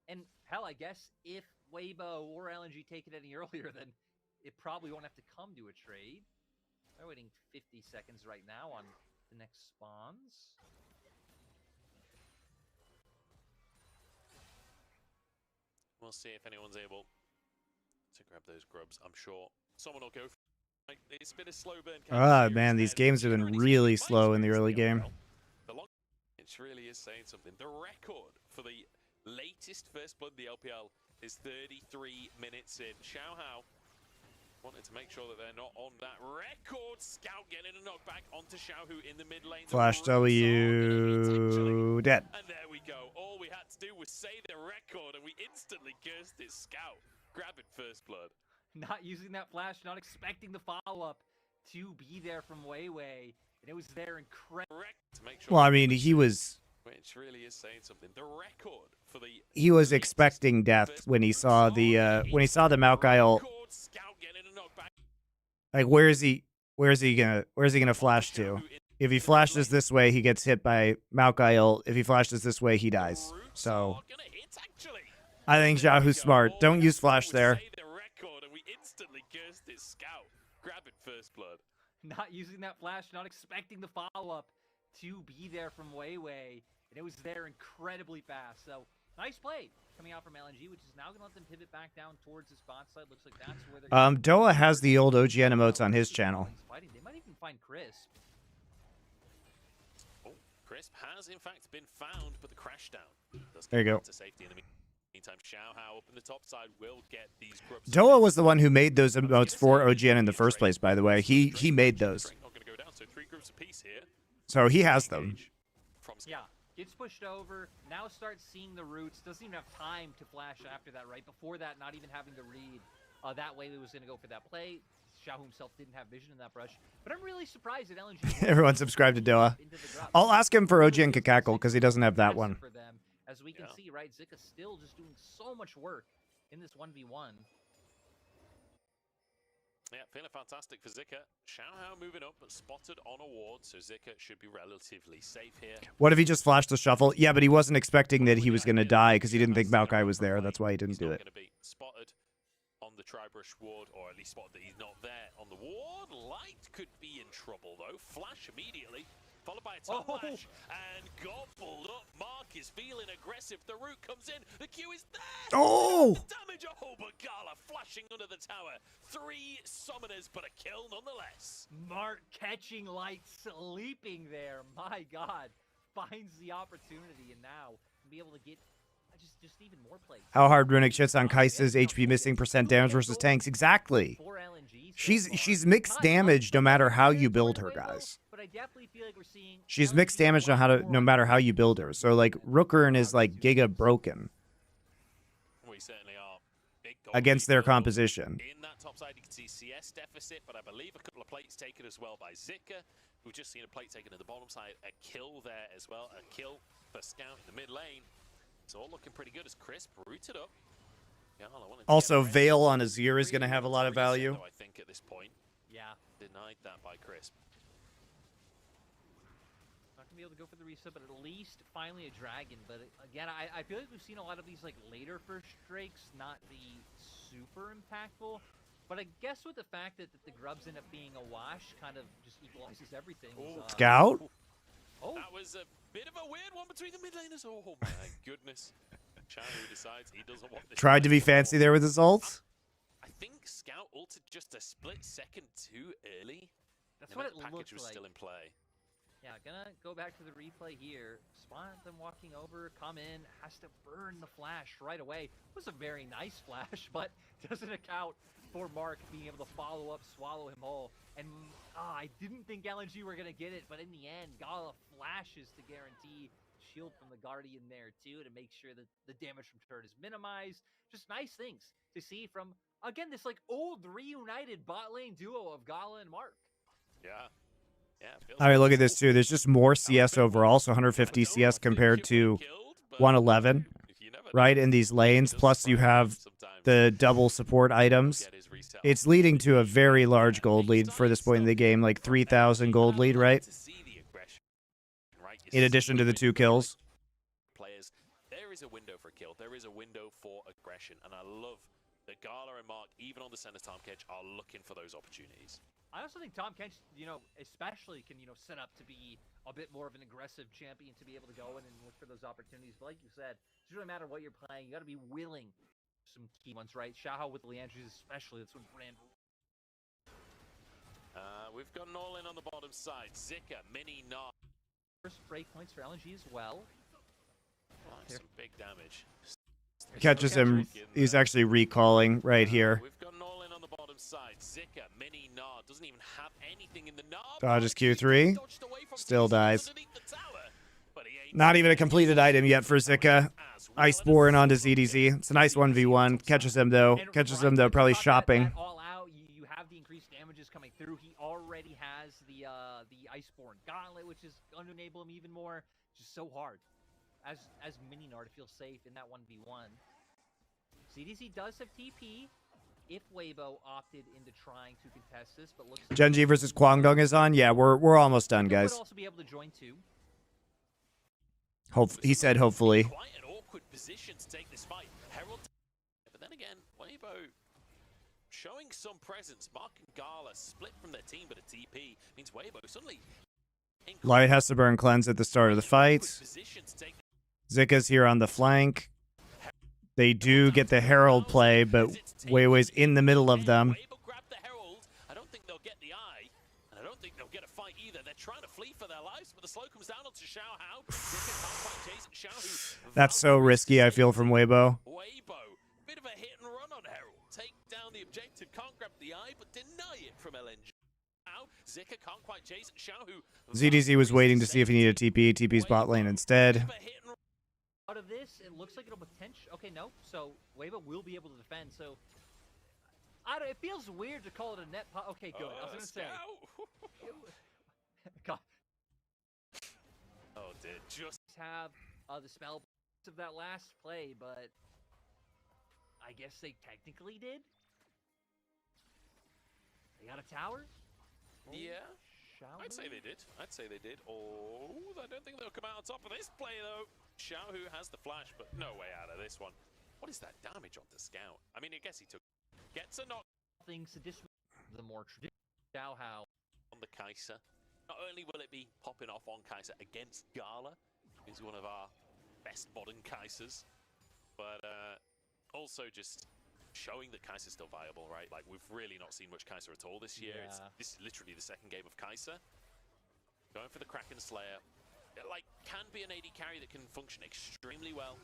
And hell, I guess if Weibo or LNG take it any earlier, then it probably won't have to come to a trade. They're waiting 50 seconds right now on the next spawns. We'll see if anyone's able to grab those grubs. I'm sure someone will go for it. It's been a slow burn. Ah, man, these games have been really slow in the early game. It really is saying something. The record for the latest First Blood in the LPL is 33 minutes in. Xiaohao wanted to make sure that they're not on that record. Scout getting a knockback onto Xiaohu in the mid lane. Flash W dead. And there we go. All we had to do was say the record, and we instantly cursed it. Scout grabbing First Blood. Not using that flash, not expecting the follow-up to be there from Weiwei. And it was there incredible. Well, I mean, he was... Which really is saying something. The record for the... He was expecting death when he saw the Maokai ult. Like, where is he gonna flash to? If he flashes this way, he gets hit by Maokai ult. If he flashes this way, he dies. So I think Xiaohu's smart. Don't use flash there. Not using that flash, not expecting the follow-up to be there from Weiwei. And it was there incredibly fast. So nice play coming out from LNG, which is now going to let them pivot back down towards the spot side. Looks like that's where they're Doa has the old OGN emotes on his channel. They might even find Crisp. Crisp has in fact been found, but the crash down does There you get go. to safety in the meantime. Xiaohao up in the top side will get these grubs. Doa was the one who made those emotes for OGN in the first place, by the way. He made those. Not gonna go down, so 3 groups apiece here. So he has them. From Yeah, gets pushed over, now starts seeing the roots, doesn't even have time to flash after that, right? Before that, not even having to read. That way he was going to go for that play. Xiao himself didn't have vision in that brush. But I'm really surprised that LNG... Everyone subscribe to Doa. I'll ask him for OGN Kakakel because he doesn't have that one. For them. As we can see, right, Zika still just doing so much work in this 1v1. Yeah, feeling fantastic for Zika. Xiaohao moving up, but spotted on a ward, so Zika should be relatively safe here. What if he just flashed the shuffle? Yeah, but he wasn't expecting that he was going to die because he didn't think Maokai was there. That's why he didn't do it. He's not going to be spotted on the Tribrush ward, or at least spotted that he's not there on the ward. Light could be in trouble, though. Flash immediately, followed by a top flash, and gobbled up. Mark is feeling aggressive. The root comes in. The Q is there. Oh! Damage. Oh, but Gala flashing under the tower. 3 summoners, but a kill nonetheless. Mark catching Light sleeping there. My God. Finds the opportunity, and now be able to get just even more plays. How hard Runic shits on Kai'Sa's HP missing % damage versus tanks. Exactly. She's mixed damage no matter how you build her, guys. But I definitely feel like we're seeing She's mixed damage no matter how you build her. So like Rookern is like giga broken We certainly are. Big against their composition. In that top side, you can see CS deficit, but I believe a couple of plates taken as well by Zika. We've just seen a plate taken at the bottom side. A kill there as well. A kill for Scout in the mid lane. It's all looking pretty good as Crisp rooted up. Also, Veil on Azir is going to have a lot of value. I think at this point. Yeah. Denied that by Crisp. Not gonna be able to go for the reset, but at least finally a dragon. But again, I feel like we've seen a lot of these like later first strikes, not the super impactful. But I guess with the fact that the grubs end up being a wash, kind of just equalizes everything. Scout? Oh. That was a bit of a weird one between the mid laners. Oh my goodness. Chano decides he doesn't want this. Tried to be fancy there with his ult. I think Scout ulted just a split second too early. That's what it package looked was like. still in play. Yeah, gonna go back to the replay here. Spot them walking over, come in, has to burn the flash right away. It was a very nice flash, but doesn't account for Mark being able to follow up, swallow him whole. And I didn't think LNG were gonna get it, but in the end, Gala flashes to guarantee shield from the Guardian there too to make sure that the damage from turret is minimized. Just nice things to see from, again, this like old reunited bot lane duo of Gala and Mark. Yeah. All right, look at this too. There's just more CS overall, so 150 CS compared to 111, right, in these lanes. Plus you have the double support items. It's leading to a very large gold lead for this point in the game, like 3,000 gold lead, right? In addition to the 2 kills. Players, there is a window for a kill. There is a window for aggression, and I love that Gala and Mark, even on the center Tom Kench, are looking for those opportunities. I also think Tom Kench, especially can, set up to be a bit more of an aggressive champion to be able to go in and look for those opportunities. But like you said, it doesn't really matter what you're playing. You got to be willing some key ones, right? Xiaohao with Leandries especially. That's what Brand. We've got an all-in on the bottom side. Zika, mini knock. First break points for LNG as well. Some big damage. Catches him. He's actually recalling right here. We've got an all-in on the bottom side. Zika, mini nod, doesn't even have anything in the nod. Dodges Q3. Still dies. Not even a completed item yet for Zika. Iceborne onto ZDZ. It's a nice 1v1. Catches him though. Catches him though, probably shopping. All out, you have the increased damages coming through. He already has the Iceborne Gauntlet, which is going to enable him even more. Just so hard. As Mininar to feel safe in that 1v1. ZDZ does have TP if Weibo opted into trying to contest this, but looks like Genji versus Kwangdong is on. Yeah, we're almost done, guys. Would also be able to join too. He said hopefully. Quite an awkward position to take this fight. Herald, but then again, Weibo showing some presence. Mark and Gala split from their team, but a TP means Weibo suddenly. Light has to burn cleanse at the start of the fight. Zika's here on the flank. They do get the Herald play, but Weibo's in the middle of them. Grab the Herald. I don't think they'll get the eye, and I don't think they'll get a fight either. They're trying to flee for their lives, but the slow comes down onto Xiaohao. Zika can't quite chase Xiaohu. That's so risky, I feel, from Weibo. Weibo, bit of a hit and run on Herald. Take down the objective, can't grab the eye, but deny it from LNG. Now, Zika can't quite chase Xiaohu. ZDZ was waiting to see if he needed TP. TP's bot lane instead. Out of this, it looks like it'll potentially. Okay, no. So Weibo will be able to defend. So I don't. It feels weird to call it a net. Okay, good. I was gonna say. God. Oh dear. Just have the spell of that last play, but I guess they technically did. They got a tower. Yeah. I'd say they did. Oh, I don't think they'll come out on top of this play, though. Xiaohu has the flash, but no way out of this one. What is that damage onto Scout? I mean, I guess he gets a knock. Things to the more traditional Xiaohao On the Kai'Sa. Not only will it be popping off on Kai'Sa against Gala, who's one of our best modern Kaisers, but also just showing that Kai'Sa's still viable, right? Like, we've really not seen much Kai'Sa at all this year. Yeah. This is literally the second game of Kai'Sa. Going for the Kraken Slayer. Like, can be an AD carry that can function extremely well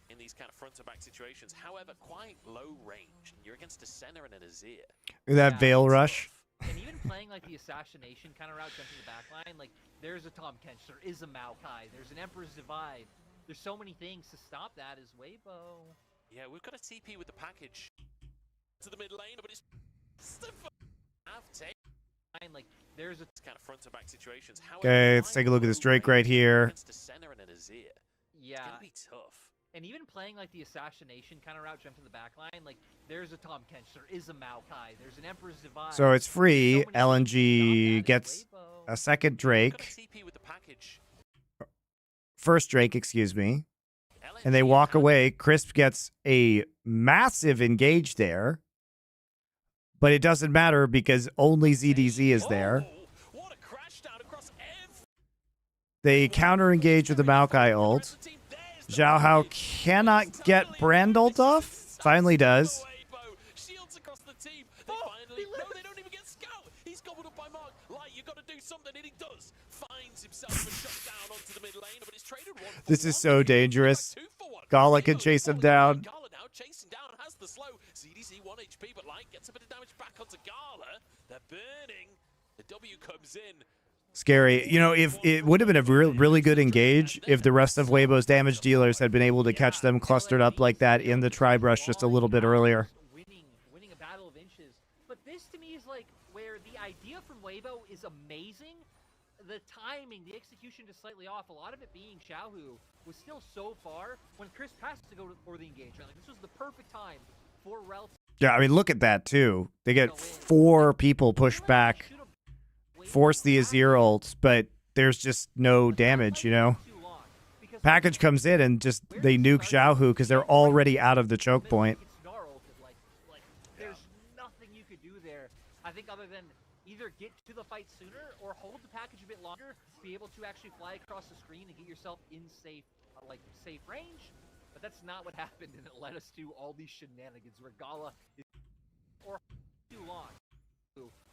in these kind of front-to-back situations. However, quite low range. You're against a Senna and an Azir. That Veil Rush. And even playing like the assassination kind of route, jumping the back line, like there's a Tom Kench, there is a Maokai, there's an Emperor's Divide. There's so many things to stop that as Weibo. Yeah, we've got a TP with the package to the mid lane, but it's Like there's a kind of front-to-back situations. Okay, let's take a look at this Drake right here. yeah. It's gonna be tough. And even playing like the assassination kind of route, jumping the back line, like there's a Tom Kench, there is a Maokai, there's an Emperor's Divide. So it's free. So many things to LNG stop that gets as Weibo. a second Got Drake. a TP with the package. First Drake, excuse me. And they walk away. Crisp gets a massive engage there. But it doesn't matter because only ZDZ is there. What a crash down across They counter engage with the Maokai ult. Zhao Hao cannot get Brand ult off. Finally does. Shields across the team. They finally. No, they don't even get Scout. He's gobbled up by Mark. Light, you got to do something, and he does. Finds himself a shot down onto the mid lane, but it's traded one. This is so dangerous. Gala can chase him down. Gala now chasing down, has the slow. ZDZ 1 HP, but Light gets a bit of damage back onto Gala. They're burning. The W comes in. Scary. You know, if it would have been a really good engage if the rest of Weibo's damage dealers had been able to catch them clustered up like that in the tri-brush just a little bit earlier. Winning a battle of inches. But this to me is like where the idea from Weibo is amazing. The timing, the execution just slightly off. A lot of it being Xiaohu was still so far when Chris has to go for the engagement. Like this was the perfect time for Rel. Yeah, I mean, look at that, too. They get 4 people pushed back, force the Azir ult, but there's just no damage, you know? Package comes in and just they nuke Xiaohu because they're already out of the choke point. There's nothing you could do there, I think, other than either get to the fight sooner or hold the package a bit longer, be able to actually fly across the screen and get yourself in safe range. But that's not what happened, and it led us to all these shenanigans where Gala is or too long.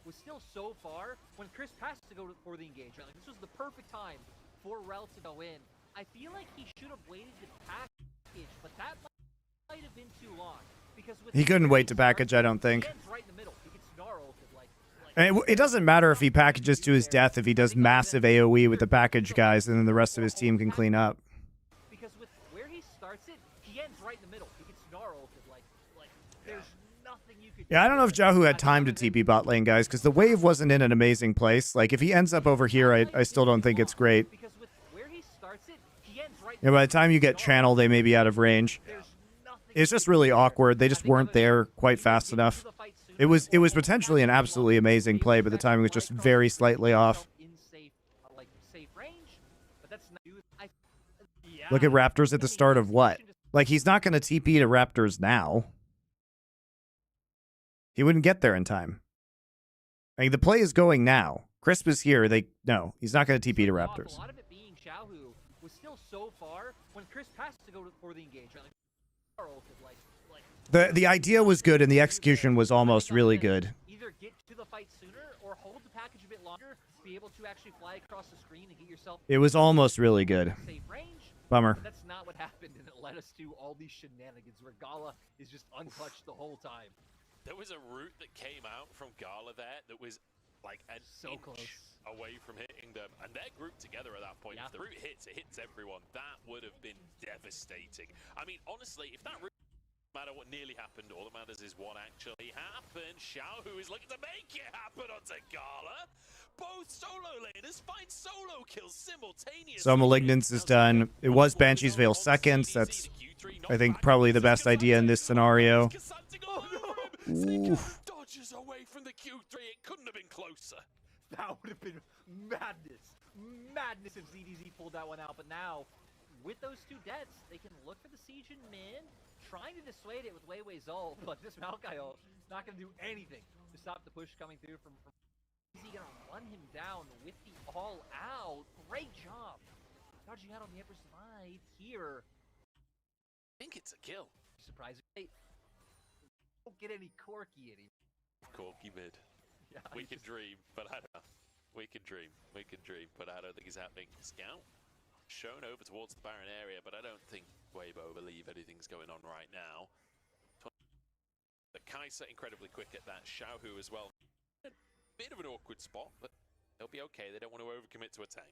Was still so far when Chris has to go for the engagement. Like this was the perfect time for Rel to go in. I feel like he should have waited to package, but that might have been too long because with He couldn't wait to package, I don't think. right in the middle. He gets snarled And it doesn't matter if he packages to his death if he does massive AoE with the package guys and then the rest of his team can clean up. Because with where he starts it, he ends right in the middle. He gets snarled like there's nothing you could do. Yeah, I don't know if Xiaohu had time to TP bot lane, guys, because the wave wasn't in an amazing place. Like, if he ends up over here, I still don't think it's great. Because with where he starts it, he ends right. Yeah, by the time you get channel, they may be out of range. It's just really awkward. They just weren't there quite fast enough. It was potentially an absolutely amazing play, but the timing was just very slightly off. Look at Raptors at the start of what? Like, he's not going to TP to Raptors now. He wouldn't get there in time. I mean, the play is going now. Crisp is here. No, he's not going to TP to Raptors. A lot of it being Xiaohu was still so far when Chris has to go for the engagement. The idea was good and the execution was almost really good. Either get to the fight sooner or hold the package a bit longer, be able to actually fly across the screen and get yourself. It was almost really good. Safe range. Bummer. That's not what happened, and it led us to all these shenanigans where Gala is just untouched the whole time. There was a route that came out from Gala there that was like an So inch close. away from hitting them, and they're grouped together at that point. Yeah. If the route hits, it hits everyone. That would have been devastating. I mean, honestly, if that route doesn't matter what nearly happened, all that matters is what actually happened. Xiao, who is looking to make it happen onto Gala. Both solo laners find solo kills simultaneously. So Malignance is done. It was Banshee's Veil seconds. That's, I think, probably the best idea in this scenario. Oof. Dodges away from the Q3. It couldn't have been closer. That would have been madness. Madness if ZDZ pulled that one out. But now, with those two deaths, they can look for the siege in mid, trying to dissuade it with Weiwei's ult, but this Maokai ult not going to do anything to stop the push coming through from Easy going to run him down with the all out. Great job. Dodging out on the upper side here. I think it's a kill. Surprising. Hey, don't get any Corky anymore. Corky mid. Yeah, We can dream, but I don't know. We can dream, but I don't think it's happening. Scout shown over towards the Baron area, but I don't think Weibo believe anything's going on right now. The Kai'Sa incredibly quick at that. Xiaohu as well. A bit of an awkward spot, but they'll be okay. They don't want to overcommit to a tank.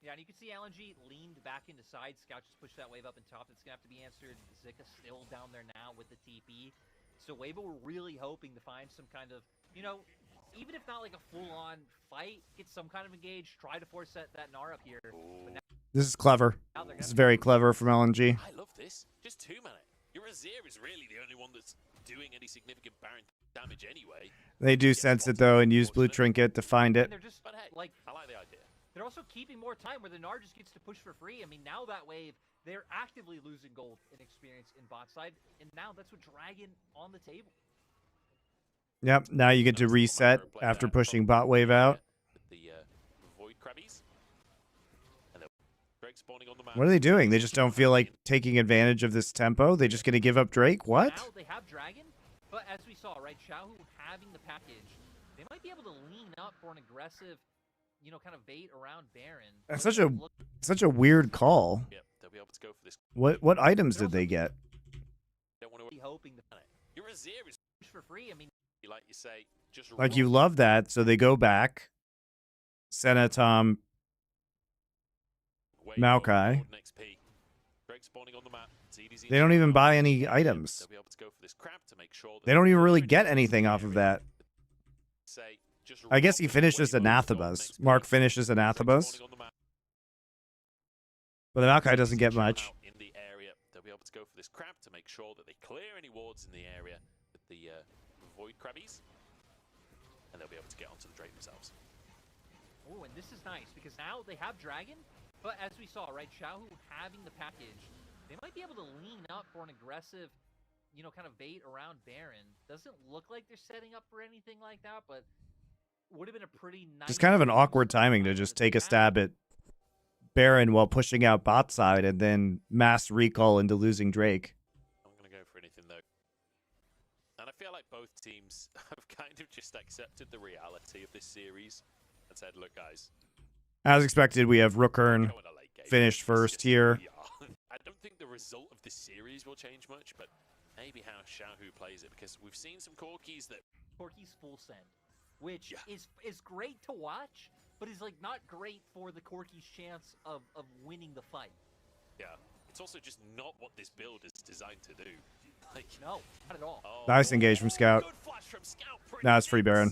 Yeah, and you can see LNG leaned back into side. Scout just pushed that wave up and top. It's going to have to be answered. Zika still down there now with the TP. So Weibo were really hoping to find some kind of, you know, even if not like a full-on fight, get some kind of engage, try to force that Gnar up here. But now, This is clever. This is very clever from LNG. I love this. Just 2-mana. Your Azir is really the only one that's doing any significant Baron damage anyway. They do sense it, though, and use Blue Trinket to find it. they're just, But hey, like, I like the idea. they're also keeping more time where the Gnar just gets to push for free. I mean, now that wave, they're actively losing gold and experience in bot side, and now that's what Dragon on the table. Yep, now you get to reset after pushing bot wave out. The Void Crabbies. And Drake spawning on the map. What are they doing? They just don't feel like taking advantage of this tempo? They just going to give up Drake? What? Now they have Dragon, but as we saw, right, Xiaohu having the package, they might be able to lean up for an aggressive, you know, kind of bait around Baron. That's such a weird call. Yep, they'll be able to go for this. What items did they get? Don't want to Hoping to Your Azir is, push for free. I mean, like you say, just Like, you roll. love that, so they go back. Senna, Tom, Weibo, Maokai. Golden XP. Drake spawning on the map. ZDZ They don't even buy any items. They'll be able to go for this crab to make sure that They don't even really get anything off of that. Say, just I guess he roll finishes Weibo, Golden Anathemas. XP. Mark finishes Drake Anathemas. spawning on the map. But the Maokai doesn't get Shout much. out in the area. They'll be able to go for this crab to make sure that they clear any wards in the area with the Void Crabbies. And they'll be able to get onto the Drake themselves. oh, and this is nice because now they have Dragon, but as we saw, right, Xiaohu having the package, they might be able to lean up for an aggressive, you know, kind of bait around Baron. Doesn't look like they're setting up for anything like that, but would have been a pretty nice. Just kind of an awkward timing to just take a stab at Baron while pushing out bot side and then mass recall into losing Drake. I'm going to go for anything, though. And I feel like both teams have kind of just accepted the reality of this series and said, look, guys. As expected, we have Rookern go in a late game. finished It's first just here. who we are. I don't think the result of this series will change much, but maybe how Xiaohu plays it, because we've seen some Corkis that Corky's full send, which is great to watch, but is like not great for the Corky's chance of winning the fight. yeah, it's also just not what this build is designed to do. Like, No, not at all. oh, Nice engage from Scout. Good flash from Scout. Pretty Now it's free intense. Baron.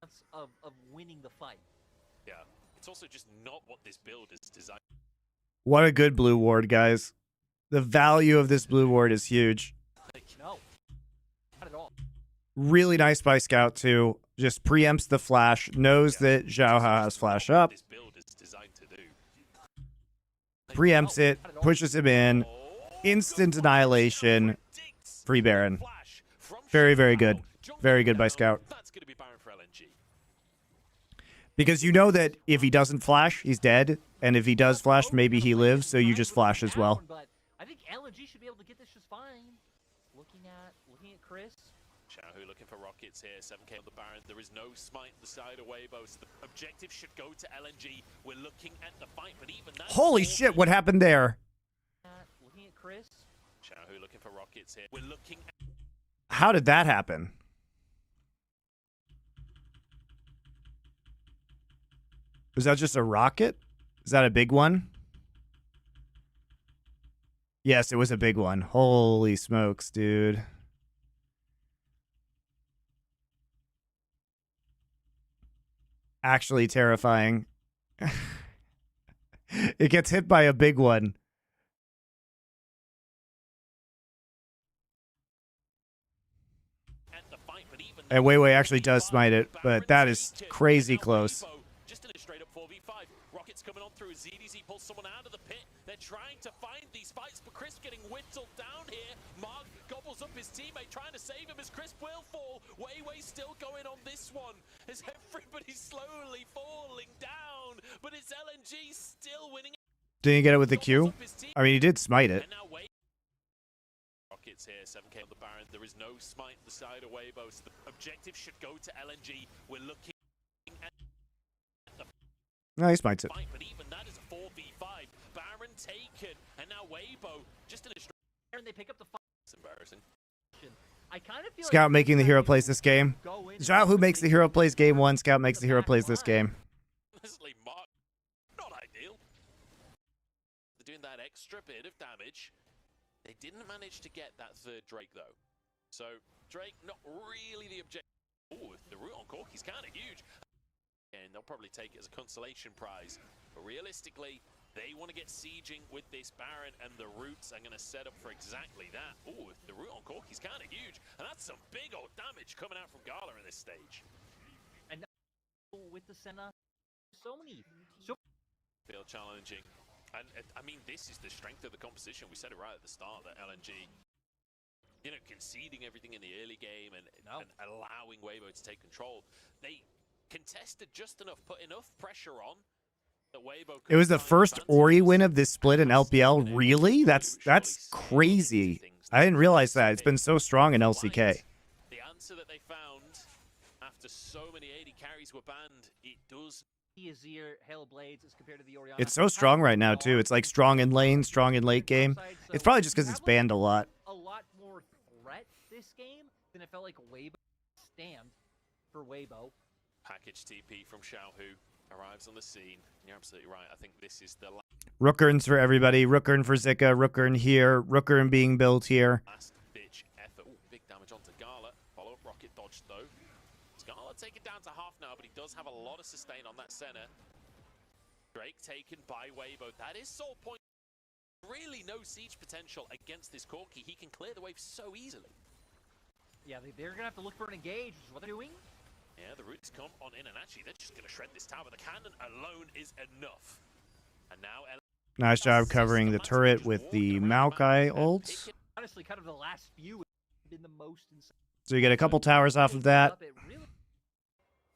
Chance of winning the fight. Yeah, it's also just not what this build is designed. What a good blue ward, guys. The value of this blue ward is huge. Like, No, not at all. Really nice by Scout, too. Just preempts the flash, knows that Zhao Ha has flash up, this build is designed to do. preempts it, pushes him in. Instant annihilation. Free Baron. Very, very good. Very good by Scout. That's going to be Baron for LNG. Because you know that if he doesn't flash, he's dead. And if he does flash, maybe he lives, so you just flash as well. But I think LNG should be able to get this just fine. Looking at Chris. Xiaohu looking for rockets here. 7k on the Baron. There is no smite on the side of Weibo. So the objective should go to LNG. We're looking at the fight, but even that. Holy shit! What happened there? Looking at Chris. Xiaohu looking for rockets here. We're looking at. How did that happen? Was that just a rocket? Is that a big one? Yes, it was a big one. Holy smokes, dude. Actually terrifying. It gets hit by a big one. And Weiwei actually does smite it, but that is crazy close. Just in a straight up 4v5. Rockets coming on through. ZDZ pulls someone out of the pit. They're trying to find these fights, but Chris getting whittled down here. Mark gobbles up his teammate, trying to save him as Chris will fall. Weiwei still going on this one as everybody's slowly falling down, but it's LNG still winning. Didn't he get it with the Q? I mean, he did smite it. Rockets here, 7k on the Baron. There is no smite on the side of Weibo, so the objective should go to LNG. We're looking at the No, he smites it. fight, but even that is a 4v5. Baron taken, and now Weibo just in a straight. And they pick up the fight. It's embarrassing. I kind of feel Scout like making the hero plays this game. Zhao who makes the hero plays game 1. Scout makes the hero plays this game. Honestly, Mark, not ideal. They're doing that extra bit of damage. They didn't manage to get that third Drake, though. So, Drake, not really the objective. Oh, the root on Corky's kind of huge. And they'll probably take it as a consolation prize. But realistically, they want to get sieging with this Baron, and the roots are going to set up for exactly that. Oh, the root on Corky's kind of huge. And that's some big old damage coming out from Gala in this stage. And with the Senna, so Feel challenging. And I mean, this is the strength of the composition. We said it right at the start that LNG, you know, conceding everything in the early game and allowing Weibo to take control. They contested just enough, put enough pressure on that Weibo. It was the first Ori win of this split in LPL. Really? That's crazy. I didn't realize that. It's been so strong in LCK. The answer that they found after so many 80 carries were banned, it does. Azir, Hail Blades as compared to the Orianna. It's so strong right now, too. It's like strong in lane, strong in late game. It's probably just because it's banned a lot. A lot more threat this game than it felt like Weibo stand for Weibo. Package TP from Xiaohu arrives on the scene. You're absolutely right. I think this is the Rookerns for everybody. Rookern for Zika. Rookern here. Rookern being built here. last ditch effort. Ooh, big damage onto Gala. Follow up rocket dodge though. Gala take it down to half now, but he does have a lot of sustain on that center. Drake taken by Weibo. That is soul point. Really no siege potential against this Corki. He can clear the wave so easily. Yeah, they're gonna have to look for an engage, which is what they're doing. Yeah, the roots come on in, and actually they're just gonna shred this tower. The cannon alone is enough. And now Nice job covering the turret with the Maokai ult. Honestly, kind of the last few have been the most insane. So you get a couple towers off of that.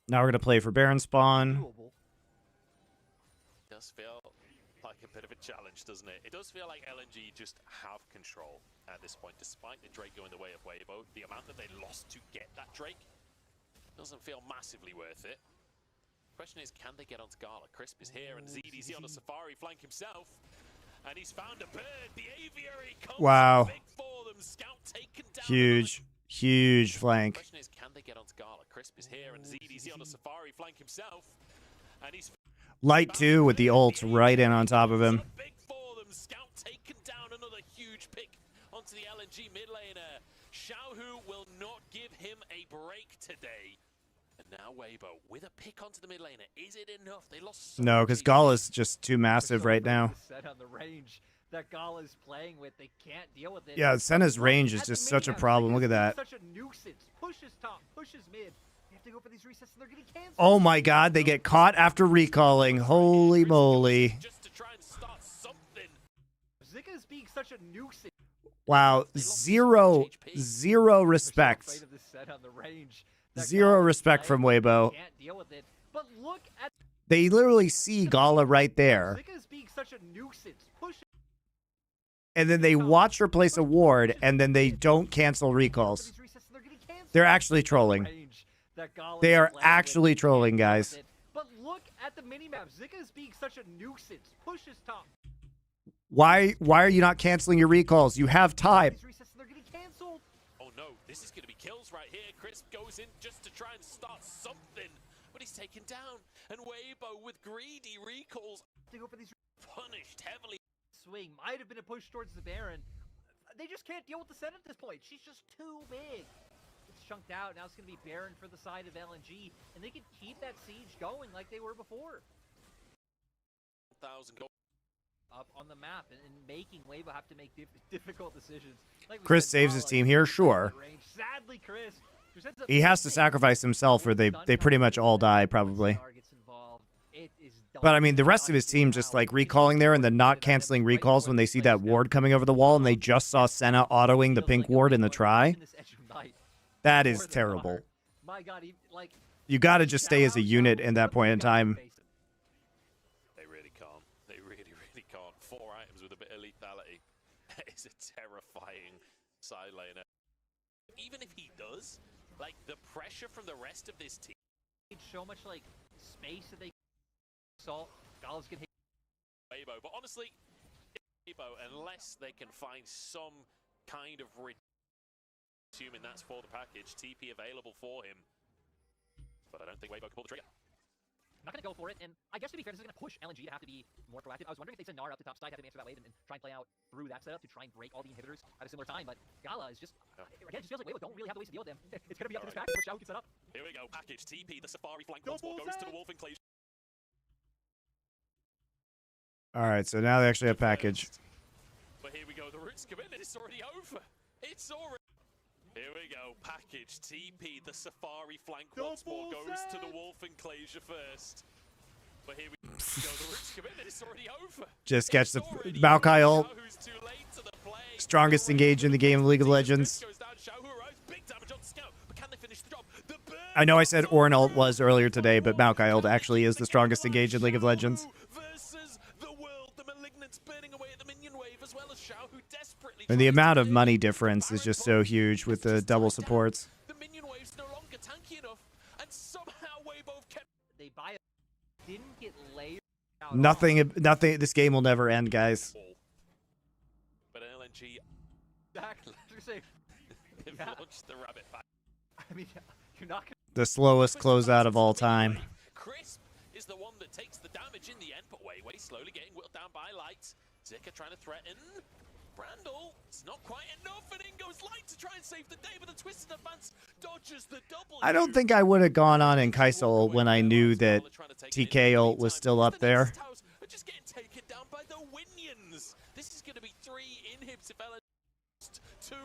Now we're going to play for Baron spawn. Does feel like a bit of a challenge, doesn't it? It does feel like LNG just have control at this point, despite the Drake going the way of Weibo. The amount that they lost to get that Drake doesn't feel massively worth it. Question is, can they get onto Gala? Crisp is here, and ZDZ on a safari flank himself. And he's found a bird. The aviary comes Wow. big for them. Scout taken down. Huge, huge flank. Question is, can they get onto Gala? Crisp is here, and ZDZ on a safari flank himself. And he's Light too with the ult right in on top of him. big for them. Scout taken down, another huge pick onto the LNG mid laner. Xiaohu will not give him a break today. And now Weibo with a pick onto the mid laner. Is it enough? They lost so No, much because HP. Gala's just too massive right now. Set on the range that Gala's playing with, they can't deal with it. Yeah, Senna's range is just such a problem. Look at that. Such a nuisance. Pushes top, pushes mid. They have to go for these resets, and they're getting canceled. Oh my god, they get caught after recalling. Holy moly. Just to try and start something. Zika's being such a nuisance. Wow, zero respect. Afraid of this set on the range. Zero respect from Weibo. Can't deal with it. But look at They literally see Gala right there. Zika's being such a nuisance. Push and then they watch her place a ward, and then they don't cancel recalls. They're actually trolling. They are actually trolling, guys. But look at the minimap. Zika is being such a nuisance. Push is top. Why are you not canceling your recalls? You have time. Oh no, this is going to be kills right here. Crisp goes in just to try and start something, but he's taken down. And Weibo with greedy recalls punished heavily. Swing might have been a push towards the Baron. They just can't deal with the Sen at this point. She's just too big. It's chunked out. Now it's going to be Baron for the side of LNG, and they can keep that siege going like they were before. 1,000 gold. Up on the map and making Weibo have to make difficult decisions. Like Chris saves his team here, sure. Sadly, Chris he has to sacrifice himself, or they pretty much all die probably. But I mean, the rest of his team just like recalling there and then not canceling recalls when they see that ward coming over the wall, and they just saw Senna autoing the pink ward in the try. That is terrible. You got to just stay as a unit in that point in time. They really can't. They really can't. 4 items with a bit of lethality. It's a terrifying side laner. Even if he does, like the pressure from the rest of this team. So much like space that they salt. Gala's can hit Weibo, but honestly, Weibo, unless they can find some kind of assuming that's for the package, TP available for him. But I don't think Weibo can pull the trigger. Not going to go for it, and I guess to be fair, this is going to push LNG to have to be more proactive. I was wondering if they send Nara up the top side, have to answer that wave, and try and play out through that setup to try and break all the inhibitors at a similar time, but Gala is just, again, it just feels like Weibo don't really have the ways to deal with them. It's going to be up to this package, which Xiao can set up. Here we go, package, TP, the Safari flank once more goes to the Wolf enclosure. Alright, so now they actually have package. But here we go, the roots come in, and it's already over. It's already... Here we go, package, TP, the Safari flank once more goes to the Wolf enclosure first. But here we go, the roots come in, and it's already over. Just catch the Maokai ult. Strongest engage in the game of League of Legends. I know I said Ornn ult was earlier today, but Maokai ult actually is the strongest engage in League of Legends. And the amount of money difference is just so huge with the double supports. The minion wave's no longer tanky enough, and somehow Weibo kept... They buy it, didn't get layered out. Nothing, this game will never end, guys. But LNG... They've launched the rabbit back. I mean, you're not gonna... The slowest closeout of all time. Crisp is the one that takes the damage in the end, but Weiwei slowly getting whittled down by Light. Zika trying to threaten. Brandel, it's not quite enough, and in goes Light to try and save the day, but the twisted advance dodges the double. I don't think I would have gone on in Kai'Sa ult when I knew that TK ult was still up there. Just getting taken down by the Winions. This is going to be 3 inhibs if LNG 2.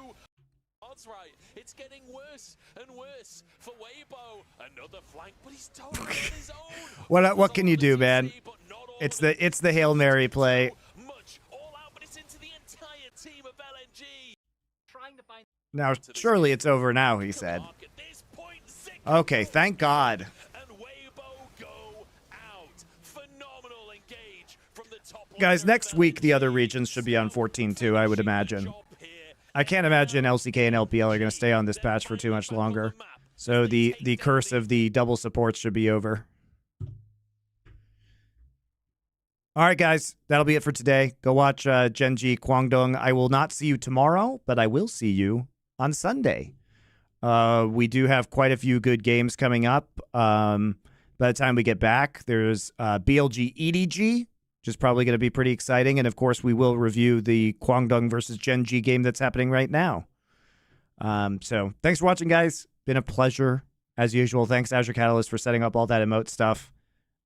Odds right. It's getting worse and worse for Weibo. Another flank, but he's totally on his own. What can you do, man? It's the Hail Mary play. Now, surely it's over now, he said. Okay, thank God. Guys, next week the other regions should be on 14.2, I would imagine. I can't imagine LCK and LPL are going to stay on this patch for too much longer. So the curse of the double supports should be over. All right, guys, that'll be it for today. Go watch Genji Kwangdong. I will not see you tomorrow, but I will see you on Sunday. We do have quite a few good games coming up. By the time we get back, there's BLG EDG, which is probably going to be pretty exciting. And, of course, we will review the Kwangdong versus Genji game that's happening right now. So thanks for watching, guys. Been a pleasure, as usual. Thanks, Azure Catalyst, for setting up all that emote stuff.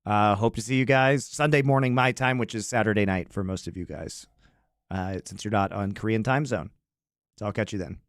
Hope to see you guys Sunday morning my time, which is Saturday night for most of you guys, since you're not on Korean time zone. So I'll catch you then.